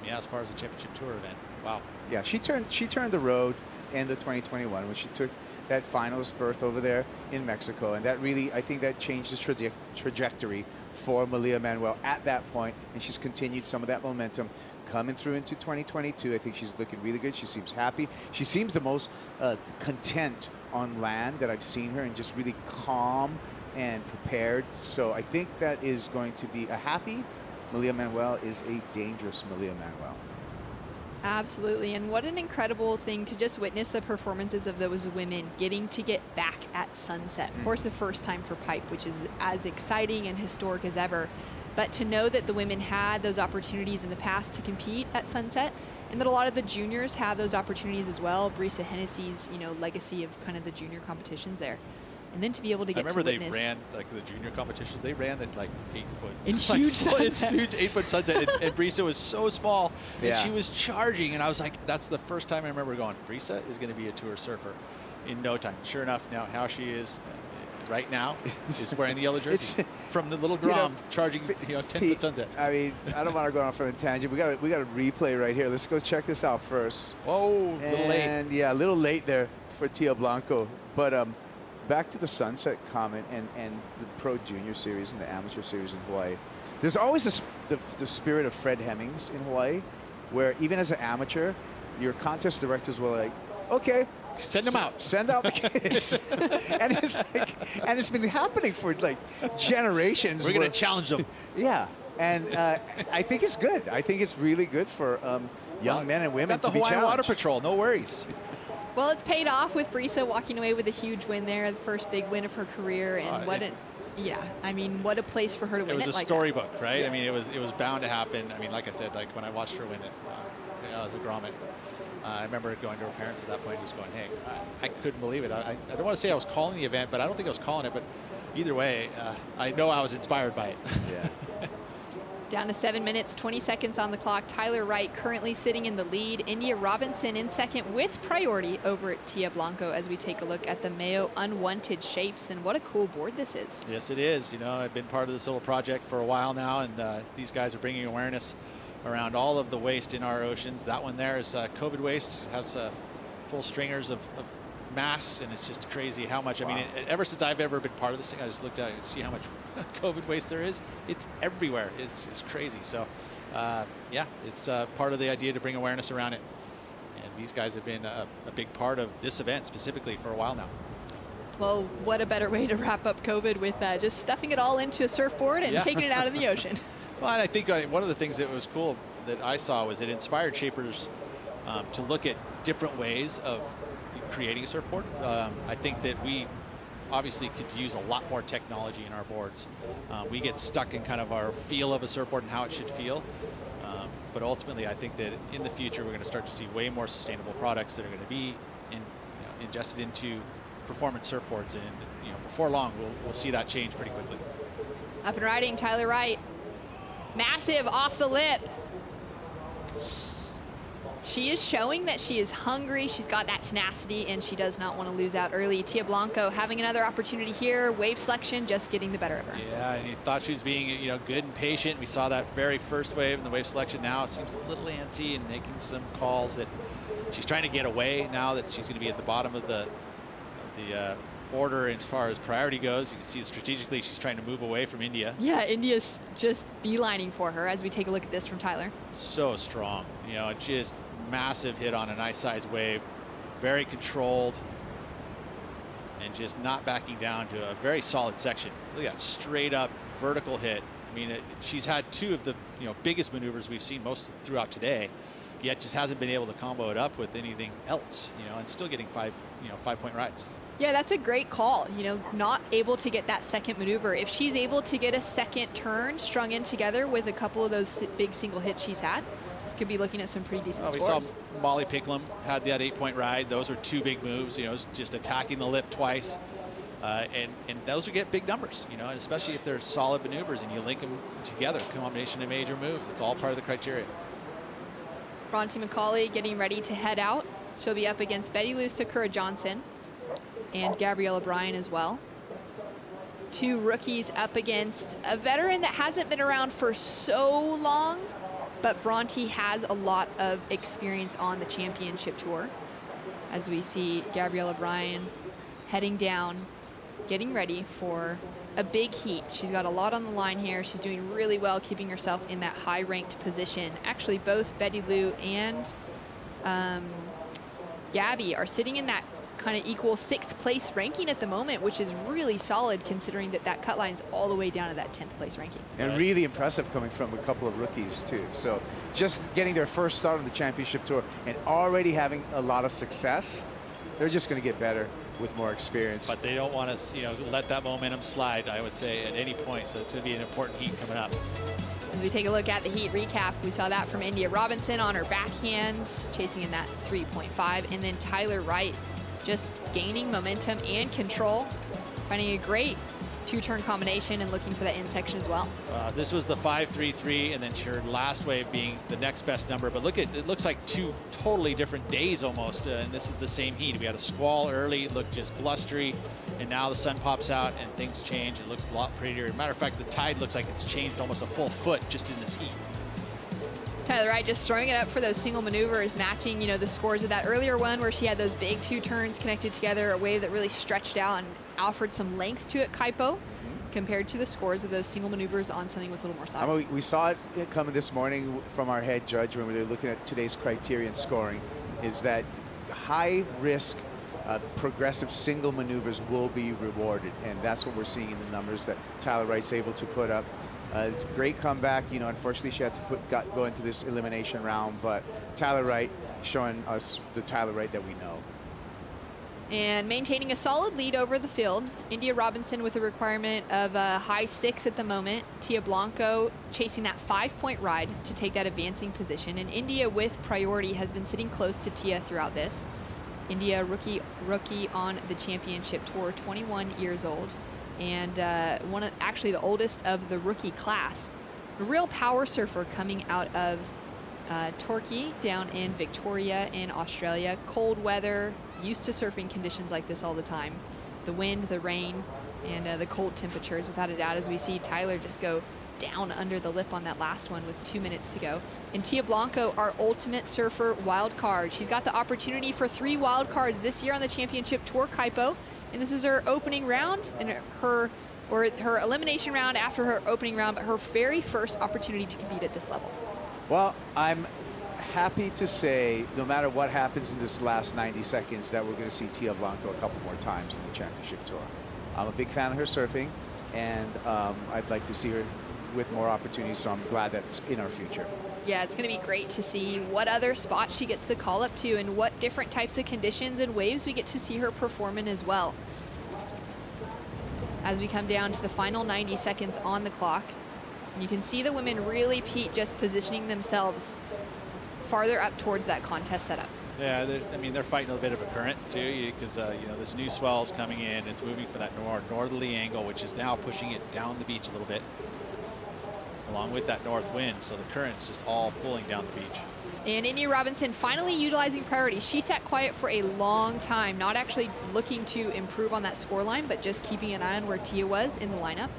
yeah, as far as the championship tour event, wow. Yeah, she turned the road in the 2021 when she took that finals berth over there in Mexico, and that really, I think that changed the trajectory for Malia Manuel at that point, and she's continued some of that momentum coming through into 2022. I think she's looking really good. She seems happy. She seems the most content on land that I've seen her, and just really calm and prepared. So I think that is going to be a happy Malia Manuel is a dangerous Malia Manuel. Absolutely, and what an incredible thing to just witness the performances of those women getting to get back at Sunset. Of course, the first time for Pipe, which is as exciting and historic as ever. But to know that the women had those opportunities in the past to compete at Sunset, and that a lot of the juniors have those opportunities as well. Brisa Hennessy's, you know, legacy of kind of the junior competitions there. And then to be able to get to witness. I remember they ran, like the junior competitions, they ran at like 8 foot. In huge sunset. It's huge 8 foot sunset, and Brisa was so small, and yeah. she was charging, and I was like, that's the first time I remember going, Brisa is going to be a tour surfer in no time. Sure enough, now how she is right now is wearing the yellow jersey from the little Grom, charging 10 foot sunset. I mean, I don't want to go off on a tangent. We got a replay right here. Let's go check this out first. Whoa, a little late. And yeah, a little late there for Tia Blanco, but back to the Sunset comment and the Pro Junior Series and the Amateur Series in Hawaii. There's always the spirit of Fred Hemmings in Hawaii, where even as an amateur, your contest directors were like, okay, send them out. Send out the kids. and it's been happening for like generations. We're going to challenge them. Yeah, and I think it's good. I think it's really good for young men and women to be challenged. Got the Hawaiian Water Patrol, no worries. Well, it's paid off with Brisa walking away with a huge win there, the first big win of her career, and I mean, what a place for her to win it. It was a like storybook, that. right? Yeah. I mean, it was bound to happen. I mean, like I said, like when I watched her win it as a grommet, I remember going to her parents at that point, just going, "Hey, I couldn't believe it. I don't want to say I was calling the event, but I don't think I was calling it. But either way, I know I was inspired by it." Yeah. Down to 7 minutes, 20 seconds on the clock. Tyler Wright currently sitting in the lead. India Robinson in second with priority over at Tia Blanco as we take a look at the MEO Unwanted Shapes. And what a cool board this is. Yes, it is. You know, I've been part of this little project for a while now, and these guys are bringing awareness around all of the waste in our oceans. That one there is COVID waste, has full stringers of mass, and it's just crazy how much. Wow. I mean, ever since I've ever been part of this thing, I just looked at it and see how much COVID waste there is. It's everywhere. It's crazy. So, yeah, it's part of the idea to bring awareness around it. And these guys have been a big part of this event specifically for a while now. Well, what a better way to wrap up COVID with just stuffing it all into a surfboard and taking it out of the ocean. Well, and I think one of the things that was cool that I saw was it inspired shapers to look at different ways of creating a surfboard. I think that we obviously could use a lot more technology in our boards. We get stuck in kind of our feel of a surfboard and how it should feel. But ultimately, I think that in the future, we're going to start to see way more sustainable products that are going to be ingested into performance surfboards. And before long, we'll see that change pretty quickly. Up and riding, Tyler Wright. Massive off the lip. She is showing that she is hungry. She's got that tenacity, and she does not want to lose out early. Tia Blanco having another opportunity here. Wave selection just getting the better of her. Yeah, and you thought she was being, you know, good and patient. We saw that very first wave in the wave selection. Now it seems a little antsy and making some calls that she's trying to get away now that she's going to be at the bottom of the order as far as priority goes. You can see strategically she's trying to move away from India. Yeah, India's just beelining for her as we take a look at this from Tyler. So strong, you know, just massive hit on a nice sized wave, very controlled, and just not backing down to a very solid section. Look at that straight up vertical hit. I mean, she's had two of the, you know, biggest maneuvers we've seen most throughout today, yet just hasn't been able to combo it up with anything else, you know, and still getting 5-point rides. Yeah, that's a great call. You know, not able to get that second maneuver. If she's able to get a second turn strung in together with a couple of those big single hits she's had, could be looking at some pretty decent we scores. saw Molly Picklum had that 8-point ride. Those were two big moves, you know, just attacking the lip twice. And those would get big numbers, you know, and especially if they're solid maneuvers and you link them together, combination of major moves. It's all part of the criteria. Bronte Mccauley getting ready to head out. She'll be up against Betty Lou Sakura Johnson and Gabrielle O'Brien as well. Two rookies up against a veteran that hasn't been around for so long, but Bronte has a lot of experience on the championship tour. As we see Gabrielle O'Brien heading down, getting ready for a big heat. She's got a lot on the line here. She's doing really well keeping herself in that high-ranked position. Actually, both Betty Lou and Gabby are sitting in that kind of equal 6th place ranking at the moment, which is really solid considering that cut line's all the way down to that 10th place ranking. And really impressive coming from a couple of rookies too. So just getting their first start on the championship tour and already having a lot of success, they're just going to get better with more experience. But they don't want to, you know, let that momentum slide, I would say, at any point. So it's going to be an important heat coming up. As we take a look at the heat recap, we saw that from India Robinson on her backhand, chasing in that 3.5, and then Tyler Wright just gaining momentum and control, finding a great two-turn combination and looking for that end section as well. This was the 5.33, and then her last wave being the next best number. But look at, it looks like two totally different days almost, and this is the same heat. We had a squall early, it looked just blustery, and now the sun pops out and things change. It looks a lot prettier. Matter of fact, the tide looks like it's changed almost a full foot just in this heat. Tyler Wright just throwing it up for those single maneuvers, matching, you know, the scores of that earlier one where she had those big two turns connected together, a wave that really stretched out and offered some length to it, Kaipo, compared to the scores of those single maneuvers on something with a little more size. I mean, we saw it coming this morning from our head judge when we were looking at today's criterion scoring, is that high risk progressive single maneuvers will be rewarded, and that's what we're seeing in the numbers that Tyler Wright's able to put up. Great comeback. You know, unfortunately she had to go into this elimination round, but Tyler Wright showing us the Tyler Wright that we know. And maintaining a solid lead over the field. India Robinson with a requirement of a high 6 at the moment. Tia Blanco chasing that 5-point ride to take that advancing position. And India with priority has been sitting close to Tia throughout this. India rookie on the championship tour, 21 years old. And actually the oldest of the rookie class. A real power surfer coming out of Torquay down in Victoria in Australia. Cold weather, used to surfing conditions like this all the time. The wind, the rain, and the cold temperatures, without a doubt, as we see Tyler just go down under the lip on that last one with 2 minutes to go. And Tia Blanco, our ultimate surfer wild card. She's got the opportunity for 3 wild cards this year on the championship tour, Kaipo. And this is her opening round and her elimination round after her opening round, but her very first opportunity to compete at this level. Well, I'm happy to say, no matter what happens in this last 90 seconds, that we're going to see Tia Blanco a couple more times in the championship tour. I'm a big fan of her surfing, and I'd like to see her with more opportunities, so I'm glad that's in our future. Yeah, it's going to be great to see what other spots she gets to call up to and what different types of conditions and waves we get to see her perform in as well. As we come down to the final 90 seconds on the clock, you can see the women really just positioning themselves farther up towards that contest setup. Yeah, I mean, they're fighting a bit of a current too, because you know, this new swell is coming in. It's moving for that northerly angle, which is now pushing it down the beach a little bit. along with that north wind. So the current's just all pulling down the beach. And India Robinson finally utilizing priority. She sat quiet for a long time, not actually looking to improve on that scoreline, but just keeping an eye on where Tia was in the lineup.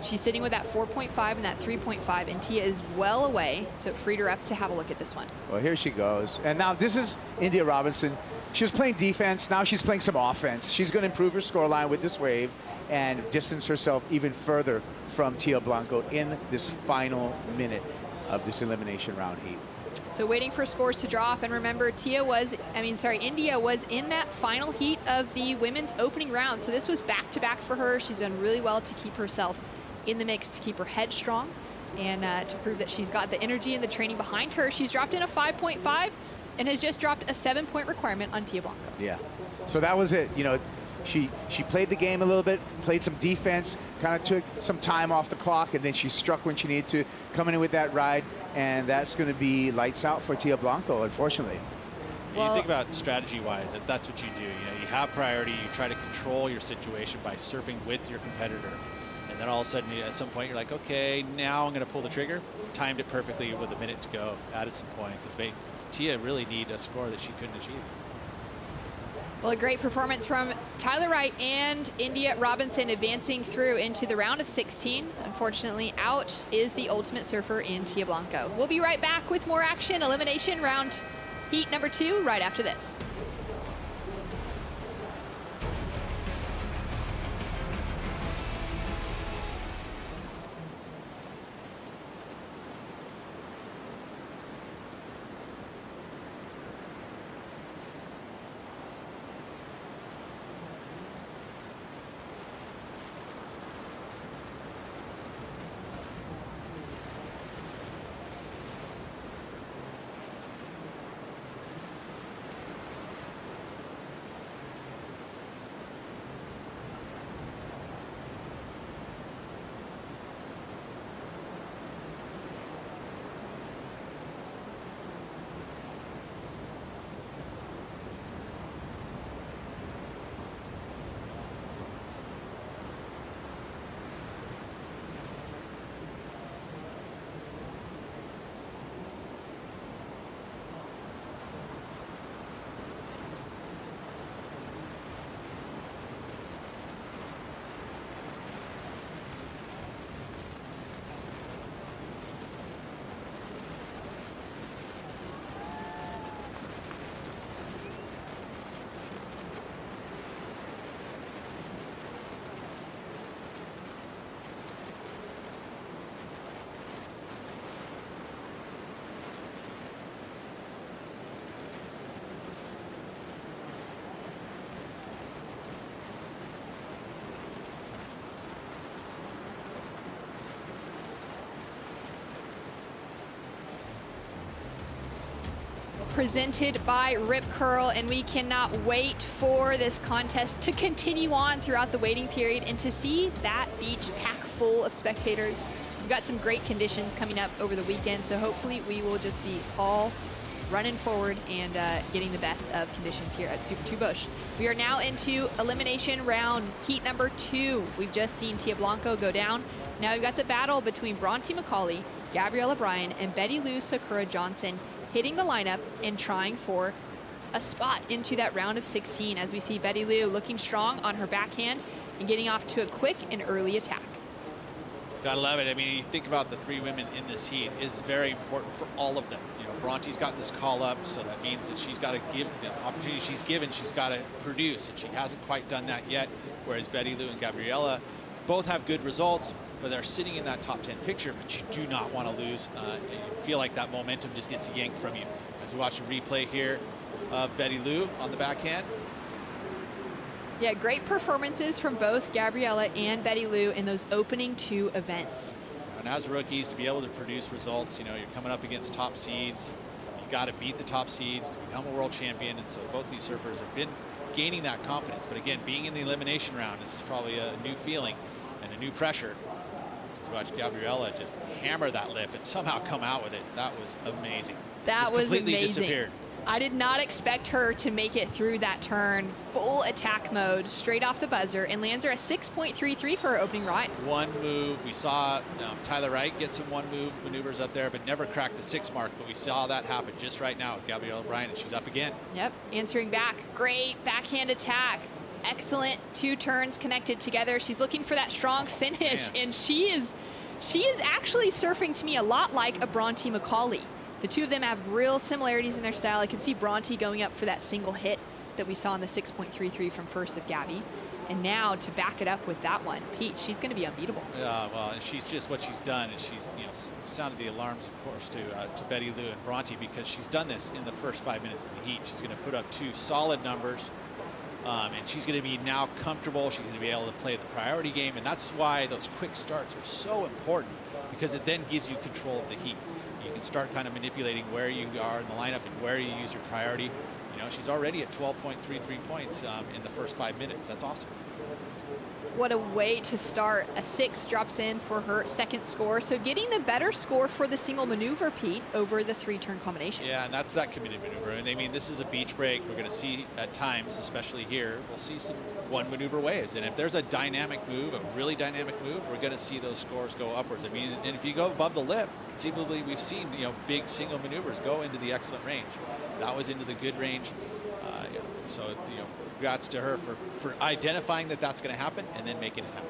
She's sitting with that 4.5 and that 3.5, and Tia is well away, so it freed her up to have a look at this one. Well, here she goes. And now this is India Robinson. She was playing defense. Now she's playing some offense. She's going to improve her scoreline with this wave and distance herself even further from Tia Blanco in this final minute of this elimination round heat. So waiting for scores to drop, and remember, India was in that final heat of the women's opening round. So this was back-to-back for her. She's done really well to keep herself in the mix, to keep her head strong, and to prove that she's got the energy and the training behind her. She's dropped in a 5.5 and has just dropped a 7-point requirement on Tia Blanco. Yeah, so that was it. You know, she played the game a little bit, played some defense, kind of took some time off the clock, and then she struck when she needed to, coming in with that ride, and that's going to be lights out for Tia Blanco, unfortunately. Well, you think about strategy-wise, that's what you do. You know, you have priority, you try to control your situation by surfing with your competitor. And then all of a sudden, at some point, you're like, okay, now I'm going to pull the trigger. Timed it perfectly with a minute to go, added some points. And Tia really needed a score that she couldn't achieve. Well, a great performance from Tyler Wright and India Robinson, advancing through into the round of 16. Unfortunately, out is the ultimate surfer in Tia Blanco. We'll be right back with more action. Elimination round heat number 2 right after this. Presented by Rip Curl, and we cannot wait for this contest to continue on throughout the waiting period and to see that beach pack full of spectators. We've got some great conditions coming up over the weekend, so hopefully we will just be all running forward and getting the best of conditions here at Super 2 Bush. We are now into elimination round heat number 2. We've just seen Tia Blanco go down. Now we've got the battle between Bronte Mccauley, Gabriella Bryant, and Betty Lou Sakura Johnson hitting the lineup and trying for a spot into that round of 16, as we see Betty Lou looking strong on her backhand and getting off to a quick and early attack. Gotta love it. I mean, you think about the 3 women in this heat is very important for all of them. You know, Bronte's got this call up, so that means that she's got to give the opportunity she's given, she's got to produce, and she hasn't quite done that yet. Whereas Betty Lou and Gabriella both have good results, but they're sitting in that top 10 picture, but you do not want to lose. You feel like that momentum just gets yanked from you. As we watch a replay here of Betty Lou on the backhand. Yeah, great performances from both Gabriella and Betty Lou in those opening 2 events. And as rookies, to be able to produce results, you know, you're coming up against top seeds. You got to beat the top seeds to become a world champion. And so both these surfers have been gaining that confidence. But again, being in the elimination round, this is probably a new feeling and a new pressure. Watch Gabriella just hammer that lip and somehow come out with it. That was amazing. That just was completely amazing. disappeared. I did not expect her to make it through that turn, full attack mode, straight off the buzzer, and lands her a 6.33 for her opening ride. One move. We saw Tyler Wright get some one move maneuvers up there, but never cracked the 6 mark. But we saw that happen just right now with Gabrielle O'Brien, and she's up again. Yep, answering back. Great backhand attack. Excellent 2 turns connected together. She's looking for that strong finish, and she is actually surfing to me a lot like a Bronte Mccauley. The two of them have real similarities in their style. I can see Bronte going up for that single hit that we saw in the 6.33 from first of Gabby. And now to back it up with that one, Pete, she's going to be unbeatable. Yeah, well, and she's just what she's done, and she's sounded the alarms, of course, to Betty Lou and Bronte, because she's done this in the first 5 minutes of the heat. She's going to put up 2 solid numbers, and she's going to be now comfortable. She's going to be able to play the priority game, and that's why those quick starts are so important, because it then gives you control of the heat. You can start kind of manipulating where you are in the lineup and where you use your priority. She's already at 12.33 points in the first 5 minutes. That's awesome. What a way to start. A 6 drops in for her second score. So getting the better score for the single maneuver, Pete, over the 3-turn combination. Yeah, and that's that committed maneuver. And I mean, this is a beach break. We're going to see at times, especially here, we'll see some one maneuver waves. And if there's a dynamic move, a really dynamic move, we're going to see those scores go upwards. I mean, and if you go above the lip, conceivably we've seen, big single maneuvers go into the excellent range. That was into the good range. So, congrats to her for identifying that that's going to happen and then making it happen.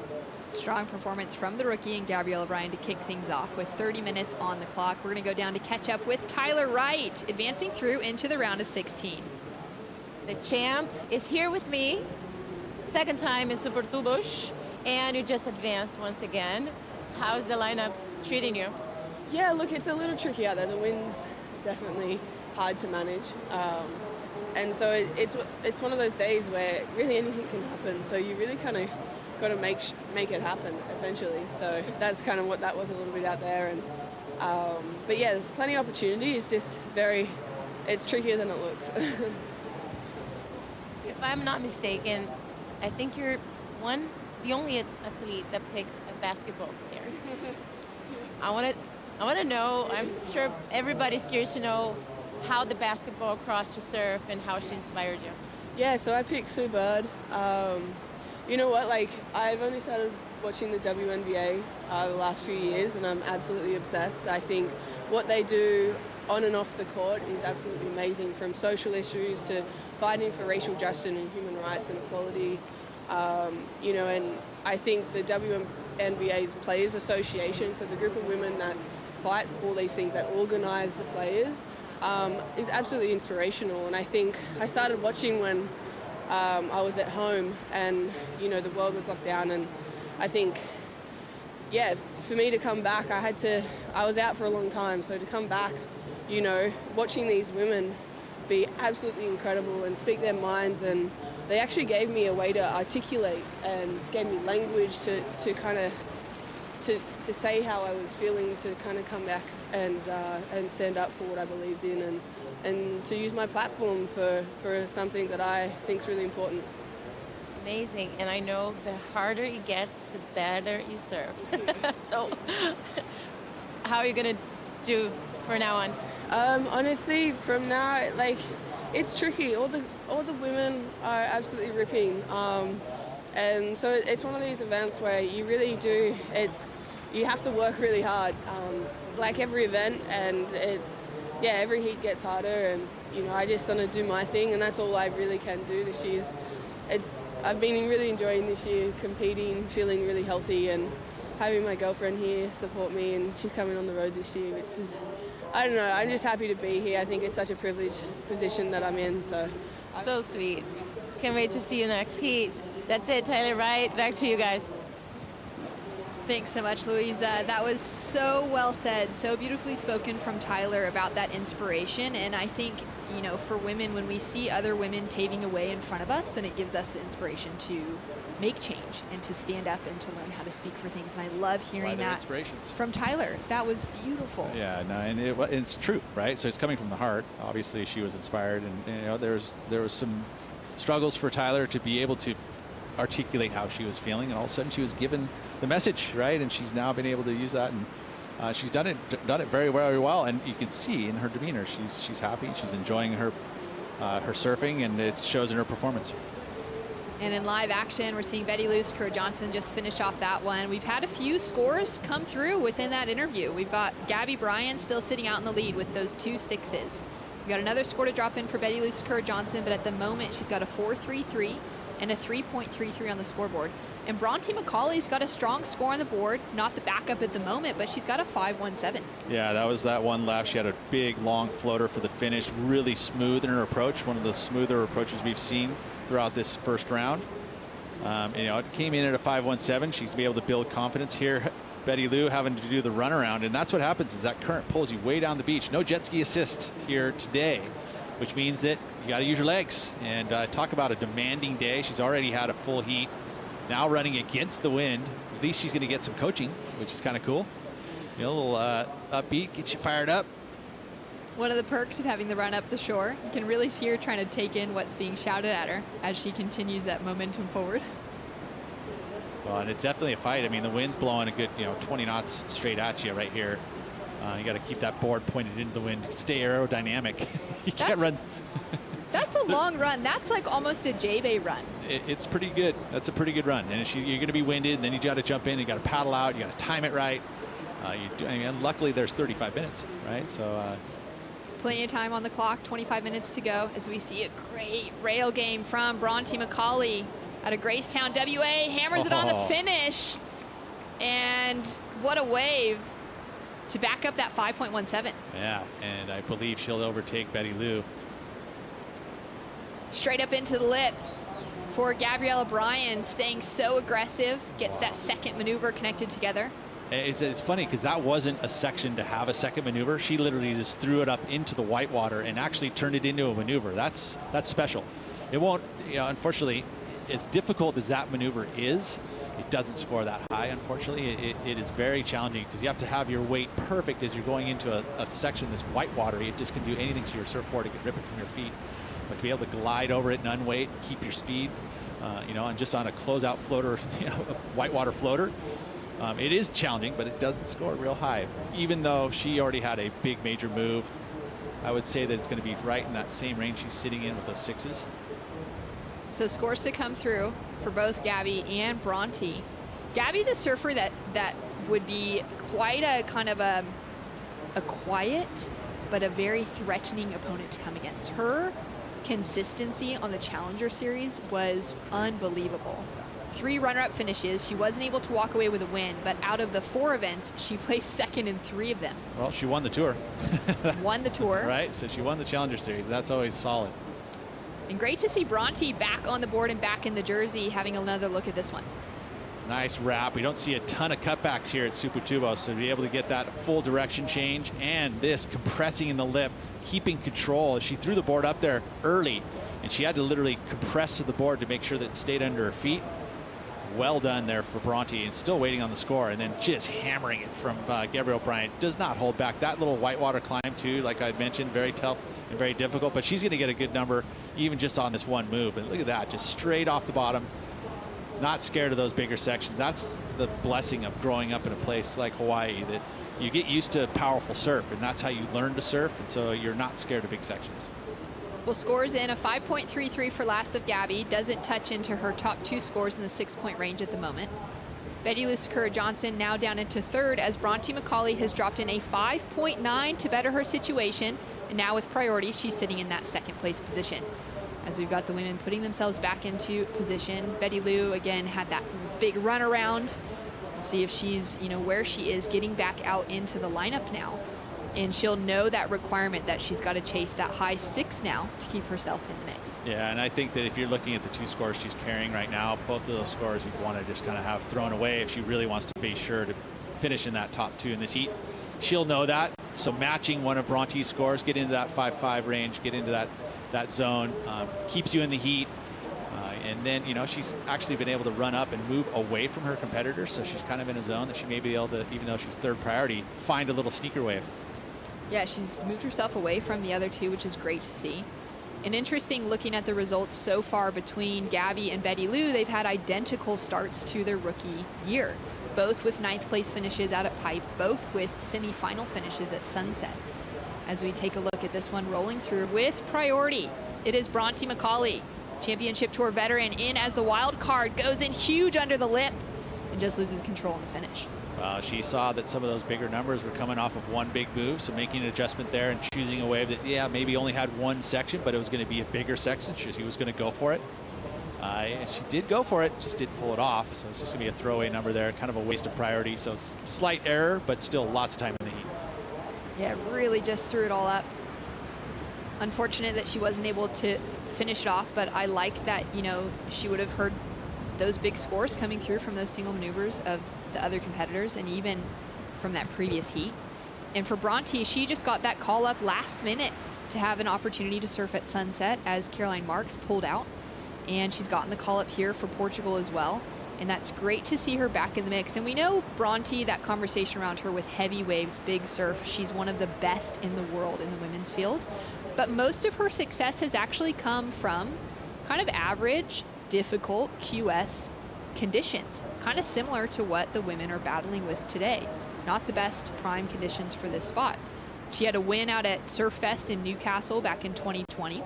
Strong performance from the rookie and Gabrielle O'Brien to kick things off with 30 minutes on the clock. We're going to go down to catch up with Tyler Wright, advancing through into the round of 16. The champ is here with me. Second time in Super Tubos, and you just advanced once again. How's the lineup treating you? Yeah, look, it's a little tricky out there. The wind's definitely hard to manage. And so it's one of those days where really anything can happen. So you really kind of got to make it happen, essentially. So that's kind of what that was a little bit out there. And but yeah, there's plenty of opportunity. It's just it's trickier than it looks. If I'm not mistaken, I think you're the only athlete that picked a basketball player. I want to know. I'm sure everybody's curious to know how the basketball crossed your surf and how she inspired you. Yeah, so I picked Sue Bird. You know what, I've only started watching the WNBA the last few years, and I'm absolutely obsessed. I think what they do on and off the court is absolutely amazing, from social issues to fighting for racial justice and human rights and equality. And I think the WNBA's Players Association, so the group of women that fight for all these things, that organize the players, is absolutely inspirational. And I think I started watching when I was at home and, the world was locked down. And I think, for me to come back, I was out for a long time. So to come back, watching these women be absolutely incredible and speak their minds, and they actually gave me a way to articulate and gave me language to kind of to say how I was feeling, to kind of come back and stand up for what I believed in, and to use my platform for something that I think is really important. Amazing. And I know the harder it gets, the better you serve. So how are you going to do for now on? Honestly, from now, it's tricky. All the women are absolutely ripping. And so it's one of these events where you really do, you have to work really hard, like every event, and every heat gets harder, and I just want to do my thing, and that's all I really can do this year. I've been really enjoying this year, competing, feeling really healthy, and having my girlfriend here support me, and she's coming on the road this year, which is, I don't know, I'm just happy to be here. I think it's such a privileged position that I'm in, So sweet. Can't wait to see you next heat. That's it, Tyler Wright. Back to you guys. Thanks so much, Louisa. That was so well said, so beautifully spoken from Tyler about that inspiration. And I think, for women, when we see other women paving a way in front of us, then it gives us the inspiration to make change and to stand up and to learn how to speak for things. And I love hearing that from Tyler. That was beautiful. Yeah, no, and it's true, right? So it's coming from the heart. Obviously, she was inspired, and there was some struggles for Tyler to be able to articulate how she was feeling, and all of a sudden she was given the message, right? And she's now been able to use that she's done it very, very well, and you can see in her demeanor she's happy. She's enjoying her surfing, and it shows in her performance. And in live action, we're seeing Betty Lou Johnson just finish off that one. We've had a few scores come through within that interview. We've got Gabby Bryant still sitting out in the lead with those 2 sixes. We've got another score to drop in for Betty Lou Johnson, but at the moment she's got a 4.33 and a 3.33 on the scoreboard. And Bronte Mccauley's got a strong score on the board, not the backup at the moment, but she's got a 5.17. Yeah, that was that one lap. She had a big, long floater for the finish, really smooth in her approach, one of the smoother approaches we've seen throughout this first round. You know, it came in at a 5.17. She's going to be able to build confidence here. Betty Lou having to do the runaround, and that's what happens is that current pulls you way down the beach. No jet ski assist here today, which means that you got to use your legs. And talk about a demanding day. She's already had a full heat. Now running against the wind. At least she's going to get some coaching, which is kind of cool. You know, a little upbeat, get you fired up. One of the perks of having the run up the shore, you can really see her trying to take in what's being shouted at her as she continues that momentum forward. Well, and it's definitely a fight. I mean, the wind's blowing a good, 20 knots straight at you right here. You got to keep that board pointed into the wind. Stay aerodynamic. You can't run. That's a long run. That's like almost a J-Bay run. It's pretty good. That's a pretty good run. And you're going to be winded, and then you got to jump in. You got to paddle out. You got to time it right. And luckily, there's 35 minutes, right? So. Plenty of time on the clock. 25 minutes to go as we see a great rail game from Bronte Mccauley out of Gracetown, WA. Hammers it on the finish. And what a wave to back up that 5.17. Yeah, and I believe she'll overtake Betty Lou. Straight up into the lip for Gabrielle O'Brien, staying so aggressive, gets that second maneuver connected together. It's funny because that wasn't a section to have a second maneuver. She literally just threw it up into the whitewater and actually turned it into a maneuver. That's special. It won't, unfortunately, as difficult as that maneuver is, it doesn't score that high, unfortunately. It is very challenging because you have to have your weight perfect as you're going into a section that's whitewater. It just can do anything to your surfboard. It can rip it from your feet. But to be able to glide over it and unweight, keep your speed, and just on a closeout floater, a whitewater floater, it is challenging, but it doesn't score real high. Even though she already had a big major move, I would say that it's going to be right in that same range she's sitting in with those sixes. So scores to come through for both Gabby and Bronte. Gabby's a surfer that would be quite a kind of a quiet, but a very threatening opponent to come against. Her consistency on the Challenger Series was unbelievable. 3 runner-up finishes. She wasn't able to walk away with a win, but out of the 4 events, she placed second in 3 of them. Well, she won the tour. Won the tour. Right, so she won the Challenger Series. That's always solid. And great to see Bronte back on the board and back in the jersey, having another look at this one. Nice wrap. We don't see a ton of cutbacks here at Suputubo, so to be able to get that full direction change and this compressing in the lip, keeping control. She threw the board up there early, and she had to literally compress to the board to make sure that it stayed under her feet. Well done there for Bronte, and still waiting on the score, and then just hammering it from Gabrielle Bryant. Does not hold back. That little whitewater climb too, like I mentioned, very tough and very difficult, but she's going to get a good number even just on this one move. And look at that, just straight off the bottom. Not scared of those bigger sections. That's the blessing of growing up in a place like Hawaii, that you get used to powerful surf, and that's how you learn to surf, and so you're not scared of big sections. Well, scores in a 5.33 for last of Gabby. Doesn't touch into her top 2 scores in the 6-point range at the moment. Betty Lou Johnson now down into 3rd as Bronte Mccauley has dropped in a 5.9 to better her situation. And now with priority, she's sitting in that 2nd place position. As we've got the women putting themselves back into position. Betty Lou, again, had that big run around. We'll see if she's, where she is getting back out into the lineup now. And she'll know that requirement that she's got to chase that high 6 now to keep herself in the mix. Yeah, and I think that if you're looking at the 2 scores she's carrying right now, both of those scores you'd want to just kind of have thrown away if she really wants to be sure to finish in that top 2 in this heat. She'll know that. So matching one of Bronte's scores, get into that 5.5 range, get into that zone, keeps you in the heat. And then, she's actually been able to run up and move away from her competitors. So she's kind of in a zone that she may be able to, even though she's 3rd priority, find a little sneaker wave. Yeah, she's moved herself away from the other 2, which is great to see. And interesting looking at the results so far between Gabby and Betty Lou, they've had identical starts to their rookie year, both with 9th place finishes out at Pipe, both with semi-final finishes at Sunset. As we take a look at this one rolling through with priority, it is Bronte Mccauley, Championship Tour veteran, in as the wild card, goes in huge under the lip and just loses control in the finish. She saw that some of those bigger numbers were coming off of one big move, so making an adjustment there and choosing a wave that, yeah, maybe only had one section, but it was going to be a bigger section. She was going to go for it. And she did go for it, just didn't pull it off. So it's just going to be a throwaway number there, kind of a waste of priority. So slight error, but still lots of time in the heat. Yeah, really just threw it all up. Unfortunate that she wasn't able to finish it off, but I like that, you know, she would have heard those big scores coming through from those single maneuvers of the other competitors and even from that previous heat. And for Bronte, she just got that call up last minute to have an opportunity to surf at Sunset as Caroline Marks pulled out. And she's gotten the call up here for Portugal as well. And that's great to see her back in the mix. And we know Bronte, that conversation around her with heavy waves, big surf, she's one of the best in the world in the women's field. But most of her success has actually come from kind of average, difficult QS conditions, kind of similar to what the women are battling with today. Not the best prime conditions for this spot. She had a win out at Surf Fest in Newcastle back in 2020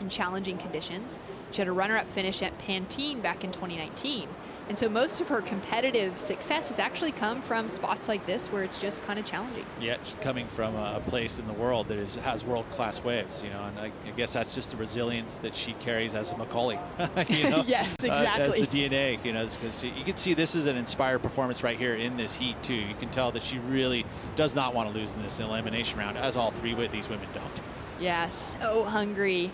in challenging conditions. She had a runner-up finish at Pantene back in 2019. And so most of her competitive success has actually come from spots like this where it's just kind of challenging. Yeah, she's coming from a place in the world that has world-class waves, you know, and I guess that's just the resilience that she carries as a Mccauley. You know? Yes, exactly. As the DNA, you know, you can see this is an inspired performance right here in this heat too. You can tell that she really does not want to lose in this elimination round, as all three of these women don't. Yeah, so hungry,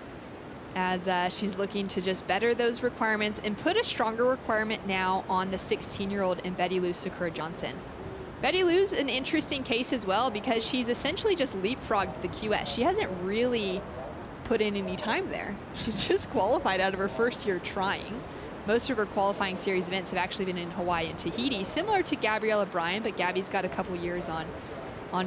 as she's looking to just better those requirements and put a stronger requirement now on the 16-year-old in Betty Lou Sakura Johnson. Betty Lou's an interesting case as well because she's essentially just leapfrogged the QS. She hasn't really put in any time there. She's just qualified out of her first year trying. Most of her qualifying series events have actually been in Hawaii and Tahiti, similar to Gabriella Bryant, but Gabby's got a couple years on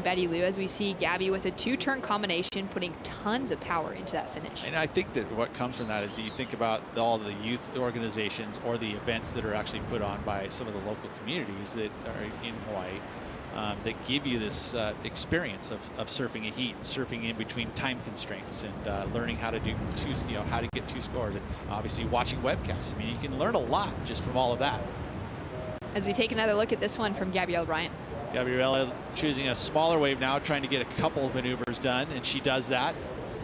Betty Lou, as we see Gabby with a two-turn combination putting tons of power into that finish. And I think that what comes from that is you think about all the youth organizations or the events that are actually put on by some of the local communities that are in Hawaii that give you this experience of surfing a heat, surfing in between time constraints, and learning how to do how to get two scores, and obviously watching webcasts. I mean, you can learn a lot just from all of that. As we take another look at this one from Gabrielle Bryant. Gabriella choosing a smaller wave now, trying to get a couple of maneuvers done, and she does that.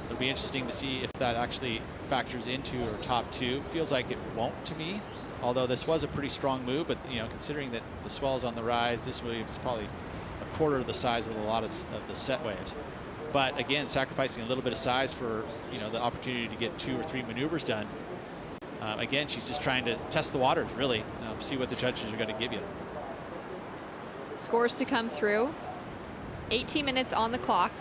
It'll be interesting to see if that actually factors into her top two. Feels like it won't to me, although this was a pretty strong move, but you know, considering that the swell is on the rise, this wave is probably a quarter of the size of a lot of the set waves. But again, sacrificing a little bit of size for, you know, the opportunity to get 2 or 3 maneuvers done. Again, she's just trying to test the waters, really, see what the judges are going to give you. Scores to come through. 18 minutes on the clock.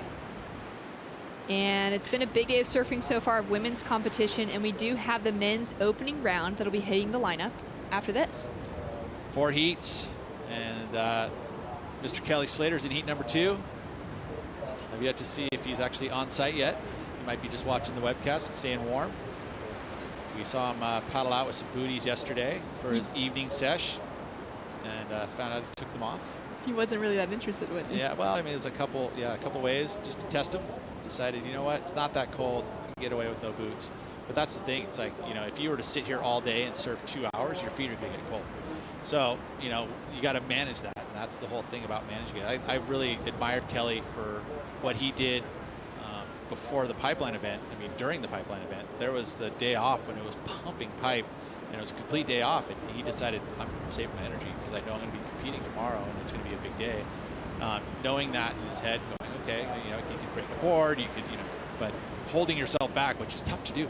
And it's been a big day of surfing so far of women's competition, and we do have the men's opening round that'll be hitting the lineup after this. 4 heats, and Mr. Kelly Slater's in heat number 2. I've yet to see if he's actually on site yet. He might be just watching the webcast and staying warm. We saw him paddle out with some booties yesterday for his evening sesh, and found out he took them off. He wasn't really that interested, was he? Yeah, well, I mean, there's a couple ways just to test him. Decided, you know what, it's not that cold. I can get away with no boots. But that's the thing. It's like, you know, if you were to sit here all day and surf 2 hours, your feet are going to get cold. So, you know, you got to manage that. And that's the whole thing about managing it. I really admired Kelly for what he did before the pipeline event. I mean, during the pipeline event, there was the day off when it was pumping pipe, and it was a complete day off, and he decided, I'm saving my energy because I know I'm going to be competing tomorrow, and it's going to be a big day. Knowing that in his head, going, okay, you know, you can break a board, you could, you know, but holding yourself back, which is tough to do.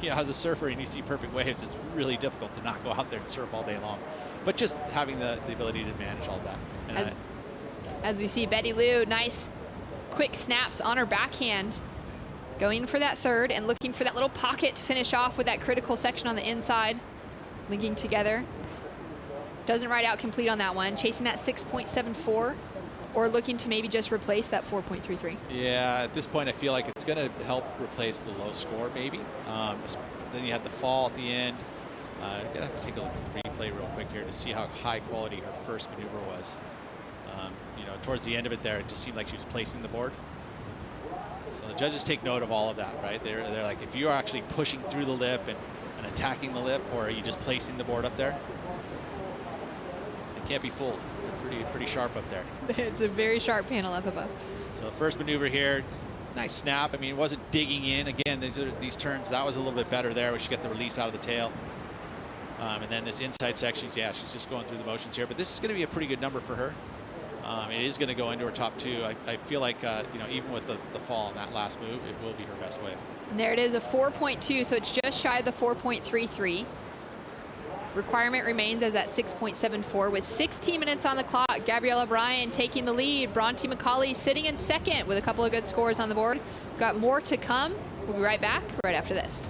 You know, as a surfer and you see perfect waves, it's really difficult to not go out there and surf all day long. But just having the ability to manage all that. And as we see Betty Lou, nice quick snaps on her backhand, going for that third and looking for that little pocket to finish off with that critical section on the inside, linking together. Doesn't ride out complete on that one, chasing that 6.74 or looking to maybe just replace that 4.33? Yeah, at this point, I feel like it's going to help replace the low score, maybe. Then you had the fall at the end. I'm going to have to take a look at the replay real quick here to see how high quality her first maneuver was. You know, towards the end of it there, it just seemed like she was placing the board. So the judges take note of all of that, right? They're like, if you're actually pushing through the lip and attacking the lip, or are you just placing the board up there? They can't be fooled. They're pretty sharp up there. It's a very sharp panel up above. So first maneuver here, nice snap. I mean, it wasn't digging in. Again, these turns, that was a little bit better there, where she got the release out of the tail. And then this inside section, yeah, she's just going through the motions here. But this is going to be a pretty good number for her. It is going to go into her top two. I feel like, you know, even with the fall on that last move, it will be her best wave. And there it is, a 4.2, so it's just shy of the 4.33. Requirement remains as at 6.74 with 16 minutes on the clock. Gabriella Bryant taking the lead. Bronte Mccauley sitting in second with a couple of good scores on the board. We've got more to come. We'll be right back right after this.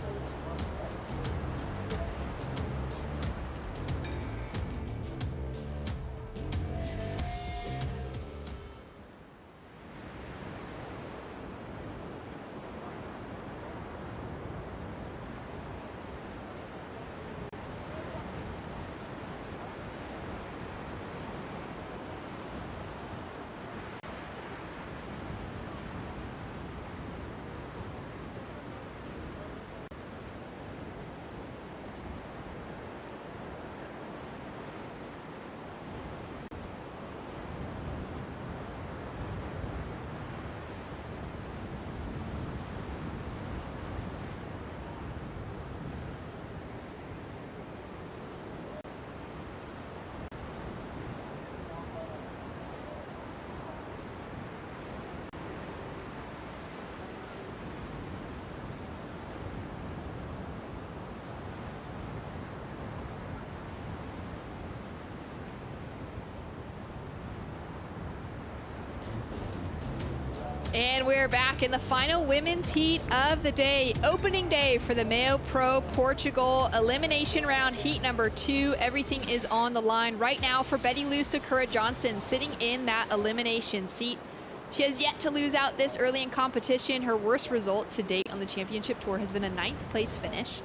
And we're back in the final women's heat of the day. Opening day for the MEO Pro Portugal Elimination Round heat number 2. Everything is on the line right now for Betty Lou Sakura-Johnson sitting in that elimination seat. She has yet to lose out this early in competition. Her worst result to date on the championship tour has been a 9th place finish.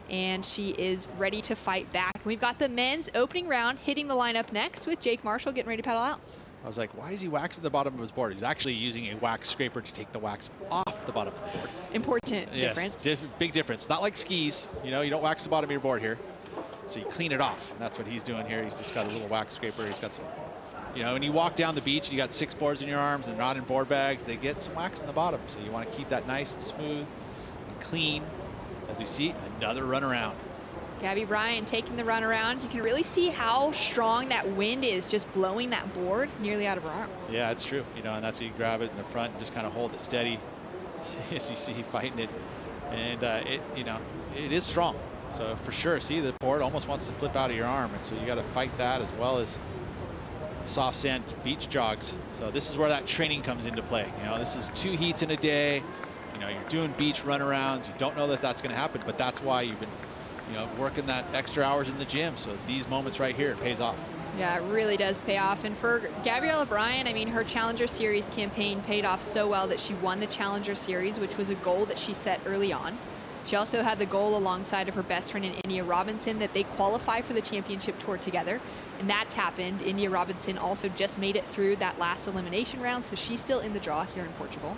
And she is ready to fight back. We've got the men's opening round hitting the lineup next with Jake Marshall getting ready to paddle out. I was like, why is he waxing the bottom of his board? He's actually using a wax scraper to take the wax off the bottom of the board. Important difference. Big difference. Not like skis. You know, you don't wax the bottom of your board here. So you clean it off. And that's what he's doing here. He's just got a little wax scraper. He's got some, you know, when you walk down the beach and you got 6 boards in your arms and not in board bags, they get some wax in the bottom. So you want to keep that nice and smooth and clean. As we see, another run around. Gabby Bryant taking the run around. You can really see how strong that wind is just blowing that board nearly out of her arm. Yeah, it's true. You know, and that's how you grab it in the front and just kind of hold it steady as you see fighting it. And it, you know, it is strong. So for sure, see, the board almost wants to flip out of your arm. And so you got to fight that as well as soft sand beach jogs. So this is where that training comes into play. You know, this is 2 heats in a day. You know, you're doing beach runarounds. You don't know that that's going to happen, but that's why you've been, you know, working that extra hours in the gym. So these moments right here, it pays off. Yeah, it really does pay off. And for Gabriella Bryant, I mean, her Challenger Series campaign paid off so well that she won the Challenger Series, which was a goal that she set early on. She also had the goal alongside of her best friend in India Robinson that they qualify for the championship tour together. And that's happened. India Robinson also just made it through that last elimination round, so she's still in the draw here in Portugal.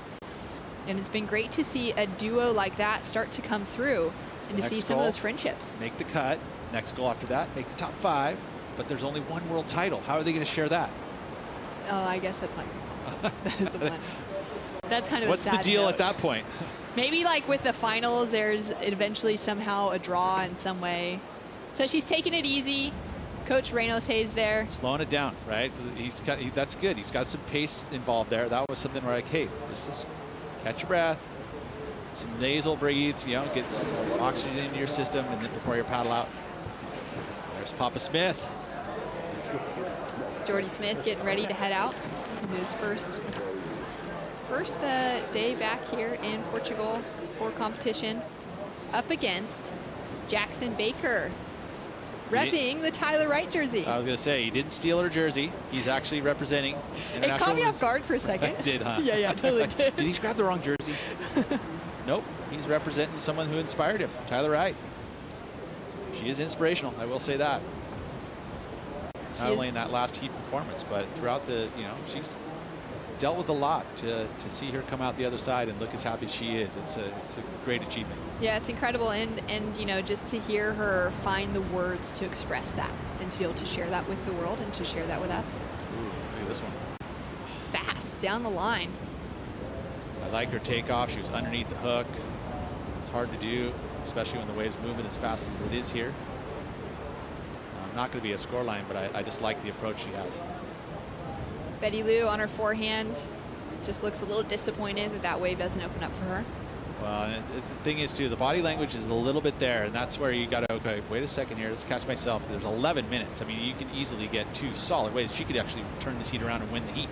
And it's been great to see a duo like that start to come through and to see some of those friendships. Make the cut. Next goal after that, make the top 5. But there's only 1 world title. How are they going to share that? Oh, I guess that's not going to be possible. That is the plan. That's kind of What's a sad the deal note. at that point? Maybe like with the finals, there's eventually somehow a draw in some way. So she's taking it easy. Coach Reynos Hayes there. Slowing it down, right? That's good. He's got some pace involved there. That was something where like, hey, this is catch your breath, some nasal breathes, you know, get some oxygen into your system, and then before you paddle out. There's Papa Smith. Jordy Smith getting ready to head out. His first day back here in Portugal for competition, up against Jackson Baker. repping the Tyler Wright jersey. I was going to say, he didn't steal her jersey. He's actually representing international. It caught me off guard for a second. Did, huh? Yeah, totally did. Did he grab the wrong jersey? Nope. He's representing someone who inspired him, Tyler Wright. She is inspirational, I will say that. Not only in that last heat performance, but throughout the, she's dealt with a lot. To see her come out the other side and look as happy as she is, it's a great achievement. Yeah, it's incredible, and just to hear her find the words to express that and to be able to share that with the world and to share that with us. Ooh, look at this one. Fast down the line. I like her takeoff. She was underneath the hook. It's hard to do, especially when the wave's moving as fast as it is here. Not going to be a score line, but I just like the approach she has. Betty Lou on her forehand just looks a little disappointed that wave doesn't open up for her. Well, and the thing is, too, the body language is a little bit there, and that's where you got to, okay, wait a second here, let's catch myself. There's 11 minutes. I mean, you can easily get 2 solid waves. She could actually turn this heat around and win the heat.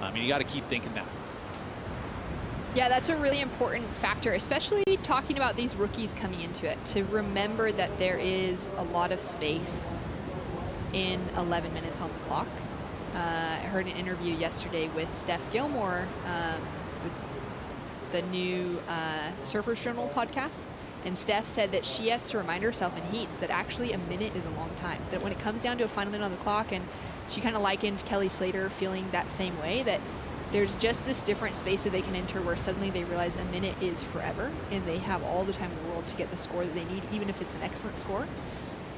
I mean, you got to keep thinking that. Yeah, that's a really important factor, especially talking about these rookies coming into it, to remember that there is a lot of space in 11 minutes on the clock. I heard an interview yesterday with Steph Gilmore with the new Surfers Journal podcast, and Steph said that she has to remind herself in heats that actually a minute is a long time, that when it comes down to a final minute on the clock, and she kind of likened Kelly Slater feeling that same way, that there's just this different space that they can enter where suddenly they realize a minute is forever and they have all the time in the world to get the score that they need, even if it's an excellent score.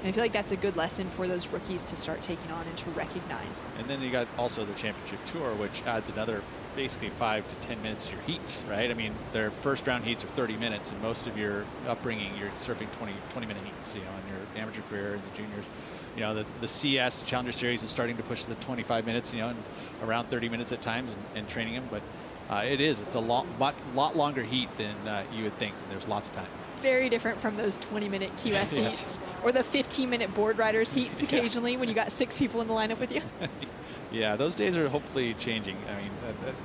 And I feel like that's a good lesson for those rookies to start taking on and to recognize. And then you got also the championship tour, which adds another basically 5 to 10 minutes to your heats, right? I mean, their first round heats are 30 minutes, and most of your upbringing, you're surfing 20-minute heats, in your amateur career and the juniors. The CS, the Challenger Series, is starting to push the 25 minutes, and around 30 minutes at times and training them. But it's a lot longer heat than you would think. And there's lots of time. Very different from those 20-minute QS heats or the 15-minute board riders heats occasionally when you got 6 people in the lineup with you. Yeah, those days are hopefully changing. I mean,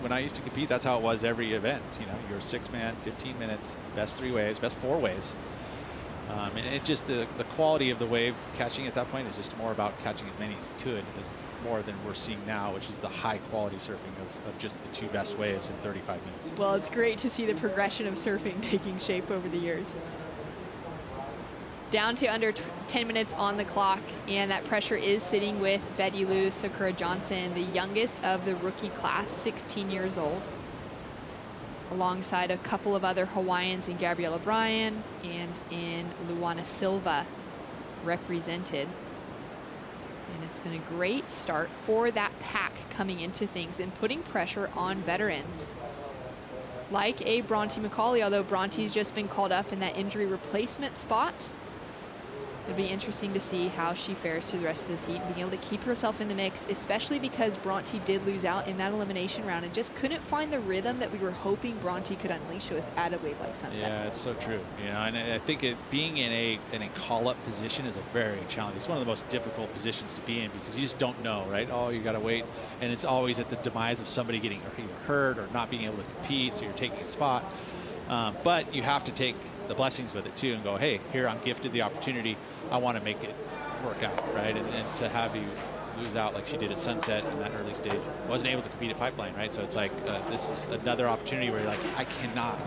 when I used to compete, that's how it was every event. You're 6-man, 15 minutes, best 3 waves, best 4 waves. And it just the quality of the wave catching at that point is just more about catching as many as you could, as more than we're seeing now, which is the high quality surfing of just the 2 best waves in 35 minutes. Well, it's great to see the progression of surfing taking shape over the years. Down to under 10 minutes on the clock, and that pressure is sitting with Betty Lou Sakura Johnson, the youngest of the rookie class, 16 years old, alongside a couple of other Hawaiians in Gabriella Bryant and in Luana Silva represented. And it's been a great start for that pack coming into things and putting pressure on veterans like a Bronte Mccauley, although Bronte's just been called up in that injury replacement spot. It'll be interesting to see how she fares through the rest of this heat, being able to keep herself in the mix, especially because Bronte did lose out in that elimination round and just couldn't find the rhythm that we were hoping Bronte could unleash with at a wave like Sunset. Yeah, it's so true. And I think being in a call-up position is a very challenging. It's one of the most difficult positions to be in because you just don't know, right? Oh, you got to wait, and it's always at the demise of somebody getting either hurt or not being able to compete, so you're taking a spot. But you have to take the blessings with it too and go, hey, here I'm gifted the opportunity. I want to make it work out, right? And to have you lose out like she did at Sunset in that early stage, wasn't able to compete at Pipeline, right? So it's like this is another opportunity where you're like, I cannot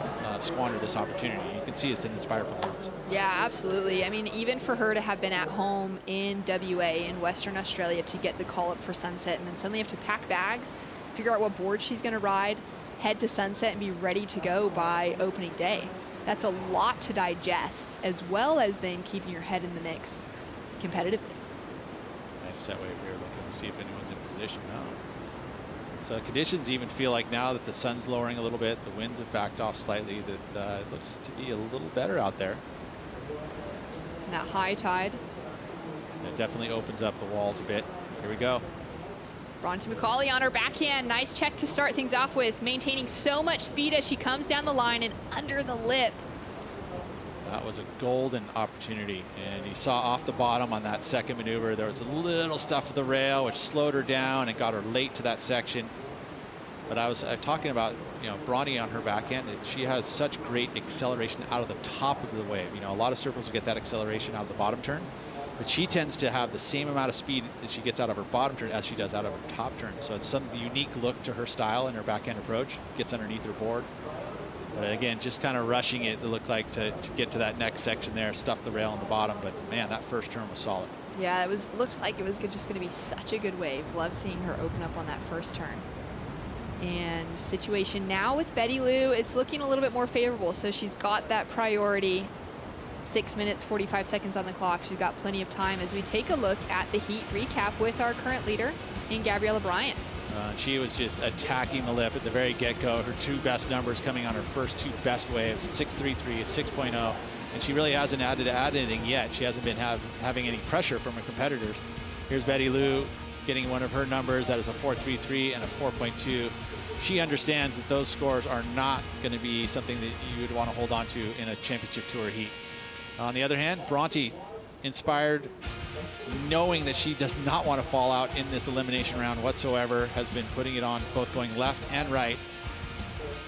squander this opportunity. You can see it's an inspired performance. Yeah, absolutely. I mean, even for her to have been at home in WA in Western Australia to get the call up for Sunset and then suddenly have to pack bags, figure out what board she's going to ride, head to Sunset and be ready to go by opening day. That's a lot to digest, as well as then keeping your head in the mix competitively. Nice set wave here, looking to see if anyone's in position now. So the conditions even feel like now that the sun's lowering a little bit, the winds have backed off slightly, that it looks to be a little better out there. And that high tide. It definitely opens up the walls a bit. Here we go. Bronte Mccauley on her backhand. Nice check to start things off with, maintaining so much speed as she comes down the line and under the lip. That was a golden opportunity. And you saw off the bottom on that second maneuver, there was a little stuff with the rail, which slowed her down and got her late to that section. But I was talking about, Bronte on her backhand. She has such great acceleration out of the top of the wave. A lot of surfers will get that acceleration out of the bottom turn. but she tends to have the same amount of speed that she gets out of her bottom turn as she does out of her top turn. So it's some unique look to her style and her backhand approach. Gets underneath her board. But again, just kind of rushing it looked like to get to that next section there, stuff the rail on the bottom. But man, that first turn was solid. Yeah, looked like it was just going to be such a good wave. Love seeing her open up on that first turn. And situation now with Betty Lou, it's looking a little bit more favorable. So she's got that priority. 6 minutes, 45 seconds on the clock. She's got plenty of time as we take a look at the heat recap with our current leader in Gabriella Bryant. She was just attacking the lip at the very get-go. Her 2 best numbers coming on her first 2 best waves, 6.33, 6.0. And she really hasn't added anything yet. She hasn't been having any pressure from her competitors. Here's Betty Lou getting one of her numbers. That is a 4.33 and a 4.2. She understands that those scores are not going to be something that you would want to hold on to in a championship tour heat. On the other hand, Bronte, inspired, knowing that she does not want to fall out in this elimination round whatsoever, has been putting it on, both going left and right.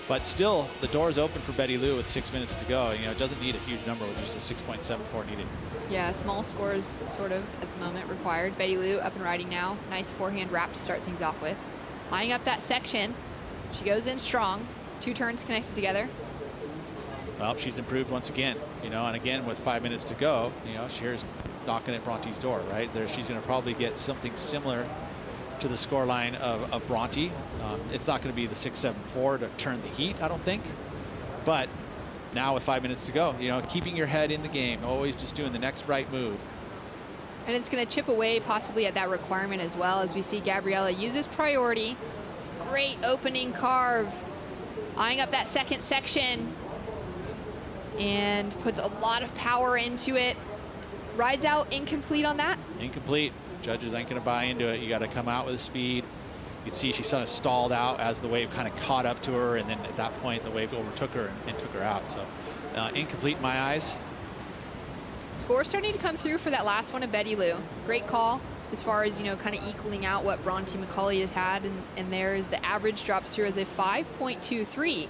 But still, the door is open for Betty Lou with 6 minutes to go. You know, it doesn't need a huge number with just a 6.74 needed. Yeah, small scores sort of at the moment required. Betty Lou up and riding now. Nice forehand wrap to start things off with. Eyeing up that section. She goes in strong. 2 turns connected together. Well, she's improved once again, you know, and again with 5 minutes to go, you know, here's knocking at Bronte's door, right? There, she's going to probably get something similar to the score line of Bronte. It's not going to be the 6.74 to turn the heat, I don't think. But now with 5 minutes to go, you know, keeping your head in the game, always just doing the next right move. And it's going to chip away possibly at that requirement as well, as we see Gabriella uses priority. Great opening carve. Eyeing up that second section. And puts a lot of power into it. Rides out incomplete on that. Incomplete. Judges ain't going to buy into it. You got to come out with speed. You can see she sort of stalled out as the wave kind of caught up to her, and then at that point the wave overtook her and took her out. So incomplete in my eyes. Score starting to come through for that last one of Betty Lou. Great call as far as, you know, kind of equaling out what Bronte Mccauley has had, and there's the average drops through as a 5.23.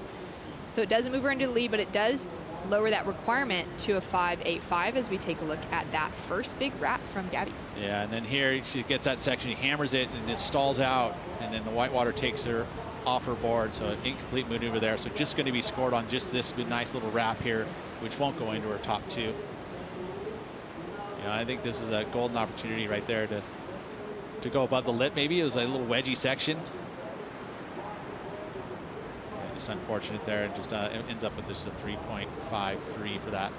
So it doesn't move her into the lead, but it does lower that requirement to a 5.85 as we take a look at that first big wrap from Gabby. Yeah, and then here she gets that section, she hammers it and just stalls out, and then the whitewater takes her off her board. So an incomplete maneuver there. So just going to be scored on just this nice little wrap here, which won't go into her top 2. You know, I think this is a golden opportunity right there to go above the lip. Maybe it was a little wedgy section. Just unfortunate there. It just ends up with just a 3.53 for that.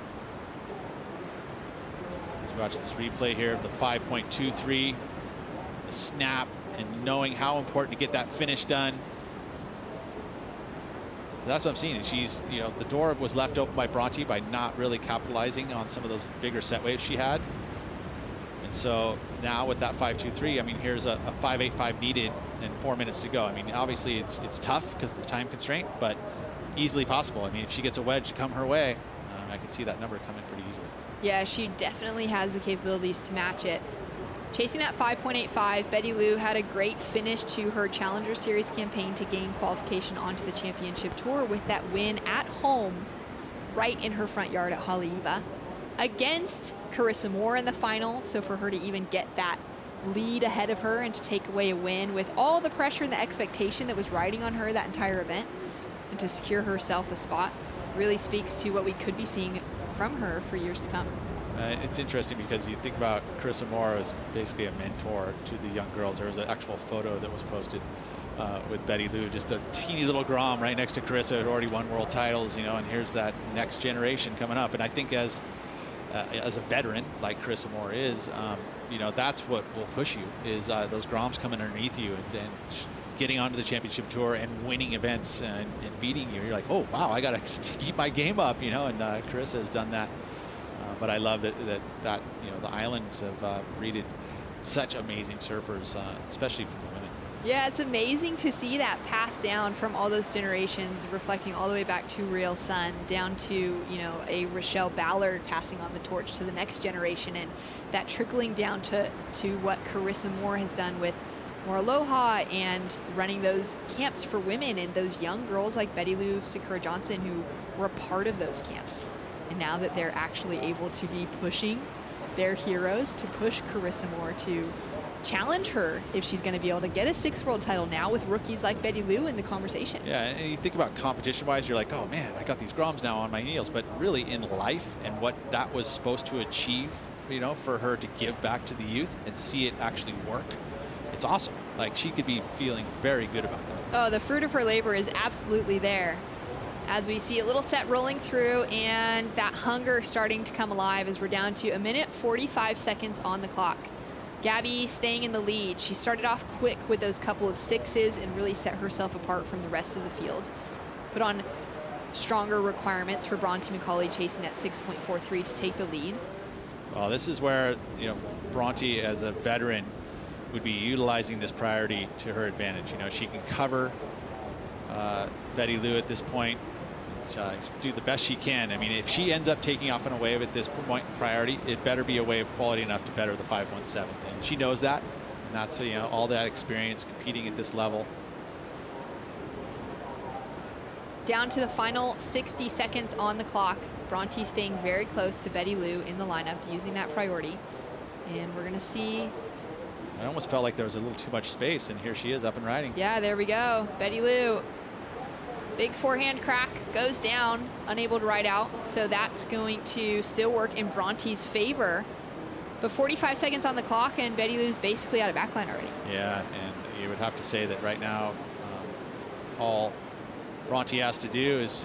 As we watch this replay here of the 5.23, the snap, and knowing how important to get that finish done. So that's what I'm seeing. She's, you know, the door was left open by Bronte by not really capitalizing on some of those bigger set waves she had. And so now with that 5.23, I mean, here's a 5.85 needed and 4 minutes to go. I mean, obviously it's tough because of the time constraint, but easily possible. I mean, if she gets a wedge to come her way, I can see that number coming pretty easily. Yeah, she definitely has the capabilities to match it. Chasing that 5.85, Betty Lou had a great finish to her Challenger Series campaign to gain qualification onto the championship tour with that win at home right in her front yard at Haleiwa against Carissa Moore in the final. So for her to even get that lead ahead of her and to take away a win with all the pressure and the expectation that was riding on her that entire event, and to secure herself a spot really speaks to what we could be seeing from her for years to come. It's interesting because you think about Carissa Moore as basically a mentor to the young girls. There was an actual photo that was posted with Betty Lou, just a teeny little Grom right next to Carissa, who already won world titles, you know, and here's that next generation coming up. And I think as a veteran like Carissa Moore is, you know, that's what will push you, is those Groms coming underneath you and getting onto the championship tour and winning events and beating you. You're like, oh wow, I gotta keep my game up, you know. And Carissa has done that. But I love that you know, the islands have breeded such amazing surfers, especially from the women. Yeah, it's amazing to see that passed down from all those generations, reflecting all the way back to Real Sun, down to, you know, a Rochelle Ballard passing on the torch to the next generation, and that trickling down to what Carissa Moore has done with More Aloha and running those camps for women and those young girls like Betty Lou, Sakura Johnson, who were a part of those camps. And now that they're actually able to be pushing their heroes to push Carissa Moore to challenge her if she's going to be able to get a 6th world title now with rookies like Betty Lou in the conversation. Yeah, and you think about competition-wise, you're like, oh man, I got these groms now on my heels. But really in life and what that was supposed to achieve, you know, for her to give back to the youth and see it actually work, it's awesome. Like, she could be feeling very good about that. Oh, the fruit of her labor is absolutely there. As we see a little set rolling through and that hunger starting to come alive as we're down to 1:45 seconds on the clock. Gabby staying in the lead. She started off quick with those couple of 6s and really set herself apart from the rest of the field. Put on stronger requirements for Bronte Mccauley, chasing that 6.43 to take the lead. Well, this is where, you know, Bronte as a veteran would be utilizing this priority to her advantage. You know, she can cover Betty Lou at this point, do the best she can. I mean, if she ends up taking off on a wave at this point in priority, it better be a wave quality enough to better the 517. And she knows that. And that's, you know, all that experience competing at this level. Down to the final 60 seconds on the clock. Bronte staying very close to Betty Lou in the lineup, using that priority. And we're going to see. I almost felt like there was a little too much space, and here she is up and riding. Yeah, there we go. Betty Lou. Big forehand crack, goes down, unable to ride out. So that's going to still work in Bronte's favor. But 45 seconds on the clock, and Betty Lou's basically out of backline already. Yeah, and you would have to say that right now, all Bronte has to do is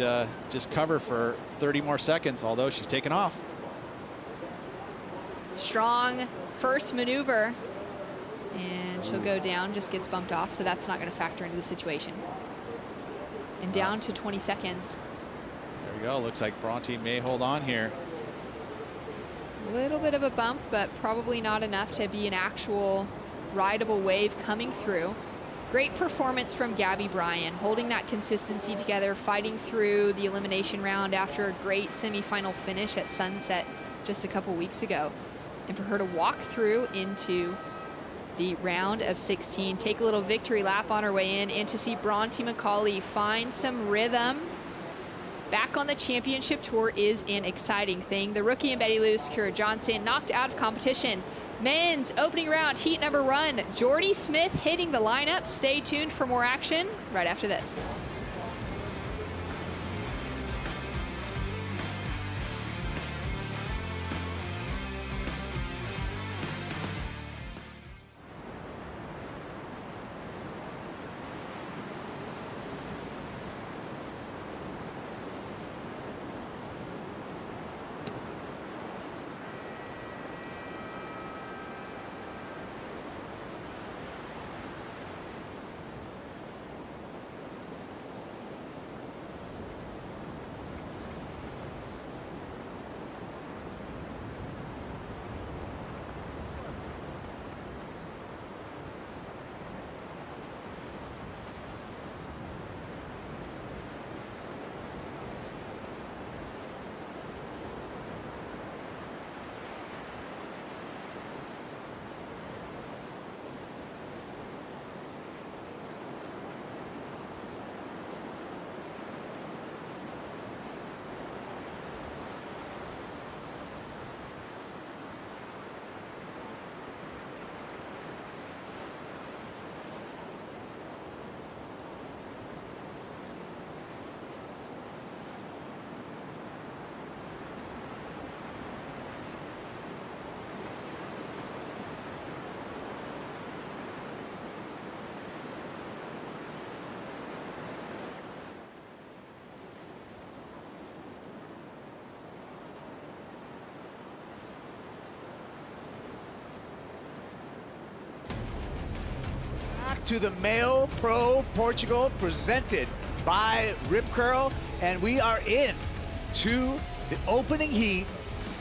just cover for 30 more seconds, although she's taken off. Strong first maneuver, and she'll go down, just gets bumped off, so that's not going to factor into the situation. And down to 20 seconds. There we go. Looks like Bronte may hold on here. A little bit of a bump, but probably not enough to be an actual rideable wave coming through. Great performance from Gabby Bryant, holding that consistency together, fighting through the elimination round after a great semifinal finish at Sunset just a couple weeks ago. And for her to walk through into the round of 16, take a little victory lap on her way in, and to see Bronte Mccauley find some rhythm back on the championship tour is an exciting thing. The rookie and Betty Lou, Sakura Johnson, knocked out of competition. Men's opening round, heat number 1, Jordy Smith hitting the lineup. Stay tuned for more action right after this. To the MEO Pro Portugal, presented by Rip Curl, and we are in to the opening heat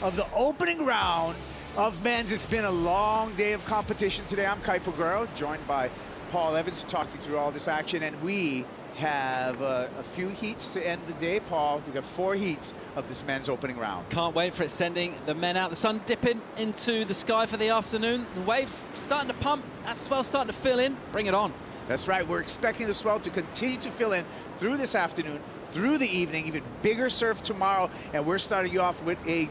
of the opening round of men's. It's been a long day of competition today. I'm Kai Paguro, joined by Paul Evans to talk you through all this action, and we have a few heats to end the day. Paul, we've got 4 heats of this men's opening round. Can't wait for it, sending the men out. The sun dipping into the sky for the afternoon. The waves starting to pump. That swell starting to fill in. Bring it on. That's right. We're expecting the swell to continue to fill in through this afternoon, through the evening, even bigger surf tomorrow. And we're starting you off with a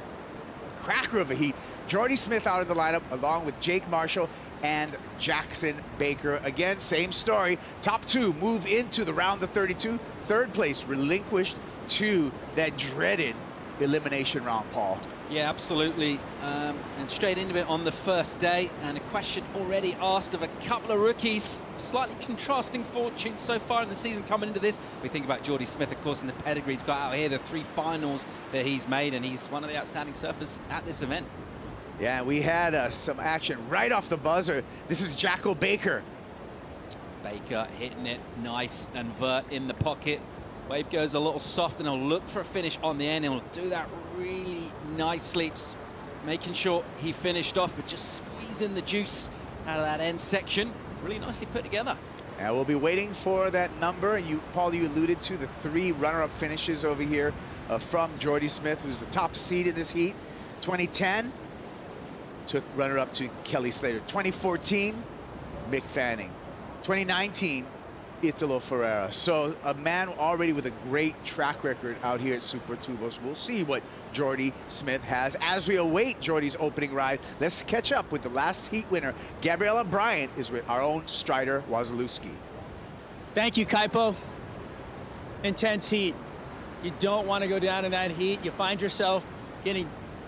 cracker of a heat Jordy Smith out of the lineup, along with Jake Marshall and Jackson Baker. Again, same story. Top two move into the round of 32. Third place relinquished to that dreaded elimination round, Paul. Yeah, absolutely. And straight into it on the first day. And a question already asked of a couple of rookies. Slightly contrasting fortunes so far in the season coming into this. We think about Jordy Smith, of course, and the pedigree he's got out here, the 3 finals that he's made, and he's one of the outstanding surfers at this event. Yeah, we had some action right off the buzzer. This is Jacko Baker. Baker hitting it nice and vert in the pocket. Wave goes a little soft, and he'll look for a finish on the end. He'll do that really nicely, just making sure he finished off, but just squeezing the juice out of that end section. Really nicely put together. And we'll be waiting for that number. Paul, you alluded to the 3 runner-up finishes over here from Jordy Smith, who's the top seed in this heat. 2010 took runner-up to Kelly Slater. 2014, Mick Fanning. 2019, Italo Ferreira. So a man already with a great track record out here at Super Tubos. We'll see what Jordy Smith has as we await Jordy's opening ride. Let's catch up with the last heat winner. Gabriella Bryant is with our own Strider Wazalewski. Thank you, Kaipo. Intense heat. You don't want to go down in that heat. You find yourself getting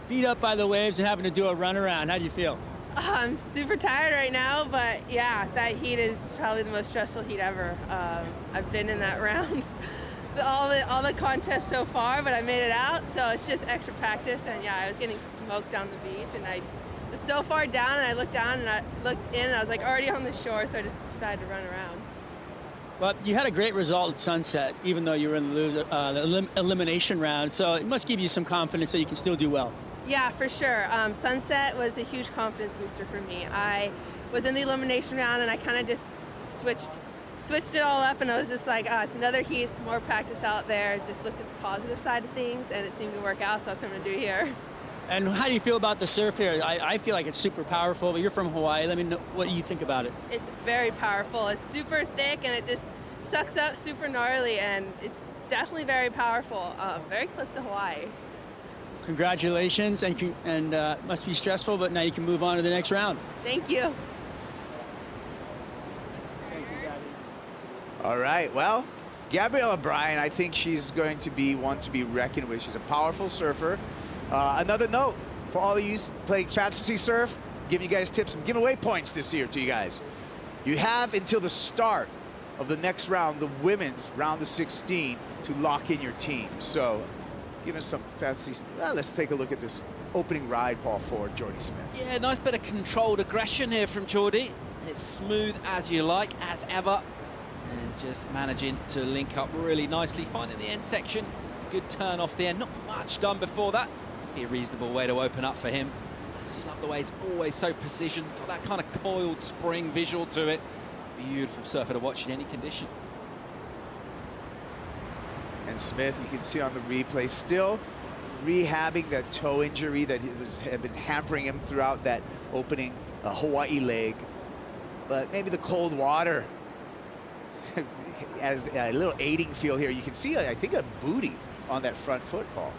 beat up by the waves and having to do a run around. How do you feel? I'm super tired right now, but yeah, that heat is probably the most stressful heat ever. I've been in that round all the contests so far, but I made it out, so it's just extra practice. And yeah, I was getting smoked down the beach, and I was so far down, and I looked down and I looked in, and I was like already on the shore, so I just decided to run around. Well, you had a great result at Sunset, even though you were in the elimination round, so it must give you some confidence that you can still do well. Yeah, for sure. Sunset was a huge confidence booster for me. I was in the elimination round, and I kind of just switched it all up, and I was just like, it's another heat, some more practice out there. Just looked at the positive side of things, and it seemed to work out, so that's what I'm going to do here. And how do you feel about the surf here? I feel like it's super powerful, but you're from Hawaii. Let me know what you think about it. It's very powerful. It's super thick, and it just sucks up super gnarly, and it's definitely very powerful. Very close to Hawaii. Congratulations, and must be stressful, but now you can move on to the next round. Thank you. All right, well, Gabriella Bryant, I think she's going to be one to be reckoned with. She's a powerful surfer. Another note for all of you playing fantasy surf, giving you guys tips and giving away points this year to you guys. You have until the start of the next round, the women's round of 16, to lock in your team. So give us some fantasy. Let's take a look at this opening ride, Paul, for Jordy Smith. Yeah, nice bit of controlled aggression here from Jordy. It's smooth as you like, as ever. And just managing to link up really nicely, finding the end section. Good turn off the end, not much done before that. Be a reasonable way to open up for him. I just love the way it's always so precision, got that kind of coiled spring visual to it. Beautiful surfer to watch in any condition. And Smith, you can see on the replay, still rehabbing that toe injury that had been hampering him throughout that opening Hawaii leg. But maybe the cold water as a little aiding feel here. You can see, I think, a booty on that front foot, Paul.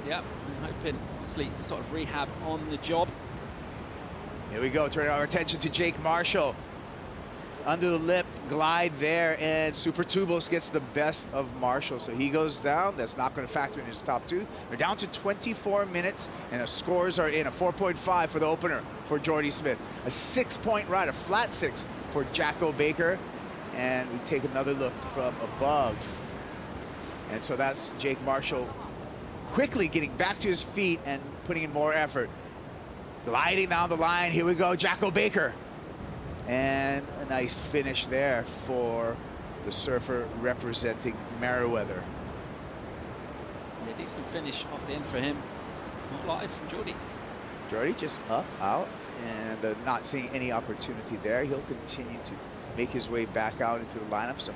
Yep, I'm hoping obviously sort of rehab on the job. Here we go, turning our attention to Jake Marshall. Under the lip, glide there, and Super Tubos gets the best of Marshall. So he goes down. That's not going to factor in his top two. We're down to 24 minutes, and the scores are in. A 4.5 for the opener for Jordy Smith. A 6-point ride, a flat 6 for Jacko Baker. And we take another look from above. And so that's Jake Marshall quickly getting back to his feet and putting in more effort. Gliding down the line. Here we go, Jacko Baker. And a nice finish there for the surfer representing Meriwether. Yeah, decent finish off the end for him. Not live from Jordy. Jordy just up, out, and not seeing any opportunity there. He'll continue to make his way back out into the lineup. Some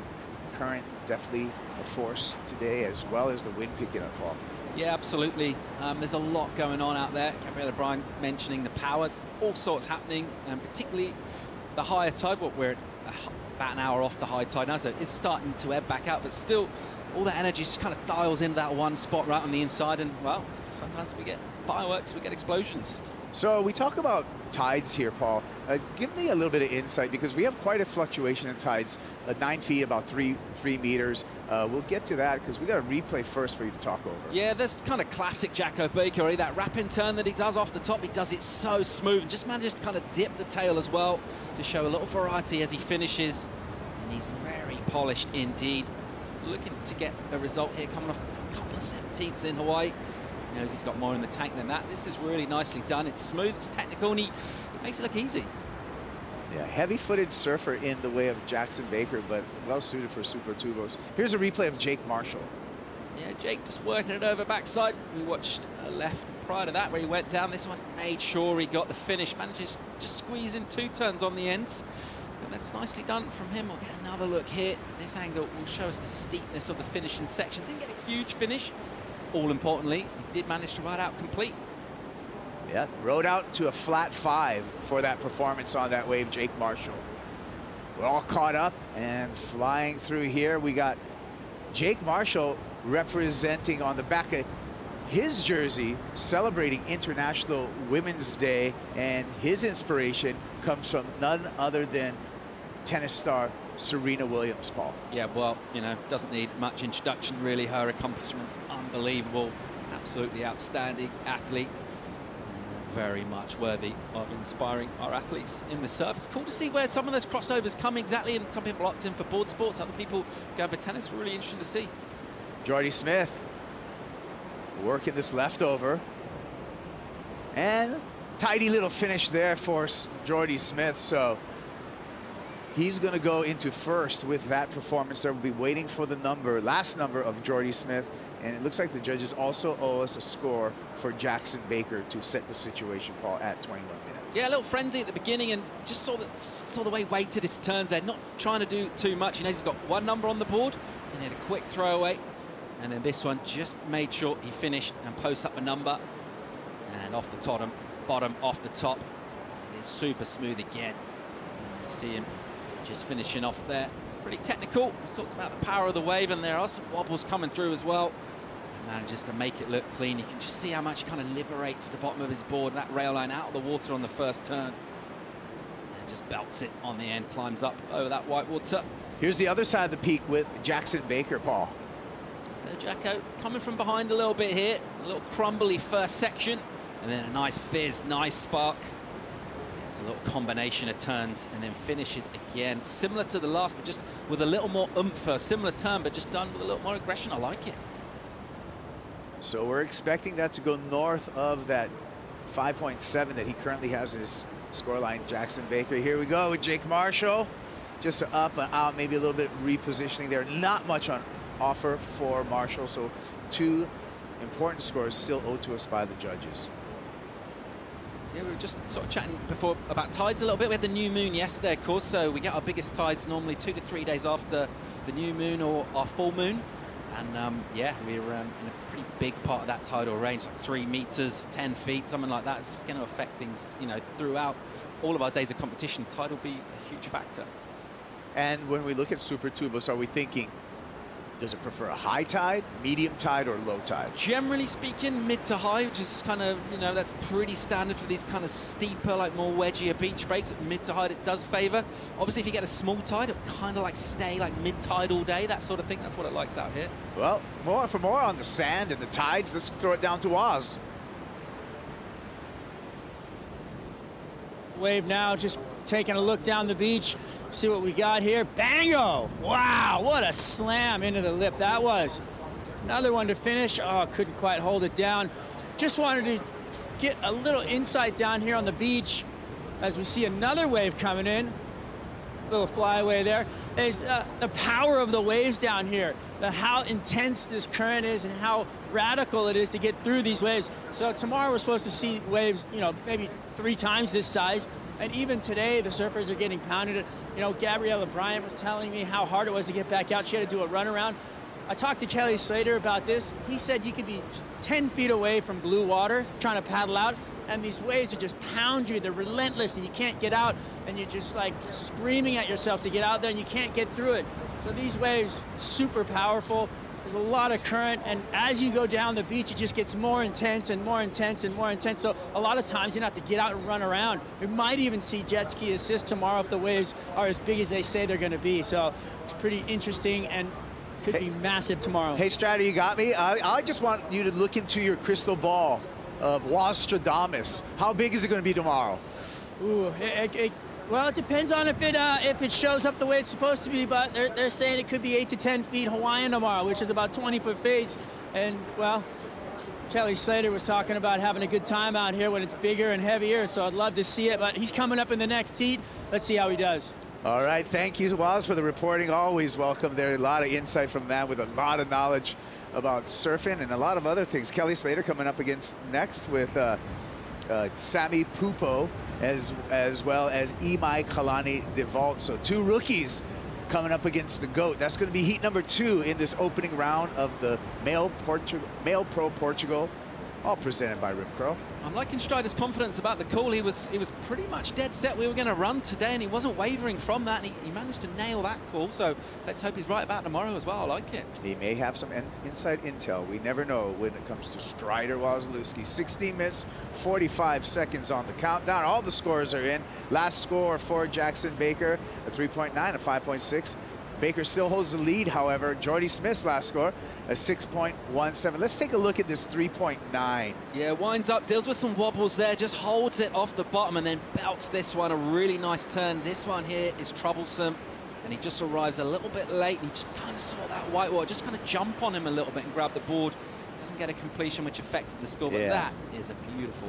current definitely a force today, as well as the wind picking up, Paul. Yeah, absolutely. There's a lot going on out there. Gabriella Bryant mentioning the power. It's all sorts happening, and particularly the higher tide. Well, we're about an hour off the high tide now, so it's starting to ebb back out, but still all that energy just kind of dials into that one spot right on the inside, and well, sometimes we get fireworks, we get explosions. So we talk about tides here, Paul. Give me a little bit of insight, because we have quite a fluctuation in tides. 9 feet, about 3 meters. We'll get to that because we got a replay first for you to talk over. Yeah, that's kind of classic Jacko Baker. That wrap and turn that he does off the top, he does it so smooth and just manages to kind of dip the tail as well to show a little variety as he finishes. And he's very polished indeed. Looking to get a result here, coming off a couple of 17ths in Hawaii. He knows he's got more in the tank than that. This is really nicely done. It's smooth, it's technical, and he makes it look easy. Yeah, heavy-footed surfer in the way of Jackson Baker, but well-suited for Super Tubos. Here's a replay of Jake Marshall. Yeah, Jake just working it over backside. We watched a left prior to that where he went down. This one made sure he got the finish, manages to squeeze in 2 turns on the ends. And that's nicely done from him. We'll get another look here. This angle will show us the steepness of the finishing section. Didn't get a huge finish. All importantly, he did manage to ride out complete. Yeah, rode out to a flat 5 for that performance on that wave, Jake Marshall. We're all caught up and flying through here. We got Jake Marshall representing on the back of his jersey, celebrating International Women's Day, and his inspiration comes from none other than tennis star Serena Williams, Paul. Yeah, well, you know, doesn't need much introduction, really. Her accomplishments, unbelievable, absolutely outstanding athlete. Very much worthy of inspiring our athletes in the surf. It's cool to see where some of those crossovers come exactly, and some people opt in for board sports, other people go for tennis. Really interesting to see. Jordy Smith working this leftover, and tidy little finish there for Jordy Smith. So he's going to go into first with that performance. There will be waiting for the last number of Jordy Smith. And it looks like the judges also owe us a score for Jackson Baker to set the situation, Paul, at 21 minutes. Yeah, a little frenzy at the beginning, and just saw the way weighted his turns there, not trying to do too much. He knows he's got 1 number on the board, and he had a quick throwaway. And then this one just made sure he finished and post up a number. And off the bottom, off the top. It is super smooth again. You see him just finishing off there. Pretty technical. We talked about the power of the wave, and there are some wobbles coming through as well. And manages to make it look clean. You can just see how much he kind of liberates the bottom of his board, that rail line out of the water on the first turn. And just belts it on the end, climbs up over that white water. Here's the other side of the peak with Jackson Baker, Paul. So Jacko coming from behind a little bit here. A little crumbly first section, and then a nice fizz, nice spark. It's a little combination of turns, and then finishes again, similar to the last, but just with a little more oomph. A similar turn, but just done with a little more aggression. I like it. So we're expecting that to go north of that 5.7 that he currently has in his scoreline. Jackson Baker. Here we go with Jake Marshall. Just up and out, maybe a little bit of repositioning there. Not much on offer for Marshall, so 2 important scores still owed to us by the judges. Yeah, we were just sort of chatting before about tides a little bit. We had the new moon yesterday, of course, so we get our biggest tides normally 2 to 3 days after the new moon or our full moon. And yeah, we're in a pretty big part of that tidal range, like 3 meters, 10 feet, something like that. It's going to affect things, you know, throughout all of our days of competition. Tide will be a huge factor. And when we look at Super Tubos, are we thinking, does it prefer a high tide, medium tide, or low tide? Generally speaking, mid to high, which is kind of, you know, that's pretty standard for these kind of steeper, like more wedgier beach breaks. At mid to high, it does favor. Obviously, if you get a small tide, it kind of like stay like mid tide all day, that sort of thing. That's what it likes out here. Well, for more on the sand and the tides, let's throw it down to Oz. Wave now, just taking a look down the beach, see what we got here. Bango! Wow, what a slam into the lip that was. Another one to finish. Oh, couldn't quite hold it down. Just wanted to get a little insight down here on the beach as we see another wave coming in. Little flyaway there. There's the power of the waves down here, how intense this current is and how radical it is to get through these waves. So tomorrow we're supposed to see waves, you know, maybe 3 times this size. And even today, the surfers are getting pounded. You know, Gabriella Bryant was telling me how hard it was to get back out. She had to do a runaround. I talked to Kelly Slater about this. He said you could be 10 feet away from blue water trying to paddle out, and these waves would just pound you. They're relentless, and you can't get out, and you're just like screaming at yourself to get out there, and you can't get through it. So these waves, super powerful. There's a lot of current, and as you go down the beach, it just gets more intense and more intense and more intense. So a lot of times you have to get out and run around. We might even see jet ski assist tomorrow if the waves are as big as they say they're going to be. So it's pretty interesting and could be massive tomorrow. Hey, Strata, you got me? I just want you to look into your crystal ball of Wastradamus. How big is it going to be tomorrow? Ooh, well, it depends on if it shows up the way it's supposed to be, but they're saying it could be 8 to 10 feet Hawaiian tomorrow, which is about 20-foot face. And, well, Kelly Slater was talking about having a good time out here when it's bigger and heavier, so I'd love to see it, but he's coming up in the next heat. Let's see how he does. All right, thank you, Waz, for the reporting. Always welcome there. A lot of insight from a man with a lot of knowledge about surfing and a lot of other things. Kelly Slater coming up against next with Sammy Pupo, as well as Imai Kalani DeVault. So 2 rookies coming up against the GOAT. That's going to be heat number 2 in this opening round of the Male Pro Portugal, all presented by Rip Curl. I'm liking Strider's confidence about the call. He was pretty much dead set we were going to run today, and he wasn't wavering from that. And he managed to nail that call, so let's hope he's right about tomorrow as well. I like it. He may have some inside intel. We never know when it comes to Strider Wasilewski. 16 minutes, 45 seconds on the countdown. All the scores are in. Last score for Jackson Baker, a 3.9, a 5.6. Baker still holds the lead, however. Jordy Smith's last score, a 6.17. Let's take a look at this 3.9. Yeah, winds up, deals with some wobbles there, just holds it off the bottom and then belts this one, a really nice turn. This one here is troublesome, and he just arrives a little bit late, and he just kind of saw that white water, just kind of jump on him a little bit and grab the board. Doesn't get a completion, which affected the score, but that is a beautiful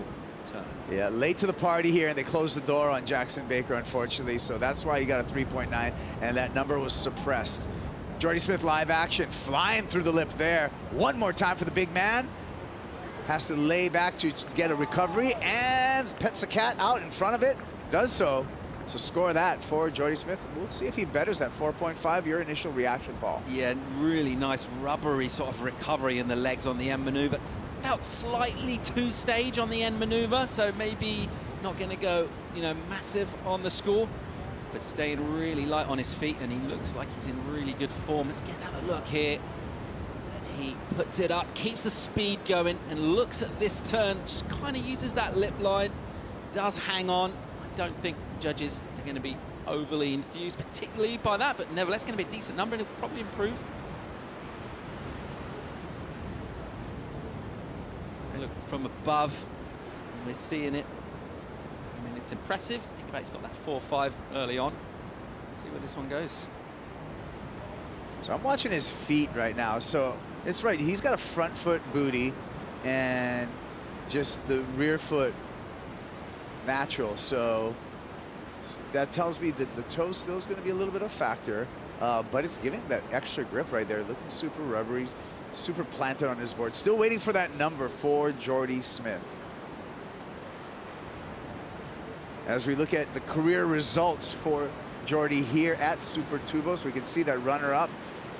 turn. Yeah, late to the party here, and they closed the door on Jackson Baker, unfortunately, so that's why you got a 3.9, and that number was suppressed. Jordy Smith live action, flying through the lip there. One more time for the big man. Has to lay back to get a recovery, and pets the cat out in front of it. Does so. So score that for Jordy Smith. We'll see if he betters that 4.5. Your initial reaction, Paul. Yeah, really nice rubbery sort of recovery in the legs on the end maneuver. Felt slightly two-stage on the end maneuver, so maybe not going to go, you know, massive on the score, but staying really light on his feet, and he looks like he's in really good form. Let's get another look here. And he puts it up, keeps the speed going, and looks at this turn, just kind of uses that lip line, does hang on. I don't think the judges are going to be overly enthused, particularly by that, but nevertheless going to be a decent number, and it'll probably improve. And look from above, and we're seeing it. I mean, it's impressive. Think about, it's got that 4.5 early on. Let's see where this one goes. So I'm watching his feet right now. So it's right, he's got a front foot booty and just the rear foot natural. So that tells me that the toe still is going to be a little bit of a factor, but it's giving that extra grip right there, looking super rubbery, super planted on his board. Still waiting for that number for Jordy Smith. As we look at the career results for Jordy here at Super Tubos, we can see that runner-up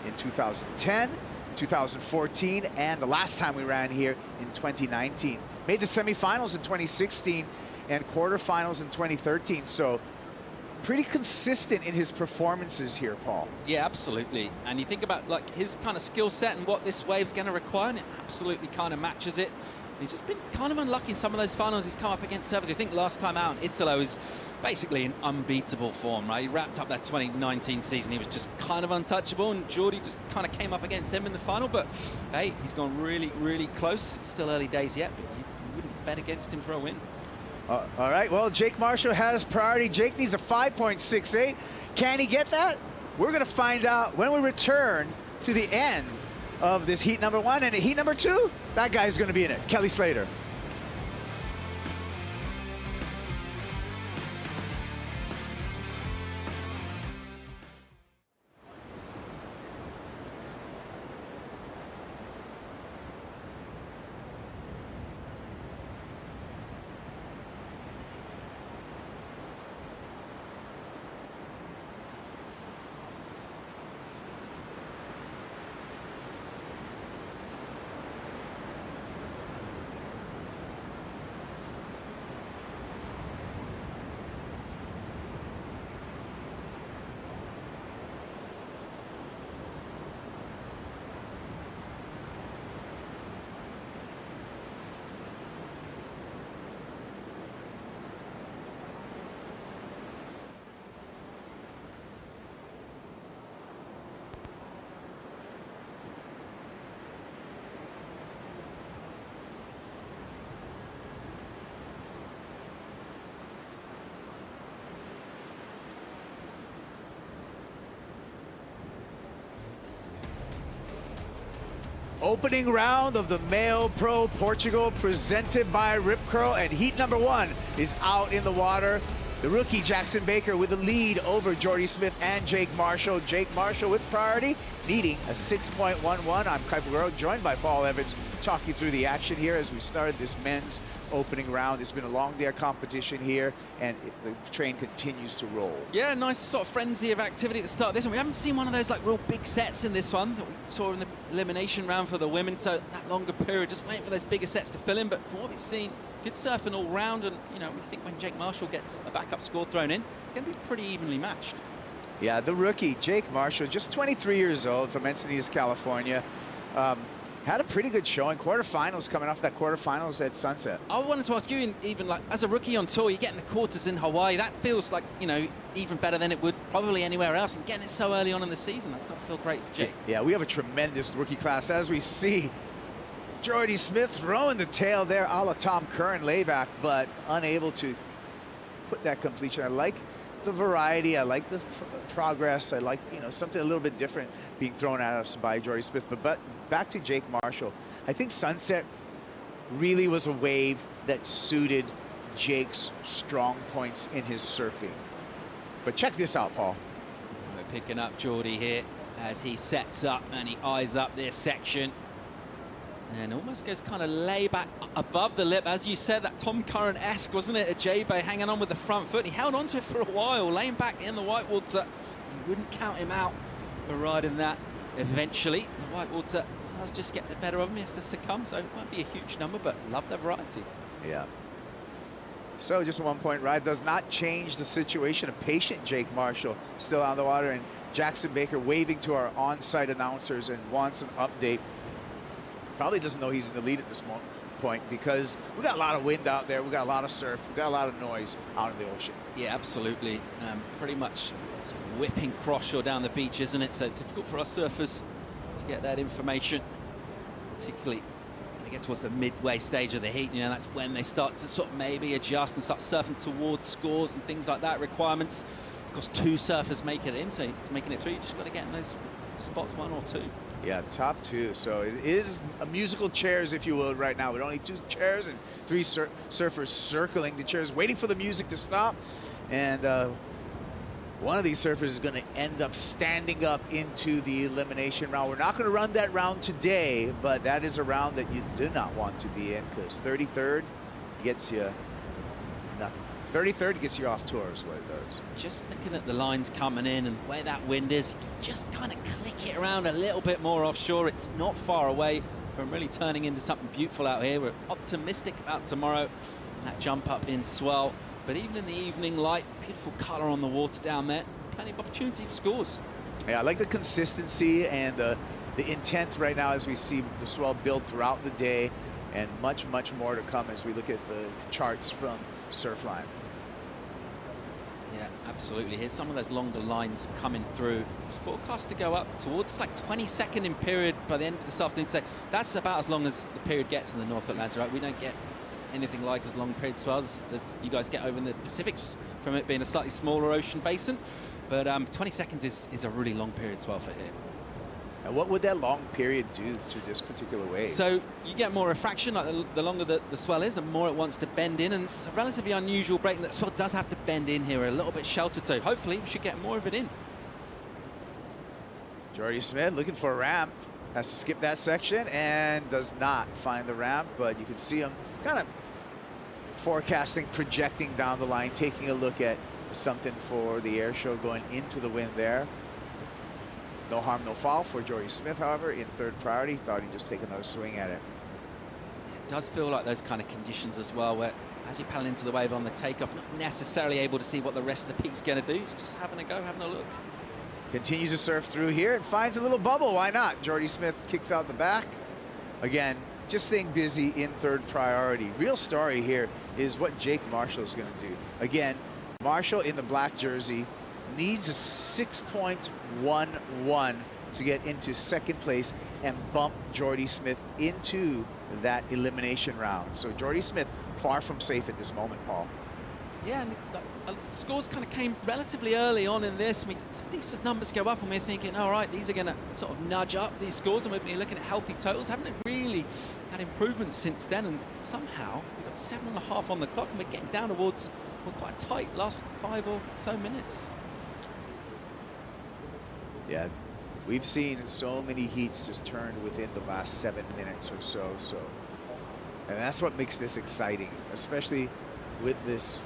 in 2010, 2014, and the last time we ran here in 2019. Made the semifinals in 2016 and quarterfinals in 2013. So pretty consistent in his performances here, Paul. Yeah, absolutely. And you think about like his kind of skill set and what this wave's going to require, and it absolutely kind of matches it. He's just been kind of unlucky in some of those finals he's come up against surfers. I think last time out, Italo is basically in unbeatable form, right? He wrapped up that 2019 season. He was just kind of untouchable, and Jordy just kind of came up against him in the final. But hey, he's gone really, really close. It's still early days yet, but you wouldn't bet against him for a win. All right, well, Jake Marshall has priority. Jake needs a 5.68. Can he get that? We're going to find out when we return to the end of this heat number 1. And heat number 2, that guy's going to be in it, Kelly Slater. Opening round of the Male Pro Portugal presented by Rip Curl, and heat number 1 is out in the water. The rookie Jackson Baker with the lead over Jordy Smith and Jake Marshall. Jake Marshall with priority, needing a 6.11. I'm Kuiper Guerrero, joined by Paul Evans, talk you through the action here as we started this men's opening round. It's been a long day of competition here, and the train continues to roll. Yeah, nice sort of frenzy of activity at the start of this one. We haven't seen one of those like real big sets in this one that we saw in the elimination round for the women, so that longer period, just waiting for those bigger sets to fill in. But from what we've seen, good surfing all round, and you know, we think when Jake Marshall gets a backup score thrown in, it's going to be pretty evenly matched. Yeah, the rookie Jake Marshall, just 23 years old, from Encinitas, California. Had a pretty good showing. Quarterfinals, coming off that quarterfinals at Sunset. I wanted to ask you, even like as a rookie on tour, you're getting the quarters in Hawaii. That feels like, you know, even better than it would probably anywhere else. And getting it so early on in the season, that's got to feel great for Jake. Yeah, we have a tremendous rookie class. As we see, Jordy Smith throwing the tail there, a la Tom Curran layback, but unable to put that completion. I like the variety. I like the progress. I like, you know, something a little bit different being thrown at us by Jordy Smith. But back to Jake Marshall. I think Sunset really was a wave that suited Jake's strong points in his surfing. But check this out, Paul. We're picking up Jordy here as he sets up and he eyes up this section. And almost goes kind of lay back above the lip. As you said, that Tom Curran-esque, wasn't it? A J-Bay hanging on with the front foot. He held on to it for a while, laying back in the whitewater. You wouldn't count him out for riding that. Eventually, the whitewater does just get the better of him. He has to succumb, so it won't be a huge number, but love the variety. Yeah. So just a 1-point ride does not change the situation. A patient Jake Marshall still on the water, and Jackson Baker waving to our on-site announcers and wants an update. Probably doesn't know he's in the lead at this point because we got a lot of wind out there. We got a lot of surf. We got a lot of noise out in the ocean. Yeah, absolutely. Pretty much it's whipping cross-shore down the beach, isn't it? So difficult for us surfers to get that information, particularly when they get towards the midway stage of the heat. You know, that's when they start to sort of maybe adjust and start surfing towards scores and things like that, requirements. Of course, 2 surfers make it in, so it's making it 3. You just got to get in those spots, 1 or 2. Yeah, top 2. So it is a musical chairs, if you will, right now. With only 2 chairs and 3 surfers circling the chairs, waiting for the music to stop. And one of these surfers is going to end up standing up into the elimination round. We're not going to run that round today, but that is a round that you do not want to be in, because 33rd gets you nothing. 33rd gets you off tour is what it does. Just looking at the lines coming in and the way that wind is, you can just kind of click it around a little bit more offshore. It's not far away from really turning into something beautiful out here. We're optimistic about tomorrow and that jump up in swell. But even in the evening light, beautiful color on the water down there. Plenty of opportunity for scores. Yeah, I like the consistency and the intent right now as we see the swell build throughout the day, and much, much more to come as we look at the charts from Surfline. Yeah, absolutely. Here's some of those longer lines coming through. It's forecast to go up towards like 22nd in period by the end of this afternoon. So that's about as long as the period gets in the North Atlantic, right? We don't get anything like as long period swells as you guys get over in the Pacifics from it being a slightly smaller ocean basin. But 20 seconds is a really long period swell for here. And what would that long period do to this particular wave? So you get more refraction, like the longer the swell is, the more it wants to bend in, and it's a relatively unusual break. That swell does have to bend in here, a little bit sheltered, so hopefully we should get more of it in. Jordy Smith looking for a ramp, has to skip that section and does not find the ramp, but you can see him kind of forecasting, projecting down the line, taking a look at something for the air show going into the wind there. No harm, no foul for Jordy Smith, however, in 3rd priority. Thought he'd just take another swing at it. It does feel like those kind of conditions as well, where as you paddle into the wave on the takeoff, not necessarily able to see what the rest of the peak's going to do. Just having a go, having a look. Continues to surf through here and finds a little bubble. Why not? Jordy Smith kicks out the back. Again, just staying busy in 3rd priority. Real story here is what Jake Marshall is going to do. Again, Marshall in the black jersey needs a 6.11 to get into 2nd place and bump Jordy Smith into that elimination round. So Jordy Smith far from safe at this moment, Paul. Yeah, and scores kind of came relatively early on in this. Some decent numbers go up, and we're thinking, all right, these are going to sort of nudge up these scores, and we're looking at healthy totals. Haven't really had improvements since then, and somehow we've got 7.5 on the clock, and we're getting down towards, well, quite tight last 5 or so minutes. Yeah, we've seen so many heats just turned within the last 7 minutes or so. And that's what makes this exciting, especially with this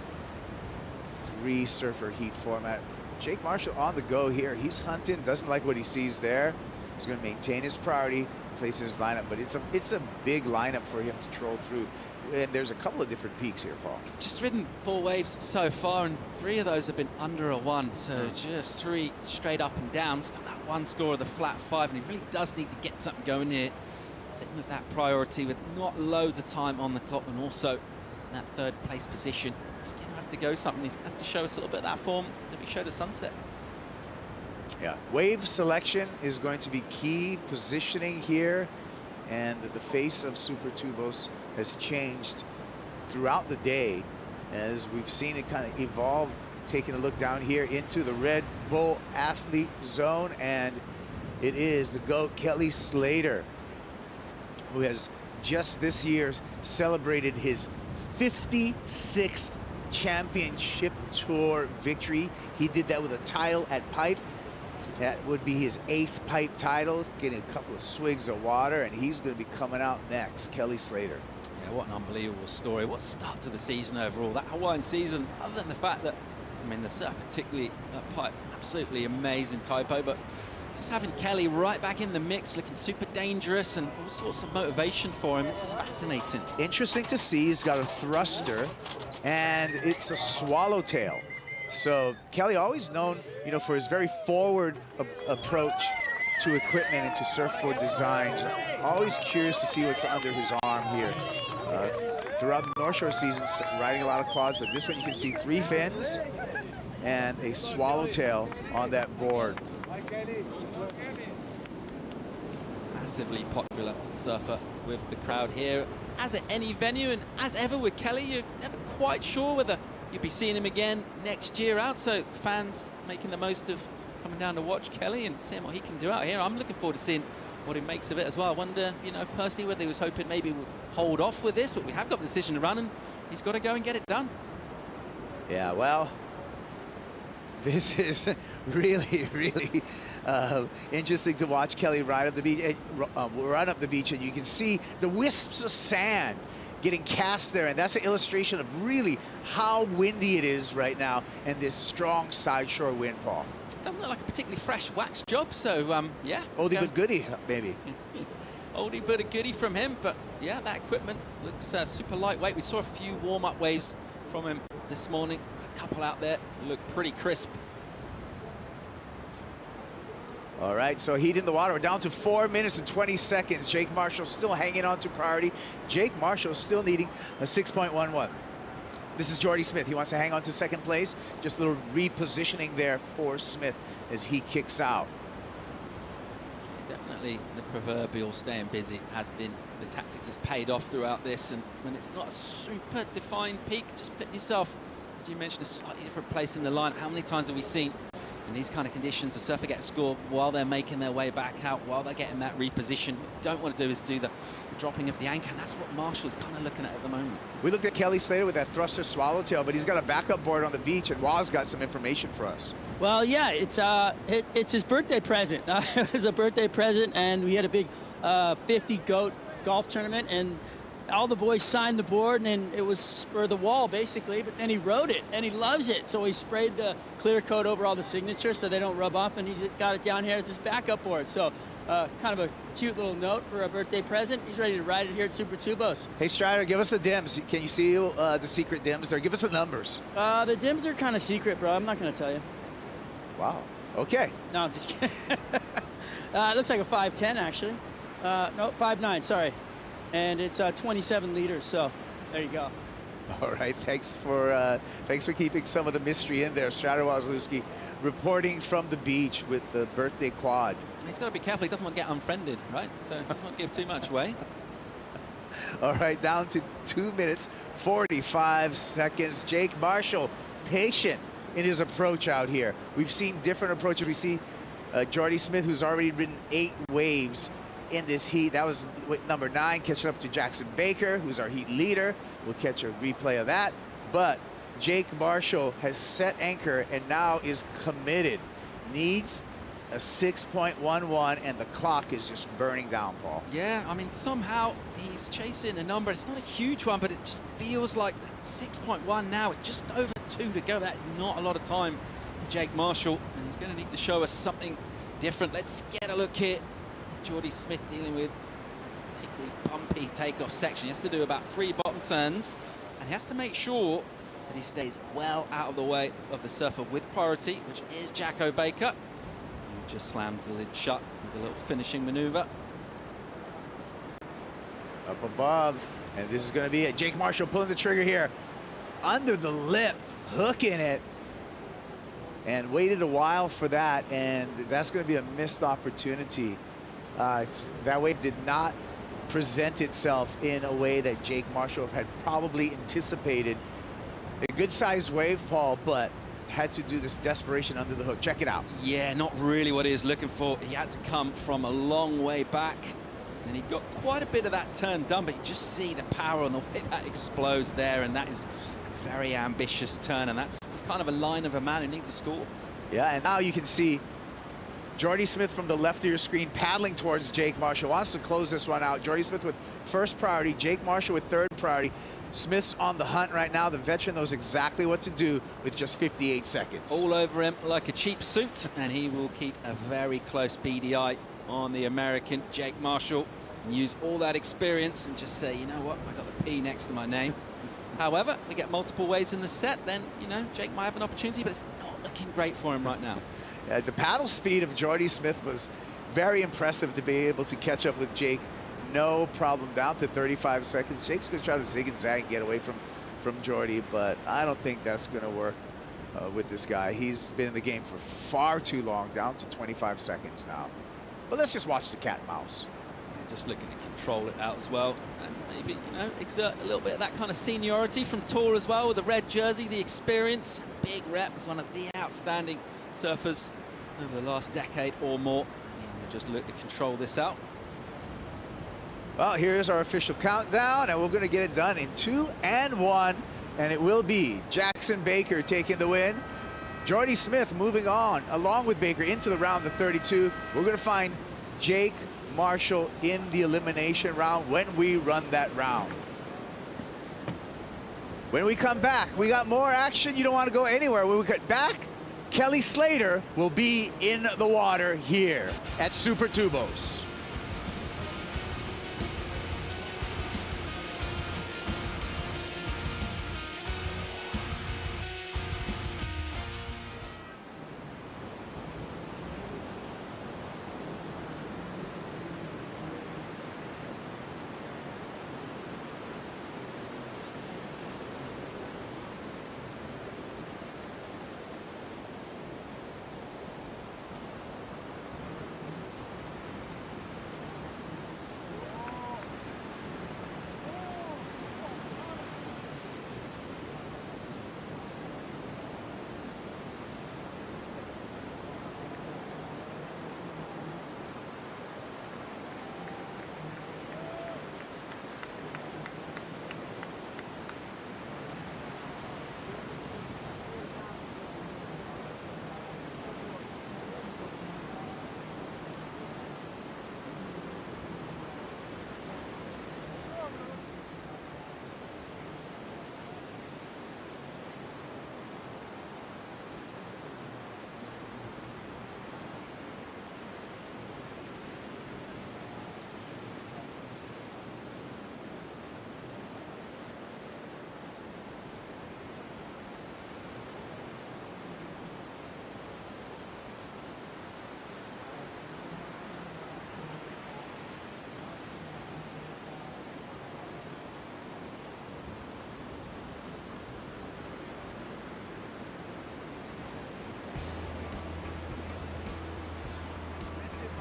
3-surfer heat format. Jake Marshall on the go here. He's hunting, doesn't like what he sees there. He's going to maintain his priority, place his lineup, but it's a big lineup for him to troll through. And there's a couple of different peaks here, Paul. Just ridden 4 waves so far, and 3 of those have been under a 1. So just 3 straight up and down. He's got that 1 score of the flat 5, and he really does need to get something going here. Sitting with that priority with not loads of time on the clock, and also in that 3rd place position. He's going to have to go something. He's going to have to show us a little bit of that form that we showed at Sunset. Yeah, wave selection is going to be key. Positioning here, and the face of Super Tubos has changed throughout the day as we've seen it kind of evolve. Taking a look down here into the Red Bull athlete zone, and it is the GOAT Kelly Slater, who has just this year celebrated his 56th championship tour victory. He did that with a title at Pipe. That would be his 8th Pipe title, getting a couple of swigs of water, and he's going to be coming out next. Kelly Slater. Yeah, what an unbelievable story. What start to the season overall. That Hawaiian season, other than the fact that, I mean, the surf, particularly at Pipe, absolutely amazing, Kaipo, but just having Kelly right back in the mix, looking super dangerous, and all sorts of motivation for him. This is fascinating. Interesting to see. He's got a thruster, and it's a swallowtail. So Kelly, always known, you know, for his very forward approach to equipment and to surfboard designs. Always curious to see what's under his arm here. Throughout the North Shore season, riding a lot of quads, but this one you can see 3 fins and a swallowtail on that board. Massively popular surfer with the crowd here, as at any venue, and as ever with Kelly, you're never quite sure whether you'll be seeing him again next year out, so fans making the most of coming down to watch Kelly and seeing what he can do out here. I'm looking forward to seeing what he makes of it as well. I wonder, you know, personally, whether he was hoping maybe he would hold off with this, but we have got the decision to run, and he's got to go and get it done. Yeah, well, this is really, really interesting to watch Kelly ride up the beach, run up the beach, and you can see the wisps of sand getting cast there, and that's an illustration of really how windy it is right now and this strong side shore wind, Paul. Doesn't look like a particularly fresh wax job, so yeah. Oldie but goodie, maybe. Oldie but a goodie from him, but yeah, that equipment looks super lightweight. We saw a few warm-up waves from him this morning. A couple out there look pretty crisp. All right, so heat in the water. We're down to 4 minutes and 20 seconds. Jake Marshall still hanging on to priority. Jake Marshall still needing a 6.11. This is Jordy Smith. He wants to hang on to 2nd place. Just a little repositioning there for Smith as he kicks out. Definitely the proverbial staying busy has been the tactics that's paid off throughout this, and when it's not a super defined peak, just put yourself, as you mentioned, a slightly different place in the line. How many times have we seen in these kind of conditions a surfer get a score while they're making their way back out, while they're getting that reposition? What you don't want to do is do the dropping of the anchor, and that's what Marshall is kind of looking at the moment. We looked at Kelly Slater with that thruster swallowtail, but he's got a backup board on the beach, and Waz got some information for us. Well, yeah, it's his birthday present. It was a birthday present, and we had a big 50 GOAT golf tournament, and all the boys signed the board, and it was for the wall, basically, but then he wrote it, and he loves it, so he sprayed the clear coat over all the signatures so they don't rub off, and he's got it down here as his backup board. So kind of a cute little note for a birthday present. He's ready to ride it here at Super Tubos. Hey, Strider, give us the dims. Can you see the secret dims there? Give us the numbers. The dims are kind of secret, bro. I'm not going to tell you. Wow. Okay. No, I'm just kidding. It looks like a 5'10", actually. No, 5'9", sorry. And it's 27 liters, so there you go. All right, thanks for keeping some of the mystery in there. Strider Wazlewski reporting from the beach with the birthday quad. He's got to be careful. He doesn't want to get unfriended, right? So he doesn't want to give too much away. All right, down to 2 minutes, 45 seconds. Jake Marshall patient in his approach out here. We've seen different approaches. We see Jordy Smith, who's already ridden 8 waves in this heat. That was number 9, catching up to Jackson Baker, who's our heat leader. We'll catch a replay of that. But Jake Marshall has set anchor and now is committed. Needs a 6.11, and the clock is just burning down, Paul. Yeah, I mean, somehow he's chasing a number. It's not a huge one, but it just feels like 6.1 now with just over 2 to go. That is not a lot of time for Jake Marshall, and he's going to need to show us something different. Let's get a look here. Jordy Smith dealing with a particularly bumpy takeoff section. He has to do about 3 bottom turns, and he has to make sure that he stays well out of the way of the surfer with priority, which is Jacko Baker. He just slams the lid shut with a little finishing maneuver. Up above, and this is going to be it. Jake Marshall pulling the trigger here. Under the lip, hooking it. And waited a while for that, and that's going to be a missed opportunity. That wave did not present itself in a way that Jake Marshall had probably anticipated. A good-sized wave, Paul, but had to do this desperation under the hook. Check it out. Yeah, not really what he was looking for. He had to come from a long way back, and he got quite a bit of that turn done, but you just see the power on the way that explodes there, and that is a very ambitious turn, and that's kind of a line of a man who needs a score. Yeah, and now you can see Jordy Smith from the left of your screen paddling towards Jake Marshall. Wants to close this one out. Jordy Smith with first priority, Jake Marshall with third priority. Smith's on the hunt right now. The veteran knows exactly what to do with just 58 seconds. All over him like a cheap suit, and he will keep a very close beady eye on the American Jake Marshall and use all that experience and just say, you know what, I got the P next to my name. However, we get multiple waves in the set, then, you know, Jake might have an opportunity, but it's not looking great for him right now. The paddle speed of Jordy Smith was very impressive to be able to catch up with Jake. No problem, down to 35 seconds. Jake's going to try to zig and zag and get away from Jordy, but I don't think that's going to work with this guy. He's been in the game for far too long, down to 25 seconds now. But let's just watch the cat and mouse. Just looking to control it out as well, and maybe, you know, exert a little bit of that kind of seniority from Tour as well, with the red jersey, the experience, big rep as one of the outstanding surfers over the last decade or more. And we'll just look to control this out. Well, here's our official countdown, and we're going to get it done in 2 and 1, and it will be Jackson Baker taking the win. Jordy Smith moving on along with Baker into the round of 32. We're going to find Jake Marshall in the elimination round when we run that round. When we come back, we got more action. You don't want to go anywhere. When we get back, Kelly Slater will be in the water here at Super Tubos.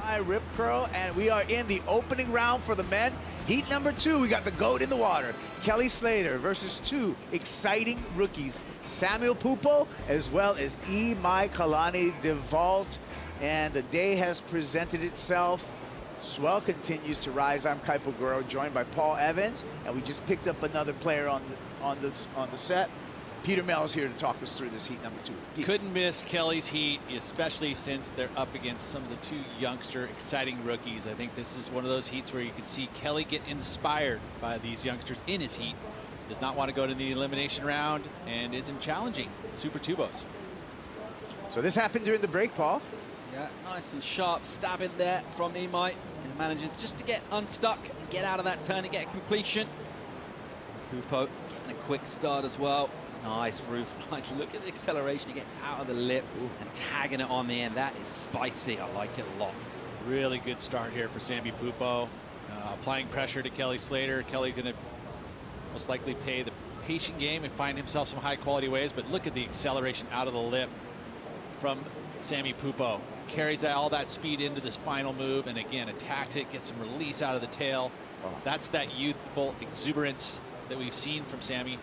By Rip Curl, and we are in the opening round for the men. Heat number 2, we got the goat in the water. Kelly Slater versus 2 exciting rookies, Samuel Pupo as well as Imai Kalani DeVault. And the day has presented itself. Swell continues to rise. I'm Kaipo Guerrero, joined by Paul Evans, and we just picked up another player on the set. Peter Mel's here to talk us through this heat number 2. Pete. Couldn't miss Kelly's heat, especially since they're up against some of the 2 youngster, exciting rookies. I think this is one of those heats where you can see Kelly get inspired by these youngsters in his heat. Does not want to go to the elimination round and isn't challenging Super Tubos. So this happened during the break, Paul. Yeah, nice and sharp stab in there from Imai. And managing just to get unstuck and get out of that turn and get a completion. Pupo getting a quick start as well. Nice roof line. Look at the acceleration. He gets out of the lip and tagging it on the end. That is spicy. I like it a lot. Really good start here for Sammy Pupo. Applying pressure to Kelly Slater. Kelly's going to most likely play the patient game and find himself some high quality waves. But look at the acceleration out of the lip from Sammy Pupo. Carries all that speed into this final move. And again, attacks it, gets some release out of the tail. That's that youthful exuberance that we've seen from Sammy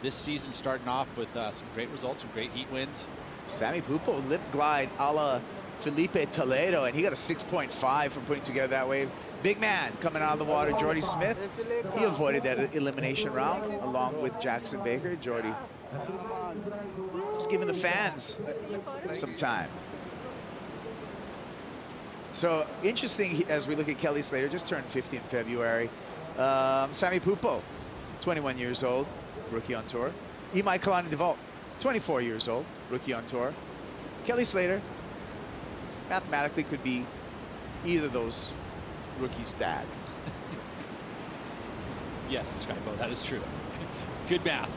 this season, starting off with some great results, some great heat wins. Sammy Pupo lip glide a la Felipe Toledo, and he got a 6.5 from putting together that wave. Big man coming out of the water, Jordy Smith. He avoided that elimination round along with Jackson Baker. Jordy just giving the fans some time. So interesting as we look at Kelly Slater, just turned 50 in February. Sammy Pupo, 21 years old. Rookie on tour. Imai Kalani DeVault, 24 years old, rookie on tour. Kelly Slater, mathematically could be either of those rookies' dad. Yes, Skypo, that is true. Good math.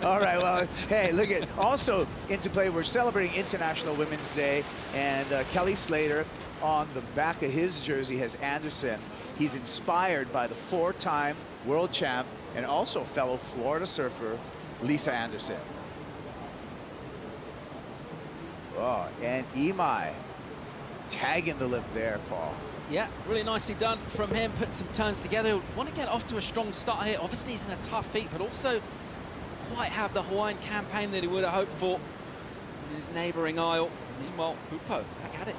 All right, well, hey, look at, also into play, we're celebrating International Women's Day, and Kelly Slater on the back of his jersey has Anderson. He's inspired by the 4-time world champ and also fellow Florida surfer, Lisa Anderson. Oh, and Imai tagging the lip there, Paul. Yeah, really nicely done from him, putting some turns together. Want to get off to a strong start here. Obviously, he's in a tough heat, but also quite have the Hawaiian campaign that he would have hoped for in his neighboring isle. Meanwhile, Pupo back at it.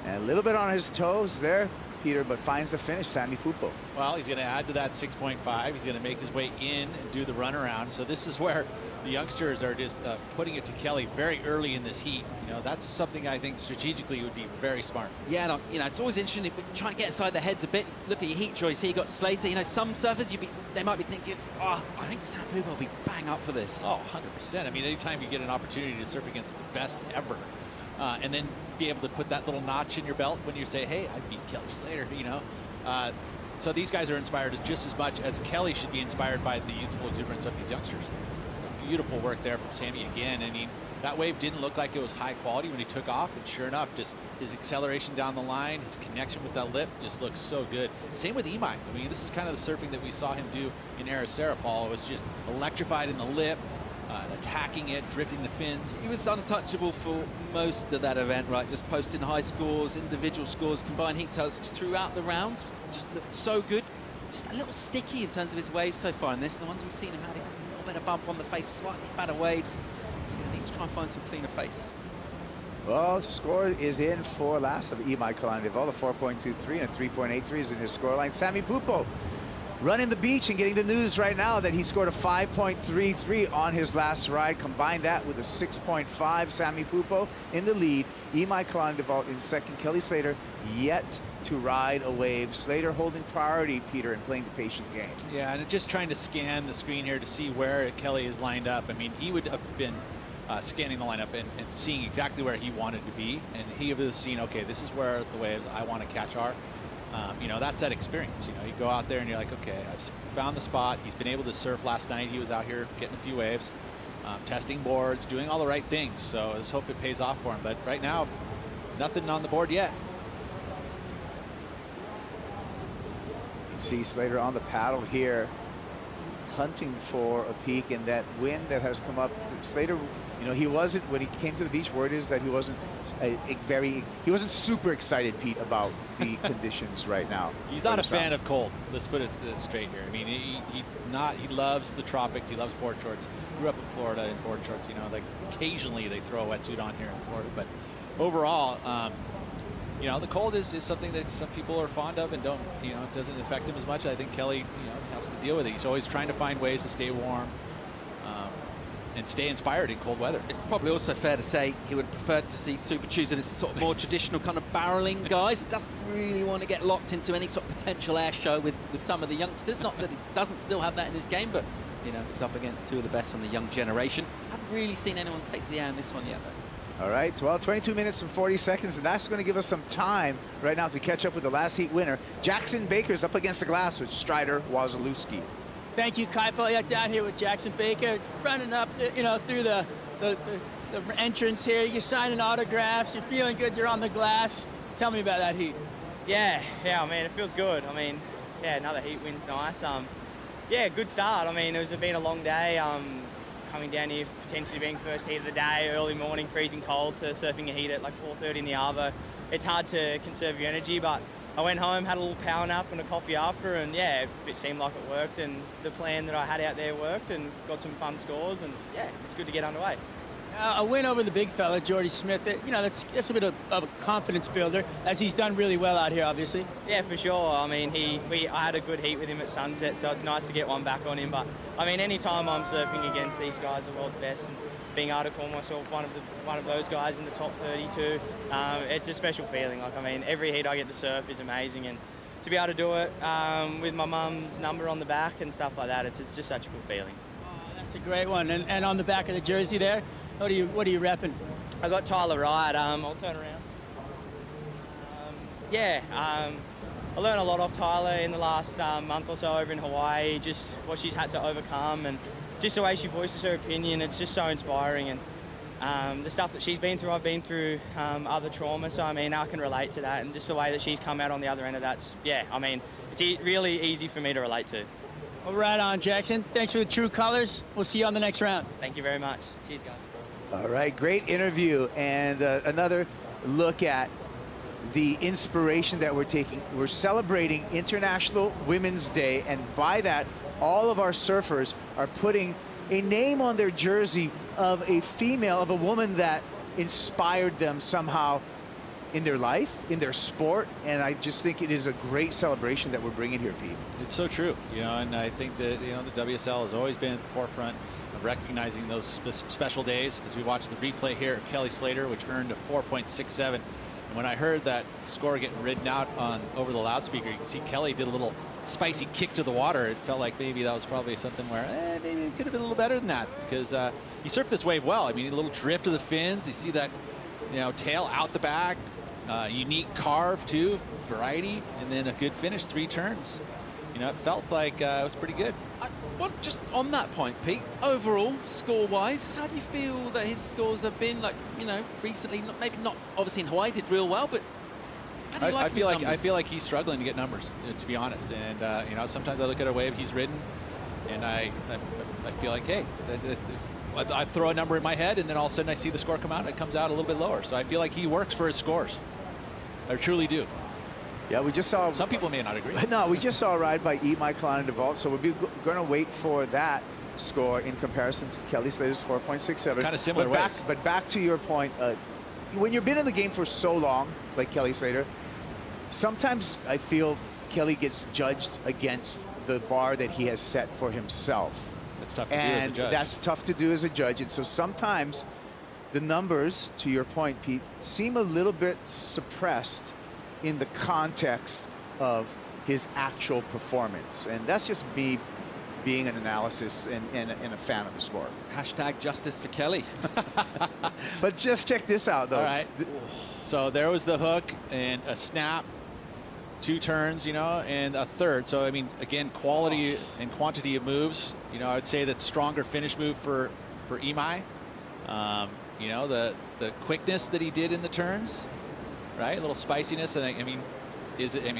And a little bit on his toes there, Peter, but finds the finish, Sammy Pupo. Well, he's going to add to that 6.5. He's going to make his way in and do the runaround. So this is where the youngsters are just putting it to Kelly very early in this heat. You know, that's something I think strategically would be very smart. Yeah, no, you know, it's always interesting if we try and get inside their heads a bit. Look at your heat choice here. You got Slater. You know, some surfers, they might be thinking, oh, I think Sam Pupo will be bang up for this. Oh, 100%. I mean, anytime you get an opportunity to surf against the best ever, and then be able to put that little notch in your belt when you say, hey, I beat Kelly Slater, you know. So these guys are inspired just as much as Kelly should be inspired by the youthful exuberance of these youngsters. Beautiful work there from Sammy again. I mean, that wave didn't look like it was high quality when he took off, and sure enough, just his acceleration down the line, his connection with that lip just looks so good. Same with Imai. I mean, this is kind of the surfing that we saw him do in Ericeira, Paul. It was just electrified in the lip, attacking it, drifting the fins. He was untouchable for most of that event, right? Just posting high scores, individual scores, combined heat tasks throughout the rounds. Just looked so good. Just a little sticky in terms of his waves so far in this. The ones we've seen him had, he's had a little bit of bump on the face, slightly fatter waves. He's going to need to try and find some cleaner face. Well, score is in for last of Imai Kalani DeVault, a 4.23 and a 3.83 is in his scoreline. Sammy Pupo running the beach and getting the news right now that he scored a 5.33 on his last ride. Combine that with a 6.5. Sammy Pupo in the lead. Imai Kalani DeVault in second. Kelly Slater yet to ride a wave. Slater holding priority, Peter, and playing the patient game. Yeah, and just trying to scan the screen here to see where Kelly is lined up. I mean, he would have been scanning the lineup and seeing exactly where he wanted to be, and he would have seen, okay, this is where the waves I want to catch are. You know, that's that experience. You know, you go out there and you're like, okay, I've found the spot. He's been able to surf last night. He was out here getting a few waves, testing boards, doing all the right things. So let's hope it pays off for him. But right now, nothing on the board yet. You see Slater on the paddle here, hunting for a peak, and that wind that has come up. Slater, you You know, he wasn't, when he came to the beach, word is that he wasn't he wasn't super excited, Pete, about the conditions right now. He's not a fan of cold. Let's put it straight here. I mean, he loves the tropics. He loves board shorts. Grew up in Florida in board shorts. You know, like occasionally they throw a wetsuit on here in Florida, but overall, you know, the cold is something that some people are fond of and don't, you know, it doesn't affect him as much. I think Kelly, you know, has to deal with it. He's always trying to find ways to stay warm and stay inspired in cold weather. It's probably also fair to say he would prefer to see Super Tuesday as sort of more traditional kind of barreling guys. Doesn't really want to get locked into any sort of potential air show with some of the youngsters. Not that he doesn't still have that in his game, but, you know, he's up against two of the best on the young generation. Haven't really seen anyone take to the air in this one yet, though. All right, well, 22 minutes and 40 seconds, and that's going to give us some time right now to catch up with the last heat winner. Jackson Baker's up against the glass with Strider Wazalewski. Thank you, Kaipo. Yeah, down here with Jackson Baker, running up, you know, through the entrance here. You're signing autographs. You're feeling good. You're on the glass. Tell me about that heat. Yeah, I mean, it feels good. I mean, yeah, another heat win's nice. Yeah, good start. I mean, it's been a long day. Coming down here, potentially being first heat of the day, early morning, freezing cold, to surfing a heat at like 4:30 in the Arvo. It's hard to conserve your energy, but I went home, had a little power nap and a coffee after, and yeah, it seemed like it worked, and the plan that I had out there worked, and got some fun scores, and yeah, it's good to get underway. A win over the big fella, Jordy Smith, you know, that's a bit of a confidence builder, as he's done really well out here, obviously. Yeah, for sure. I mean, I had a good heat with him at Sunset, so it's nice to get one back on him. But I mean, any time I'm surfing against these guys, the world's best, and being able to call myself one of those guys in the top 32, it's a special feeling. Like, I mean, every heat I get to surf is amazing, and to be able to do it with my mum's number on the back and stuff like that, it's just such a cool feeling. That's a great one. And on the back of the jersey there, what are you repping? I got Tyler Wright. I'll turn around. I learned a lot off Tyler in the last month or so over in Hawaii, just what she's had to overcome, and just the way she voices her opinion. It's just so inspiring, and the stuff that she's been through, I've been through other trauma, so I mean, I can relate to that, and just the way that she's come out on the other end of that, yeah, I mean, it's really easy for me to relate to. Well, right on, Jackson. Thanks for the true colors. We'll see you on the next round. Thank you very much. Cheers, guys. All right, great interview, and another look at the inspiration that we're taking. We're celebrating International Women's Day, and by that, all of our surfers are putting a name on their jersey of a female, of a woman that inspired them somehow in their life, in their sport, and I just think it is a great celebration that we're bringing here, Pete. It's so true, you know, and I think that, you know, the WSL has always been at the forefront of recognizing those special days. As we watch the replay here of Kelly Slater, which earned a 4.67, and when I heard that score getting ridden out over the loudspeaker, you can see Kelly did a little spicy kick to the water. It felt like maybe that was probably something where maybe it could have been a little better than that, because he surfed this wave well. I mean, a little drift of the fins. You see that, you know, tail out the back, unique carve too, variety, and then a good finish, 3 turns. You know, it felt like it was pretty good. Well, just on that point, Pete, overall, score-wise, how do you feel that his scores have been, like, you know, recently? Maybe not, obviously in Hawaii did real well, but how do you like his numbers? I feel like he's struggling to get numbers, to be honest. And you know, sometimes I look at a wave he's ridden, and I feel like, hey, I throw a number in my head, and then all of a sudden I see the score come out, and it comes out a little bit lower. So I feel like he works for his scores. I truly do. Yeah, we just saw... Some people may not agree. No, we just saw a ride by Imai Kalana DeVault, so we're going to wait for that score in comparison to Kelly Slater's 4.67. Kind of similar ways. But back to your point, when you've been in the game for so long, like Kelly Slater, sometimes I feel Kelly gets judged against the bar that he has set for himself. That's tough to do as a judge. That's tough to do as a judge. And so sometimes the numbers, to your point, Pete, seem a little bit suppressed in the context of his actual performance. And that's just me being an analysis and a fan of the sport. Hashtag justice for Kelly. But just check this out, though. All right. So there was the hook and a snap, 2 turns, you know, and a third. So, I mean, again, quality and quantity of moves. You know, I would say that stronger finish move for Imai. You know, the quickness that he did in the turns, right? A little spiciness. And I mean,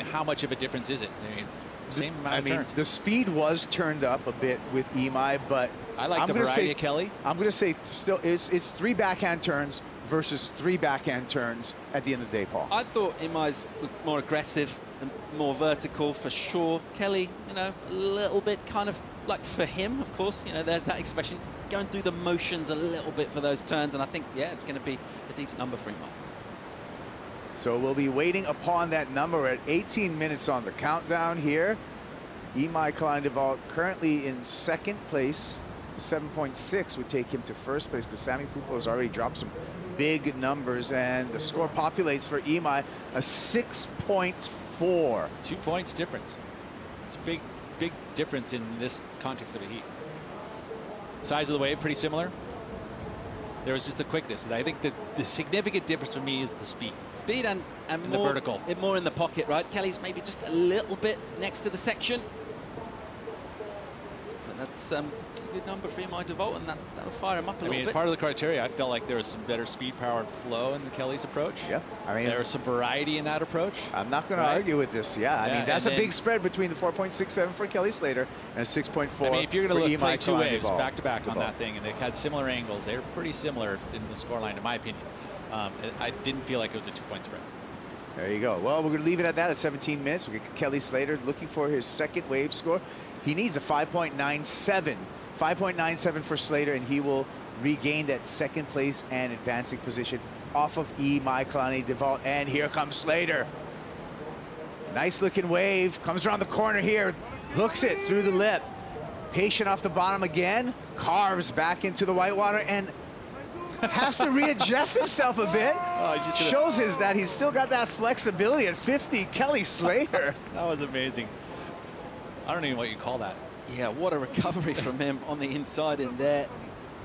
how much of a difference is it? I mean, same amount of turns. The speed was turned up a bit with Imai, but I like the variety of Kelly. I'm going to say still it's 3 backhand turns versus 3 backhand turns at the end of the day, Paul. I thought Imai's was more aggressive and more vertical for sure. Kelly, you know, a little bit kind of like for him, of course, you know, there's that expression, going through the motions a little bit for those turns, and I think, yeah, it's going to be a decent number for Imai. So we'll be waiting upon that number. We're at 18 minutes on the countdown here. Imai Kalani-Deval currently in second place. 7.6 would take him to first place because Sammy Pupo has already dropped some big numbers, and the score populates for Imai a 6.4. 2 points difference. It's a big difference in this context of a heat. Size of the wave pretty similar. There was just a quickness, and I think that the significant difference for me is the speed. Speed and more, the vertical. More in the pocket, right? Kelly's maybe just a little bit next to the section. But that's a good number for Imai Deval, and that'll fire him up a little bit. Part of the criteria, I felt like there was some better speed, power, and flow in the Kelly's approach. Yeah, I mean, there was some variety in that approach. I'm not going to argue with this. Yeah, I mean, that's a big spread between the 4.67 for Kelly Slater and a 6.4. I mean, if you're going to play 2 waves Deval. back to back on that thing, and they had similar angles, they were pretty similar in the scoreline, in my opinion. I didn't feel like it was a 2-point spread. There you go. Well, we're going to leave it at that at 17 minutes. We get Kelly Slater looking for his second wave score. He needs a 5.97. 5.97 for Slater, and he will regain that second place and advancing position off of Imai Kalani-Deval. And here comes Slater. Nice looking wave. Comes around the corner here. Hooks it through the lip. Patient off the bottom again. Carves back into the whitewater and has to readjust himself a bit. Shows us that he's still got that flexibility at 50. Kelly Slater. That was amazing. I don't even know what you call that. Yeah, what a recovery from him on the inside in there.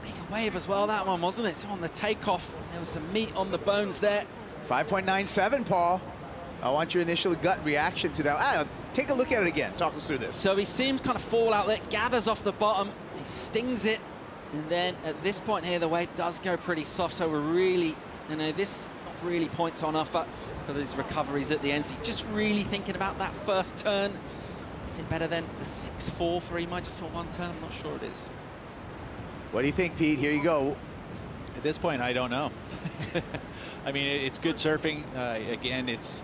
Big wave as well, that one, wasn't it? So on the takeoff, there was some meat on the bones there. 5.97, Paul. I want your initial gut reaction to that. Take a look at it again. Talk us through this. So he seems kind of fall out there, gathers off the bottom, he stings it, and then at this point here, the wave does go pretty soft, so we're really, you know, this not really points on offer for these recoveries at the end. So just really thinking about that first turn. Is it better than the 6.4 for Imai just for one turn? I'm not sure it is. What do you think, Pete? Here you go. At this point, I don't know. I mean, it's good surfing. Again, it's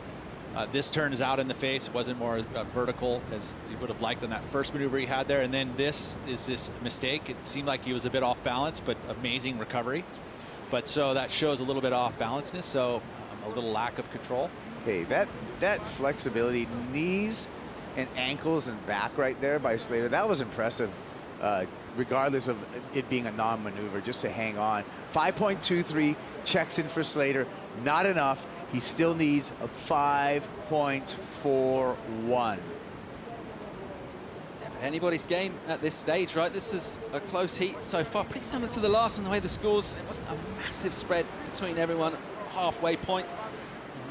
this turn is out in the face. It wasn't more vertical as you would have liked on that first maneuver he had there. And then this is this mistake. It seemed like he was a bit off balance, but amazing recovery. But so that shows a little bit off balanceness, so a little lack of control. Hey, that flexibility, knees and ankles and back right there by Slater, that was impressive, regardless of it being a non-maneuver, just to hang on. 5.23 checks in for Slater, not enough. He still needs a 5.41. Anybody's game at this stage, right? This is a close heat so far, pretty similar to the last in the way the scores. It wasn't a massive spread between everyone, halfway point.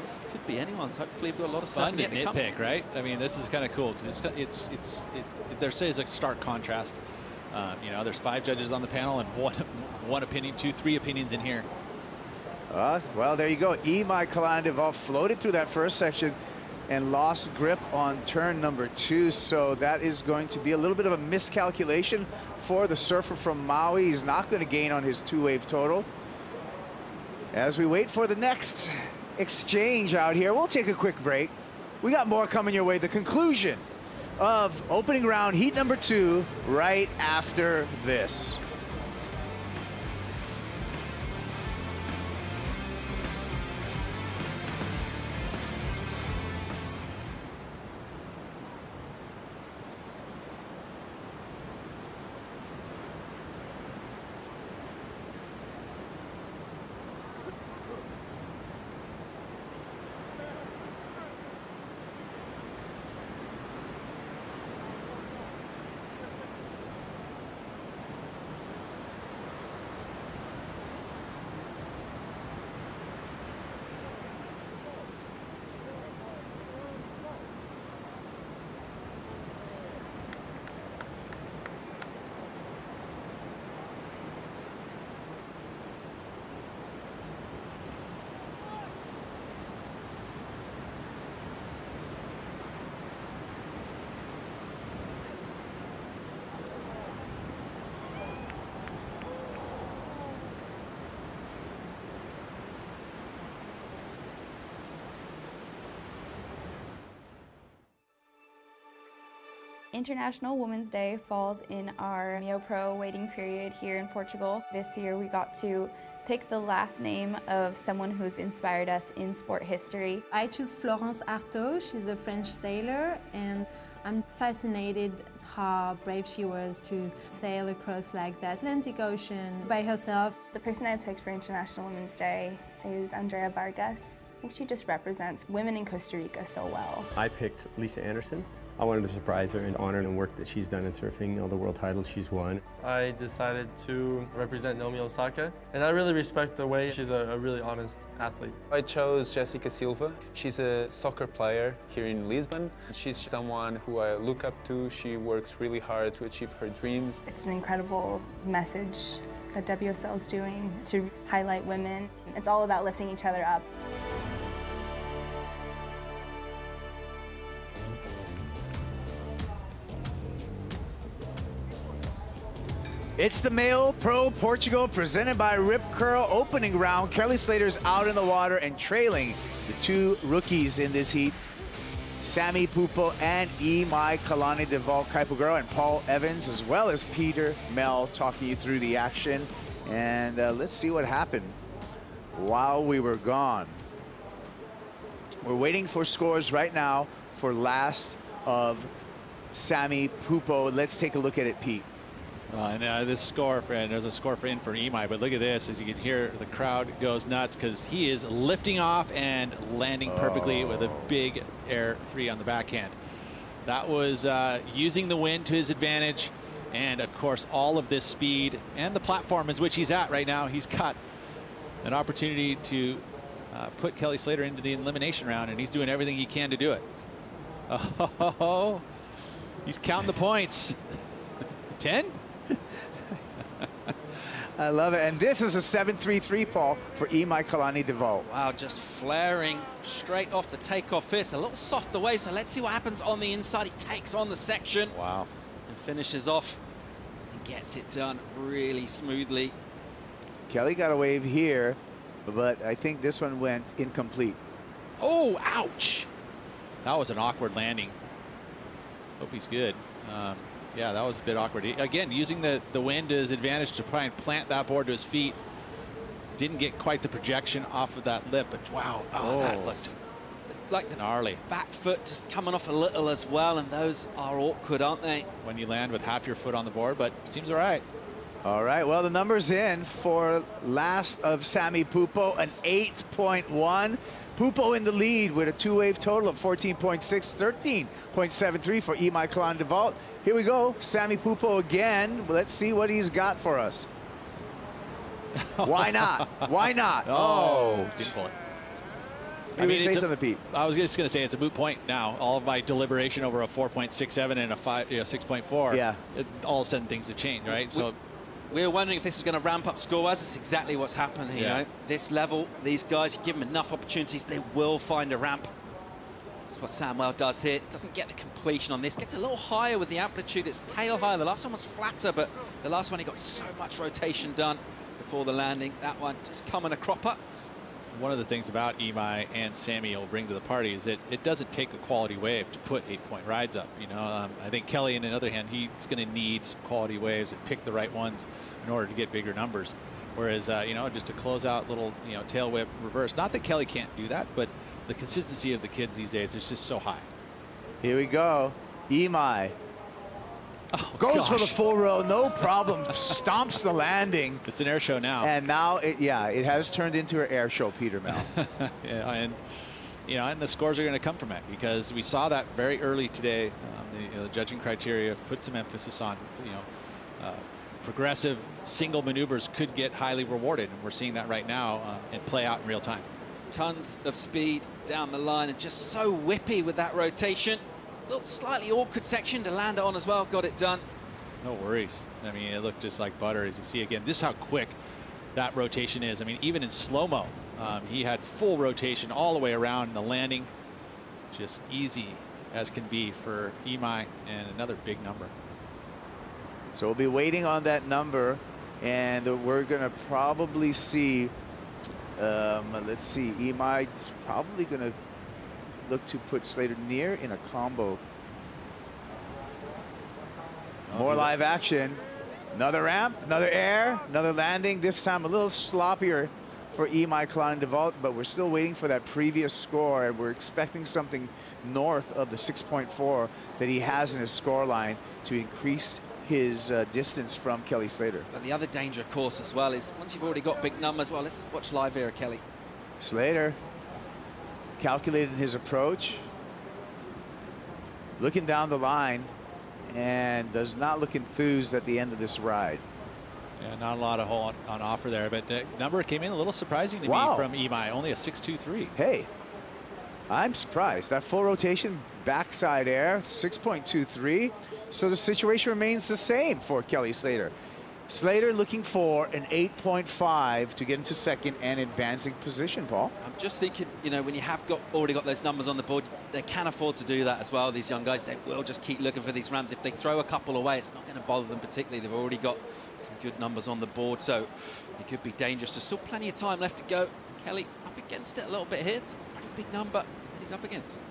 This could be anyone's. Hopefully we've got a lot of fun to yet to nitpick, come. right? I mean, this is kind of cool because there's a stark contrast. You know, there's 5 judges on the panel and one opinion, 3 opinions in here. Well, there you go. Imai Kalani-Deval floated through that first section and lost grip on turn number 2. So that is going to be a little bit of a miscalculation for the surfer from Maui. He's not going to gain on his 2-wave total. As we wait for the next exchange out here, we'll take a quick break. We got more coming your way. The conclusion of opening round heat number 2 right after this. International Women's Day falls in our MEO Pro waiting period here in Portugal. This year we got to pick the last name of someone who's inspired us in sport history. I choose Florence Artaud. She's a French sailor, and I'm fascinated how brave she was to sail across like the Atlantic Ocean by herself. The person I picked for International Women's Day is Andrea Vargas. I think she just represents women in Costa Rica so well. I picked Lisa Anderson. I wanted to surprise her and honor the work that she's done in surfing, all the world titles she's won. I decided to represent Naomi Osaka, and I really respect the way she's a really honest athlete. I chose Jessica Silva. She's a soccer player here in Lisbon. She's someone who I look up to. She works really hard to achieve her dreams. It's an incredible message that WSL is doing to highlight women. It's all about lifting each other up. It's the MEO Pro Portugal presented by Rip Curl opening round. Kelly Slater's out in the water and trailing the two rookies in this heat. Sammy Pupo and Imai Kalani Deval Kaipugaro and Paul Evans, as well as Peter Mel, talking you through the action. And let's see what happened while we were gone. We're waiting for scores right now for last of Sammy Pupo. Let's take a look at it, Pete. This score, and there's a score for Imai, but look at this. As you can hear, the crowd goes nuts because he is lifting off and landing perfectly with a big air 3 on the backhand. That was using the wind to his advantage, and of course all of this speed and the platform is which he's at right now. He's got an opportunity to put Kelly Slater into the elimination round, and he's doing everything he can to do it. Oh, he's counting the points. 10? I love it. And this is a 7-3-3, Paul, for Imai Kalani Deval. Wow, just flaring straight off the takeoff fist. A little softer wave, so let's see what happens on the inside. He takes on the section. Wow. And finishes off and gets it done really smoothly. Kelly got a wave here, but I think this one went incomplete. Oh, ouch. That was an awkward landing. Hope he's good. Yeah, that was a bit awkward. Again, using the wind to his advantage to try and plant that board to his feet. Didn't get quite the projection off of that lip, but wow, that looked like the gnarly. Back foot just coming off a little as well, and those are awkward, aren't they? When you land with half your foot on the board, but seems all right. All right, well, the number's in for last of Sammy Pupo, an 8.1. Pupo in the lead with a two-wave total of 14.6, 13.73 for Imai Kalani Deval. Here we go, Sammy Pupo again. Let's see what he's got for us. Why not? Why not? Oh, didn't pull it. I mean, say something, Pete. I was just going to say it's a moot point now. All of my deliberation over a 4.67 and a 6.4. Yeah. All of a sudden things have changed, right? So we were wondering if this was going to ramp up score-wise. That's exactly what's happened. You know, this level, these guys, you give them enough opportunities, they will find a ramp. That's what Samuel does here. Doesn't get the completion on this. Gets a little higher with the amplitude. It's tail higher. The last one was flatter, but the last one he got so much rotation done before the landing. That one just coming a cropper. One of the things about Imai and Sammy will bring to the party is that it doesn't take a quality wave to put 8-point rides up. You know, I think Kelly, on the other hand, he's going to need some quality waves and pick the right ones in order to get bigger numbers. Whereas, you know, just to close out little, you know, tail whip reverse. Not that Kelly can't do that, but the consistency of the kids these days is just so high. Here we go. Imai goes for the full row, no problem. Stomps the landing. It's an air show now. And now, it has turned into an air show, Peter Mel. Yeah, and you know, and the scores are going to come from it because we saw that very early today. The judging criteria put some emphasis on, you know, progressive single maneuvers could get highly rewarded, and we're seeing that right now and play out in real time. Tons of speed down the line and just so whippy with that rotation. A little slightly awkward section to land it on as well. Got it done. No worries. I mean, it looked just like butter. As you see again, this is how quick that rotation is. I mean, even in slow-mo, he had full rotation all the way around the landing. Just easy as can be for Imai, and another big number. So we'll be waiting on that number, and we're going to probably see, let's see, Imai's probably going to look to put Slater near in a combo. More live action. Another ramp, another air, another landing. This time a little sloppier for Imai Klein-DeVault, but we're still waiting for that previous score. We're expecting something north of the 6.4 that he has in his score line to increase his distance from Kelly Slater. But the other danger, of course, as well, is once you've already got big numbers, well, let's watch live here, Kelly. Slater calculated his approach, looking down the line, and does not look enthused at the end of this ride. Yeah, not a lot of hole on offer there, but the number came in a little surprising to me from Imai, only a 6.23. Hey, I'm surprised. That full rotation backside air, 6.23. So the situation remains the same for Kelly Slater. Slater looking for an 8.5 to get into second and advancing position, Paul. I'm just thinking, you know, when you have already got those numbers on the board, they can afford to do that as well. These young guys, they will just keep looking for these runs. If they throw a couple away, it's not going to bother them particularly. They've already got some good numbers on the board, so it could be dangerous. There's still plenty of time left to go. Kelly up against it a little bit here. It's a pretty big number that he's up against.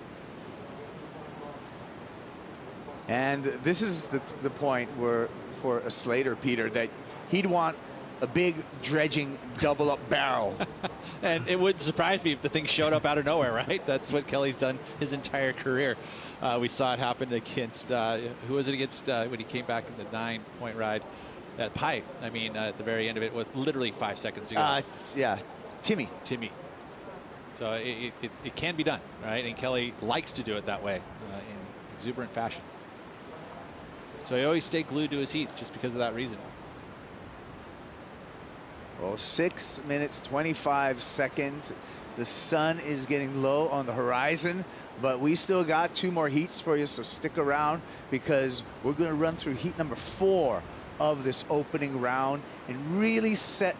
And this is the point where, for a Slater, Peter, that he'd want a big dredging double up barrel. And it wouldn't surprise me if the thing showed up out of nowhere, right? That's what Kelly's done his entire career. We saw it happen against, who was it against when he came back in the 9-point ride at Pipe? I mean, at the very end of it with literally 5 seconds to go. Yeah, Timmy. So it can be done, right? And Kelly likes to do it that way in exuberant fashion. So he always stayed glued to his heat just because of that reason. Well, 6 minutes, 25 seconds. The sun is getting low on the horizon, but we still got 2 more heats for you, so stick around because we're going to run through heat number 4 of this opening round and really set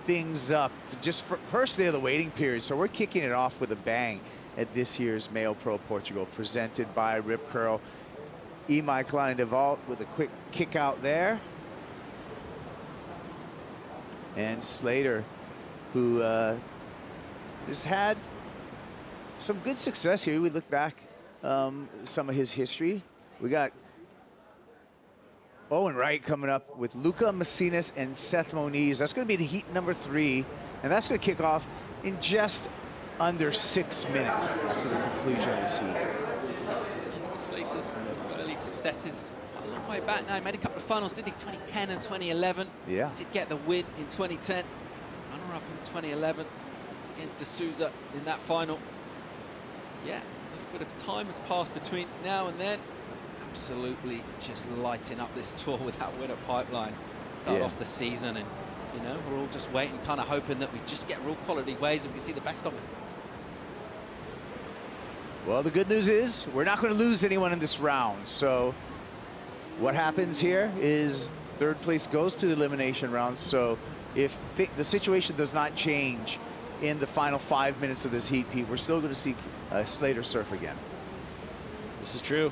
things up just for first day of the waiting period. So we're kicking it off with a bang at this year's MEO Pro Portugal, presented by Rip Curl. Imai Klein-DeVault with a quick kick out there. And Slater, who has had some good success here. We look back some of his history. We got Owen Wright coming up with Luca Macinas and Seth Moniz. That's going to be the heat number 3, and that's going to kick off in just under 6 minutes after the conclusion of this heat. Slater's early successes a long way back now. He made a couple of finals, didn't he? 2010 and 2011. Yeah. Did get the win in 2010. Runner-up in 2011. It's against D'Souza in that final. Yeah, a little bit of time has passed between now and then. Absolutely just lighting up this tour with that winner pipeline. Start off the season, and you know, we're all just waiting, kind of hoping that we just get real quality waves and we see the best of it. Well, the good news is we're not going to lose anyone in this round. So what happens here is third place goes to the elimination round. So if the situation does not change in the final 5 minutes of this heat, Pete, we're still going to see Slater surf again. This is true.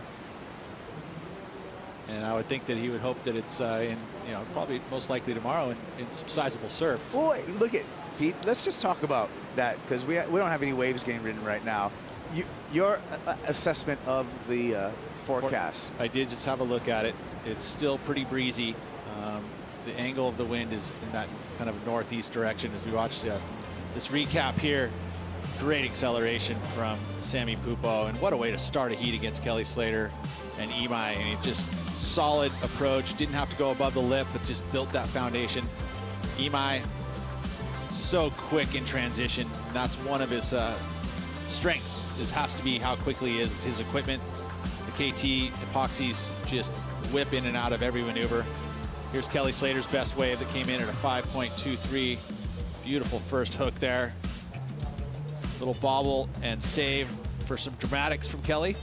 And I would think that he would hope that it's in, you know, probably most likely tomorrow in some sizable surf. Boy, look at Pete. Let's just talk about that because we don't have any waves getting ridden right now. Your assessment of the forecast. I did just have a look at it. It's still pretty breezy. The angle of the wind is in that kind of northeast direction as we watch this recap here. Great acceleration from Sammy Pupo, and what a way to start a heat against Kelly Slater and Imai. I mean, just solid approach. Didn't have to go above the lip, but just built that foundation. Imai, so quick in transition. And that's one of his strengths. Has to be how quickly he is. It's his equipment. The KT epoxies just whip in and out of every maneuver. Here's Kelly Slater's best wave that came in at a 5.23. Beautiful first hook there. Little bobble and save for some dramatics from Kelly.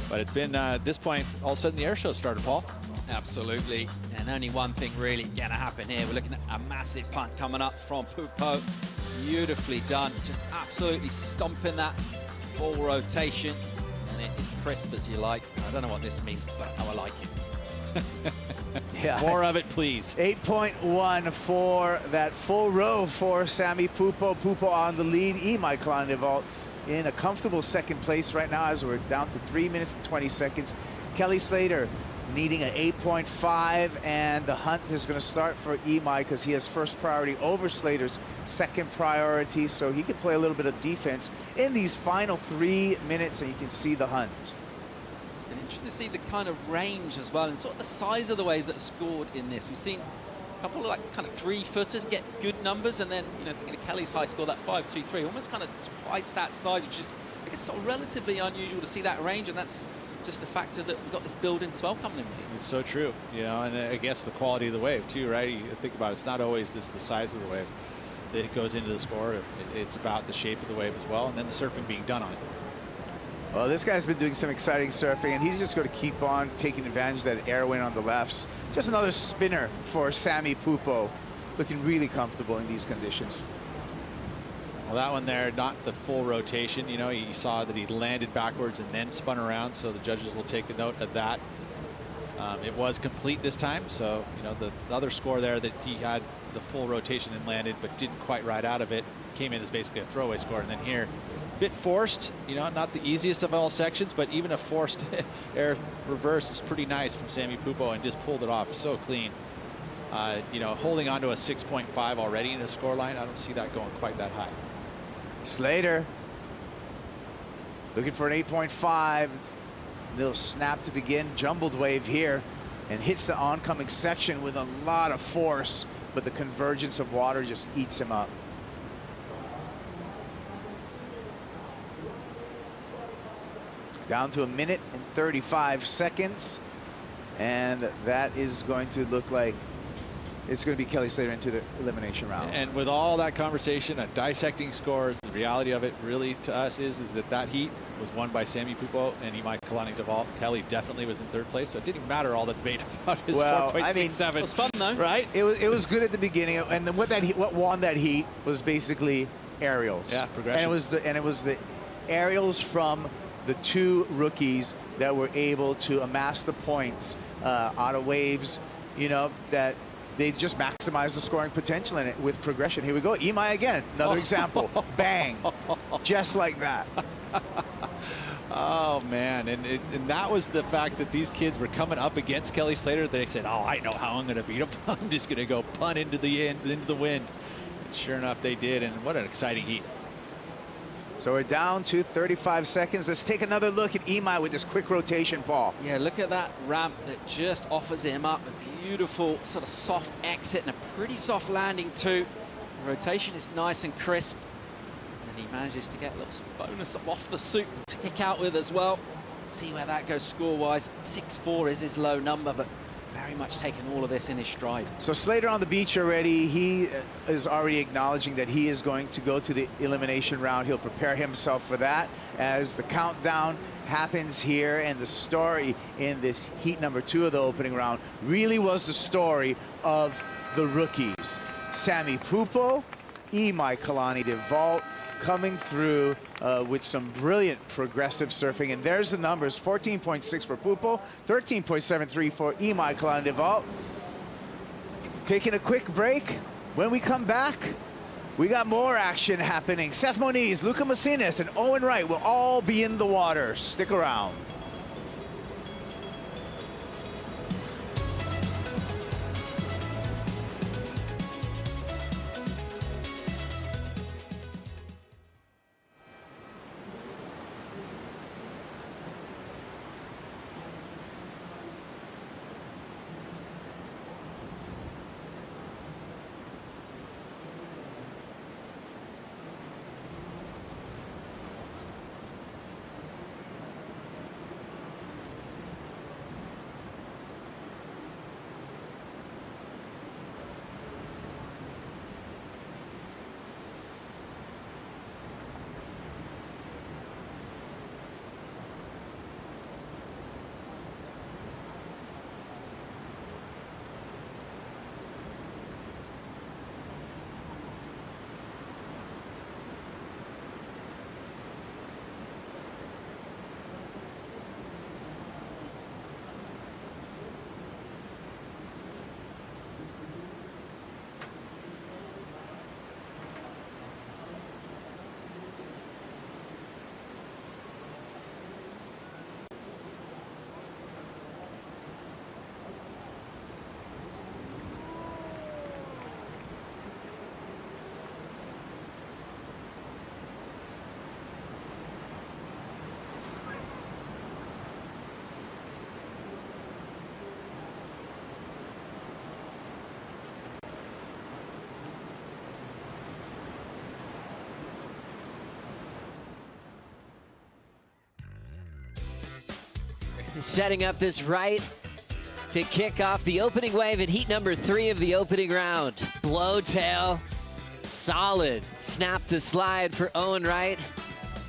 But it's been, at this point, all of a sudden the air show started, Paul. Absolutely. And only one thing really going to happen here. We're looking at a massive punt coming up from Pupo. Beautifully done. Just absolutely stomping that full rotation. And it is crisp as you like. I don't know what this means, but I like it. Yeah. More of it, please. 8.1 for that full row for Sammy Pupo. Pupo on the lead. Imai Klein-DeVault in a comfortable second place right now as we're down to 3 minutes and 20 seconds. Kelly Slater needing an 8.5, and the hunt is going to start for Imai because he has first priority over Slater's second priority, so he can play a little bit of defense in these final 3 minutes, and you can see the hunt. It's been interesting to see the kind of range as well and sort of the size of the waves that are scored in this. We've seen a couple of like kind of 3-footers get good numbers, and then, you know, thinking of Kelly's high score, that 5.23, almost kind of twice that size, which is, I guess, sort of relatively unusual to see that range, and that's just a factor that we've got this build-in swell coming in. It's so true, you know, and I guess the quality of the wave too, right? You think about it, it's not always the size of the wave that goes into the score. It's about the shape of the wave as well, and then the surfing being done on it. Well, this guy's been doing some exciting surfing, and he's just going to keep on taking advantage of that air wind on the lefts. Just another spinner for Sammy Pupo, looking really comfortable in these conditions. Well, that one there, not the full rotation. You know, you saw that he landed backwards and then spun around, so the judges will take a note of that. It was complete this time, so, you know, the other score there that he had the full rotation and landed but didn't quite ride out of it came in as basically a throwaway score. And then here, a bit forced, you know, not the easiest of all sections, but even a forced air reverse is pretty nice from Sammy Pupo, and just pulled it off so clean. You know, holding on to a 6.5 already in a score line, I don't see that going quite that high. Slater looking for an 8.5. Little snap to begin, jumbled wave here, and hits the oncoming section with a lot of force, but the convergence of water just eats him up. Down to 1 minute and 35 seconds, and that is going to look like it's going to be Kelly Slater into the elimination round. And with all that conversation on dissecting scores, the reality of it really to us is that heat was won by Sammy Pupo and Imai Kalani-Devault. Kelly definitely was in third place, so it didn't even matter all the debate about his 4.67. It was fun though, right? It was good at the beginning, and then what won that heat was basically aerials. Yeah, progression. And it was the aerials from the two rookies that were able to amass the points out of waves, you know, that they just maximize the scoring potential in it with progression. Here we go. Imai again. Another example. Bang. Just like that. Oh, man. And that was the fact that these kids were coming up against Kelly Slater. They said, oh, I know how I'm going to beat him. I'm just going to go punt into the wind. And sure enough, they did. And what an exciting heat. So we're down to 35 seconds. Let's take another look at Imai with this quick rotation ball. Yeah, look at that ramp that just offers him up. A beautiful sort of soft exit and a pretty soft landing too. The rotation is nice and crisp. And he manages to get a little bonus off the soup to kick out with as well. Let's see where that goes score-wise. 6.4 is his low number, but very much taken all of this in his stride. So Slater on the beach already. He is already acknowledging that he is going to go to the elimination round. He'll prepare himself for that as the countdown happens here. And the story in this heat number 2 of the opening round really was the story of the rookies. Sammy Pupo, Imai Kalani-Devault coming through with some brilliant progressive surfing. And there's the numbers: 14.6 for Pupo, 13.73 for Imai Kalani-Devault. Taking a quick break. When we come back, we got more action happening. Seth Moniz, Luca Macinas, and Owen Wright will all be in the water. Stick around. setting up this right to kick off the opening wave in heat number 3 of the opening round. Blowtail, solid snap to slide for Owen Wright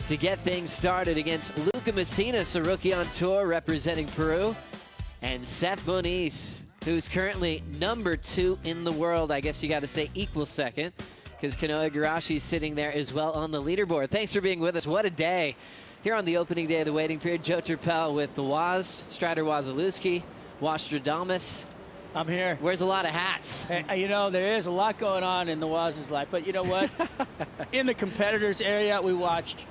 to get things started against Luca Macinas, a rookie on tour representing Peru, and Seth Moniz, who's currently number 2 in the world. I guess you got to say equal second, because Kanoa Igarashi is sitting there as well on the leaderboard. Thanks for being with us. What a day here on the opening day of the waiting period. Joe Turpel with the Waz, Strider Wazalewski, Wastradamus. I'm here. Wears a lot of hats. Hey, you know, there is a lot going on in the Waz's life, but you know what? In the competitors area, we watched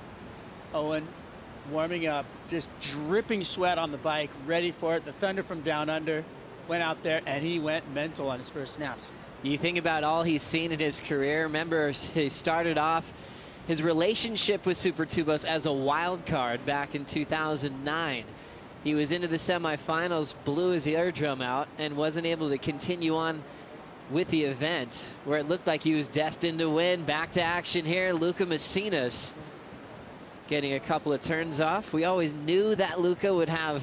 Owen warming up, just dripping sweat on the bike, ready for it. The Thunder from Down Under went out there, and he went mental on his first snaps. You think about all he's seen in his career. Remember, he started off his relationship with Super Tubos as a wild card back in 2009. He was into the semifinals, blew his eardrum out, and wasn't able to continue on with the event, where it looked like he was destined to win. Back to action here, Luca Macinas getting a couple of turns off. We always knew that Luca would have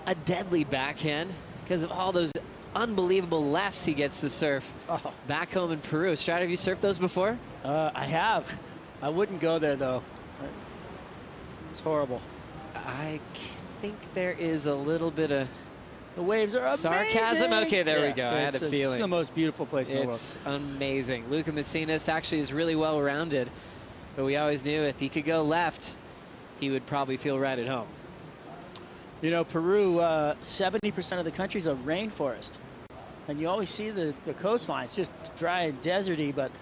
a deadly backhand because of all those unbelievable lefts he gets to surf back home in Peru. Strider, have you surfed those before? I have. I wouldn't go there, though. It's horrible. I think there is a little bit of the waves are amazing. Sarcasm. Okay, there we go. I had a feeling. It's the most beautiful place in the world. It's amazing. Luca Macinas actually is really well-rounded, but we always knew if he could go left, he would probably feel right at home. You know, Peru, 70% of the country is a rainforest, and you always see the coastline. It's just dry and deserty, but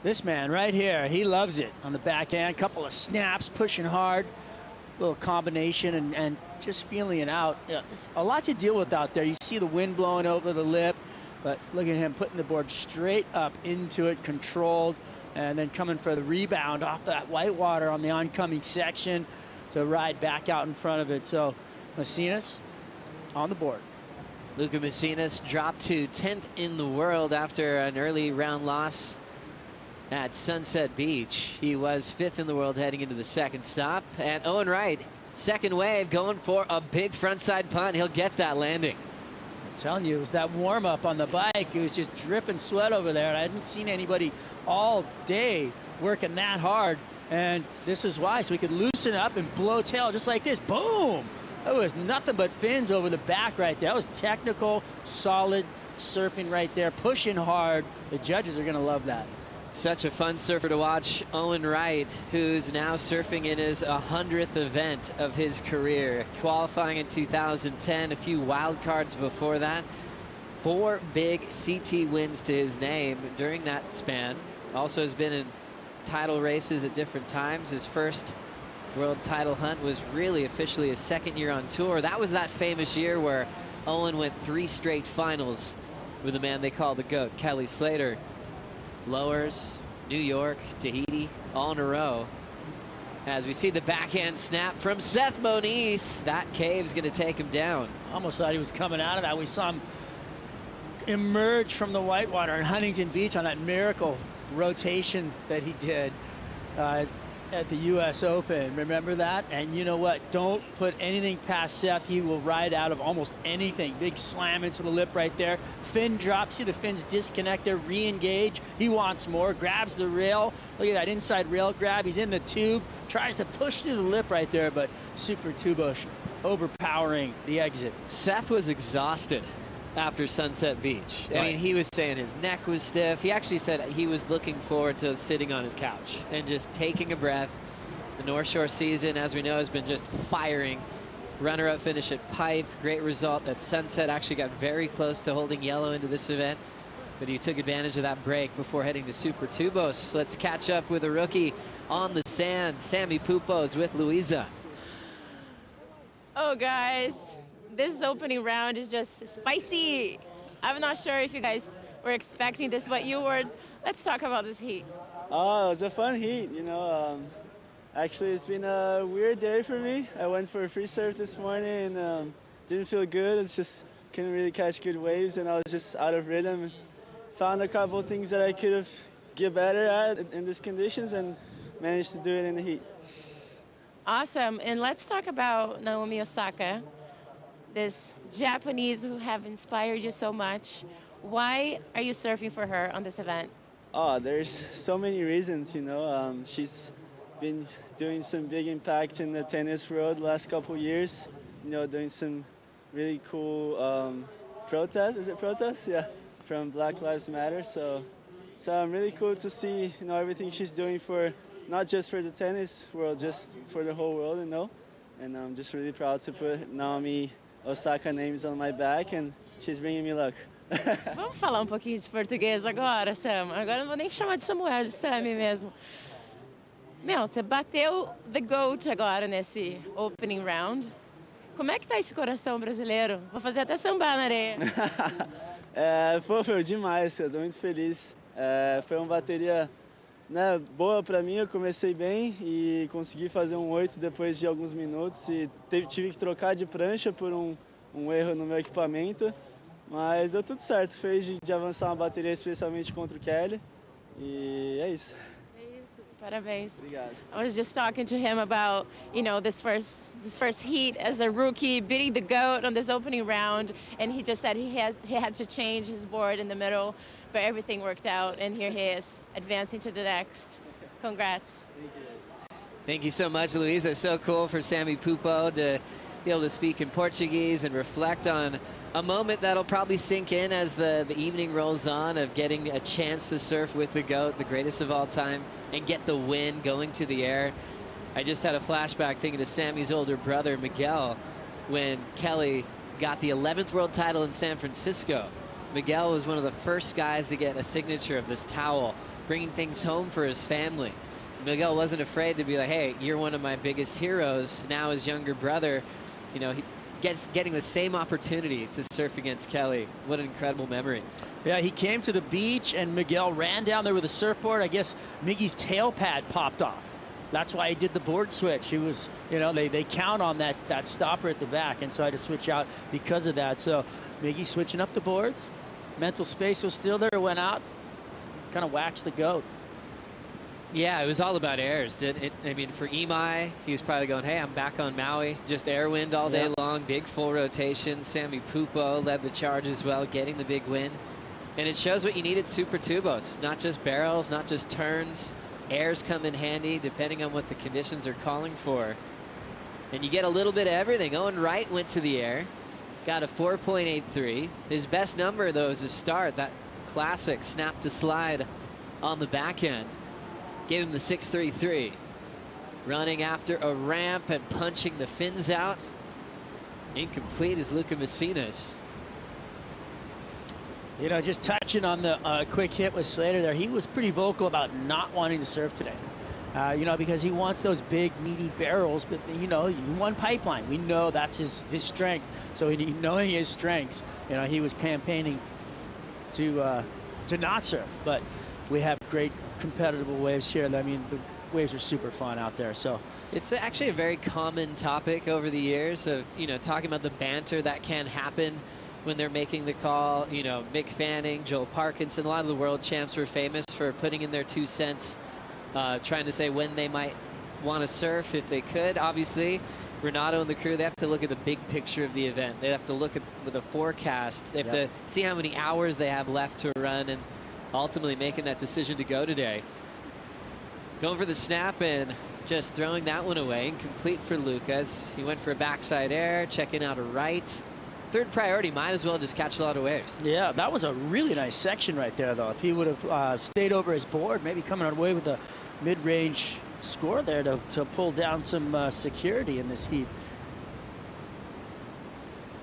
this man right here, he loves it on the backhand. Couple of snaps, pushing hard, little combination, and just feeling it out. Yeah, a lot to deal with out there. You see the wind blowing over the lip, but look at him putting the board straight up into it, controlled, and then coming for the rebound off that white water on the oncoming section to ride back out in front of it. So Macinas on the board. Luca Macinas dropped to 10th in the world after an early round loss at Sunset Beach. He was 5th in the world heading into the second stop. And Owen Wright, second wave, going for a big frontside punt. He'll get that landing. I'm telling you, it was that warm-up on the bike. It was just dripping sweat over there, and I hadn't seen anybody all day working that hard. And this is why, so we could loosen up and blow tail just like this. Boom! That was nothing but fins over the back right there. That was technical, solid surfing right there, pushing hard. The judges are going to love that. Such a fun surfer to watch. Owen Wright, who's now surfing in his 100th event of his career, qualifying in 2010, a few wild cards before that. 4 big CT wins to his name during that span. Also has been in title races at different times. His first world title hunt was really officially his second year on tour. That was that famous year where Owen went 3 straight finals with the man they call the GOAT, Kelly Slater. Lowers, New York, Tahiti, all in a row. As we see the backhand snap from Seth Moniz, that cave's going to take him down. Almost thought he was coming out of that. We saw him emerge from the whitewater in Huntington Beach on that miracle rotation that he did at the U.S. Open. Remember that? And you know what? Don't put anything past Seth. He will ride out of almost anything. Big slam into the lip right there. Fin drop. See the fins disconnect there, re-engage. He wants more. Grabs the rail. Look at that inside rail grab. He's in the tube. Tries to push through the lip right there, but Super Tubos overpowering the exit. Seth was exhausted after Sunset Beach. I mean, he was saying his neck was stiff. He actually said he was looking forward to sitting on his couch and just taking a breath. The North Shore season, as we know, has been just firing. Runner-up finish at Pipe. Great result at Sunset. Actually got very close to holding yellow into this event, but he took advantage of that break before heading to Super Tubos. Let's catch up with a rookie on the sand. Sammy Pupos with Louisa. Oh, guys. This opening round is just spicy. I'm not sure if you guys were expecting this, but you were. Let's talk about this heat. Oh, it was a fun heat, you know. Actually, it's been a weird day for me. I went for a free surf this morning and didn't feel good. It's just couldn't really catch good waves, and I was just out of rhythm. Found a couple things that I could have get better at in these conditions and managed to do it in the heat. Awesome. And let's talk about Naomi Osaka. this Japanese who have inspired you so much. Why are you surfing for her on this event? Oh, there's so many reasons, you know. She's been doing some big impact in the tennis world last couple years, you know, doing some really cool protests. Is it protests? Yeah, from Black Lives Matter. So it's really cool to see, you know, everything she's doing for, not just for the tennis world, just for the whole world, you know. And I'm just really proud to put Naomi Osaka names on my back, and she's bringing me luck. Vamos falar pouquinho de português agora, Sam. Agora não vou nem chamar de Samuel, de Sammy mesmo. Meu, você bateu the GOAT agora nesse opening round. Como é que tá esse coração brasileiro? Vou fazer até sambar na areia. Foi demais, eu tô muito feliz. Foi uma bateria, né, boa para mim, eu comecei bem e consegui fazer um 8 depois de alguns minutos e tive que trocar de prancha por um erro no meu equipamento, mas deu tudo certo, fez de avançar uma bateria especialmente contra o Kelly e é isso. Parabéns. Obrigado. I was just talking to him about, you know, this first heat as a rookie, beating the GOAT on this opening round, and he just said he had to change his board in the middle, but everything worked out, and here he is, advancing to the next. Congrats. Thank you so much, Luisa. So cool for Sammy Pupo to be able to speak in Portuguese and reflect on a moment that'll probably sink in as the evening rolls on, of getting a chance to surf with the GOAT, the greatest of all time, and get the win going to the air. I just had a flashback thinking of Sammy's older brother, Miguel, when Kelly got the 11th world title in San Francisco. Miguel was one of the first guys to get a signature of this towel, bringing things home for his family. Miguel wasn't afraid to be like, hey, you're one of my biggest heroes. Now his younger brother, you know, getting the same opportunity to surf against Kelly. What an incredible memory. Yeah, he came to the beach and Miguel ran down there with a surfboard. I guess Miggy's tail pad popped off. That's why he did the board switch. He was, you know, they count on that stopper at the back, and so I had to switch out because of that. So Miggy switching up the boards. Mental space was still there, went out, kind of waxed the GOAT. Yeah, it was all about airs. I mean, for Imai, he was probably going, hey, I'm back on Maui. Just air wind all day long, big full rotation. Sammy Pupo led the charge as well, getting the big win. And it shows what you need at Super Tubos. Not just barrels, not just turns. Airs come in handy depending on what the conditions are calling for. And you get a little bit of everything. Owen Wright went to the air, got a 4.83. His best number, though, is a start. That classic snap to slide on the back end. Gave him the 6.33. Running after a ramp and punching the fins out. Incomplete is Luca Messinas. You know, just touching on the quick hit with Slater there, he was pretty vocal about not wanting to surf today. You know, because he wants those big, meaty barrels, but, you know, one pipeline. We know that's his strength. So knowing his strengths, you know, he was campaigning to not surf. But we have great competitive waves here. I mean, the waves are super fun out there. So it's actually a very common topic over the years of, you know, talking about the banter that can happen when they're making the call. You know, Mick Fanning, Joel Parkinson, a lot of the world champs were famous for putting in their 2 cents, trying to say when they might want to surf if they could. Obviously, Renato and the crew, they have to look at the big picture of the event. They have to look at the forecast. They have to see how many hours they have left to run, and ultimately making that decision to go today. Going for the snap and just throwing that one away. Incomplete for Lucas. He went for a backside air, checking out a right. Third priority, might as well just catch a lot of waves. Yeah, that was a really nice section right there, though. If he would have stayed over his board, maybe coming away with a mid-range score there to pull down some security in this heat.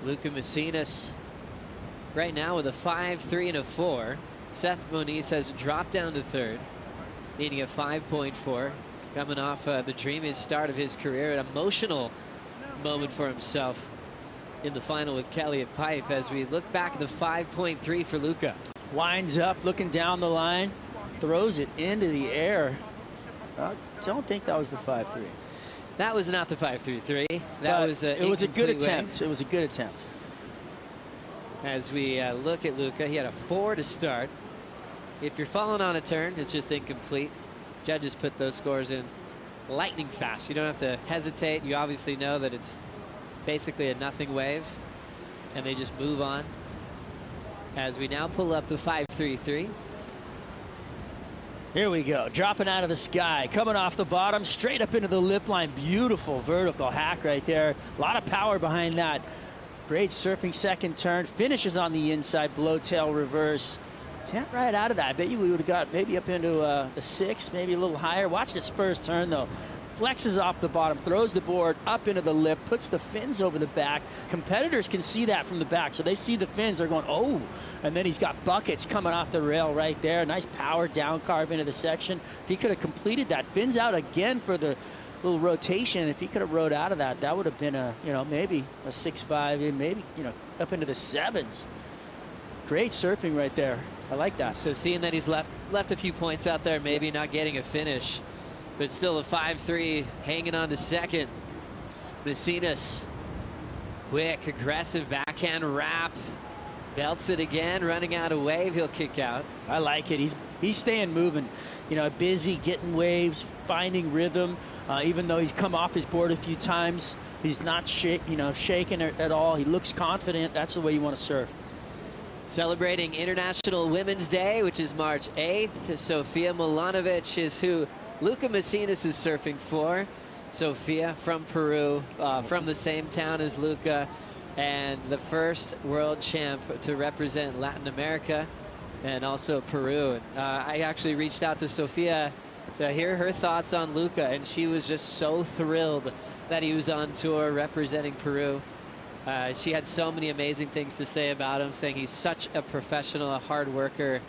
Luca Messinas right now with a 5.3 and a 4. Seth Moniz has dropped down to third, needing a 5.4. Coming off the dreamiest start of his career, an emotional moment for himself in the final with Kelly at pipe, as we look back at the 5.3 for Luca. Winds up, looking down the line, throws it into the air. I don't think that was the 5.3. That was not the 5.33. That was it was a good attempt. It was a good attempt. As we look at Luca, he had a 4 to start. If you're falling on a turn, it's just incomplete. Judges put those scores in lightning fast. You don't have to hesitate. You obviously know that it's basically a nothing wave. and they just move on as we now pull up the 5-3-3. Here we go, dropping out of the sky, coming off the bottom, straight up into the lip line. Beautiful vertical hack right there. A lot of power behind that. Great surfing second turn, finishes on the inside, blow tail reverse. Can't ride out of that. I bet you we would have got maybe up into the 6, maybe a little higher. Watch this first turn though. Flexes off the bottom, throws the board up into the lip, puts the fins over the back. Competitors can see that from the back, so they see the fins, they're going, oh, and then he's got buckets coming off the rail right there. Nice power down carve into the section. If he could have completed that, fins out again for the little rotation. If he could have rode out of that, that would have been a, maybe a 6-5, and maybe, up into the 7s. Great surfing right there. I like that. So seeing that he's left a few points out there, maybe not getting a finish, but still a 5-3, hanging on to second. Macinas, quick, aggressive backhand wrap, belts it again, running out of wave. He'll kick out. I like it. He's staying moving. Busy, getting waves, finding rhythm. Even though he's come off his board a few times, he's not shaking at all. He looks confident. That's the way you want to surf. Celebrating International Women's Day, which is March 8th. Sofia Milanovic is who Luca Macinas is surfing for. Sofia from Peru, from the same town as Luca, and the first world champ to represent Latin America and also Peru. And, I actually reached out to Sofia to hear her thoughts on Luca, and she was just so thrilled that he was on tour representing Peru. She had so many amazing things to say about him, saying he's such a professional, a hard worker,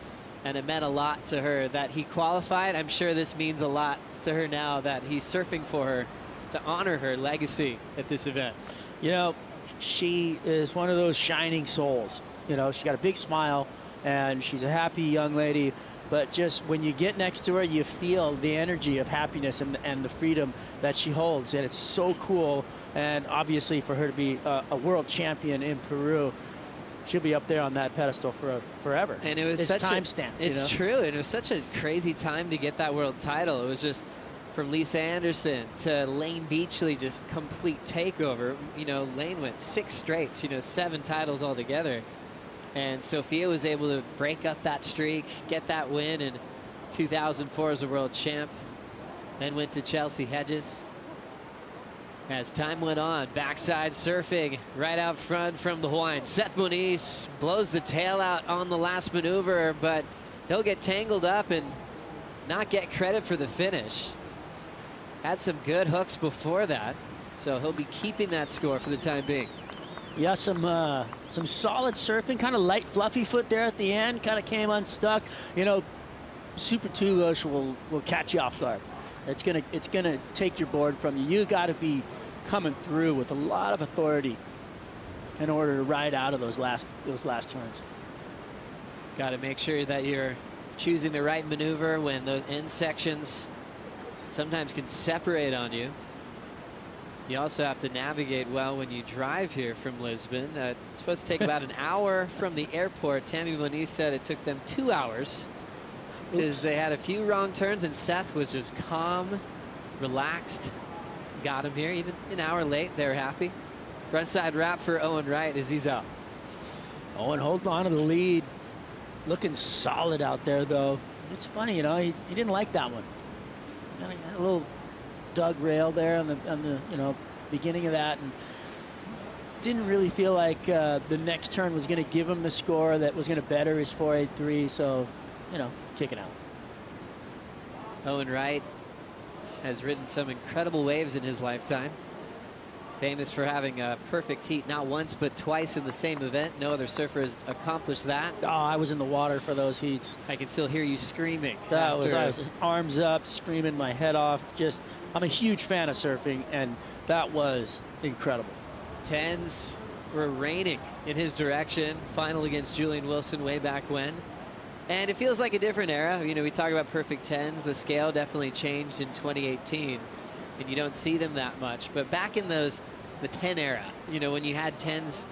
and it meant a lot to her that he qualified. I'm sure this means a lot to her now that he's surfing for her to honor her legacy at this event. She is one of those shining souls. She's got a big smile, and she's a happy young lady. But just when you get next to her, you feel the energy of happiness and the freedom that she holds. And it's so cool. And obviously for her to be a world champion in Peru, she'll be up there on that pedestal forever. And it was it's such time-stamped. It's true. And it was such a crazy time to get that world title. It was just from Lisa Anderson to Lane Beachley, just complete takeover. Lane went 6 straights, 7 titles altogether. And Sofia was able to break up that streak, get that win in 2004 as a world champ. Then went to Chelsea Hedges. As time went on, backside surfing right out front from the Hawaiian. Seth Moniz blows the tail out on the last maneuver, but he'll get tangled up and not get credit for the finish. Had some good hooks before that, so he'll be keeping that score for the time being. Yeah, some solid surfing, kind of light, fluffy foot there at the end, kind of came unstuck. Super 2 will catch you off guard. It's gonna take your board from you. You got to be coming through with a lot of authority in order to ride out of those last turns. Got to make sure that you're choosing the right maneuver when those end sections sometimes can separate on you. You also have to navigate well when you drive here from Lisbon. It's supposed to take about an hour from the airport. Tammy Moniz said it took them 2 hours because they had a few wrong turns, and Seth was just calm, relaxed. Got him here, even an hour late. They're happy. Frontside wrap for Owen Wright as he's up. Owen holding on to the lead. Looking solid out there, though. It's funny, he didn't like that one. A little dug rail there on the beginning of that, and didn't really feel like the next turn was going to give him the score that was going to better his 4.83. So, kicking out. Owen Wright has ridden some incredible waves in his lifetime. Famous for having a perfect heat, not once but twice in the same event. No other surfer has accomplished that. Oh, I was in the water for those heats. I can still hear you screaming. I was arms up, screaming my head off. I'm a huge fan of surfing, and that was incredible. 10s were raining in his direction. Final against Julian Wilson way back when. And it feels like a different era. We talk about perfect 10s. The scale definitely changed in 2018. And you don't see them that much. But back in the 10 era, when you had 10s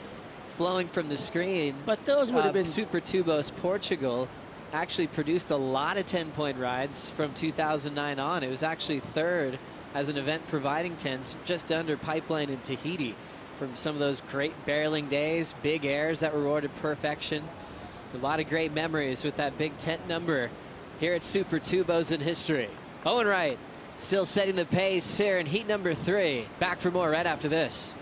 flowing from the screen. But those would have been Super Tubos Portugal actually produced a lot of 10-point rides from 2009 on. It was actually third as an event providing 10s, just under Pipeline in Tahiti from some of those great barreling days, big airs that rewarded perfection. A lot of great memories with that big tent number here at Super Tubos in history. Owen Wright still setting the pace here in heat number 3. Back for more right after this.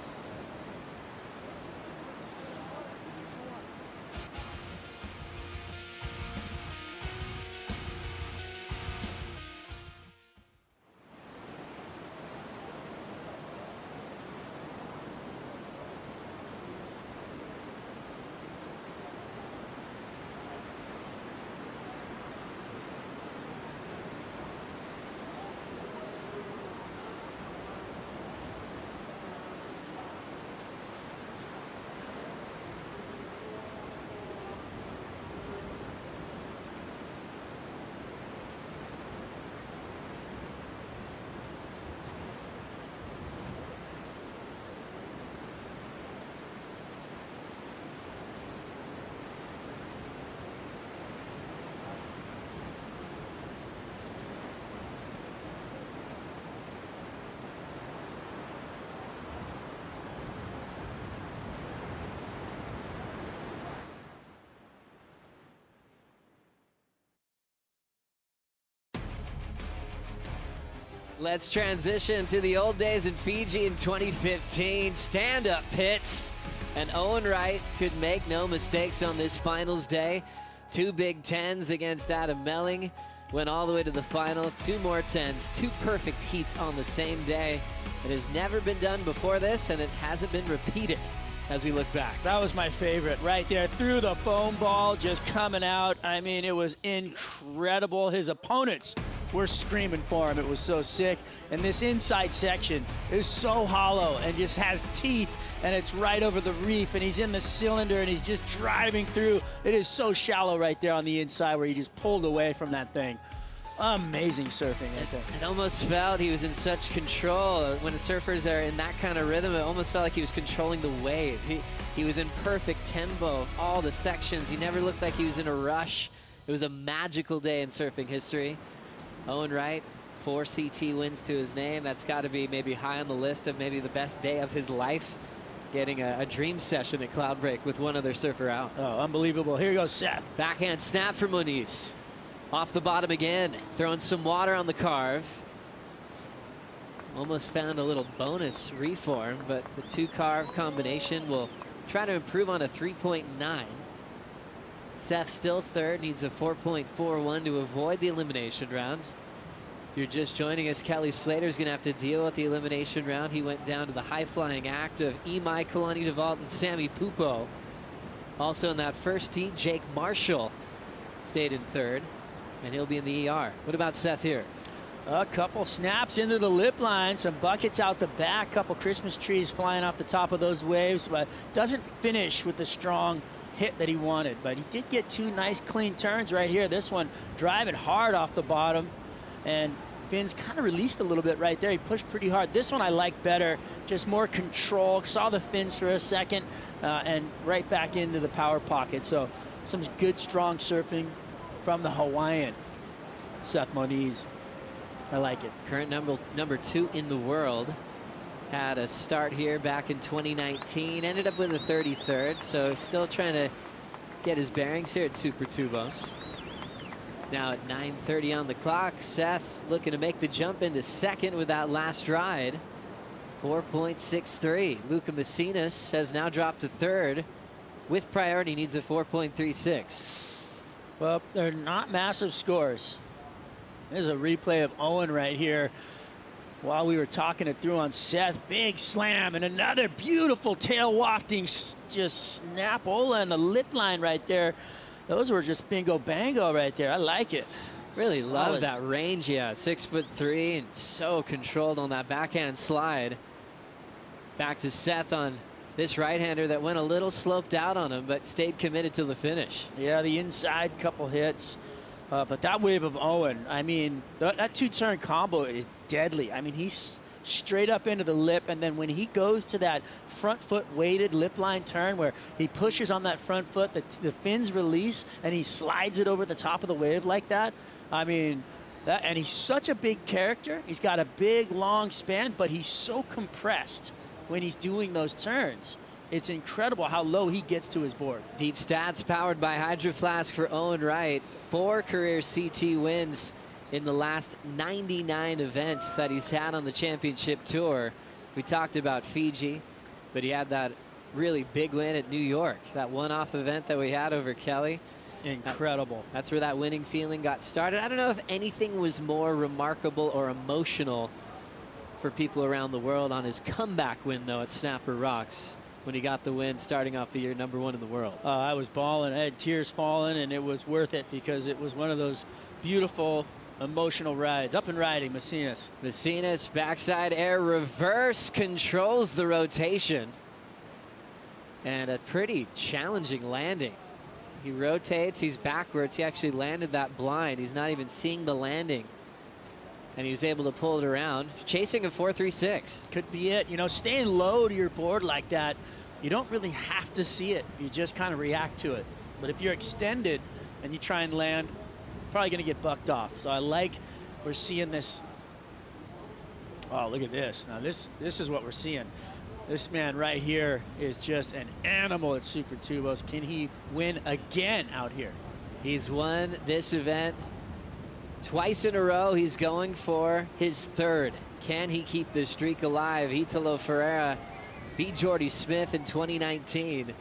Let's transition to the old days in Fiji in 2015. Stand-up hits. And Owen Wright could make no mistakes on this finals day. 2 Big Tens against Adam Melling. Went all the way to the final. 2 more 10s. 2 perfect heats on the same day. It has never been done before this, and it hasn't been repeated as we look back. That was my favorite right there. Through the foam ball, just coming out. I mean, it was incredible. His opponents were screaming for him. It was so sick. And this inside section is so hollow and just has teeth, and it's right over the reef, and he's in the cylinder, and he's just driving through. It is so shallow right there on the inside where he just pulled away from that thing. Amazing surfing right there. It almost felt he was in such control. When the surfers are in that kind of rhythm, it almost felt like he was controlling the wave. He was in perfect tempo, all the sections. He never looked like he was in a rush. It was a magical day in surfing history. Owen Wright, 4 CT wins to his name. That's got to be maybe high on the list of maybe the best day of his life. Getting a dream session at Cloudbreak with one other surfer out. Oh, unbelievable. Here goes Seth. Backhand snap from Moniz. Off the bottom again, throwing some water on the carve. Almost found a little bonus reform, but the 2 carve combination will try to improve on a 3.9. Seth still third, needs a 4.41 to avoid the elimination round. If you're just joining us, Kelly Slater's gonna have to deal with the elimination round. He went down to the high-flying act of Imai, Kalani DeVault, and Sammy Pupo. Also in that first heat, Jake Marshall stayed in third, and he'll be in the ER. What about Seth here? A couple snaps into the lip line, some buckets out the back, couple Christmas trees flying off the top of those waves, but doesn't finish with the strong hit that he wanted. But he did get 2 nice clean turns right here. This one driving hard off the bottom, and fins kind of released a little bit right there. He pushed pretty hard. This one I like better, just more control. Saw the fins for a second and right back into the power pocket. So some good strong surfing from the Hawaiian Seth Moniz. I like it. Current number 2 in the world. Had a start here back in 2019, ended up with a 33rd, so still trying to get his bearings here at Super Tubos. Now at 9:30 on the clock, Seth looking to make the jump into second with that last ride. 4.63. Luca Messinas has now dropped to third. With priority, needs a 4.36. Well, they're not massive scores. There's a replay of Owen right here. While we were talking it through on Seth, big slam and another beautiful tail wafting just snapola and the lip line right there. Those were just bingo bango right there. I like it. Really Solid. love that range, yeah. 6'3" and so controlled on that backhand slide. Back to Seth on this right-hander that went a little sloped out on him, but stayed committed to the finish. Yeah, the inside couple hits. But that wave of Owen, I mean, that 2-turn combo is deadly. I mean, he's straight up into the lip, and then when he goes to that front foot weighted lip line turn where he pushes on that front foot, the fins release, and he slides it over the top of the wave like that. I mean, and he's such a big character. He's got a big, long span, but he's so compressed when he's doing those turns. It's incredible how low he gets to his board. Deep stats powered by Hydro Flask for Owen Wright. 4 career CT wins in the last 99 events that he's had on the championship tour. We talked about Fiji, but he had that really big win at New York, that one-off event that we had over Kelly. Incredible. That's where that winning feeling got started. I don't know if anything was more remarkable or emotional for people around the world on his comeback win, though, at Snapper Rocks, when he got the win starting off the year #1 in the world. I was bawling. I had tears falling, and it was worth it because it was one of those beautiful, emotional rides. Up and riding, Macinas. Macinas, backside air reverse, controls the rotation. And a pretty challenging landing. He rotates, he's backwards. He actually landed that blind. He's not even seeing the landing. And he was able to pull it around, chasing a 4.36. Could be it. You know, staying low to your board like that, you don't really have to see it. You just kind of react to it. But if you're extended and you try and land, you're probably going to get bucked off. So I like we're seeing this. Oh, look at this. Now this is what we're seeing. This man right here is just an animal at Super Tubos. Can he win again out here? He's won this event twice in a row. He's going for his 3rd. Can he keep this streak alive? Italo Ferreira beat Jordy Smith in 2019.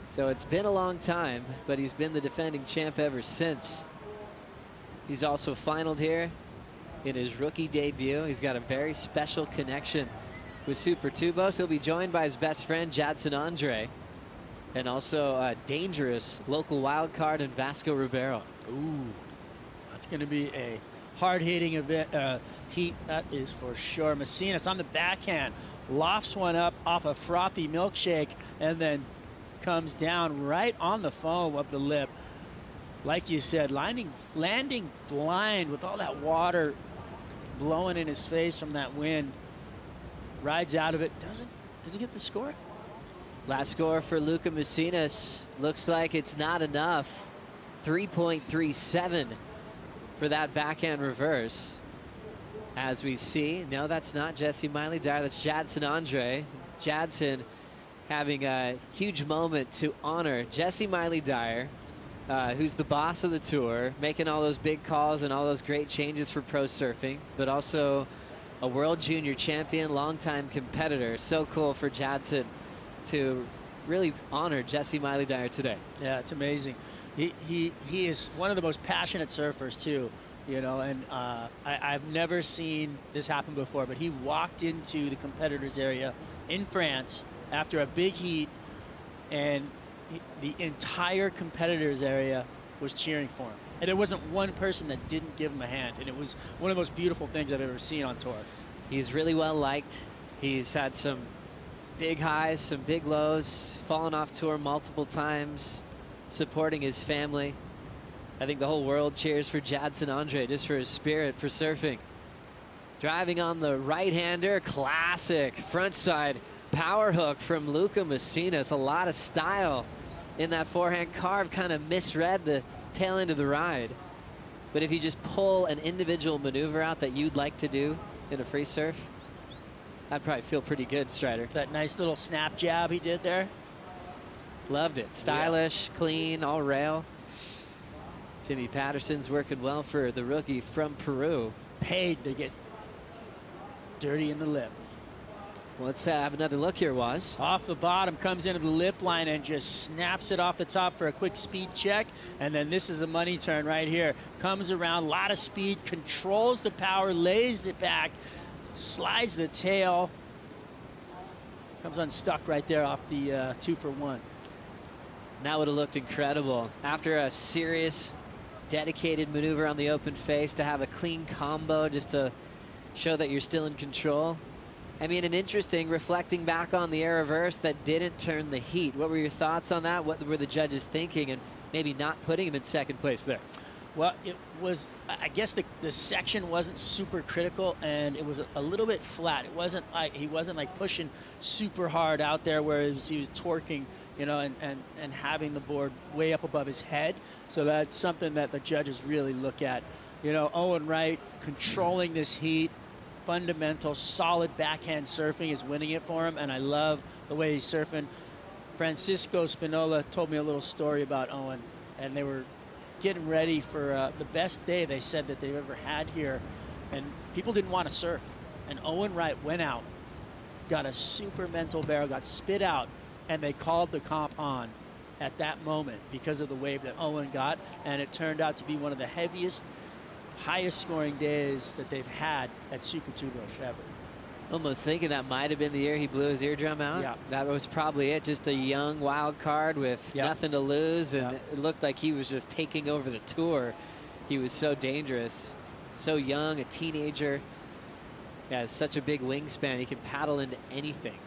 So it's been a long time, but he's been the defending champ ever since. He's also finaled here in his rookie debut. He's got a very special connection with Super Tubos. He'll be joined by his best friend, Jadson Andre, and also a dangerous local wild card in Vasco Ribeiro. Ooh. It's going to be a hard-hitting event, heat, that is for sure. Macinas on the backhand, lofts one up off a frothy milkshake, and then comes down right on the foam of the lip. Like you said, landing blind with all that water blowing in his face from that wind. Rides out of it, doesn't get the score. Last score for Luca Macinas. Looks like it's not enough. 3.37. for that backhand reverse. As we see, no, that's not Jessie Miley Dyer, that's Jadson Andre. Jadson having a huge moment to honor Jessie Miley Dyer, who's the boss of the tour, making all those big calls and all those great changes for pro surfing, but also a world junior champion, longtime competitor. So cool for Jadson to really honor Jessie Miley Dyer today. Yeah, it's amazing. He is one of the most passionate surfers too, you know, and I've never seen this happen before, but he walked into the competitors area in France after a big heat, and the entire competitors area was cheering for him. And there wasn't one person that didn't give him a hand, and it was one of the most beautiful things I've ever seen on tour. He's really well liked. He's had some big highs, some big lows, fallen off tour multiple times, supporting his family. I think the whole world cheers for Jadson Andre just for his spirit for surfing. Driving on the right-hander, classic frontside power hook from Luca Macinas. A lot of style in that forehand carve, kind of misread the tail end of the ride. But if you just pull an individual maneuver out that you'd like to do in a free surf, I'd probably feel pretty good, Strider. That nice little snap jab he did there. Loved it. Stylish, clean, all rail. Timmy Patterson's working well for the rookie from Peru. Paid to get dirty in the lip. Well, let's have another look here, Waz. Off the bottom, comes into the lip line and just snaps it off the top for a quick speed check. And then this is the money turn right here. Comes around, a lot of speed, controls the power, lays it back, slides the tail. Comes unstuck right there off the 2-for-1. That would have looked incredible. After a serious, dedicated maneuver on the open face, to have a clean combo just to show that you're still in control. I mean, an interesting, reflecting back on the air reverse that didn't turn the heat. What were your thoughts on that? What were the judges thinking, and maybe not putting him in second place there? Well, it was, I guess the section wasn't super critical, and it was a little bit flat. It wasn't like, he wasn't like pushing super hard out there where he was torquing, you know, and having the board way up above his head. So that's something that the judges really look at. You know, Owen Wright controlling this heat, fundamental, solid backhand surfing is winning it for him, and I love the way he's surfing. Francisco Spinola told me a little story about Owen, and they were getting ready for the best day they said that they've ever had here, and people didn't want to surf. And Owen Wright went out, got a super mental barrel, got spit out, and they called the comp on at that moment because of the wave that Owen got, and it turned out to be one of the heaviest, highest scoring days that they've had at Super Tubush ever. Almost thinking that might have been the year he blew his eardrum out. Yeah. That was probably it. Just a young wild card with nothing to lose, and it looked like he was just taking over the tour. He was so dangerous, so young, a teenager. Yeah, such a big wingspan. He can paddle into anything.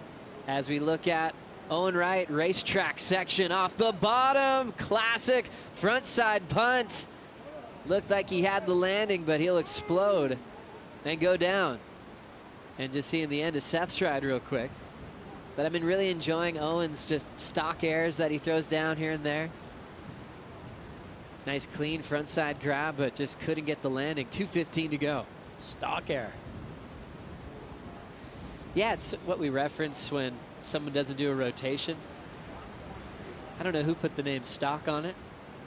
As we look at Owen Wright, racetrack section off the bottom. Classic frontside punt. Looked like he had the landing, but he'll explode and go down. And just seeing the end of Seth's ride real quick. But I've been really enjoying Owen's just stock airs that he throws down here and there. Nice clean frontside grab, but just couldn't get the landing. 2:15 to go. Stock air. Yeah, it's what we reference when someone doesn't do a rotation. I don't know who put the name stock on it.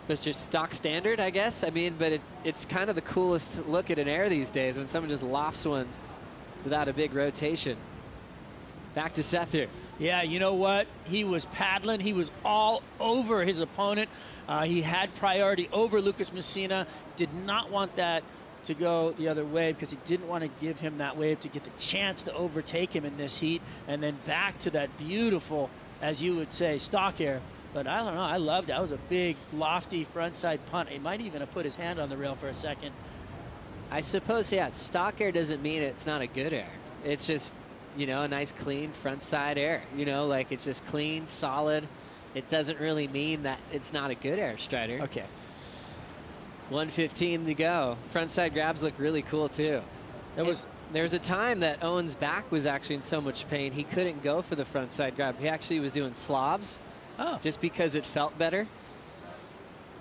It's just stock standard, I guess. I mean, but it's kind of the coolest look at an air these days when someone just lofts one without a big rotation. Back to Seth here. Yeah, you know what? He was paddling. He was all over his opponent. He had priority over Lucas Messina. Did not want that to go the other way because he didn't want to give him that wave to get the chance to overtake him in this heat. And then back to that beautiful, as you would say, stock air. But I don't know. I loved it. That was a big, lofty frontside punt. He might even have put his hand on the rail for a second. I suppose, yeah, stock air doesn't mean it's not a good air. It's just, you know, a nice clean front side air. You know, like it's just clean, solid. It doesn't really mean that it's not a good air, Strider. Okay. 1:15 to go. Front side grabs look really cool too. There was a time that Owen's back was actually in so much pain he couldn't go for the front side grab. He actually was doing slobs, just because it felt better.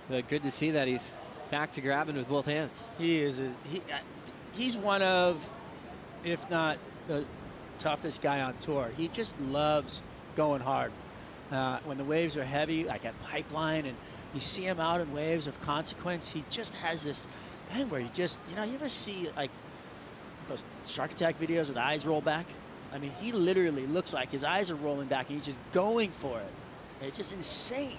But good to see that he's back to grabbing with both hands. He's one of, if not the toughest guy on tour. He just loves going hard. When the waves are heavy, like at Pipeline, and you see him out in waves of consequence, he just has this thing where you just, you know, you ever see like those shark attack videos where the eyes roll back? I mean, he literally looks like his eyes are rolling back and he's just going for it. It's just insane.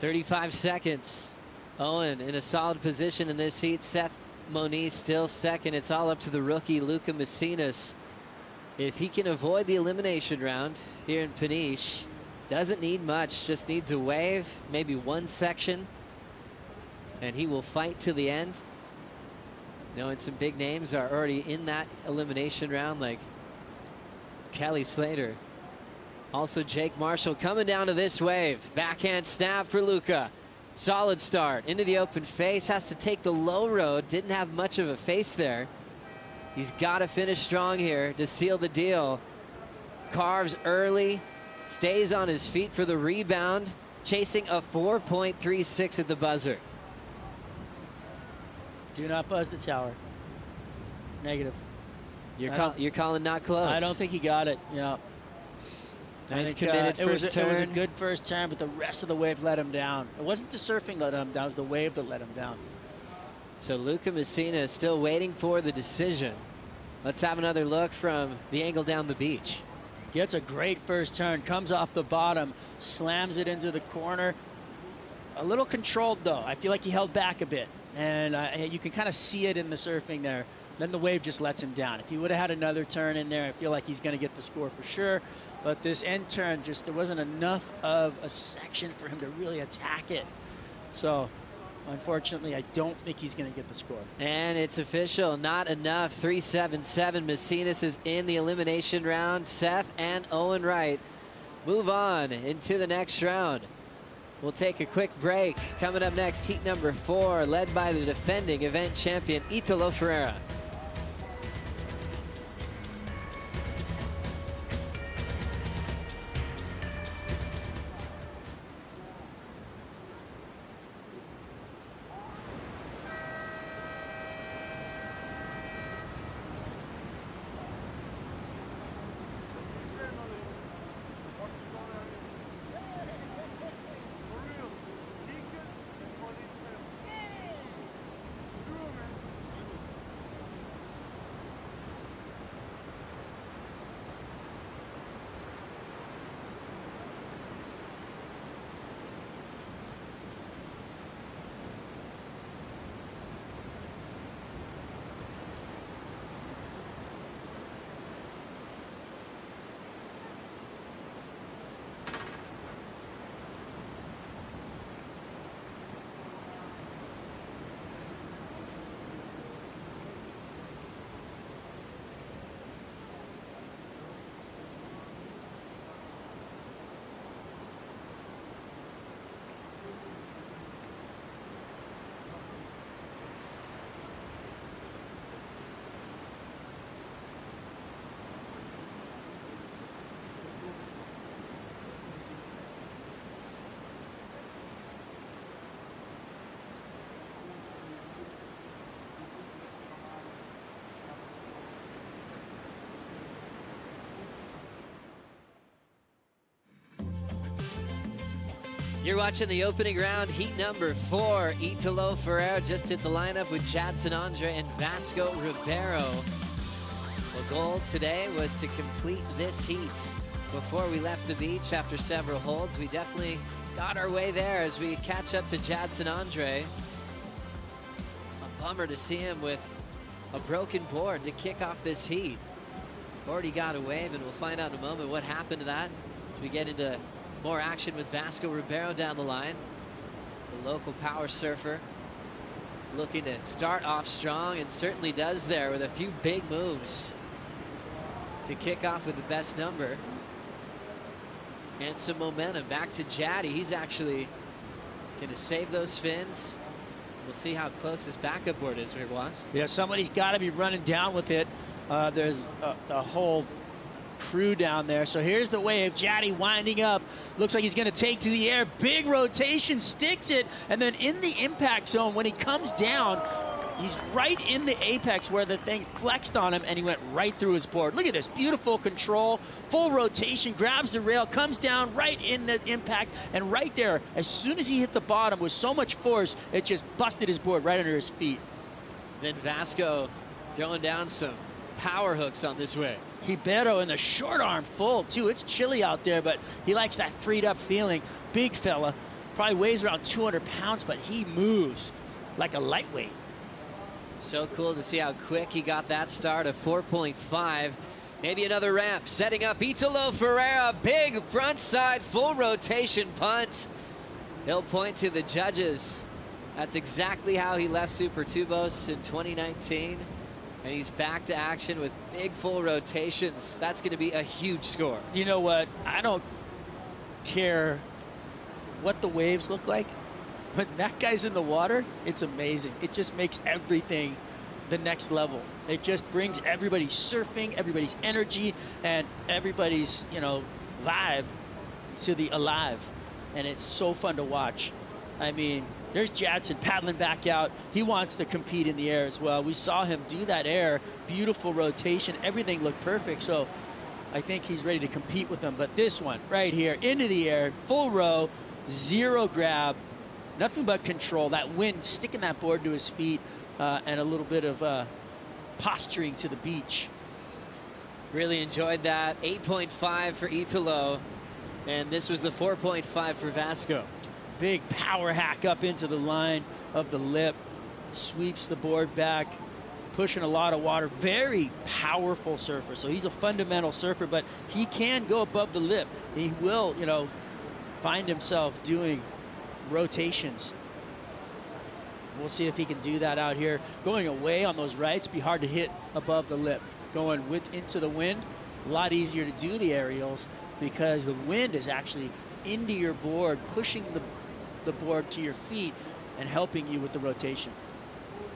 35 seconds. Owen in a solid position in this heat. Seth Moniz still second. It's all up to the rookie, Luca Macinas. If he can avoid the elimination round here in Peniche, doesn't need much, just needs a wave, maybe one section, and he will fight to the end. Knowing some big names are already in that elimination round, like Kelly Slater. Also Jake Marshall coming down to this wave. Backhand snap for Luca. Solid start into the open face, has to take the low road, didn't have much of a face there. He's got to finish strong here to seal the deal. Carves early, stays on his feet for the rebound, chasing a 4.36 at the buzzer. Do not buzz the tower. Negative. You're calling not close. I don't think he got it. Yeah. Nice committed first turn. It was a good first turn, but the rest of the wave let him down. It wasn't the surfing that let him down, it was the wave that let him down. So Luca Messina is still waiting for the decision. Let's have another look from the angle down the beach. Gets a great first turn, comes off the bottom, slams it into the corner. A little controlled though. I feel like he held back a bit, and you can kind of see it in the surfing there. Then the wave just lets him down. If he would have had another turn in there, I feel like he's going to get the score for sure. But this end turn, just there wasn't enough of a section for him to really attack it. So unfortunately, I don't think he's going to get the score. And it's official, not enough. 3-7-7. Macinas is in the elimination round. Seth and Owen Wright move on into the next round. We'll take a quick break. Coming up next, heat number 4, led by the defending event champion, Italo Ferreira. You're watching the opening round, heat number 4. Italo Ferreira just hit the lineup with Jadson Andre and Vasco Ribeiro. The goal today was to complete this heat. Before we left the beach after several holds, we definitely got our way there as we catch up to Jadson Andre. A bummer to see him with a broken board to kick off this heat. Already got a wave, and we'll find out in a moment what happened to that as we get into more action with Vasco Ribeiro down the line. The local power surfer looking to start off strong, and certainly does there with a few big moves to kick off with the best number. And some momentum back to Jaddy. He's actually going to save those fins. We'll see how close his backup board is, Rick Was. Yeah, somebody's got to be running down with it. There's a whole crew down there. So here's the wave. Jaddy winding up. Looks like he's going to take to the air. Big rotation, sticks it, and then in the impact zone, when he comes down, he's right in the apex where the thing flexed on him, and he went right through his board. Look at this beautiful control, full rotation, grabs the rail, comes down right in the impact, and right there, as soon as he hit the bottom with so much force, it just busted his board right under his feet. Then Vasco throwing down some power hooks on this way. Ribeiro in the short arm full too. It's chilly out there, but he likes that freed up feeling. Big fella, probably weighs around 200 pounds, but he moves like a lightweight. So cool to see how quick he got that start of 4.5. Maybe another ramp, setting up Italo Ferreira. Big front side, full rotation punt. He'll point to the judges. That's exactly how he left Super Tubos in 2019. And he's back to action with big full rotations. That's going to be a huge score. You know what? I don't care what the waves look like. When that guy's in the water, it's amazing. It just makes everything the next level. It just brings everybody surfing, everybody's energy, and everybody's, vibe to the alive. And it's so fun to watch. I mean, there's Jadson paddling back out. He wants to compete in the air as well. We saw him do that air. Beautiful rotation. Everything looked perfect. So I think he's ready to compete with them. But this one right here, into the air, full row, zero grab, nothing but control. That wind sticking that board to his feet, and a little bit of posturing to the beach. Really enjoyed that. 8.5 for Italo. And this was the 4.5 for Vasco. Big power hack up into the line of the lip, sweeps the board back, pushing a lot of water. Very powerful surfer. So he's a fundamental surfer, but he can go above the lip. He will, find himself doing rotations. We'll see if he can do that out here. Going away on those rights, be hard to hit above the lip. Going into the wind, a lot easier to do the aerials because the wind is actually into your board, pushing the board to your feet and helping you with the rotation.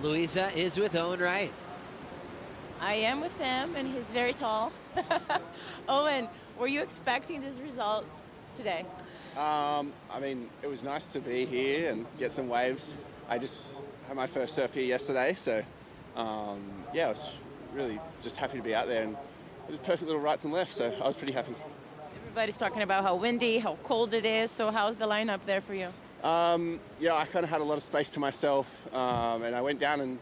Louisa is with Owen Wright. I am with him, and he's very tall. Owen, were you expecting this result today? I mean, it was nice to be here and get some waves. I just had my first surf here yesterday, so yeah, I was really just happy to be out there, and it was perfect little rights and lefts, so I was pretty happy. Everybody's talking about how windy, how cold it is, so how's the lineup there for you? Yeah, I kind of had a lot of space to myself, and I went down and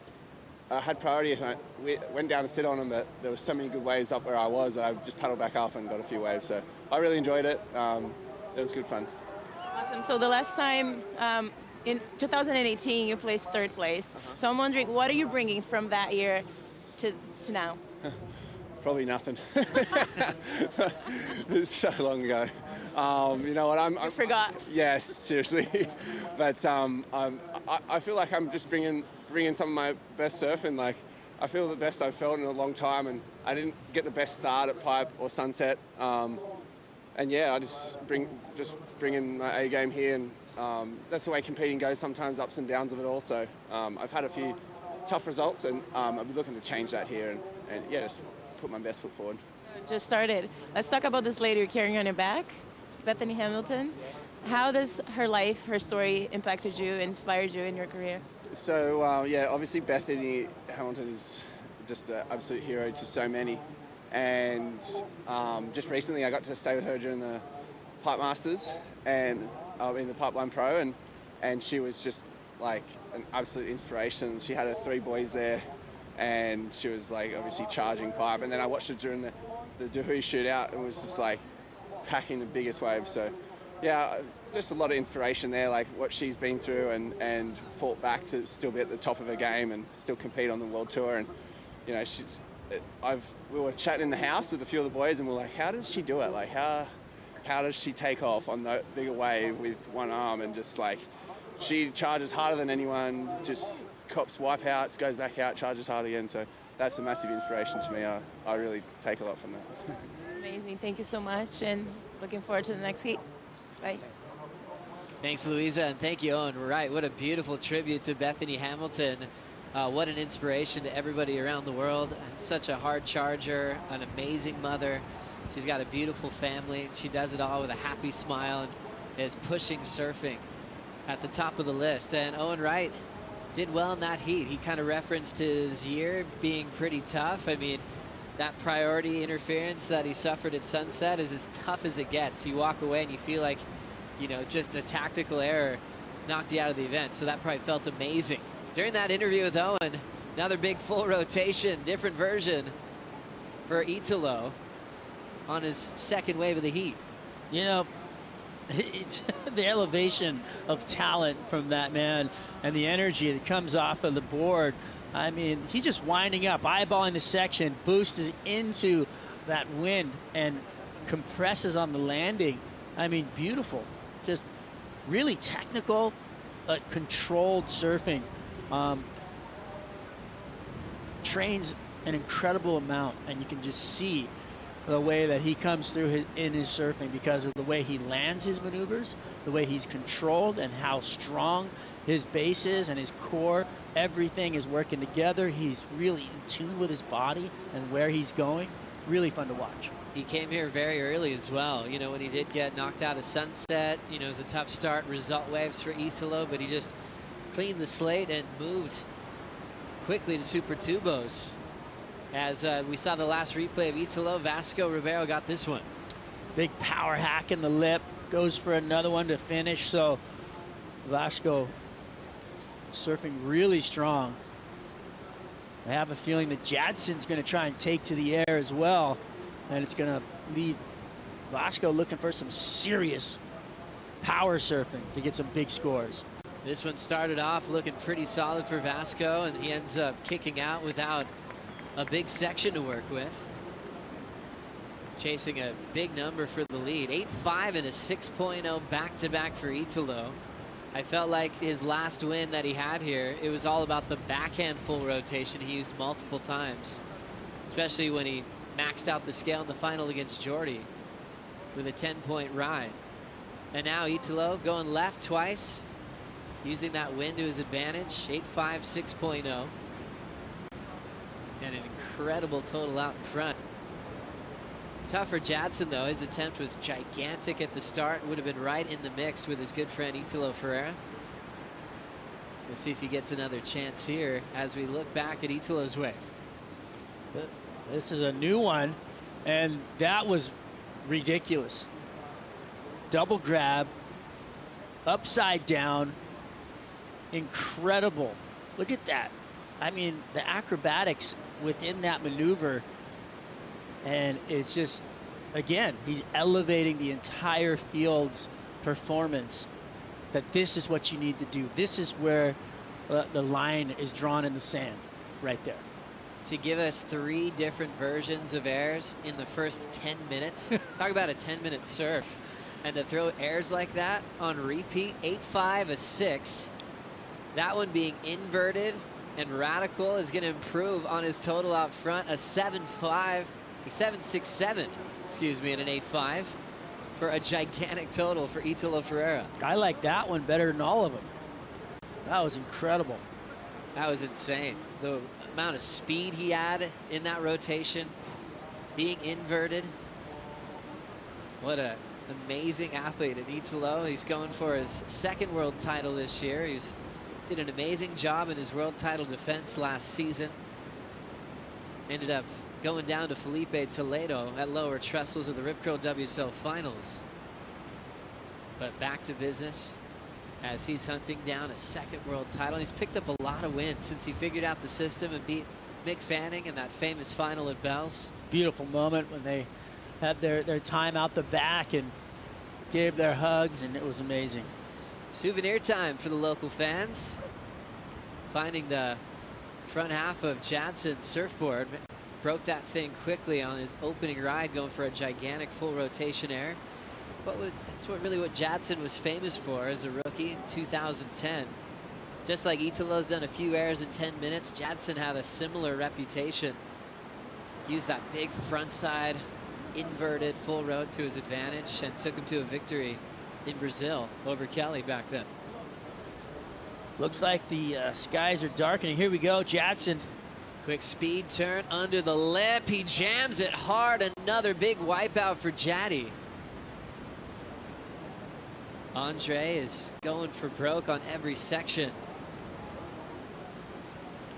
had priority, and I went down and sit on them, but there were so many good waves up where I was that I just paddled back up and got a few waves, so I really enjoyed it. It was good fun. Awesome. So the last time in 2018 you placed third place. So I'm wondering, what are you bringing from that year to now? Probably nothing. It's so long ago. You know what? I forgot. Yeah, seriously. But I feel like I'm just bringing some of my best surfing. Like, I feel the best I've felt in a long time, and I didn't get the best start at Pipe or Sunset. And yeah, I just bring in my A game here, and that's the way competing goes. Sometimes ups and downs of it all. So I've had a few tough results, and I'll be looking to change that here, and yeah, just put my best foot forward. Just started. Let's talk about this lady you're carrying on your back, Bethany Hamilton. How does her life, her story impacted you, inspired you in your career? So yeah, obviously Bethany Hamilton is just an absolute hero to so many. And just recently I got to stay with her during the Pipe Masters, and in the Pipeline Pro, and she was just like an absolute inspiration. She had her 3 boys there, and she was like obviously charging pipe. And then I watched her during the Doohoo shootout and was just like packing the biggest waves. So yeah, just a lot of inspiration there, like what she's been through and fought back to still be at the top of her game and still compete on the World Tour. And you know, we were chatting in the house with a few of the boys, and we're like, how does she do it? Like, how does she take off on that bigger wave with one arm? And just like, she charges harder than anyone, just cops wipeouts, goes back out, charges hard again. So that's a massive inspiration to me. I really take a lot from that. Amazing. Thank you so much, and looking forward to the next heat. Bye. Thanks, Louisa, and thank you, Owen. Right, what a beautiful tribute to Bethany Hamilton. What an inspiration to everybody around the world. Such a hard charger, an amazing mother. She's got a beautiful family. She does it all with a happy smile and is pushing surfing at the top of the list. And Owen Wright did well in that heat. He kind of referenced his year being pretty tough. I mean, that priority interference that he suffered at Sunset is as tough as it gets. You walk away and you feel like, you know, just a tactical error knocked you out of the event. So that probably felt amazing. During that interview with Owen, another big full rotation, different version for Italo on his second wave of the heat. You know, it's the elevation of talent from that man and the energy that comes off of the board. I mean, he's just winding up, eyeballing the section, boosts into that wind and compresses on the landing. I mean, beautiful. Just really technical, but controlled surfing. Trains an incredible amount, and you can just see the way that he comes through in his surfing because of the way he lands his maneuvers, the way he's controlled, and how strong his base is and his core. Everything is working together. He's really in tune with his body and where he's going. Really fun to watch. He came here very early as well. You know, when he did get knocked out of Sunset, you know, it was a tough start, result waves for Italo, but he just cleaned the slate and moved quickly to Super Tubos. As we saw the last replay of Italo, Vasco Ribeiro got this one. Big power hack in the lip, goes for another one to finish. So Vasco surfing really strong. I have a feeling that Jadson's going to try and take to the air as well, and it's going to leave Vasco looking for some serious power surfing to get some big scores. This one started off looking pretty solid for Vasco, and he ends up kicking out without a big section to work with. Chasing a big number for the lead. 8.5 and a 6.0 back-to-back for Italo. I felt like his last win that he had here, it was all about the backhand full rotation he used multiple times, especially when he maxed out the scale in the final against Jordy with a 10-point ride. And now Italo going left twice, using that wind to his advantage. 8.5, 6.0. And an incredible total out in front. Tough for Jadson, though. His attempt was gigantic at the start. Would have been right in the mix with his good friend Italo Ferreira. We'll see if he gets another chance here as we look back at Italo's wave. This is a new one, and that was ridiculous. Double grab, upside down, incredible. Look at that. I mean, the acrobatics within that maneuver, and it's just, again, he's elevating the entire field's performance, that this is what you need to do. This is where the line is drawn in the sand, right there. To give us 3 different versions of airs in the first 10 minutes. Talk about a 10-minute surf. And to throw airs like that on repeat, 8.5, a 6. That one being inverted and radical is going to improve on his total out front. A 7.5, a 7.67, excuse me, and an 8.5 for a gigantic total for Italo Ferreira. I like that one better than all of them. That was incredible. That was insane. The amount of speed he had in that rotation, being inverted. What an amazing athlete in Italo. He's going for his 2nd world title this year. He's did an amazing job in his world title defense last season. Ended up going down to Felipe Toledo at lower trestles of the Rip Curl WSL Finals. But back to business as he's hunting down a second world title. He's picked up a lot of wins since he figured out the system and beat Mick Fanning in that famous final at Bells. Beautiful moment when they had their time out the back and gave their hugs, and it was amazing. Souvenir time for the local fans. Finding the front half of Jadson's surfboard. Broke that thing quickly on his opening ride, going for a gigantic full rotation air. That's what Jadson was famous for as a rookie in 2010. Just like Italo's done a few airs in 10 minutes, Jadson had a similar reputation. Used that big front side inverted full road to his advantage and took him to a victory in Brazil over Kelly back then. Looks like the skies are darkening. Here we go, Jadson. Quick speed turn under the lip. He jams it hard. Another big wipeout for Jaddy. Andre is going for broke on every section.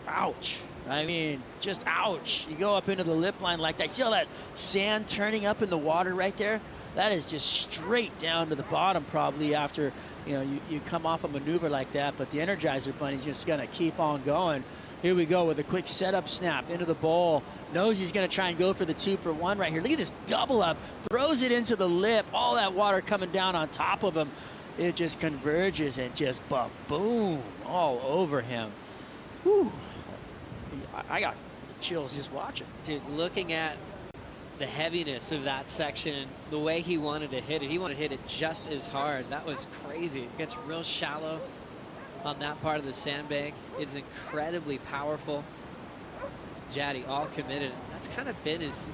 Ouch. I mean, just ouch. You go up into the lip line like that. See all that sand turning up in the water right there? That is just straight down to the bottom probably after, you come off a maneuver like that. But the Energizer Bunny's just going to keep on going. Here we go with a quick setup snap into the bowl. Knows he's going to try and go for the 2-for-1 right here. Look at this double up. Throws it into the lip. All that water coming down on top of him. It just converges and just boom all over him. Whew. I got chills just watching. Dude, looking at the heaviness of that section, the way he wanted to hit it, he wanted to hit it just as hard. That was crazy. It gets real shallow on that part of the sandbank. It's incredibly powerful. Jaddy all committed. That's kind of been his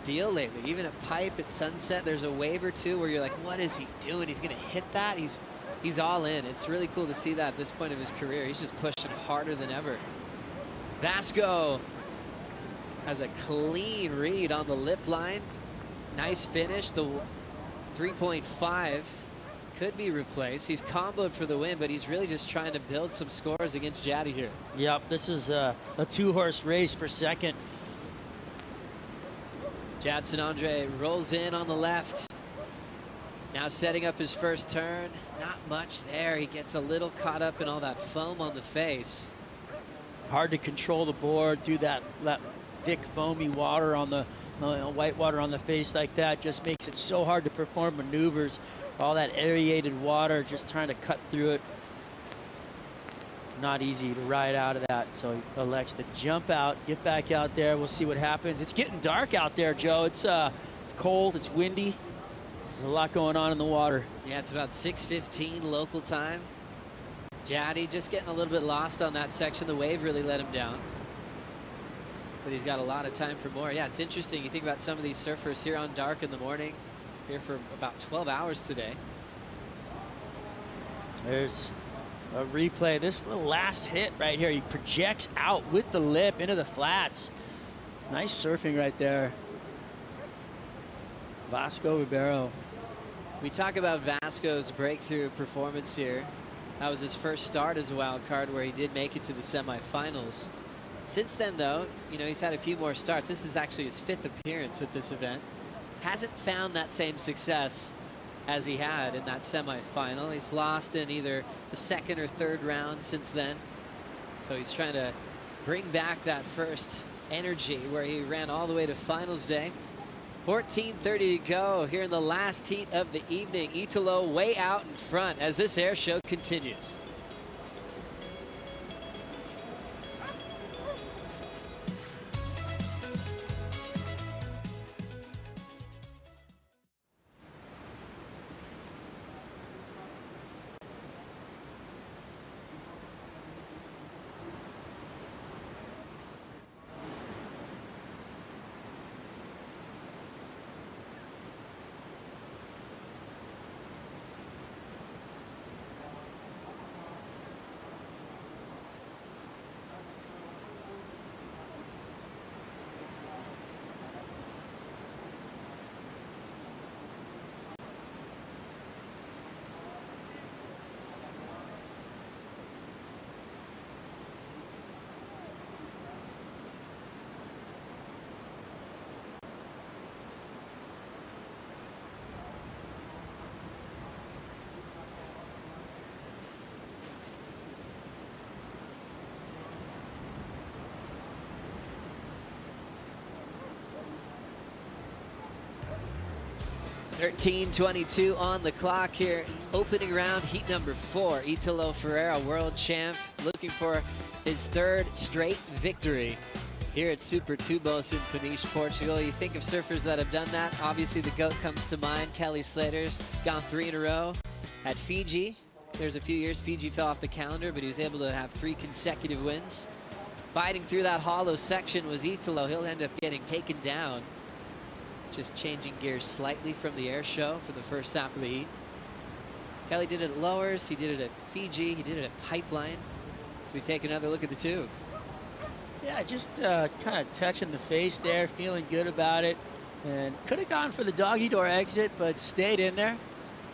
deal lately. Even at Pipe at Sunset, there's a wave or two where you're like, what is he doing? He's gonna hit that. He's all in. It's really cool to see that at this point of his career. He's just pushing harder than ever. Vasco has a clean read on the lip line. Nice finish. The 3.5 could be replaced. He's comboed for the win, but he's really just trying to build some scores against Jaddy here. Yep, this is a 2-horse race for second. Jadson Andre rolls in on the left. Now setting up his first turn. Not much there. He gets a little caught up in all that foam on the face. Hard to control the board through that thick foamy water on the white water on the face like that. Just makes it so hard to perform maneuvers. All that aerated water just trying to cut through it. Not easy to ride out of that. So he elects to jump out, get back out there. We'll see what happens. It's getting dark out there, Joe. It's cold, it's windy. There's a lot going on in the water. Yeah, it's about 6:15 local time. Jaddy just getting a little bit lost on that section. The wave really let him down. But he's got a lot of time for more. Yeah, it's interesting. You think about some of these surfers here on dark in the morning. Here for about 12 hours today. There's a replay. This little last hit right here. He projects out with the lip into the flats. Nice surfing right there. Vasco Ribeiro. We talk about Vasco's breakthrough performance here. That was his first start as a wild card where he did make it to the semifinals. Since then, though, he's had a few more starts. This is actually his 5th appearance at this event. Hasn't found that same success as he had in that semifinal. He's lost in either the 2nd or 3rd round since then. So he's trying to bring back that first energy where he ran all the way to finals day. 14:30 to go here in the last heat of the evening. Italo way out in front as this air show continues. 13:22 on the clock here in opening round, heat number 4. Italo Ferreira, world champ, looking for his 3rd straight victory here at Super Tubos in Peniche, Portugal. You think of surfers that have done that, obviously the GOAT comes to mind. Kelly Slater's gone 3 in a row at Fiji. There's a few years Fiji fell off the calendar, but he was able to have 3 consecutive wins. Fighting through that hollow section was Italo. He'll end up getting taken down. Just changing gears slightly from the air show for the first half of the heat. Kelly did it at lowers, he did it at Fiji, he did it at Pipeline. So we take another look at the tube. Yeah, just kind of touching the face there, feeling good about it. And could have gone for the doggy door exit, but stayed in there.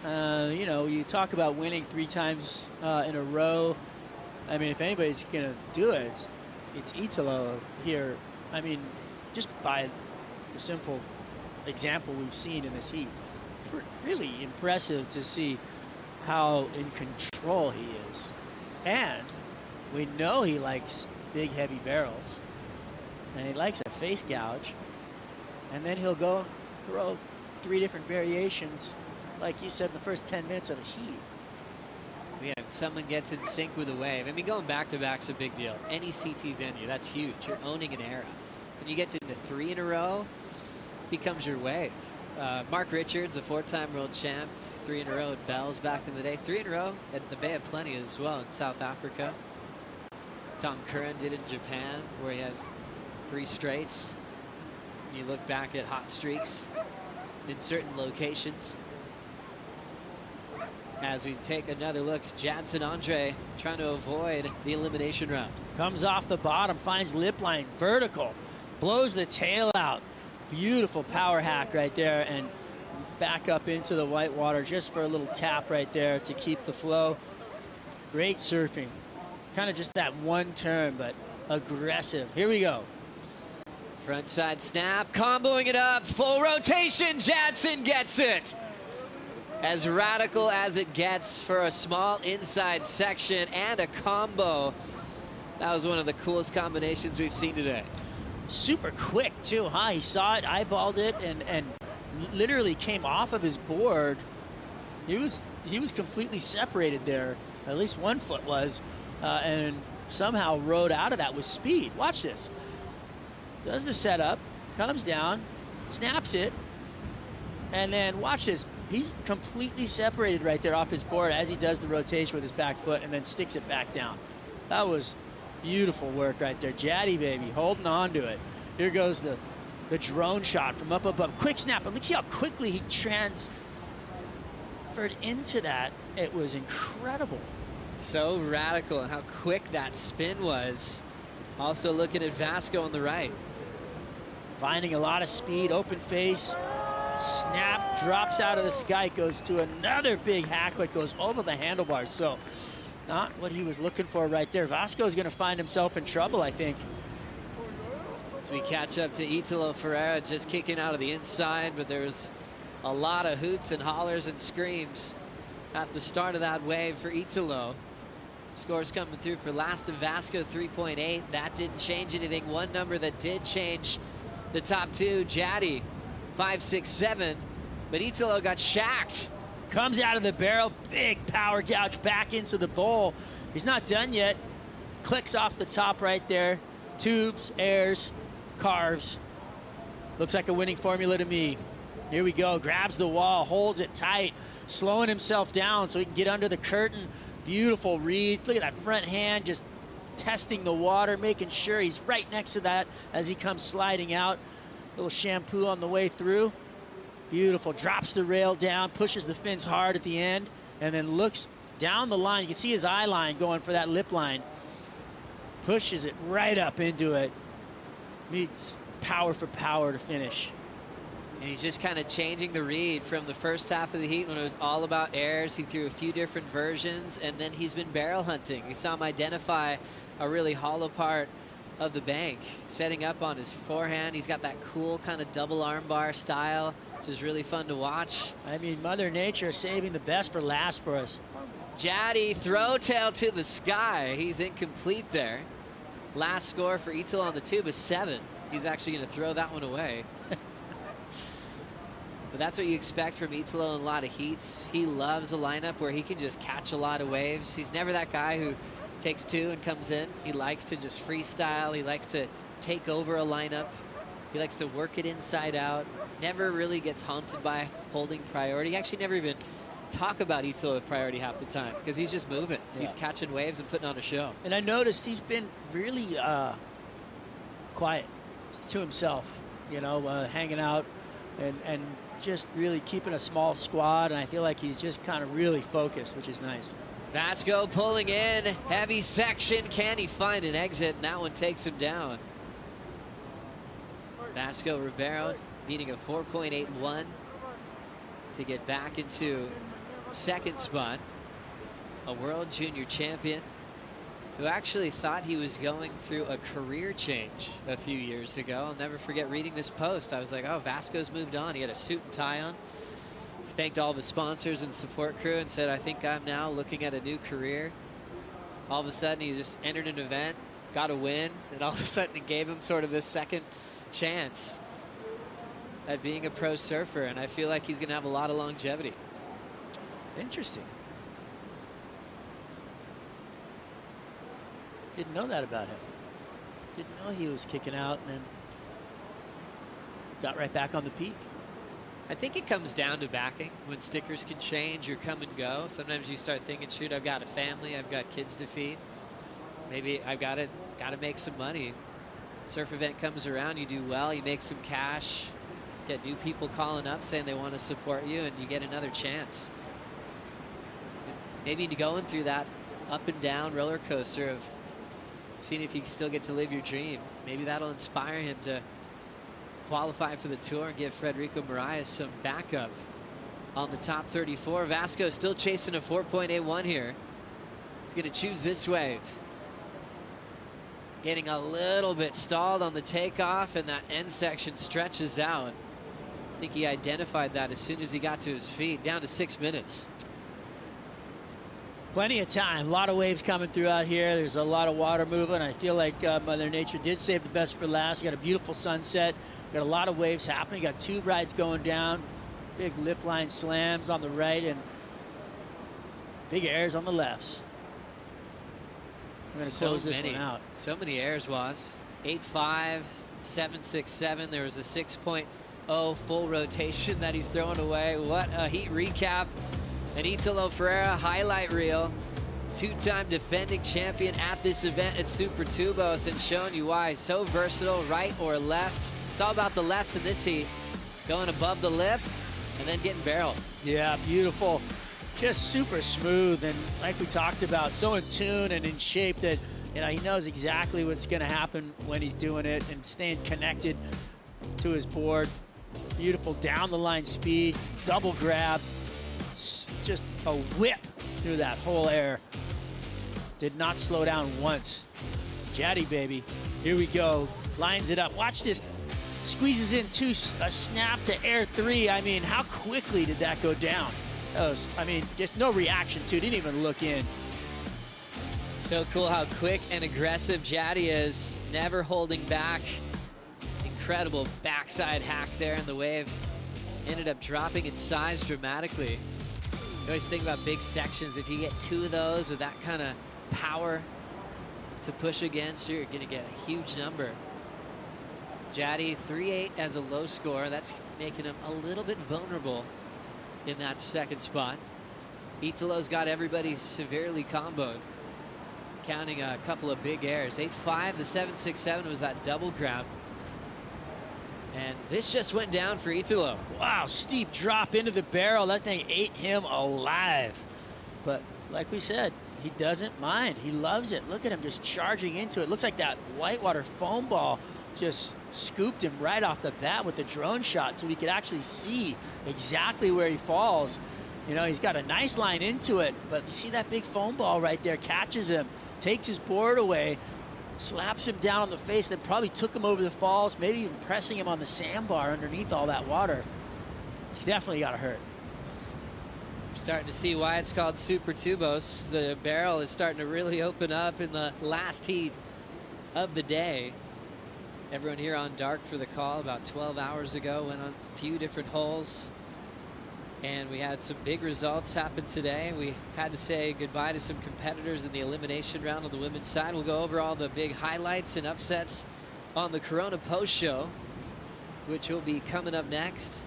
You know, you talk about winning 3 times in a row. I mean, if anybody's going to do it, it's Italo here. I mean, just by the simple example we've seen in this heat. Really impressive to see how in control he is. And we know he likes big, heavy barrels. And he likes a face gouge. And then he'll go throw 3 different variations, like you said, in the first 10 minutes of a heat. Yeah, someone gets in sync with a wave. I mean, going back-to-back's a big deal. Any CT venue, that's huge. You're owning an era. When you get to 3 in a row, becomes your wave. Mark Richards, a 4-time world champ, 3 in a row at Bell's back in the day. 3 in a row at the Bay of Plenty as well in South Africa. Tom Curran did it in Japan, where he had 3 straights. You look back at hot streaks in certain locations. As we take another look, Jadson Andre trying to avoid the elimination round. Comes off the bottom, finds lip line, vertical, blows the tail out. Beautiful power hack right there, and back up into the white water just for a little tap right there to keep the flow. Great surfing. Kind of just that one turn, but aggressive. Here we go. Frontside snap, comboing it up, full rotation, Jadson gets it. As radical as it gets for a small inside section and a combo. That was one of the coolest combinations we've seen today. Super quick too, huh? He saw it, eyeballed it, and literally came off of his board. He was completely separated there. At least one foot was, and somehow rode out of that with speed. Watch this. Does the setup, comes down, snaps it, and then watch this. He's completely separated right there off his board as he does the rotation with his back foot and then sticks it back down. That was beautiful work right there. Jaddy, baby, holding on to it. Here goes the drone shot from up above. Quick snap. And look how quickly he transferred into that. It was incredible. So radical, and how quick that spin was. Also looking at Vasco on the right. Finding a lot of speed, open face. Snap, drops out of the sky, goes to another big hack, but goes over the handlebars. So not what he was looking for right there. Vasco's going to find himself in trouble, I think. As we catch up to Italo Ferreira, just kicking out of the inside, but there's a lot of hoots and hollers and screams at the start of that wave for Italo. Scores coming through for last of Vasco, 3.8. That didn't change anything. One number that did change the top 2, Jaddy, 5.67, but Italo got shacked. Comes out of the barrel, big power gouge back into the bowl. He's not done yet. Clicks off the top right there. Tubes, airs, carves. Looks like a winning formula to me. Here we go, grabs the wall, holds it tight, slowing himself down so he can get under the curtain. Beautiful read. Look at that front hand, just testing the water, making sure he's right next to that as he comes sliding out. Little shampoo on the way through. Beautiful, drops the rail down, pushes the fins hard at the end, and then looks down the line. You can see his eye line going for that lip line. Pushes it right up into it. Meets power for power to finish. And he's just kind of changing the read from the first half of the heat when it was all about airs. He threw a few different versions, and then he's been barrel hunting. We saw him identify a really hollow part of the bank, setting up on his forehand. He's got that cool kind of double armbar style, which is really fun to watch. I mean, Mother Nature saving the best for last for us. Jaddy, throw tail to the sky. He's incomplete there. Last score for Italo on the tube is 7. He's actually going to throw that one away. But that's what you expect from Italo in a lot of heats. He loves a lineup where he can just catch a lot of waves. He's never that guy who takes two and comes in. He likes to just freestyle. He likes to take over a lineup. He likes to work it inside out. Never really gets haunted by holding priority. He actually never even talk about Italo with priority half the time because he's just moving. Yeah. He's catching waves and putting on a show. And I noticed he's been really quiet to himself, you know, hanging out and just really keeping a small squad. And I feel like he's just kind of really focused, which is nice. Vasco pulling in, heavy section. Can he find an exit? And that one takes him down. Vasco Ribeiro needing a 4.81 to get back into second spot. A world junior champion who actually thought he was going through a career change a few years ago. I'll never forget reading this post. I was like, oh, Vasco's moved on. He had a suit and tie on. He thanked all the sponsors and support crew and said, I think I'm now looking at a new career. All of a sudden, he just entered an event, got a win, and all of a sudden it gave him sort of this second chance at being a pro surfer, and I feel like he's going to have a lot of longevity. Interesting. Didn't know that about him. Didn't know he was kicking out and then got right back on the peak. I think it comes down to backing. When stickers can change or come and go, sometimes you start thinking, shoot, I've got a family, I've got kids to feed. Maybe I've got to make some money. Surf event comes around, you do well, you make some cash, get new people calling up saying they want to support you, and you get another chance. Maybe going through that up and down roller coaster of seeing if you still get to live your dream. Maybe that'll inspire him to qualify for the tour and give Federico Moraes some backup on the top 34. Vasco still chasing a 4.81 here. He's going to choose this wave. Getting a little bit stalled on the takeoff, and that end section stretches out. I think he identified that as soon as he got to his feet. Down to 6 minutes. Plenty of time. A lot of waves coming through out here. There's a lot of water moving. I feel like Mother Nature did save the best for last. You got a beautiful sunset. Got a lot of waves happening. You got tube rides going down. Big lip line slams on the right and big airs on the lefts. We're going to close this one out. So many airs, was 8.5, 7.67. There was a 6.0 full rotation that he's throwing away. What a heat recap. And Italo Ferreira highlight reel. Two-time defending champion at this event at Super Tubos, and showing you why. So versatile, right or left. It's all about the lefts in this heat. Going above the lip and then getting barreled. Yeah, beautiful. Just super smooth, and like we talked about, so in tune and in shape that, you know, he knows exactly what's going to happen when he's doing it and staying connected to his board. Beautiful down the line speed, double grab, just a whip through that whole air. Did not slow down once. Jaddy, baby, here we go. Lines it up. Watch this. Squeezes in a snap to air 3. I mean, how quickly did that go down? That was, I mean, just no reaction to it. Didn't even look in. So cool how quick and aggressive Jaddy is. Never holding back. Incredible backside hack there, and the wave ended up dropping in size dramatically. You always think about big sections. If you get 2 of those with that kind of power to push against, you're going to get a huge number. Jaddy 3.8 as a low score. That's making him a little bit vulnerable in that second spot. Italo's got everybody severely comboed, counting a couple of big airs. 8.5, the 7.67 was that double grab. And this just went down for Italo. Wow, steep drop into the barrel. That thing ate him alive. But like we said, he doesn't mind. He loves it. Look at him just charging into it. Looks like that whitewater foam ball just scooped him right off the bat with the drone shot, so we could actually see exactly where he falls. You know, he's got a nice line into it, but you see that big foam ball right there, catches him, takes his board away, slaps him down on the face, then probably took him over the falls, maybe even pressing him on the sandbar underneath all that water. It's definitely got to hurt. Starting to see why it's called Super Tubos. The barrel is starting to really open up in the last heat of the day. Everyone here on dark for the call about 12 hours ago, went on a few different holes. And we had some big results happen today. We had to say goodbye to some competitors in the elimination round on the women's side. We'll go over all the big highlights and upsets on the Corona Post Show, which will be coming up next.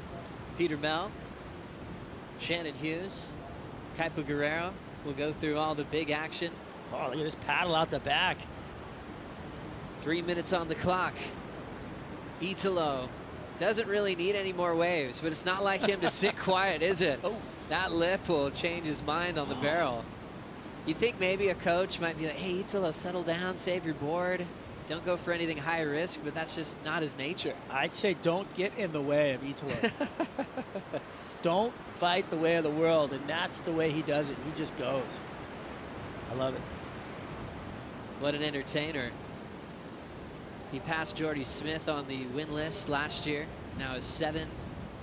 Peter Mel, Shannon Hughes, Kaipo Guerrero will go through all the big action. Oh, look at this paddle out the back. 3 minutes on the clock. Italo doesn't really need any more waves, but it's not like him to sit quiet, is it? Oh. That lip will change his mind on the barrel. You think maybe a coach might be like, hey, Italo, settle down, save your board. Don't go for anything high risk, but that's just not his nature. I'd say don't get in the way of Italo. Don't fight the way of the world, and that's the way he does it. He just goes. I love it. What an entertainer. He passed Jordy Smith on the win list last year. Now has 7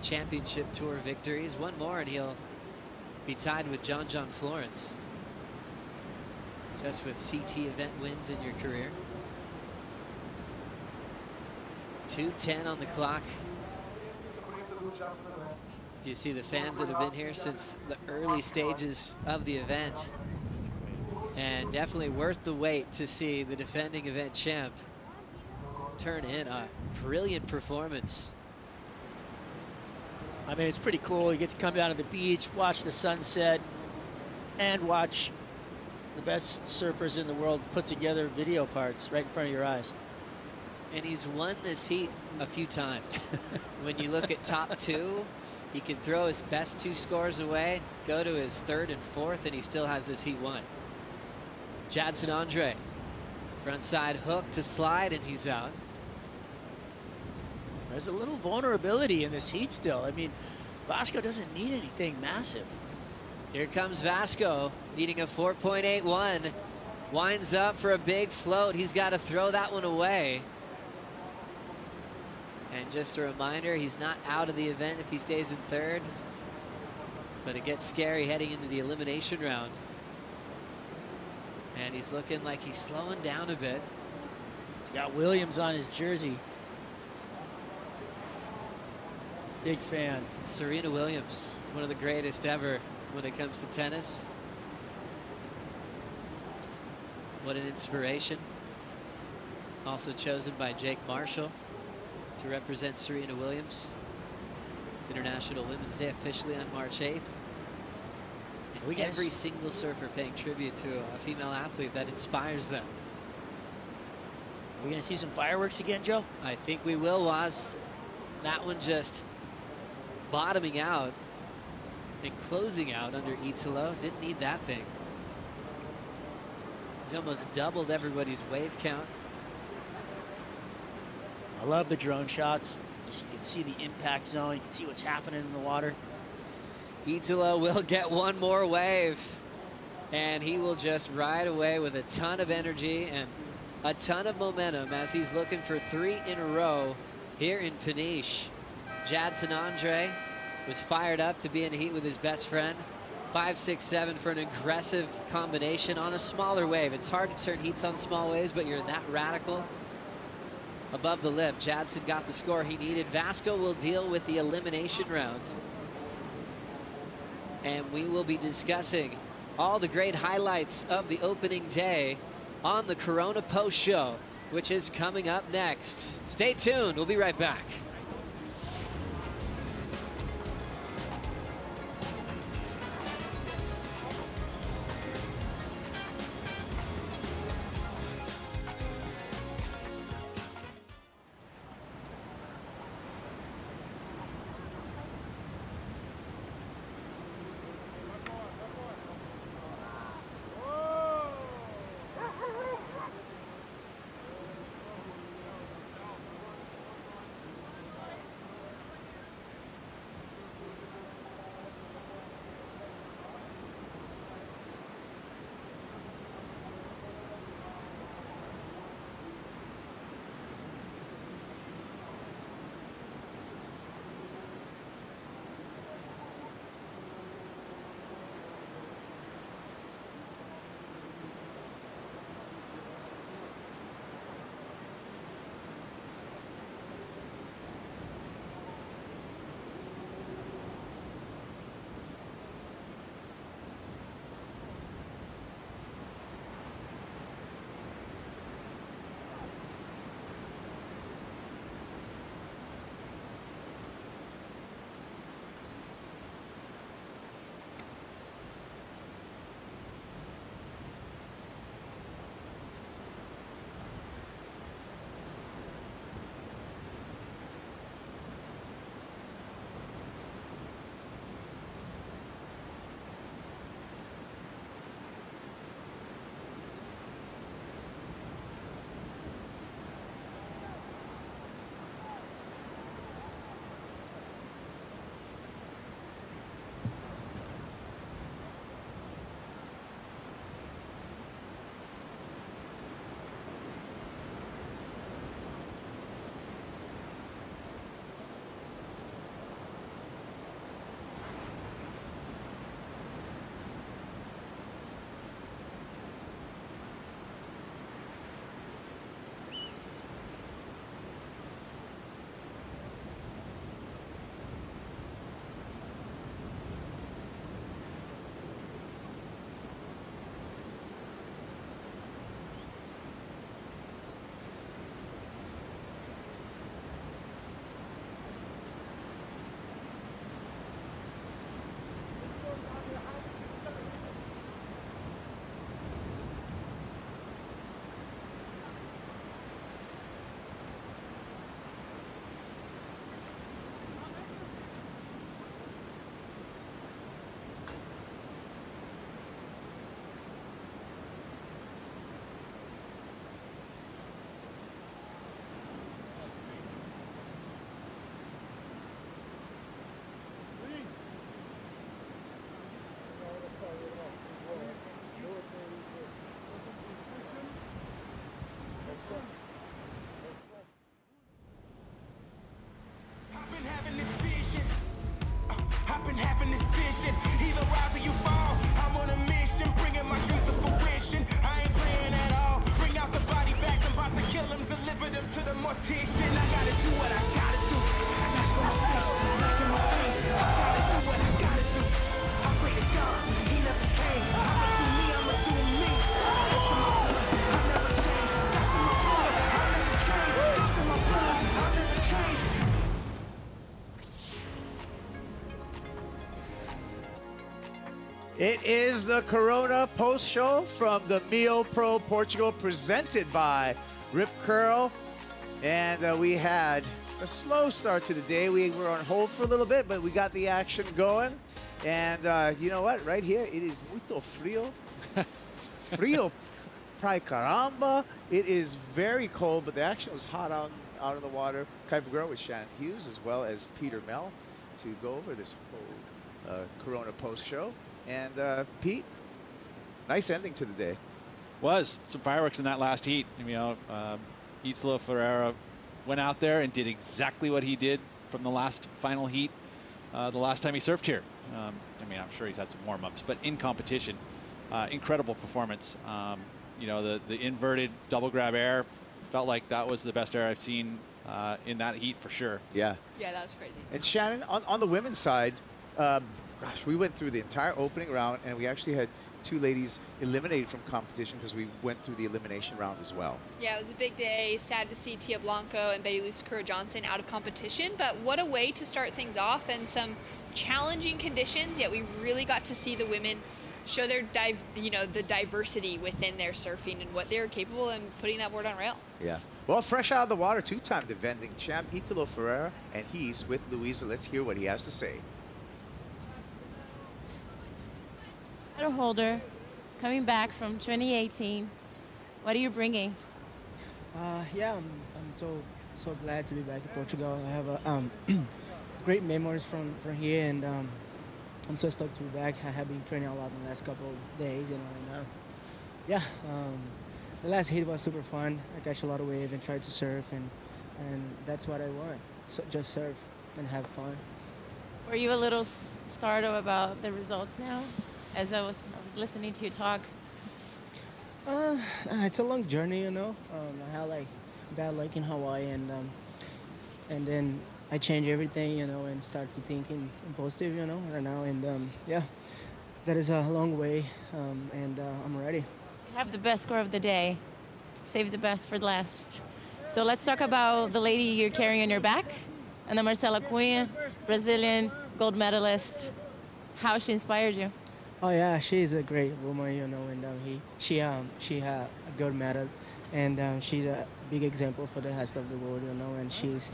championship tour victories. One more and he'll be tied with John Florence. Just with CT event wins in your career. 2:10 on the clock. Do you see the fans that have been here since the early stages of the event? And definitely worth the wait to see the defending event champ turn in a brilliant performance. I mean, it's pretty cool. You get to come down to the beach, watch the sunset, and watch the best surfers in the world put together video parts right in front of your eyes. And he's won this heat a few times. When you look at top 2, he can throw his best 2 scores away, go to his 3rd and 4th, and he still has this heat won. Jadson Andre, frontside hook to slide, and he's out. There's a little vulnerability in this heat still. I mean, Vasco doesn't need anything massive. Here comes Vasco, needing a 4.81. Winds up for a big float. He's got to throw that one away. And just a reminder, he's not out of the event if he stays in 3rd. But it gets scary heading into the elimination round. And he's looking like he's slowing down a bit. He's got Williams on his jersey. Big fan. Serena Williams, one of the greatest ever when it comes to tennis. What an inspiration. Also chosen by Jake Marshall to represent Serena Williams. International Women's Day officially on March 8th. And every single surfer paying tribute to a female athlete that inspires them. Are we going to see some fireworks again, Joe? I think we will, Waz. That one just bottoming out and closing out under Italo. Didn't need that thing. He's almost doubled everybody's wave count. I love the drone shots. You can see the impact zone. You can see what's happening in the water. Italo will get one more wave, and he will just ride away with a ton of energy and a ton of momentum as he's looking for 3 in a row here in Peniche. Jadson Andre was fired up to be in the heat with his best friend. 5, 6, 7 for an aggressive combination on a smaller wave. It's hard to turn heats on small waves, but you're that radical. Above the lip, Jadson got the score he needed. Vasco will deal with the elimination round. And we will be discussing all the great highlights of the opening day on the Corona Post Show, which is coming up next. Stay tuned, we'll be right back. vision, happiness vision. Either rise or you fall. I'm on a mission, bringing my dreams to fruition. I ain't playing at all. Bring out the body bags, I'm about to kill them, deliver them to the mortician. I gotta do what I gotta do. That's for my vision, making my dreams. I gotta do what I gotta do. I pray to God, he never came. I'ma do me, I'ma do me. That's in my blood, I never change. That's in my blood, I never change. That's in my blood, I never change. It is the Corona post show from the MEO Pro Portugal, presented by Rip Curl. And we had a slow start to the day. We were on hold for a little bit, but we got the action going. And you know what? Right here, it is muito frio. Frio pra caramba. It is very cold, but the action was hot out of the water. Kuiper Girl with Shannon Hughes, as well as Peter Mell, to go over this whole Corona post show. And Pete, nice ending to the day. Was some fireworks in that last heat. You know, Italo Ferreira went out there and did exactly what he did from the last final heat, the last time he surfed here. I mean, I'm sure he's had some warm-ups, but in competition, incredible performance. You know, the inverted double grab air, felt like that was the best air I've seen in that heat for sure. Yeah. Yeah, that was crazy. And Shannon, on the women's side, gosh, we went through the entire opening round, and we actually had 2 ladies eliminated from competition because we went through the elimination round as well. Yeah, it was a big day. Sad to see Tia Blanco and Betty Lou Johnson out of competition, but what a way to start things off, and some challenging conditions, yet we really got to see the women show their the diversity within their surfing and what they're capable of putting that board on rail. Yeah. Well, fresh out of the water, 2-time defending champ Italo Ferreira, and he's with Luisa. Let's hear what he has to say. Title holder, coming back from 2018. What are you bringing? Yeah, I'm so glad to be back in Portugal. I have great memories from here, and I'm so stoked to be back. I have been training a lot in the last couple of days, you know, and the last heat was super fun. I catch a lot of wave and tried to surf, and that's what I want. So just surf and have fun. Were you a little startled about the results now, as I was listening to you talk? It's a long journey, you know. I had like bad luck in Hawaii, and then I changed everything, you know, and start to think in positive, you know, right now. And yeah, that is a long way, and I'm ready. You have the best score of the day. Save the best for last. So let's talk about the lady you're carrying on your back, Ana Marcela Cunha, Brazilian gold medalist. How she inspired you? Oh yeah, she's a great woman, you know, and she had a gold medal, and she's a big example for the rest of the world, you know, and she's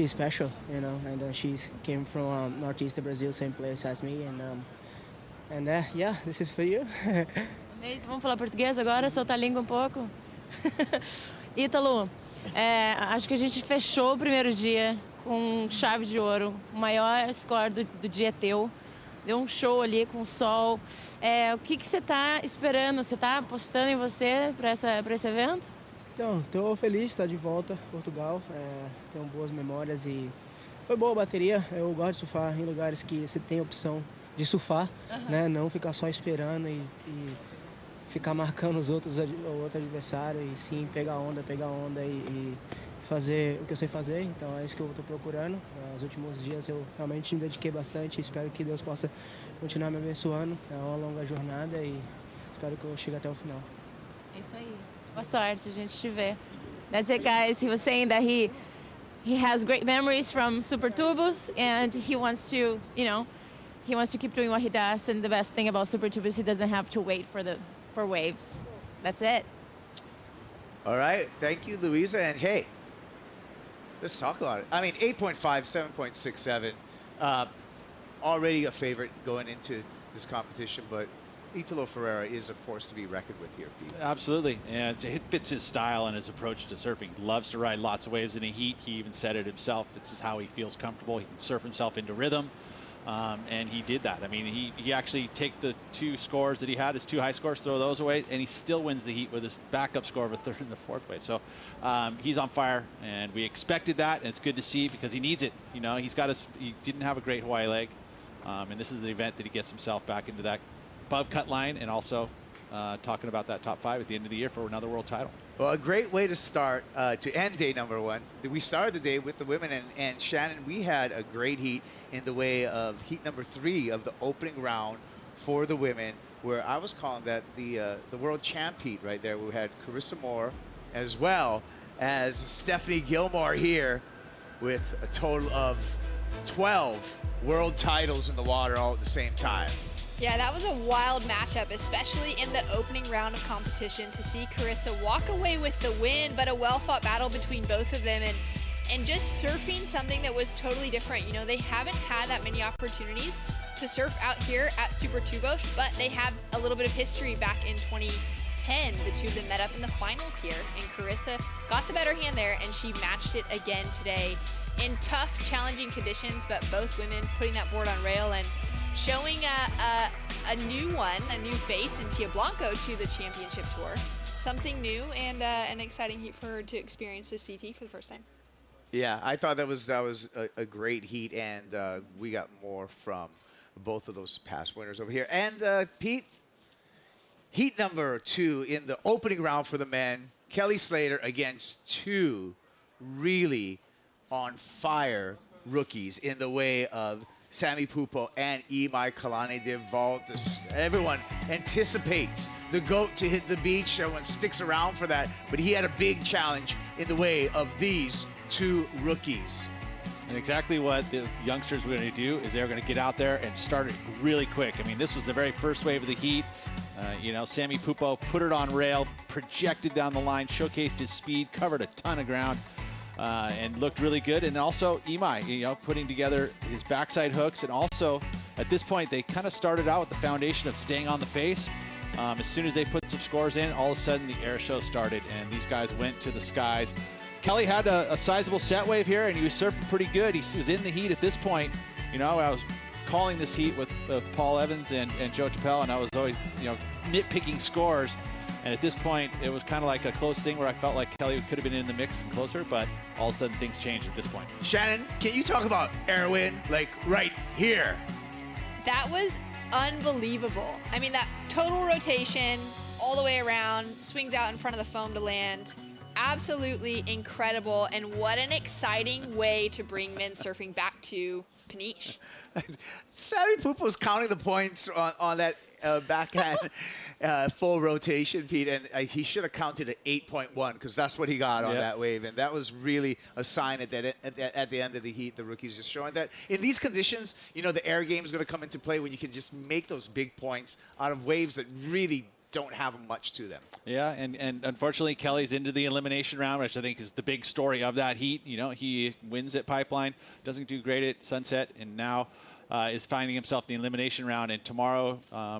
special, you know, and she's came from northeast Brazil, same place as me, and yeah, this is for you. Amazing. Vamos falar português agora, soltar a língua pouco. Ítalo, acho que a gente fechou o primeiro dia com chave de ouro, o maior score do dia teu. Deu um show ali com o sol. O que você está esperando? Você está apostando em você para esse evento? Então, estou feliz de estar de volta a Portugal. Tenho boas memórias e foi boa a bateria. Eu gosto de surfar em lugares que você tem opção de surfar, né? Não ficar só esperando e ficar marcando o outro adversário, e sim pegar onda e fazer o que eu sei fazer. Então é isso que eu estou procurando. Nos últimos dias eu realmente me dediquei bastante. Espero que Deus possa continuar me abençoando. É uma longa jornada e espero que eu chegue até o final. É isso aí. Boa sorte, a gente te vê. That's it, guys. He was saying that he has great memories from Super Tubos, and he wants to, keep doing what he does. And the best thing about Super Tubos, he doesn't have to wait for waves. That's it. All right. Thank you, Luisa. And hey, let's talk about it. I mean, 8.5, 7.67. Already a favorite going into this competition, but Italo Ferreira is a force to be reckoned with here, Pete. Absolutely, and it fits his style and his approach to surfing. He loves to ride lots of waves in a heat. He even said it himself. This is how he feels comfortable. He can surf himself into rhythm, and he did that. I mean, he actually take the 2 scores that he had, his 2 high scores, throw those away, and he still wins the heat with his backup score of a 3rd and the 4th wave. So he's on fire, and we expected that, and it's good to see because he needs it. You know, he didn't have a great Hawaii leg. And this is the event that he gets himself back into that above cut line, and also talking about that top 5 at the end of the year for another world title. Well, a great way to start, to end day number 1. We started the day with the women, and Shannon, we had a great heat in the way of heat number 3 of the opening round for the women, where I was calling that the world champ heat right there. We had Carissa Moore as well as Stephanie Gilmore here with a total of 12 world titles in the water all at the same time. Yeah, that was a wild matchup, especially in the opening round of competition, to see Carissa walk away with the win, but a well-fought battle between both of them, and just surfing something that was totally different. You know, they haven't had that many opportunities to surf out here at Super Tubos, but they have a little bit of history back in 2010. The two of them met up in the finals here, and Carissa got the better hand there, and she matched it again today in tough, challenging conditions, but both women putting that board on rail and showing a new one, a new face in Tia Blanco to the championship tour. Something new and an exciting heat for her to experience this CT for the first time. Yeah, I thought that was a great heat, and we got more from both of those past winners over here. And Pete, heat number 2 in the opening round for the men, Kelly Slater against 2 really on fire rookies in the way of Sammy Pupo and Imai Kalani de Vault. Everyone anticipates the GOAT to hit the beach. Everyone sticks around for that. But he had a big challenge in the way of these 2 rookies. And exactly what the youngsters were going to do is they're going to get out there and start it really quick. I mean, this was the very first wave of the heat. You know, Sammy Pupo put it on rail, projected down the line, showcased his speed, covered a ton of ground. And looked really good. And also Imai, you know, putting together his backside hooks. And also at this point, they kind of started out with the foundation of staying on the face. As soon as they put some scores in, all of a sudden the air show started and these guys went to the skies. Kelly had a sizable set wave here and he was surfing pretty good. He was in the heat at this point. You know, I was calling this heat with Paul Evans and Joe Chappelle, and I was always, you know, nitpicking scores. And at this point, it was kind of like a close thing where I felt like Kelly could have been in the mix and closer, but all of a sudden things changed at this point. Shannon, can you talk about Erwin, like right here? That was unbelievable. I mean, that total rotation all the way around, swings out in front of the foam to land. Absolutely incredible, and what an exciting way to bring men's surfing back to Peniche. Sammy Pupo's counting the points on that backhand full rotation, Pete, and he should have counted at 8.1 because that's what he got on that wave, and that was really a sign at the end of the heat. The rookies just showing that in these conditions, you know, the air game is going to come into play when you can just make those big points out of waves that really don't have much to them. Yeah, and unfortunately, Kelly's into the elimination round, which I think is the big story of that heat. You know, he wins at Pipeline, doesn't do great at Sunset, and now is finding himself in the elimination round. And tomorrow,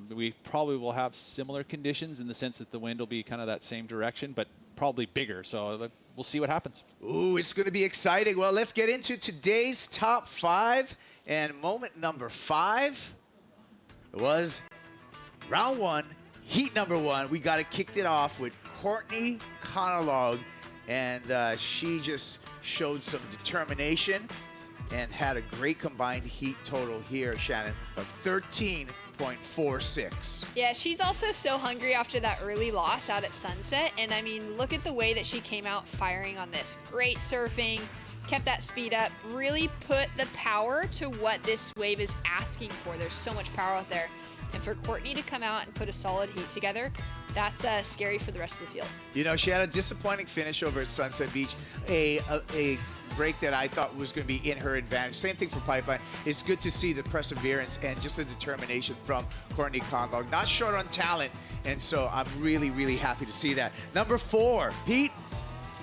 we probably will have similar conditions in the sense that the wind will be kind of that same direction, but probably bigger. So we'll see what happens. Ooh, it's going to be exciting. Well, let's get into today's top 5. And moment number 5 was round 1. Heat number 1, we got it kicked it off with Courtney Conalog, and she just showed some determination and had a great combined heat total here, Shannon, of 13.46. Yeah, she's also so hungry after that early loss out at Sunset, and I mean, look at the way that she came out firing on this. Great surfing, kept that speed up, really put the power to what this wave is asking for. There's so much power out there. And for Courtney to come out and put a solid heat together, that's scary for the rest of the field. You know, she had a disappointing finish over at Sunset Beach, a break that I thought was going to be in her advantage. Same thing for Pipeline. It's good to see the perseverance and just the determination from Courtney Conlog. Not short on talent, and so I'm really, really happy to see that. Number 4, Pete,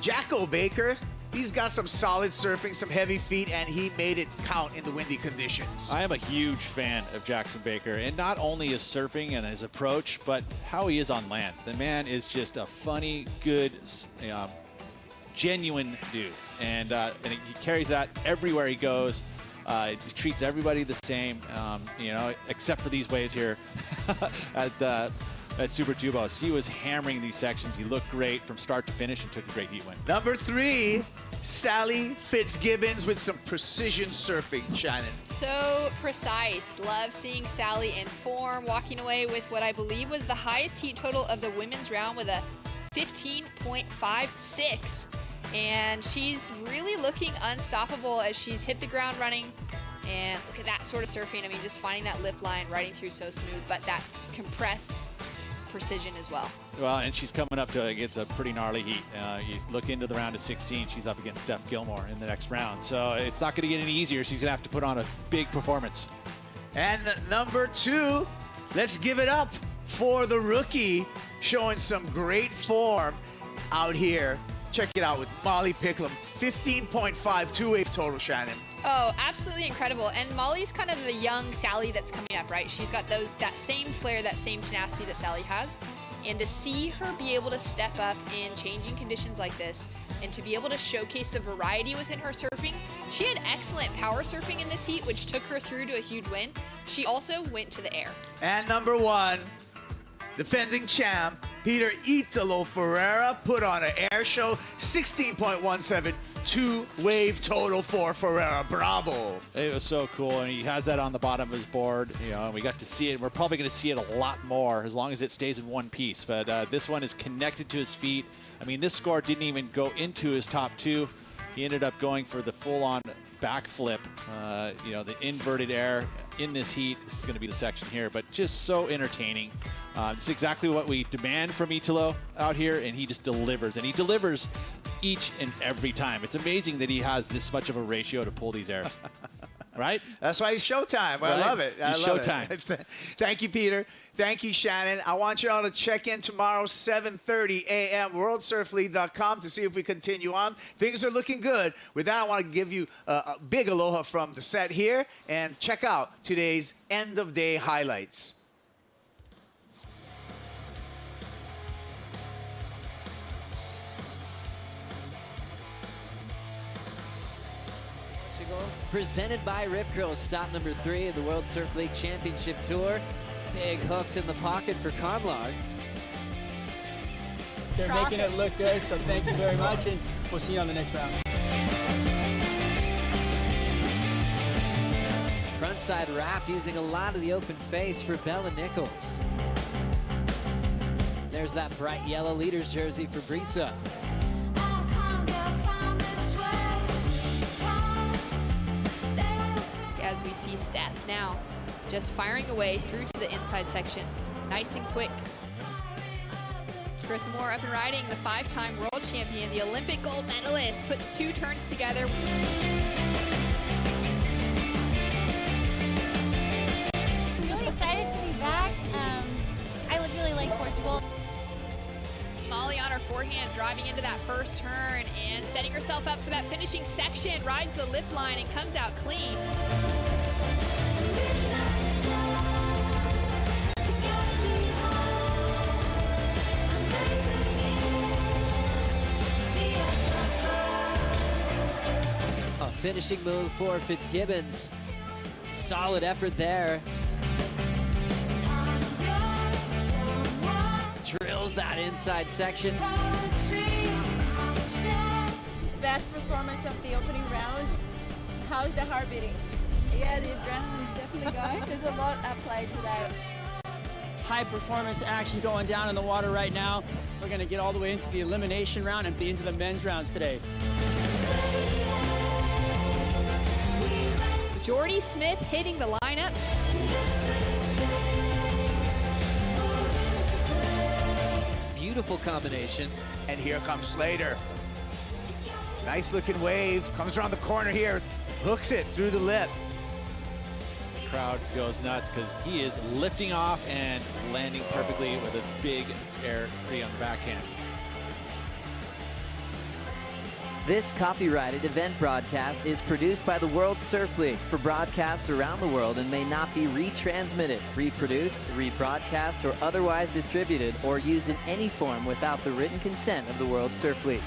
Jacko Baker. He's got some solid surfing, some heavy feet, and he made it count in the windy conditions. I am a huge fan of Jackson Baker, and not only his surfing and his approach, but how he is on land. The man is just a funny, good, genuine dude, and he carries that everywhere he goes. He treats everybody the same, you know, except for these waves here at at Super Tubos. He was hammering these sections. He looked great from start to finish and took a great heat win. Number 3, Sally Fitzgibbons with some precision surfing, Shannon. So precise. Love seeing Sally in form, walking away with what I believe was the highest heat total of the women's round with a 15.56. And she's really looking unstoppable as she's hit the ground running. And look at that sort of surfing. I mean, just finding that lip line, riding through so smooth, but that compressed precision as well. Well, and she's coming up to against a pretty gnarly heat. You look into the round of 16, she's up against Steph Gilmore in the next round. So it's not going to get any easier. She's going to have to put on a big performance. And number 2, let's give it up for the rookie showing some great form out here. Check it out with Molly Picklum, 15.5 two-wave total, Shannon. Oh, absolutely incredible. And Molly's kind of the young Sally that's coming up, right? She's got that same flair, that same tenacity that Sally has. And to see her be able to step up in changing conditions like this and to be able to showcase the variety within her surfing, she had excellent power surfing in this heat, which took her through to a huge win. She also went to the air. And number 1, defending champ, Peter Italo Ferreira put on an air show, 16.17 two-wave total for Ferreira. Bravo. It was so cool, and he has that on the bottom of his board. You know, and we got to see it. We're probably going to see it a lot more as long as it stays in one piece. But this one is connected to his feet. I mean, this score didn't even go into his top 2. He ended up going for the full-on backflip. You know, the inverted air in this heat. This is going to be the section here, but just so entertaining. It's exactly what we demand from Italo out here, and he just delivers. And he delivers each and every time. It's amazing that he has this much of a ratio to pull these airs. Right? That's why it's showtime. Right? I love it. I love showtime. It. Thank you, Peter. Thank you, Shannon. I want you all to check in tomorrow, 7:30 a.m., worldsurfleague.com to see if we continue on. Things are looking good. With that, I want to give you a big aloha from the set here, and check out today's end-of-day highlights. Presented by Rip Curl, stop number 3 of the World Surf League Championship Tour. Big hooks in the pocket for Conlard. They're making it look good, so thank you very much, and we'll see you on the next round. Frontside wrap using a lot of the open face for Bella Nichols. There's that bright yellow leader's jersey for Brisa. As we see Steph now just firing away through to the inside section. Nice and quick. Chris Moore up and riding, the 5-time world champion, the Olympic gold medalist, puts 2 turns together. I'm really excited to be back. I would really like Portugal. Molly on her forehand, driving into that first turn and setting herself up for that finishing section, rides the lip line and comes out clean. A finishing move for Fitzgibbons. Solid effort there. Drills that inside section. Best performance of the opening round. How's the heart beating? Yeah, the adrenaline's definitely going. There's a lot at play today. High performance action going down in the water right now. We're going to get all the way into the elimination round and be into the men's rounds today. Jordy Smith hitting the lineup. Beautiful combination. And here comes Slater. Nice looking wave, comes around the corner here, hooks it through the lip. The crowd goes nuts because he is lifting off and landing perfectly with a big air free on the backhand. This copyrighted event broadcast is produced by the World Surf League for broadcast around the world and may not be retransmitted, reproduced, rebroadcast, or otherwise distributed or used in any form without the written consent of the World Surf League.